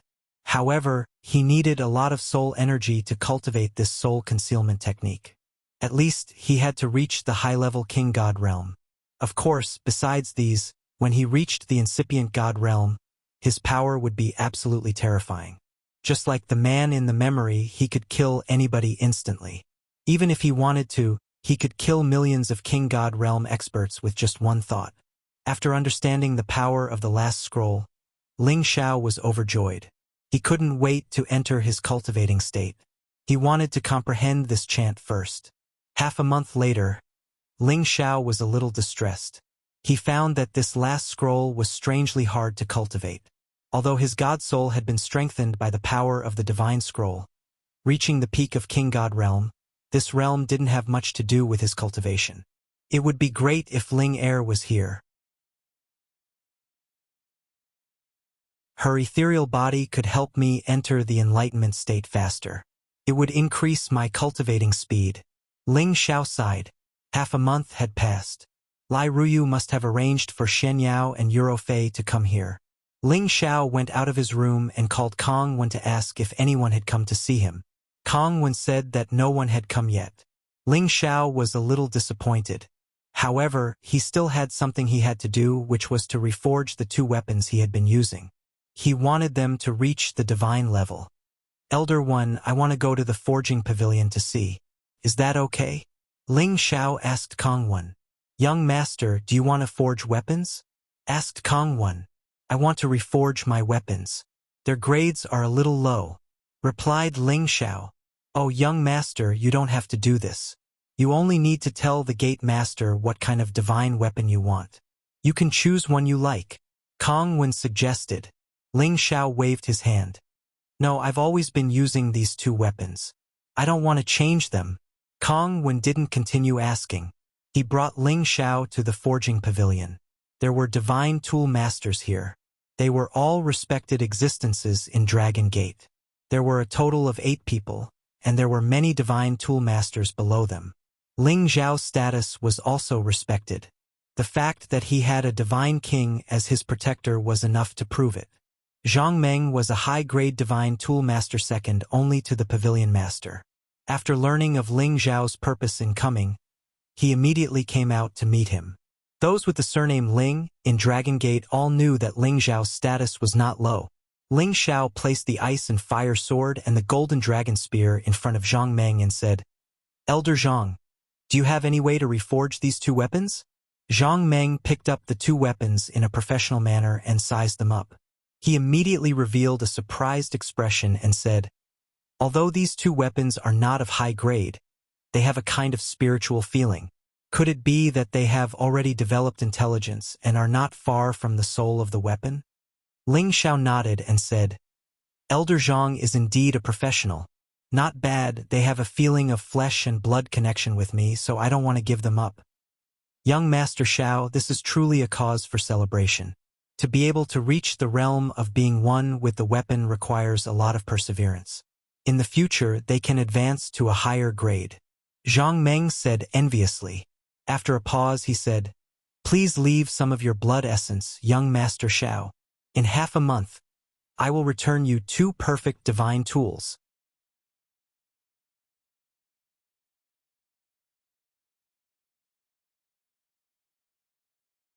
However, he needed a lot of soul energy to cultivate this soul concealment technique. At least, he had to reach the high-level King God realm. Of course, besides these, when he reached the incipient God realm, his power would be absolutely terrifying. Just like the man in the memory, he could kill anybody instantly. Even if he wanted to, he could kill millions of King God realm experts with just one thought. After understanding the power of the last scroll, Ling Xiao was overjoyed. He couldn't wait to enter his cultivating state. He wanted to comprehend this chant first. Half a month later, Ling Xiao was a little distressed. He found that this last scroll was strangely hard to cultivate. Although his God soul had been strengthened by the power of the divine scroll, reaching the peak of King God realm, this realm didn't have much to do with his cultivation. It would be great if Ling Er was here. Her ethereal body could help me enter the enlightenment state faster. It would increase my cultivating speed. Ling Xiao sighed. Half a month had passed. Lai Ruyu must have arranged for Shen Yao and Eurofei to come here. Ling Xiao went out of his room and called Kong Wen to ask if anyone had come to see him. Kong Wen said that no one had come yet. Ling Xiao was a little disappointed. However, he still had something he had to do, which was to reforge the two weapons he had been using. He wanted them to reach the divine level. Elder One, I want to go to the forging pavilion to see. Is that okay? Ling Xiao asked Kong Wen. Young master, do you want to forge weapons? Asked Kong Wen. I want to reforge my weapons. Their grades are a little low. Replied Ling Xiao. Oh, young master, you don't have to do this. You only need to tell the gate master what kind of divine weapon you want. You can choose one you like. Kong Wen suggested. Ling Xiao waved his hand. No, I've always been using these two weapons. I don't want to change them. Kong Wen didn't continue asking. He brought Ling Xiao to the forging pavilion. There were divine tool masters here. They were all respected existences in Dragon Gate. There were a total of 8 people, and there were many divine tool masters below them. Ling Xiao's status was also respected. The fact that he had a divine king as his protector was enough to prove it. Zhang Meng was a high-grade divine tool master second only to the pavilion master. After learning of Ling Xiao's purpose in coming, he immediately came out to meet him. Those with the surname Ling in Dragon Gate all knew that Ling Xiao's status was not low. Ling Xiao placed the ice and fire sword and the golden dragon spear in front of Zhang Meng and said, Elder Zhang, do you have any way to reforge these two weapons? Zhang Meng picked up the two weapons in a professional manner and sized them up. He immediately revealed a surprised expression and said, although these two weapons are not of high grade, they have a kind of spiritual feeling. Could it be that they have already developed intelligence and are not far from the soul of the weapon? Ling Xiao nodded and said, Elder Zhang is indeed a professional. Not bad, they have a feeling of flesh and blood connection with me, so I don't want to give them up. Young Master Xiao, this is truly a cause for celebration. To be able to reach the realm of being one with the weapon requires a lot of perseverance. In the future, they can advance to a higher grade. Zhang Meng said enviously. After a pause, he said, Please leave some of your blood essence, young Master Xiao. In half a month, I will return you 2 perfect divine tools.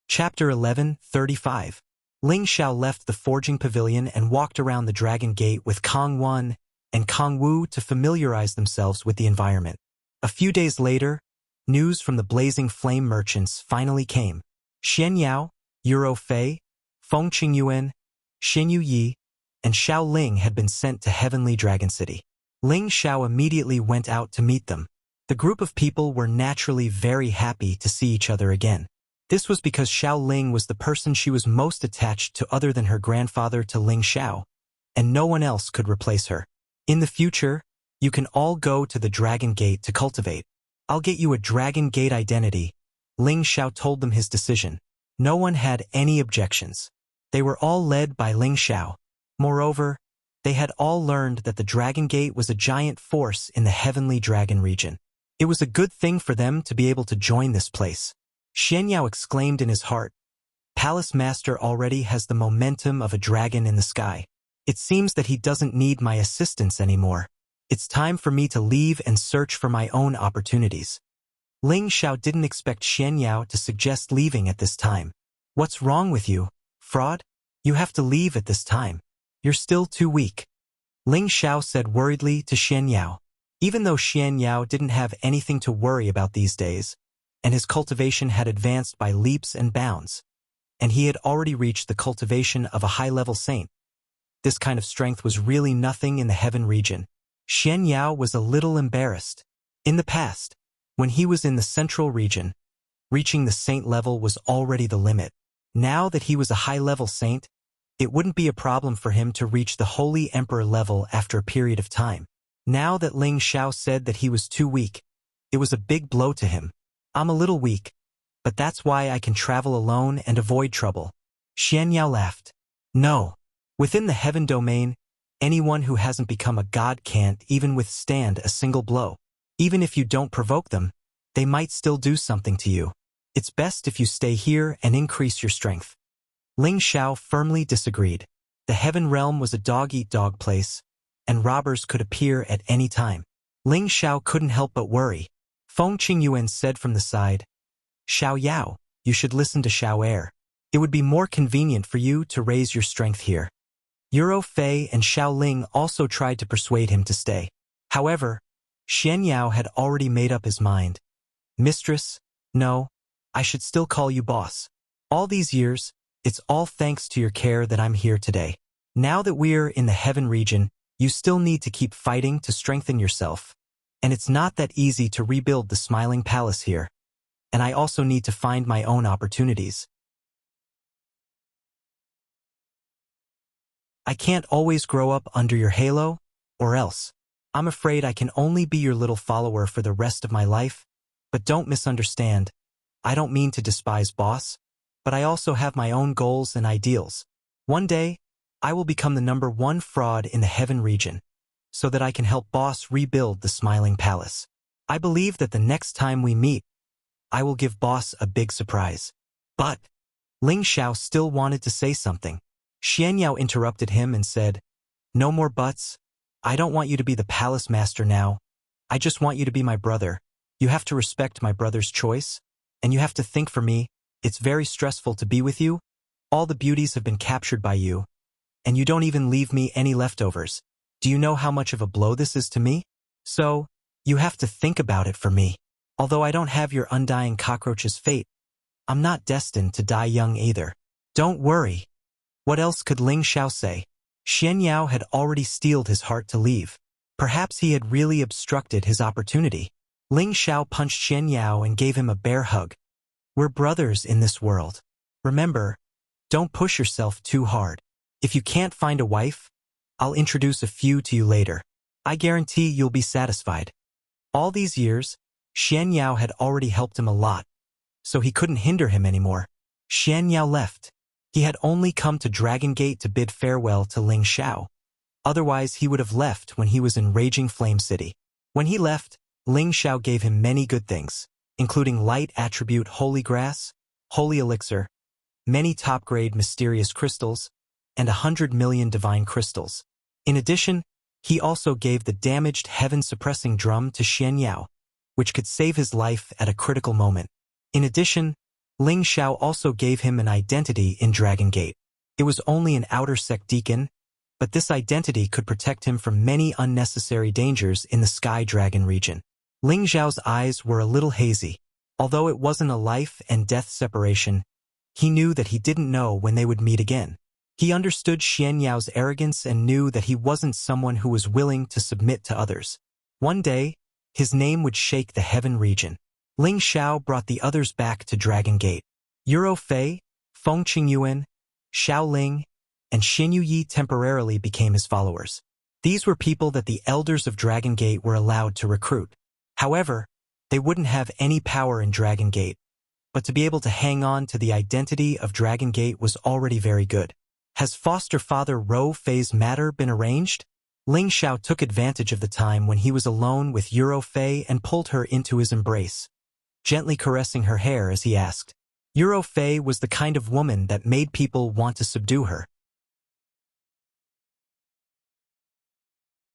Chapter 11:35. Ling Xiao left the forging pavilion and walked around the Dragon Gate with Kong Wan and Kong Wu to familiarize themselves with the environment. A few days later, news from the Blazing Flame merchants finally came. Xian Yao, Euro Fei, Feng Qingyuan, Xin Yu Yi, and Xiao Ling had been sent to Heavenly Dragon City. Ling Xiao immediately went out to meet them. The group of people were naturally very happy to see each other again. This was because Xiao Ling was the person she was most attached to other than her grandfather to Ling Xiao, and no one else could replace her. In the future, you can all go to the Dragon Gate to cultivate. I'll get you a Dragon Gate identity. Ling Xiao told them his decision. No one had any objections. They were all led by Ling Xiao. Moreover, they had all learned that the Dragon Gate was a giant force in the Heavenly Dragon region. It was a good thing for them to be able to join this place. Xian Yao exclaimed in his heart, "Palace Master already has the momentum of a dragon in the sky. It seems that he doesn't need my assistance anymore. It's time for me to leave and search for my own opportunities." Ling Xiao didn't expect Xian Yao to suggest leaving at this time. "What's wrong with you, fraud? You have to leave at this time. You're still too weak," Ling Xiao said worriedly to Xian Yao. Even though Xian Yao didn't have anything to worry about these days, and his cultivation had advanced by leaps and bounds, and he had already reached the cultivation of a high-level saint. This kind of strength was really nothing in the heaven region. Xian Yao was a little embarrassed. In the past, when he was in the central region, reaching the saint level was already the limit. Now that he was a high-level saint, it wouldn't be a problem for him to reach the Holy Emperor level after a period of time. Now that Ling Xiao said that he was too weak, it was a big blow to him. "I'm a little weak, but that's why I can travel alone and avoid trouble." Xian Yao laughed. "No. Within the heaven domain, anyone who hasn't become a god can't even withstand a single blow. Even if you don't provoke them, they might still do something to you. It's best if you stay here and increase your strength." Ling Xiao firmly disagreed. The heaven realm was a dog-eat-dog place, and robbers could appear at any time. Ling Xiao couldn't help but worry. Feng Qingyuan said from the side, "Xiao Yao, you should listen to Xiao Er. It would be more convenient for you to raise your strength here." Euro Fei and Xiao Ling also tried to persuade him to stay. However, Xian Yao had already made up his mind. "Mistress, no, I should still call you boss. All these years, it's all thanks to your care that I'm here today. Now that we're in the heaven region, you still need to keep fighting to strengthen yourself. And it's not that easy to rebuild the Smiling Palace here. And I also need to find my own opportunities. I can't always grow up under your halo, or else. I'm afraid I can only be your little follower for the rest of my life. But don't misunderstand. I don't mean to despise boss, but I also have my own goals and ideals. One day, I will become the #1 fraud in the heaven region, so that I can help boss rebuild the Smiling Palace. I believe that the next time we meet, I will give boss a big surprise." But Ling Xiao still wanted to say something. Xian Yao interrupted him and said, "No more buts. I don't want you to be the palace master now. I just want you to be my brother. You have to respect my brother's choice, and you have to think for me. It's very stressful to be with you. All the beauties have been captured by you, and you don't even leave me any leftovers. Do you know how much of a blow this is to me? So, you have to think about it for me. Although I don't have your undying cockroach's fate, I'm not destined to die young either. Don't worry." What else could Ling Xiao say? Xian Yao had already steeled his heart to leave. Perhaps he had really obstructed his opportunity. Ling Xiao punched Xian Yao and gave him a bear hug. "We're brothers in this world. Remember, don't push yourself too hard. If you can't find a wife, I'll introduce a few to you later. I guarantee you'll be satisfied." All these years, Xian Yao had already helped him a lot, so he couldn't hinder him anymore. Xian Yao left. He had only come to Dragon Gate to bid farewell to Ling Xiao. Otherwise, he would have left when he was in Raging Flame City. When he left, Ling Xiao gave him many good things, including light attribute holy grass, holy elixir, many top-grade mysterious crystals, and 100 million divine crystals. In addition, he also gave the damaged heaven-suppressing drum to Xian Yao, which could save his life at a critical moment. In addition, Ling Xiao also gave him an identity in Dragon Gate. It was only an outer sect deacon, but this identity could protect him from many unnecessary dangers in the Sky Dragon region. Ling Xiao's eyes were a little hazy. Although it wasn't a life and death separation, he knew that he didn't know when they would meet again. He understood Xian Yao's arrogance and knew that he wasn't someone who was willing to submit to others. One day, his name would shake the heaven region. Ling Xiao brought the others back to Dragon Gate. Euro Fei, Feng Qingyuan, Xiao Ling, and Xin Yuyi temporarily became his followers. These were people that the elders of Dragon Gate were allowed to recruit. However, they wouldn't have any power in Dragon Gate, but to be able to hang on to the identity of Dragon Gate was already very good. Has foster father Ro Fei's matter been arranged? Ling Xiao took advantage of the time when he was alone with Euro Fei and pulled her into his embrace, gently caressing her hair as he asked. Euro Fei was the kind of woman that made people want to subdue her.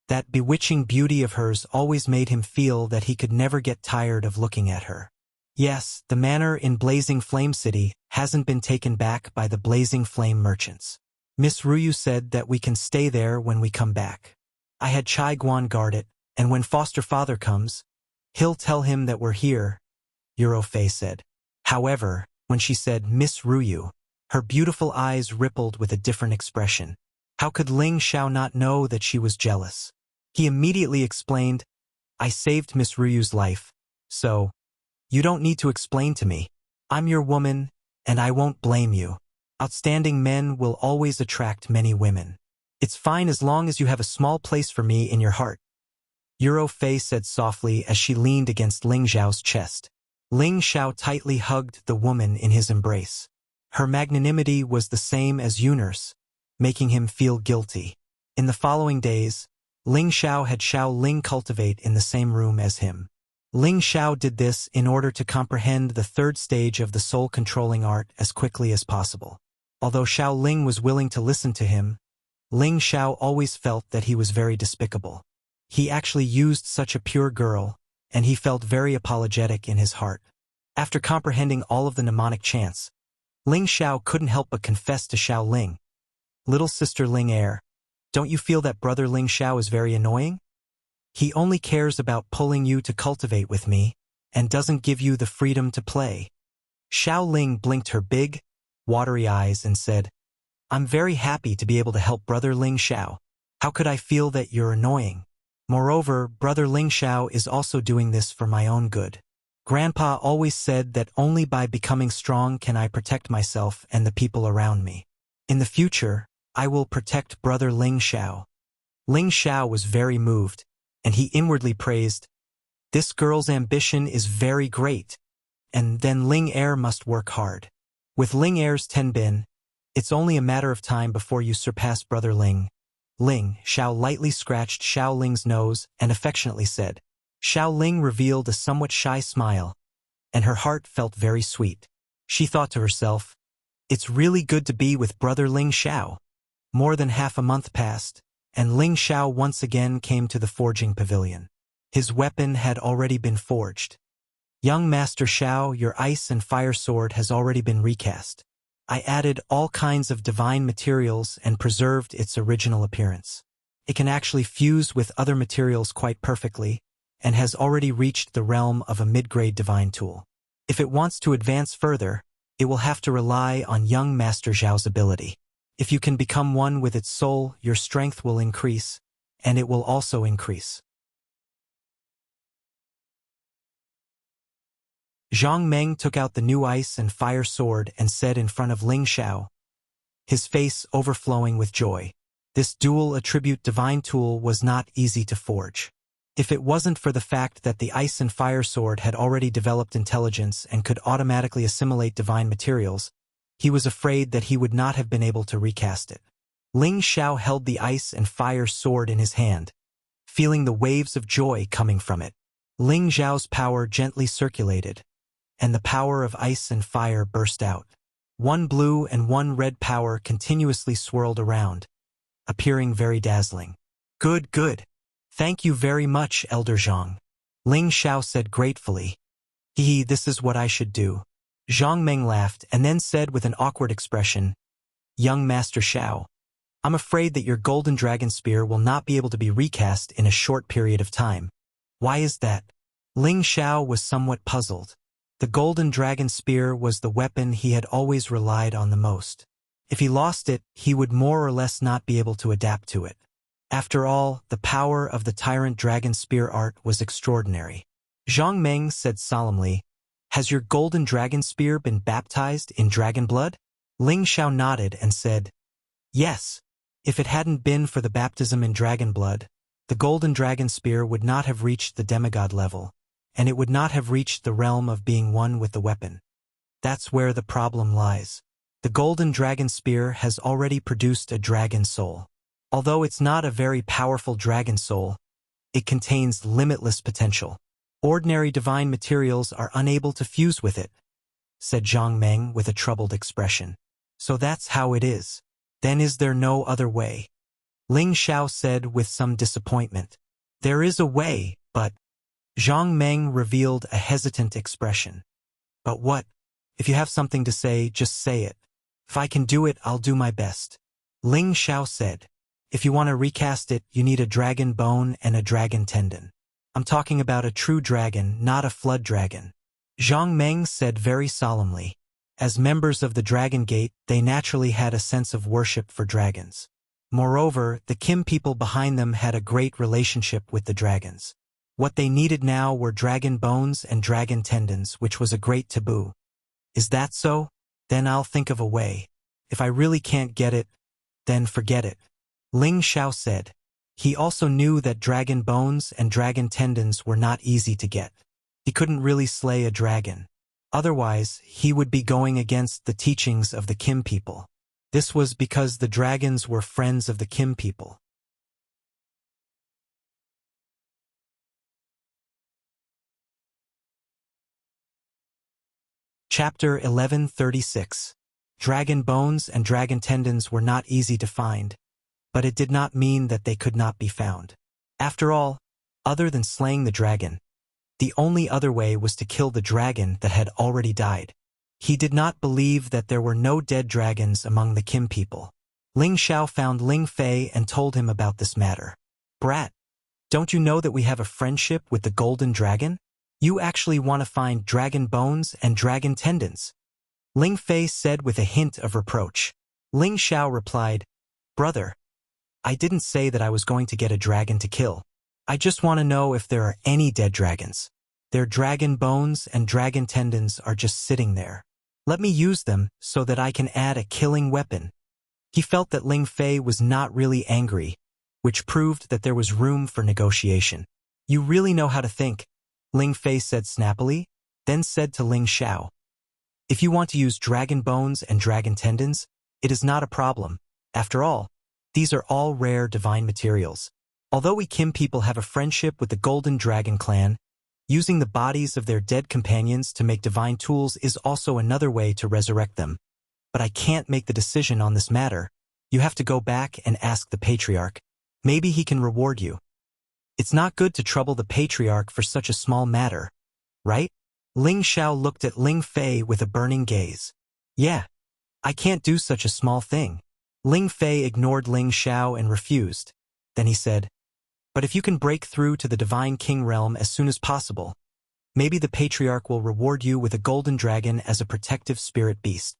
That bewitching beauty of hers always made him feel that he could never get tired of looking at her. Yes, the manor in Blazing Flame City hasn't been taken back by the Blazing Flame merchants. Miss Ruyu said that we can stay there when we come back. I had Chai Guan guard it, and when foster father comes, he'll tell him that we're here, Euro Fei said. However, when she said Miss Ruyu, her beautiful eyes rippled with a different expression. How could Ling Xiao not know that she was jealous? He immediately explained, I saved Miss Ruyu's life, so you don't need to explain to me. I'm your woman, and I won't blame you. Outstanding men will always attract many women. It's fine as long as you have a small place for me in your heart. Euro Fei said softly as she leaned against Ling Xiao's chest. Ling Xiao tightly hugged the woman in his embrace. Her magnanimity was the same as Yuner's, making him feel guilty. In the following days, Ling Xiao had Xiao Ling cultivate in the same room as him. Ling Xiao did this in order to comprehend the third stage of the soul-controlling art as quickly as possible. Although Xiao Ling was willing to listen to him, Ling Xiao always felt that he was very despicable. He actually used such a pure girl, and he felt very apologetic in his heart. After comprehending all of the mnemonic chants, Ling Xiao couldn't help but confess to Xiao Ling, Little sister Ling Er, don't you feel that brother Ling Xiao is very annoying? He only cares about pulling you to cultivate with me, and doesn't give you the freedom to play. Xiao Ling blinked her big, watery eyes and said, I'm very happy to be able to help brother Ling Xiao. How could I feel that you're annoying? Moreover, brother Ling Xiao is also doing this for my own good. Grandpa always said that only by becoming strong can I protect myself and the people around me. In the future, I will protect brother Ling Xiao. Ling Xiao was very moved, and he inwardly praised, this girl's ambition is very great, and then Ling Er must work hard. With Ling Er's tenbin, it's only a matter of time before you surpass brother Ling. Ling Xiao lightly scratched Xiao Ling's nose and affectionately said. Xiao Ling revealed a somewhat shy smile, and her heart felt very sweet. She thought to herself, it's really good to be with brother Ling Xiao. More than half a month passed, and Ling Xiao once again came to the forging pavilion. His weapon had already been forged. Young Master Xiao, your ice and fire sword has already been recast. I added all kinds of divine materials and preserved its original appearance. It can actually fuse with other materials quite perfectly, and has already reached the realm of a mid-grade divine tool. If it wants to advance further, it will have to rely on young Master Zhao's ability. If you can become one with its soul, your strength will increase, and it will also increase. Zhang Meng took out the new ice and fire sword and said in front of Ling Xiao, his face overflowing with joy. This dual attribute divine tool was not easy to forge. If it wasn't for the fact that the ice and fire sword had already developed intelligence and could automatically assimilate divine materials, he was afraid that he would not have been able to recast it. Ling Xiao held the ice and fire sword in his hand, feeling the waves of joy coming from it. Ling Xiao's power gently circulated, and the power of ice and fire burst out. One blue and one red power continuously swirled around, appearing very dazzling. Good, good. Thank you very much, Elder Zhang. Ling Xiao said gratefully. This is what I should do. Zhang Meng laughed and then said with an awkward expression, Young Master Xiao, I'm afraid that your golden dragon spear will not be able to be recast in a short period of time. Why is that? Ling Xiao was somewhat puzzled. The golden dragon spear was the weapon he had always relied on the most. If he lost it, he would more or less not be able to adapt to it. After all, the power of the tyrant dragon spear art was extraordinary. Zhang Meng said solemnly, Has your golden dragon spear been baptized in dragon blood? Ling Xiao nodded and said, Yes. If it hadn't been for the baptism in dragon blood, the golden dragon spear would not have reached the demigod level, and it would not have reached the realm of being one with the weapon. That's where the problem lies. The golden dragon spear has already produced a dragon soul. Although it's not a very powerful dragon soul, it contains limitless potential. Ordinary divine materials are unable to fuse with it, said Zhang Meng with a troubled expression. So that's how it is. Then is there no other way? Ling Xiao said with some disappointment. There is a way, but... Zhang Meng revealed a hesitant expression. But what? If you have something to say, just say it. If I can do it, I'll do my best. Ling Xiao said. If you want to recast it, you need a dragon bone and a dragon tendon. I'm talking about a true dragon, not a flood dragon. Zhang Meng said very solemnly. As members of the Dragon Gate, they naturally had a sense of worship for dragons. Moreover, the Kim people behind them had a great relationship with the dragons. What they needed now were dragon bones and dragon tendons, which was a great taboo. Is that so? Then I'll think of a way. If I really can't get it, then forget it. Ling Xiao said. He also knew that dragon bones and dragon tendons were not easy to get. He couldn't really slay a dragon. Otherwise, he would be going against the teachings of the Kim people. This was because the dragons were friends of the Kim people. Chapter 1136. Dragon bones and dragon tendons were not easy to find, but it did not mean that they could not be found. After all, other than slaying the dragon, the only other way was to kill the dragon that had already died. He did not believe that there were no dead dragons among the Kim people. Ling Xiao found Ling Fei and told him about this matter. Brat, don't you know that we have a friendship with the golden dragon? You actually want to find dragon bones and dragon tendons. Ling Fei said with a hint of reproach. Ling Xiao replied, Brother, I didn't say that I was going to get a dragon to kill. I just want to know if there are any dead dragons. Their dragon bones and dragon tendons are just sitting there. Let me use them so that I can add a killing weapon. He felt that Ling Fei was not really angry, which proved that there was room for negotiation. You really know how to think, Ling Fei said snappily, then said to Ling Xiao. If you want to use dragon bones and dragon tendons, it is not a problem. After all, these are all rare divine materials. Although we Kim people have a friendship with the Golden Dragon clan, using the bodies of their dead companions to make divine tools is also another way to resurrect them. But I can't make the decision on this matter. You have to go back and ask the Patriarch. Maybe he can reward you. It's not good to trouble the Patriarch for such a small matter, right? Ling Xiao looked at Ling Fei with a burning gaze. Yeah, I can't do such a small thing. Ling Fei ignored Ling Xiao and refused. Then he said, But if you can break through to the Divine King realm as soon as possible, maybe the Patriarch will reward you with a golden dragon as a protective spirit beast.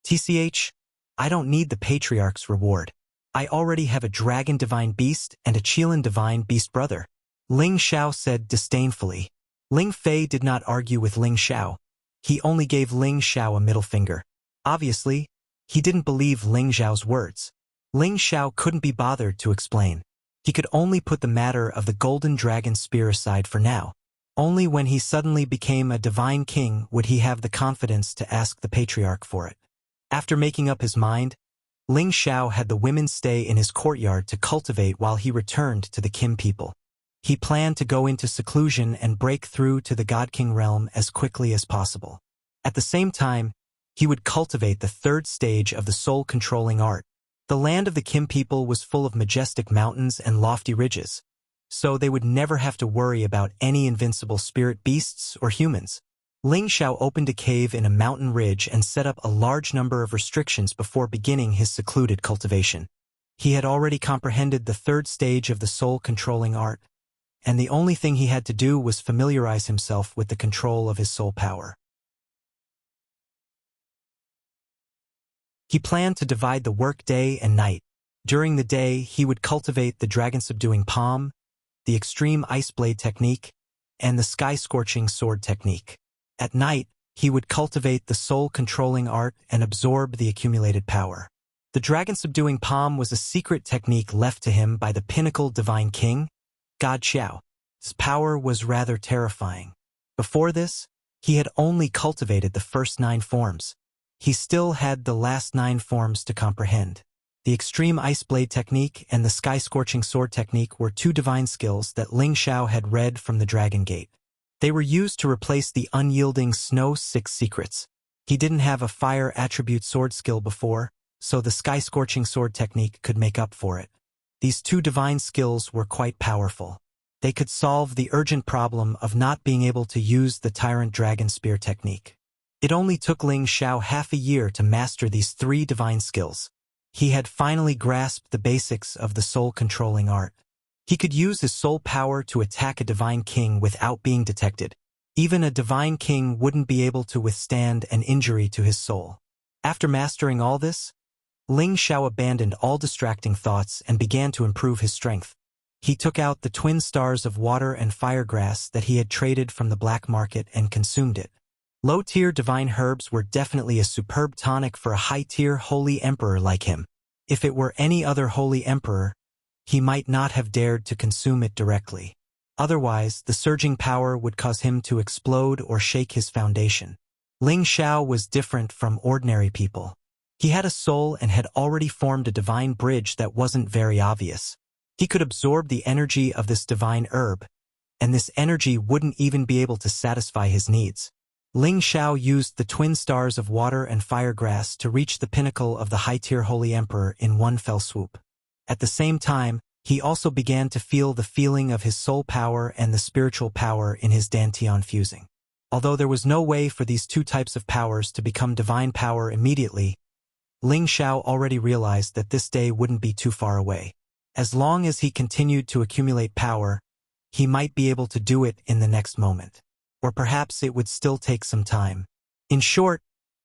TCH, I don't need the Patriarch's reward. I already have a dragon divine beast and a Qilin divine beast brother. Ling Xiao said disdainfully. Ling Fei did not argue with Ling Xiao. He only gave Ling Xiao a middle finger. Obviously, he didn't believe Ling Xiao's words. Ling Xiao couldn't be bothered to explain. He could only put the matter of the golden dragon spear aside for now. Only when he suddenly became a divine king would he have the confidence to ask the Patriarch for it. After making up his mind, Ling Xiao had the women stay in his courtyard to cultivate while he returned to the Kim people. He planned to go into seclusion and break through to the God King realm as quickly as possible. At the same time, he would cultivate the third stage of the soul-controlling art. The land of the Kim people was full of majestic mountains and lofty ridges, so they would never have to worry about any invincible spirit beasts or humans. Ling Xiao opened a cave in a mountain ridge and set up a large number of restrictions before beginning his secluded cultivation. He had already comprehended the third stage of the soul-controlling art, and the only thing he had to do was familiarize himself with the control of his soul power. He planned to divide the work day and night. During the day, he would cultivate the dragon-subduing palm, the extreme ice blade technique, and the sky-scorching sword technique. At night, he would cultivate the soul-controlling art and absorb the accumulated power. The dragon-subduing palm was a secret technique left to him by the pinnacle divine king, God Xiao. His power was rather terrifying. Before this, he had only cultivated the first 9 forms. He still had the last 9 forms to comprehend. The extreme ice blade technique and the sky-scorching sword technique were 2 divine skills that Ling Xiao had read from the Dragon Gate. They were used to replace the unyielding Snow 6 secrets. He didn't have a fire attribute sword skill before, so the sky-scorching sword technique could make up for it. These 2 divine skills were quite powerful. They could solve the urgent problem of not being able to use the Tyrant Dragon Spear technique. It only took Ling Xiao half a year to master these 3 divine skills. He had finally grasped the basics of the soul-controlling art. He could use his soul power to attack a divine king without being detected. Even a divine king wouldn't be able to withstand an injury to his soul. After mastering all this, Ling Xiao abandoned all distracting thoughts and began to improve his strength. He took out the twin stars of water and fire grass that he had traded from the black market and consumed it. Low-tier divine herbs were definitely a superb tonic for a high-tier holy emperor like him. If it were any other holy emperor, he might not have dared to consume it directly. Otherwise, the surging power would cause him to explode or shake his foundation. Ling Xiao was different from ordinary people. He had a soul and had already formed a divine bridge that wasn't very obvious. He could absorb the energy of this divine herb, and this energy wouldn't even be able to satisfy his needs. Ling Xiao used the twin stars of water and fire grass to reach the pinnacle of the high-tier holy emperor in one fell swoop. At the same time, he also began to feel the feeling of his soul power and the spiritual power in his dantian fusing. Although there was no way for these 2 types of powers to become divine power immediately, Ling Xiao already realized that this day wouldn't be too far away. As long as he continued to accumulate power, he might be able to do it in the next moment. Or perhaps it would still take some time. In short,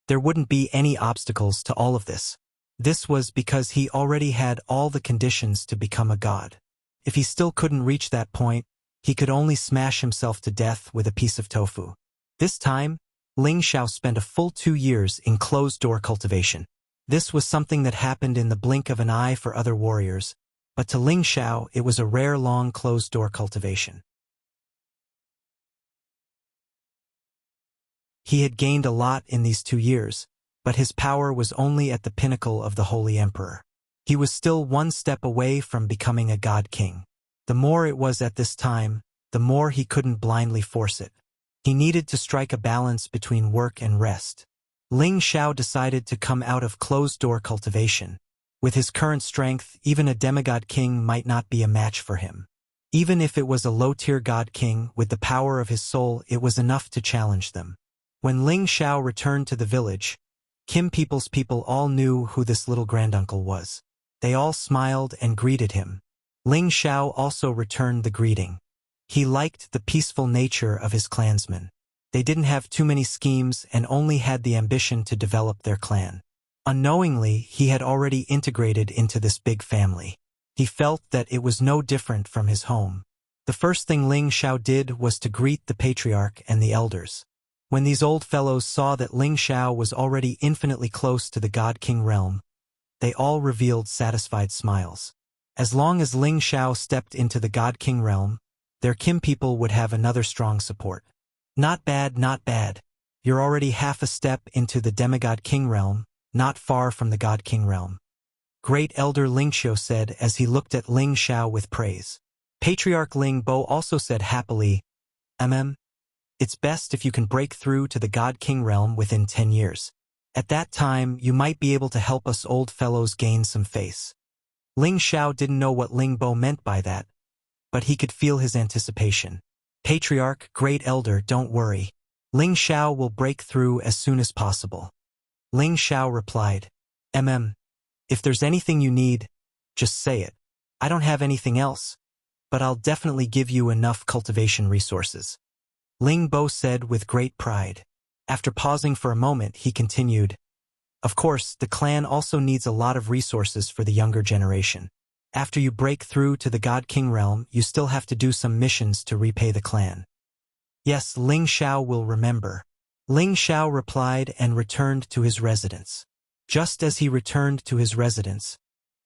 there wouldn't be any obstacles to all of this. This was because he already had all the conditions to become a god. If he still couldn't reach that point, he could only smash himself to death with a piece of tofu. This time, Ling Xiao spent a full 2 years in closed-door cultivation. This was something that happened in the blink of an eye for other warriors, but to Ling Xiao it was a rare long closed-door cultivation. He had gained a lot in these 2 years, but his power was only at the pinnacle of the Holy Emperor. He was still 1 step away from becoming a God King. The more it was at this time, the more he couldn't blindly force it. He needed to strike a balance between work and rest. Ling Xiao decided to come out of closed-door cultivation. With his current strength, even a demigod king might not be a match for him. Even if it was a low-tier god king with the power of his soul, it was enough to challenge them. When Ling Xiao returned to the village, Kim people's people all knew who this little granduncle was. They all smiled and greeted him. Ling Xiao also returned the greeting. He liked the peaceful nature of his clansmen. They didn't have too many schemes and only had the ambition to develop their clan. Unknowingly, he had already integrated into this big family. He felt that it was no different from his home. The first thing Ling Xiao did was to greet the patriarch and the elders. When these old fellows saw that Ling Xiao was already infinitely close to the God King realm, they all revealed satisfied smiles. As long as Ling Xiao stepped into the God King realm, their Kim people would have another strong support. Not bad, not bad. You're already half a step into the demigod king realm, not far from the God King realm. Great Elder Ling Xiao said as he looked at Ling Xiao with praise. Patriarch Ling Bo also said happily, It's best if you can break through to the God King realm within 10 years. At that time, you might be able to help us old fellows gain some face. Ling Xiao didn't know what Ling Bo meant by that, but he could feel his anticipation. Patriarch, Great Elder, don't worry. Ling Xiao will break through as soon as possible. Ling Xiao replied, if there's anything you need, just say it. I don't have anything else, but I'll definitely give you enough cultivation resources. Ling Bo said with great pride. After pausing for a moment, he continued, of course, the clan also needs a lot of resources for the younger generation. After you break through to the God King realm, you still have to do some missions to repay the clan. Yes, Ling Xiao will remember. Ling Xiao replied and returned to his residence. Just as he returned to his residence,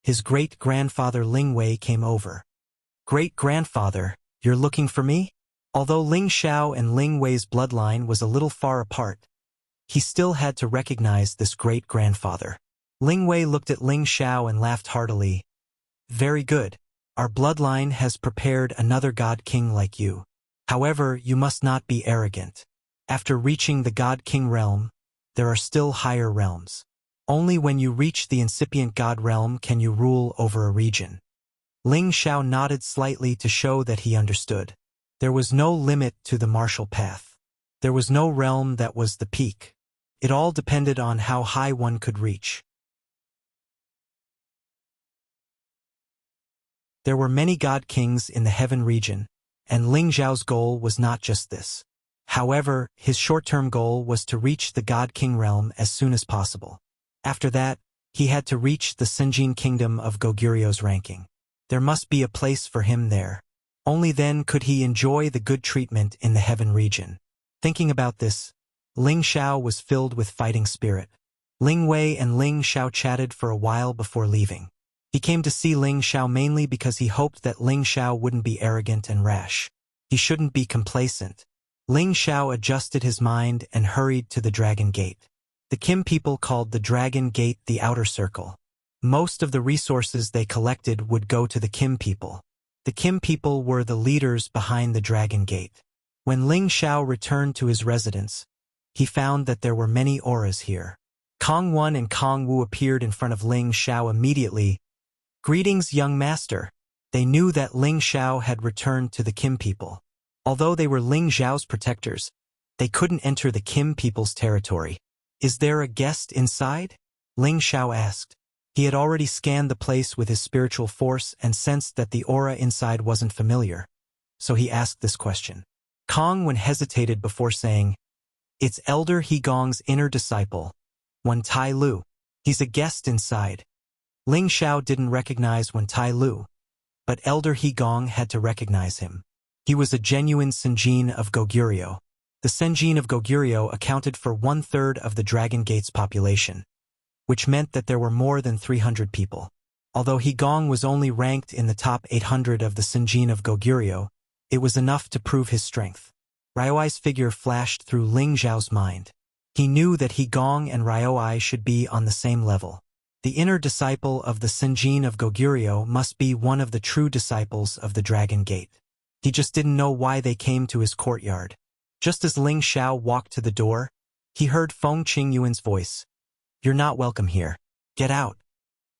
his great-grandfather Ling Wei came over. Great-grandfather, you're looking for me? Although Ling Xiao and Ling Wei's bloodline was a little far apart, he still had to recognize this great-grandfather. Ling Wei looked at Ling Xiao and laughed heartily. Very good. Our bloodline has prepared another God King like you. However, you must not be arrogant. After reaching the God King realm, there are still higher realms. Only when you reach the incipient God realm can you rule over a region. Ling Xiao nodded slightly to show that he understood. There was no limit to the martial path. There was no realm that was the peak. It all depended on how high one could reach. There were many God Kings in the heaven region, and Ling Xiao's goal was not just this. However, his short-term goal was to reach the God King realm as soon as possible. After that, he had to reach the Sinjin kingdom of Goguryu's ranking. There must be a place for him there. Only then could he enjoy the good treatment in the heaven region. Thinking about this, Ling Xiao was filled with fighting spirit. Ling Wei and Ling Xiao chatted for a while before leaving. He came to see Ling Xiao mainly because he hoped that Ling Xiao wouldn't be arrogant and rash. He shouldn't be complacent. Ling Xiao adjusted his mind and hurried to the Dragon Gate. The Kim people called the Dragon Gate the Outer Circle. Most of the resources they collected would go to the Kim people. The Kim people were the leaders behind the Dragon Gate. When Ling Xiao returned to his residence, he found that there were many auras here. Kong Wan and Kong Wu appeared in front of Ling Xiao immediately. Greetings, young master. They knew that Ling Xiao had returned to the Kim people. Although they were Ling Xiao's protectors, they couldn't enter the Kim people's territory. Is there a guest inside? Ling Xiao asked. He had already scanned the place with his spiritual force and sensed that the aura inside wasn't familiar, so he asked this question. Kong Wen hesitated before saying, it's Elder He Gong's inner disciple, Wen Tai Lu. He's a guest inside. Ling Xiao didn't recognize Wen Tai Lu, but Elder He Gong had to recognize him. He was a genuine Senjin of Goguryeo. The Senjin of Goguryeo accounted for 1/3 of the Dragon Gate's population, which meant that there were more than 300 people. Although He Gong was only ranked in the top 800 of the Senjin of Goguryeo, it was enough to prove his strength. Ryoai's figure flashed through Ling Xiao's mind. He knew that He Gong and Ryoai should be on the same level. The inner disciple of the Senjin of Goguryeo must be one of the true disciples of the Dragon Gate. He just didn't know why they came to his courtyard. Just as Ling Xiao walked to the door, he heard Feng Qingyuan's voice. You're not welcome here. Get out.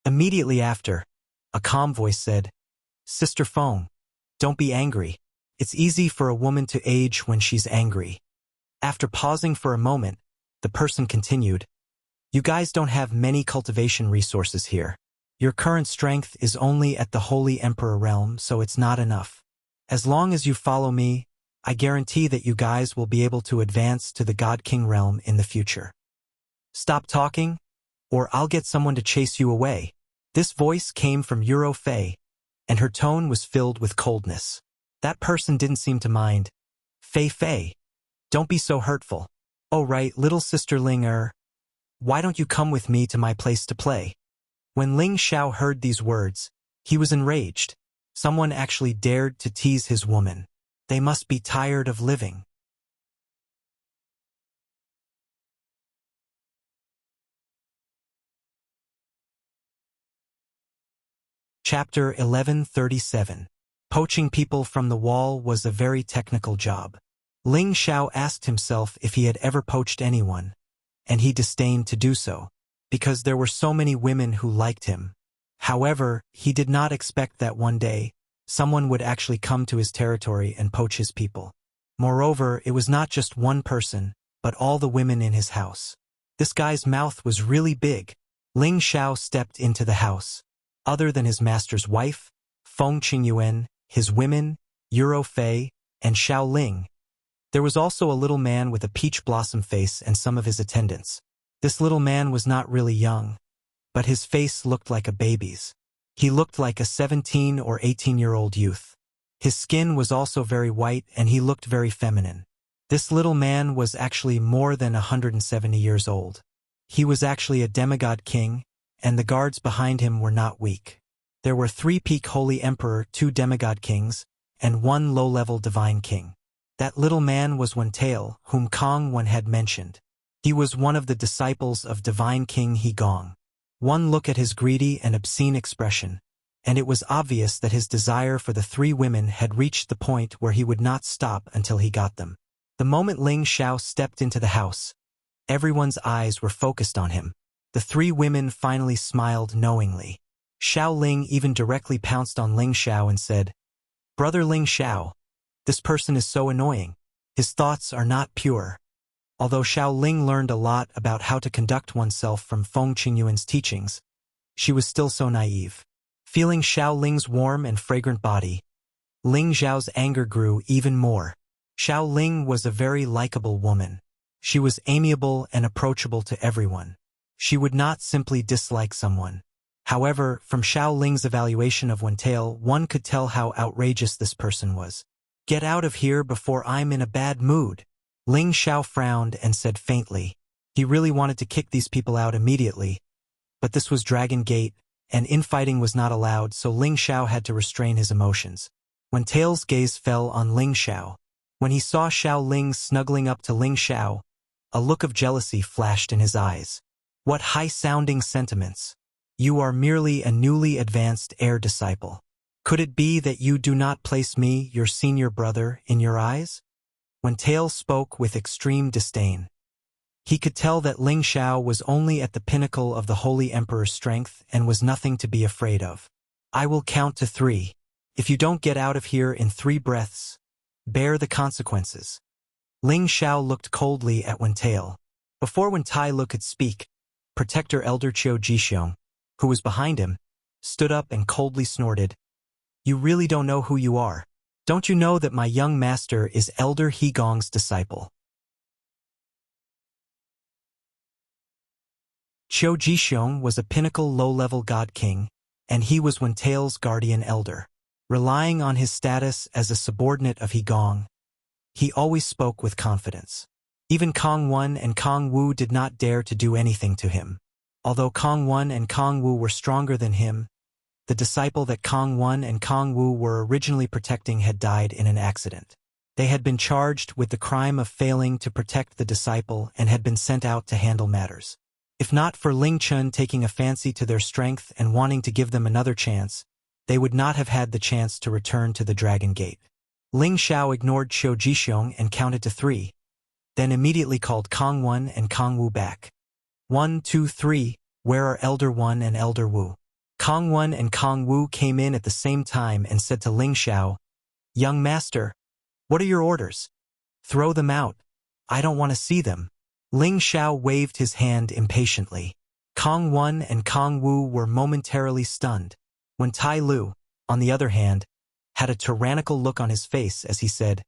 Immediately after, a calm voice said, Sister Feng, don't be angry. It's easy for a woman to age when she's angry. After pausing for a moment, the person continued, you guys don't have many cultivation resources here. Your current strength is only at the Holy Emperor realm, so it's not enough. As long as you follow me, I guarantee that you guys will be able to advance to the God King realm in the future. Stop talking, or I'll get someone to chase you away. This voice came from Euro Fei, and her tone was filled with coldness. That person didn't seem to mind. Fei, don't be so hurtful. Oh right, little sister Ling why don't you come with me to my place to play? When Ling Xiao heard these words, he was enraged. Someone actually dared to tease his woman. They must be tired of living. Chapter 1137. Poaching people from the wall was a very technical job. Ling Xiao asked himself if he had ever poached anyone, and he disdained to do so, because there were so many women who liked him. However, he did not expect that one day, someone would actually come to his territory and poach his people. Moreover, it was not just one person, but all the women in his house. This guy's mouth was really big. Ling Xiao stepped into the house. Other than his master's wife, Feng Qingyuan, his women, Euro Fei, and Xiao Ling, there was also a little man with a peach blossom face and some of his attendants. This little man was not really young, but his face looked like a baby's. He looked like a 17 or 18-year-old youth. His skin was also very white and he looked very feminine. This little man was actually more than 170 years old. He was actually a demigod king, and the guards behind him were not weak. There were 3 peak holy emperor, 2 demigod kings, and 1 low-level divine king. That little man was Wentail, whom Kong Wen had mentioned. He was one of the disciples of divine king He Gong. One look at his greedy and obscene expression, and it was obvious that his desire for the 3 women had reached the point where he would not stop until he got them. The moment Ling Xiao stepped into the house, everyone's eyes were focused on him. The 3 women finally smiled knowingly. Xiao Ling even directly pounced on Ling Xiao and said, "Brother Ling Xiao, this person is so annoying. His thoughts are not pure." Although Xiao Ling learned a lot about how to conduct oneself from Feng Qingyuan's teachings, she was still so naive. Feeling Xiao Ling's warm and fragrant body, Ling Xiao's anger grew even more. Xiao Ling was a very likable woman. She was amiable and approachable to everyone. She would not simply dislike someone. However, from Xiao Ling's evaluation of Wentail, one could tell how outrageous this person was. "Get out of here before I'm in a bad mood." Ling Xiao frowned and said faintly. He really wanted to kick these people out immediately, but this was Dragon Gate, and infighting was not allowed, so Ling Xiao had to restrain his emotions. Wentail's gaze fell on Ling Xiao. When he saw Xiao Ling snuggling up to Ling Xiao, a look of jealousy flashed in his eyes. "What high-sounding sentiments! You are merely a newly advanced heir disciple. Could it be that you do not place me, your senior brother, in your eyes?" Wentail spoke with extreme disdain. He could tell that Ling Xiao was only at the pinnacle of the Holy Emperor's strength and was nothing to be afraid of. "I will count to 3. If you don't get out of here in 3 breaths, bear the consequences." Ling Xiao looked coldly at Wentail. Before Wentail could speak, Protector Elder Qiu Jixiong, who was behind him, stood up and coldly snorted, "You really don't know who you are. Don't you know that my young master is Elder He Gong's disciple?" Qiu Jixiong was a pinnacle low-level god king, and he was Wentail's guardian elder. Relying on his status as a subordinate of He Gong, he always spoke with confidence. Even Kong Wen and Kong Wu did not dare to do anything to him. Although Kong Wen and Kong Wu were stronger than him, the disciple that Kong Wen and Kong Wu were originally protecting had died in an accident. They had been charged with the crime of failing to protect the disciple and had been sent out to handle matters. If not for Ling Chun taking a fancy to their strength and wanting to give them another chance, they would not have had the chance to return to the Dragon Gate. Ling Xiao ignored Qiu Jixiong and counted to 3, then immediately called Kong Wen and Kong Wu back. 1, 2, 3, where are Elder Wen and Elder Wu?" Kong Wen and Kong Wu came in at the same time and said to Ling Xiao, "Young master, what are your orders? Throw them out. I don't want to see them." Ling Xiao waved his hand impatiently. Kong Wen and Kong Wu were momentarily stunned. When Tai Lu, on the other hand, had a tyrannical look on his face as he said,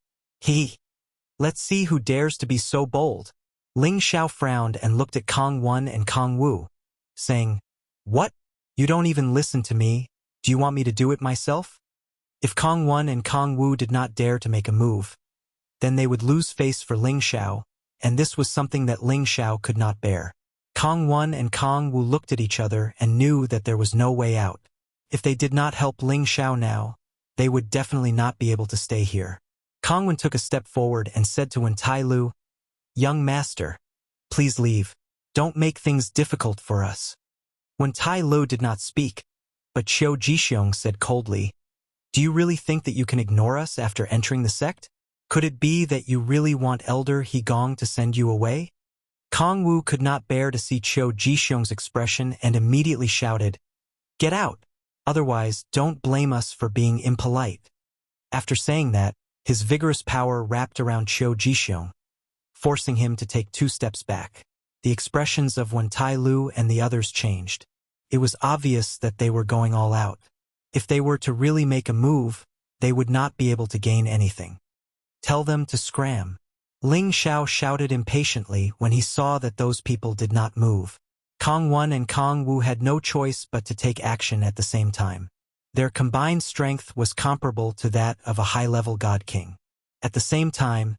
"Let's see who dares to be so bold." Ling Xiao frowned and looked at Kong Wen and Kong Wu, saying, "What? You don't even listen to me. Do you want me to do it myself?" If Kong Wen and Kong Wu did not dare to make a move, then they would lose face for Ling Xiao, and this was something that Ling Xiao could not bear. Kong Wen and Kong Wu looked at each other and knew that there was no way out. If they did not help Ling Xiao now, they would definitely not be able to stay here. Kong Wen took a step forward and said to Wen Tai Lu, "Young master, please leave. Don't make things difficult for us." Wen Tai Lu did not speak, but Qiu Jixiong said coldly, "Do you really think that you can ignore us after entering the sect? Could it be that you really want Elder He Gong to send you away? Kong Wu could not bear to see Qiu Jixiong's expression and immediately shouted, "Get out! Otherwise, don't blame us for being impolite." After saying that, his vigorous power wrapped around Qiu Jixiong, forcing him to take 2 steps back. The expressions of Wen Tai Lu and the others changed. It was obvious that they were going all out. If they were to really make a move, they would not be able to gain anything. "Tell them to scram." Ling Xiao shouted impatiently when he saw that those people did not move. Kong Wen and Kong Wu had no choice but to take action at the same time. Their combined strength was comparable to that of a high-level god king. At the same time,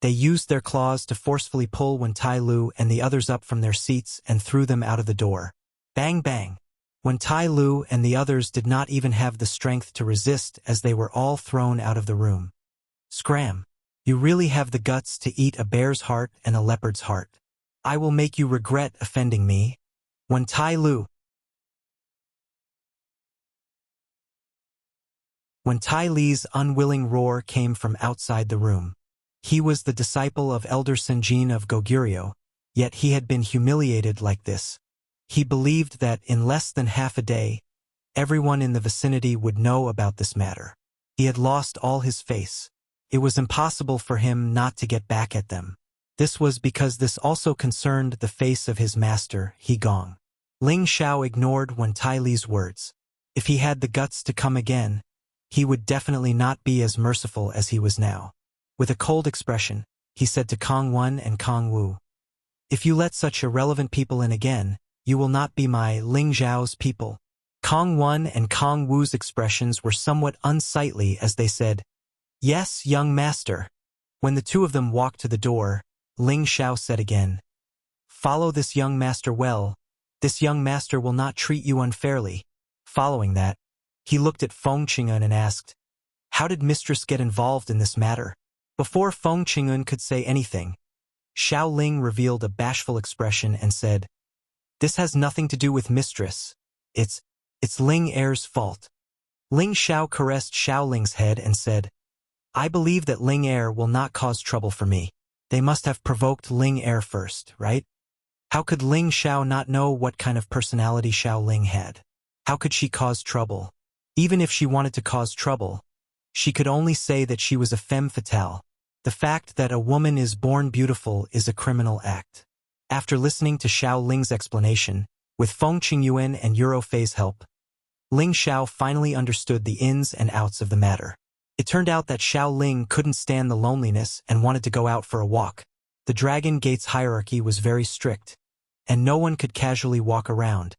they used their claws to forcefully pull Wen Tai Lu and the others up from their seats and threw them out of the door. Bang bang! Wen Tai Lu and the others did not even have the strength to resist as they were all thrown out of the room. Scram! You really have the guts to eat a bear's heart and a leopard's heart. I will make you regret offending me. Wen Tai Lu. Wen Tai Li's unwilling roar came from outside the room. He was the disciple of Elder Senjin of Goguryeo, yet he had been humiliated like this. He believed that in less than half a day, everyone in the vicinity would know about this matter. He had lost all his face. It was impossible for him not to get back at them. This was because this also concerned the face of his master, He Gong. Ling Xiao ignored Wen Tai Li's words. If he had the guts to come again, he would definitely not be as merciful as he was now. With a cold expression, he said to Kong Wen and Kong Wu, "If you let such irrelevant people in again, you will not be my Ling Xiao's people." Kong Wen and Kong Wu's expressions were somewhat unsightly as they said, "Yes, young master." When the 2 of them walked to the door, Ling Xiao said again, "Follow this young master well. This young master will not treat you unfairly." Following that, he looked at Feng Qingyun and asked, "How did Mistress get involved in this matter?" Before Feng Qingyun could say anything, Xiao Ling revealed a bashful expression and said, "This has nothing to do with Mistress. It's Ling Er's fault." Ling Xiao caressed Xiao Ling's head and said, "I believe that Ling Er will not cause trouble for me. They must have provoked Ling Er first, right? How could Ling Xiao not know what kind of personality Xiao Ling had? How could she cause trouble? Even if she wanted to cause trouble, she could only say that she was a femme fatale. The fact that a woman is born beautiful is a criminal act." After listening to Xiao Ling's explanation, with Feng Qingyuan and Euro Fei's help, Ling Xiao finally understood the ins and outs of the matter. It turned out that Xiao Ling couldn't stand the loneliness and wanted to go out for a walk. The Dragon Gate's hierarchy was very strict, and no one could casually walk around,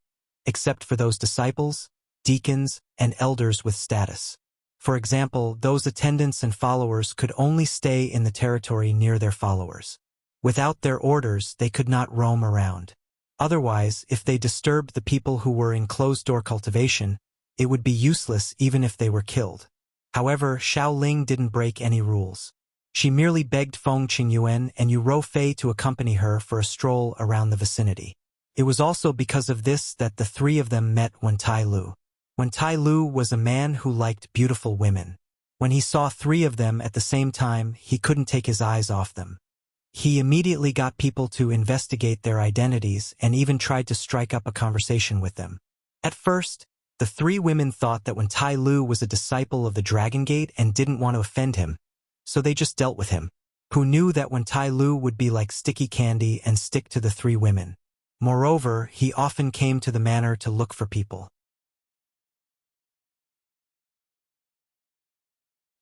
except for those disciples, deacons, and elders with status. For example, those attendants and followers could only stay in the territory near their followers. Without their orders, they could not roam around. Otherwise, if they disturbed the people who were in closed-door cultivation, it would be useless even if they were killed. However, Xiao Ling didn't break any rules. She merely begged Feng Qingyuan and Euro Fei to accompany her for a stroll around the vicinity. It was also because of this that the 3 of them met Wen Tai Lu. Wen Tai Lu was a man who liked beautiful women. When he saw 3 of them at the same time, he couldn't take his eyes off them. He immediately got people to investigate their identities and even tried to strike up a conversation with them. At first, the 3 women thought that Wen Tai Lu was a disciple of the Dragon Gate and didn't want to offend him, so they just dealt with him. Who knew that Wen Tai Lu would be like sticky candy and stick to the 3 women? Moreover, he often came to the manor to look for people.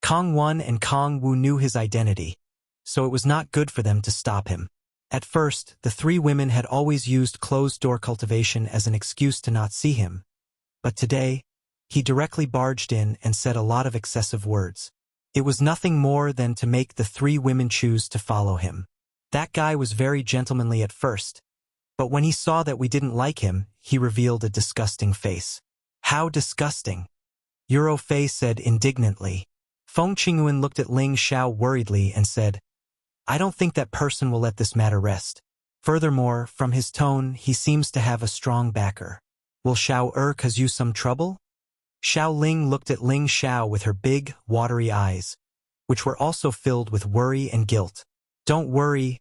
Kong Wen and Kong Wu knew his identity, so it was not good for them to stop him. At first, the 3 women had always used closed-door cultivation as an excuse to not see him, but today, he directly barged in and said a lot of excessive words. It was nothing more than to make the 3 women choose to follow him. That guy was very gentlemanly at first, but when he saw that we didn't like him, he revealed a disgusting face. "How disgusting?" Euro Fei said indignantly. Feng Qingyuan looked at Ling Xiao worriedly and said, "I don't think that person will let this matter rest. Furthermore, from his tone, he seems to have a strong backer. Will Xiao cause you some trouble?" Xiao Ling looked at Ling Xiao with her big, watery eyes. which were also filled with worry and guilt. "Don't worry,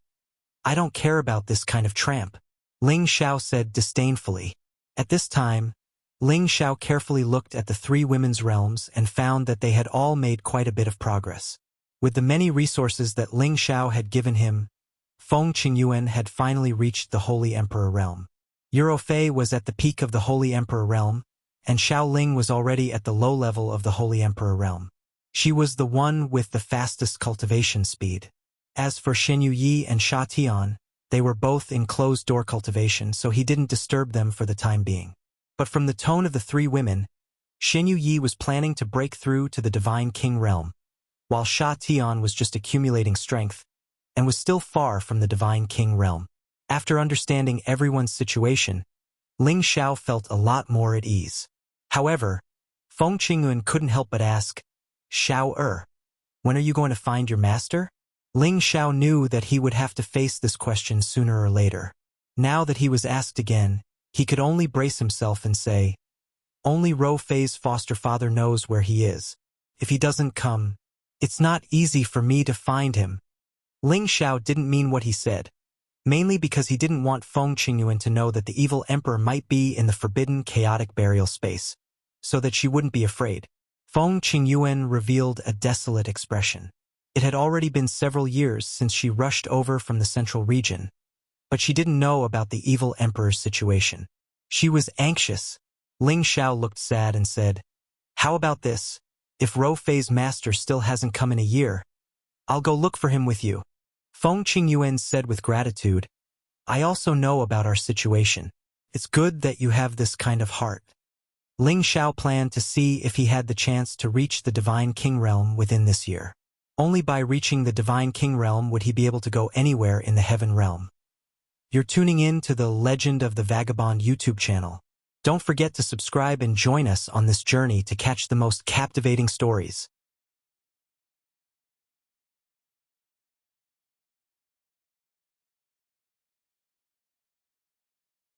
I don't care about this kind of tramp," Ling Xiao said disdainfully. At this time, Ling Xiao carefully looked at the three women's realms and found that they had all made quite a bit of progress. With the many resources that Ling Xiao had given him, Feng Qingyuan had finally reached the Holy Emperor realm. Eurofei was at the peak of the Holy Emperor realm, and Xiao Ling was already at the low level of the Holy Emperor realm. She was the one with the fastest cultivation speed. As for Shen Yi and Sha Tian, they were both in closed-door cultivation, so he didn't disturb them for the time being. But from the tone of the three women, Shen Yi was planning to break through to the Divine King realm, while Sha Tian was just accumulating strength and was still far from the Divine King realm. After understanding everyone's situation, Ling Xiao felt a lot more at ease. However, Feng Qingyuan couldn't help but ask, "Xiao when are you going to find your master?" Ling Xiao knew that he would have to face this question sooner or later. Now that he was asked again, he could only brace himself and say, "Only Ro Fei's foster father knows where he is. If he doesn't come, it's not easy for me to find him." Ling Xiao didn't mean what he said, mainly because he didn't want Feng Qingyuan to know that the evil emperor might be in the forbidden chaotic burial space, so that she wouldn't be afraid. Feng Qingyuan revealed a desolate expression. It had already been several years since she rushed over from the central region, but she didn't know about the evil emperor's situation. She was anxious. Ling Xiao looked sad and said, "How about this? If Ro Fei's master still hasn't come in a year, I'll go look for him with you." Feng Qingyuan said with gratitude, "I also know about our situation. It's good that you have this kind of heart." Ling Xiao planned to see if he had the chance to reach the Divine King realm within this year. Only by reaching the Divine King realm would he be able to go anywhere in the Heaven realm. You're tuning in to the Legend of the Vagabond YouTube channel. Don't forget to subscribe and join us on this journey to catch the most captivating stories.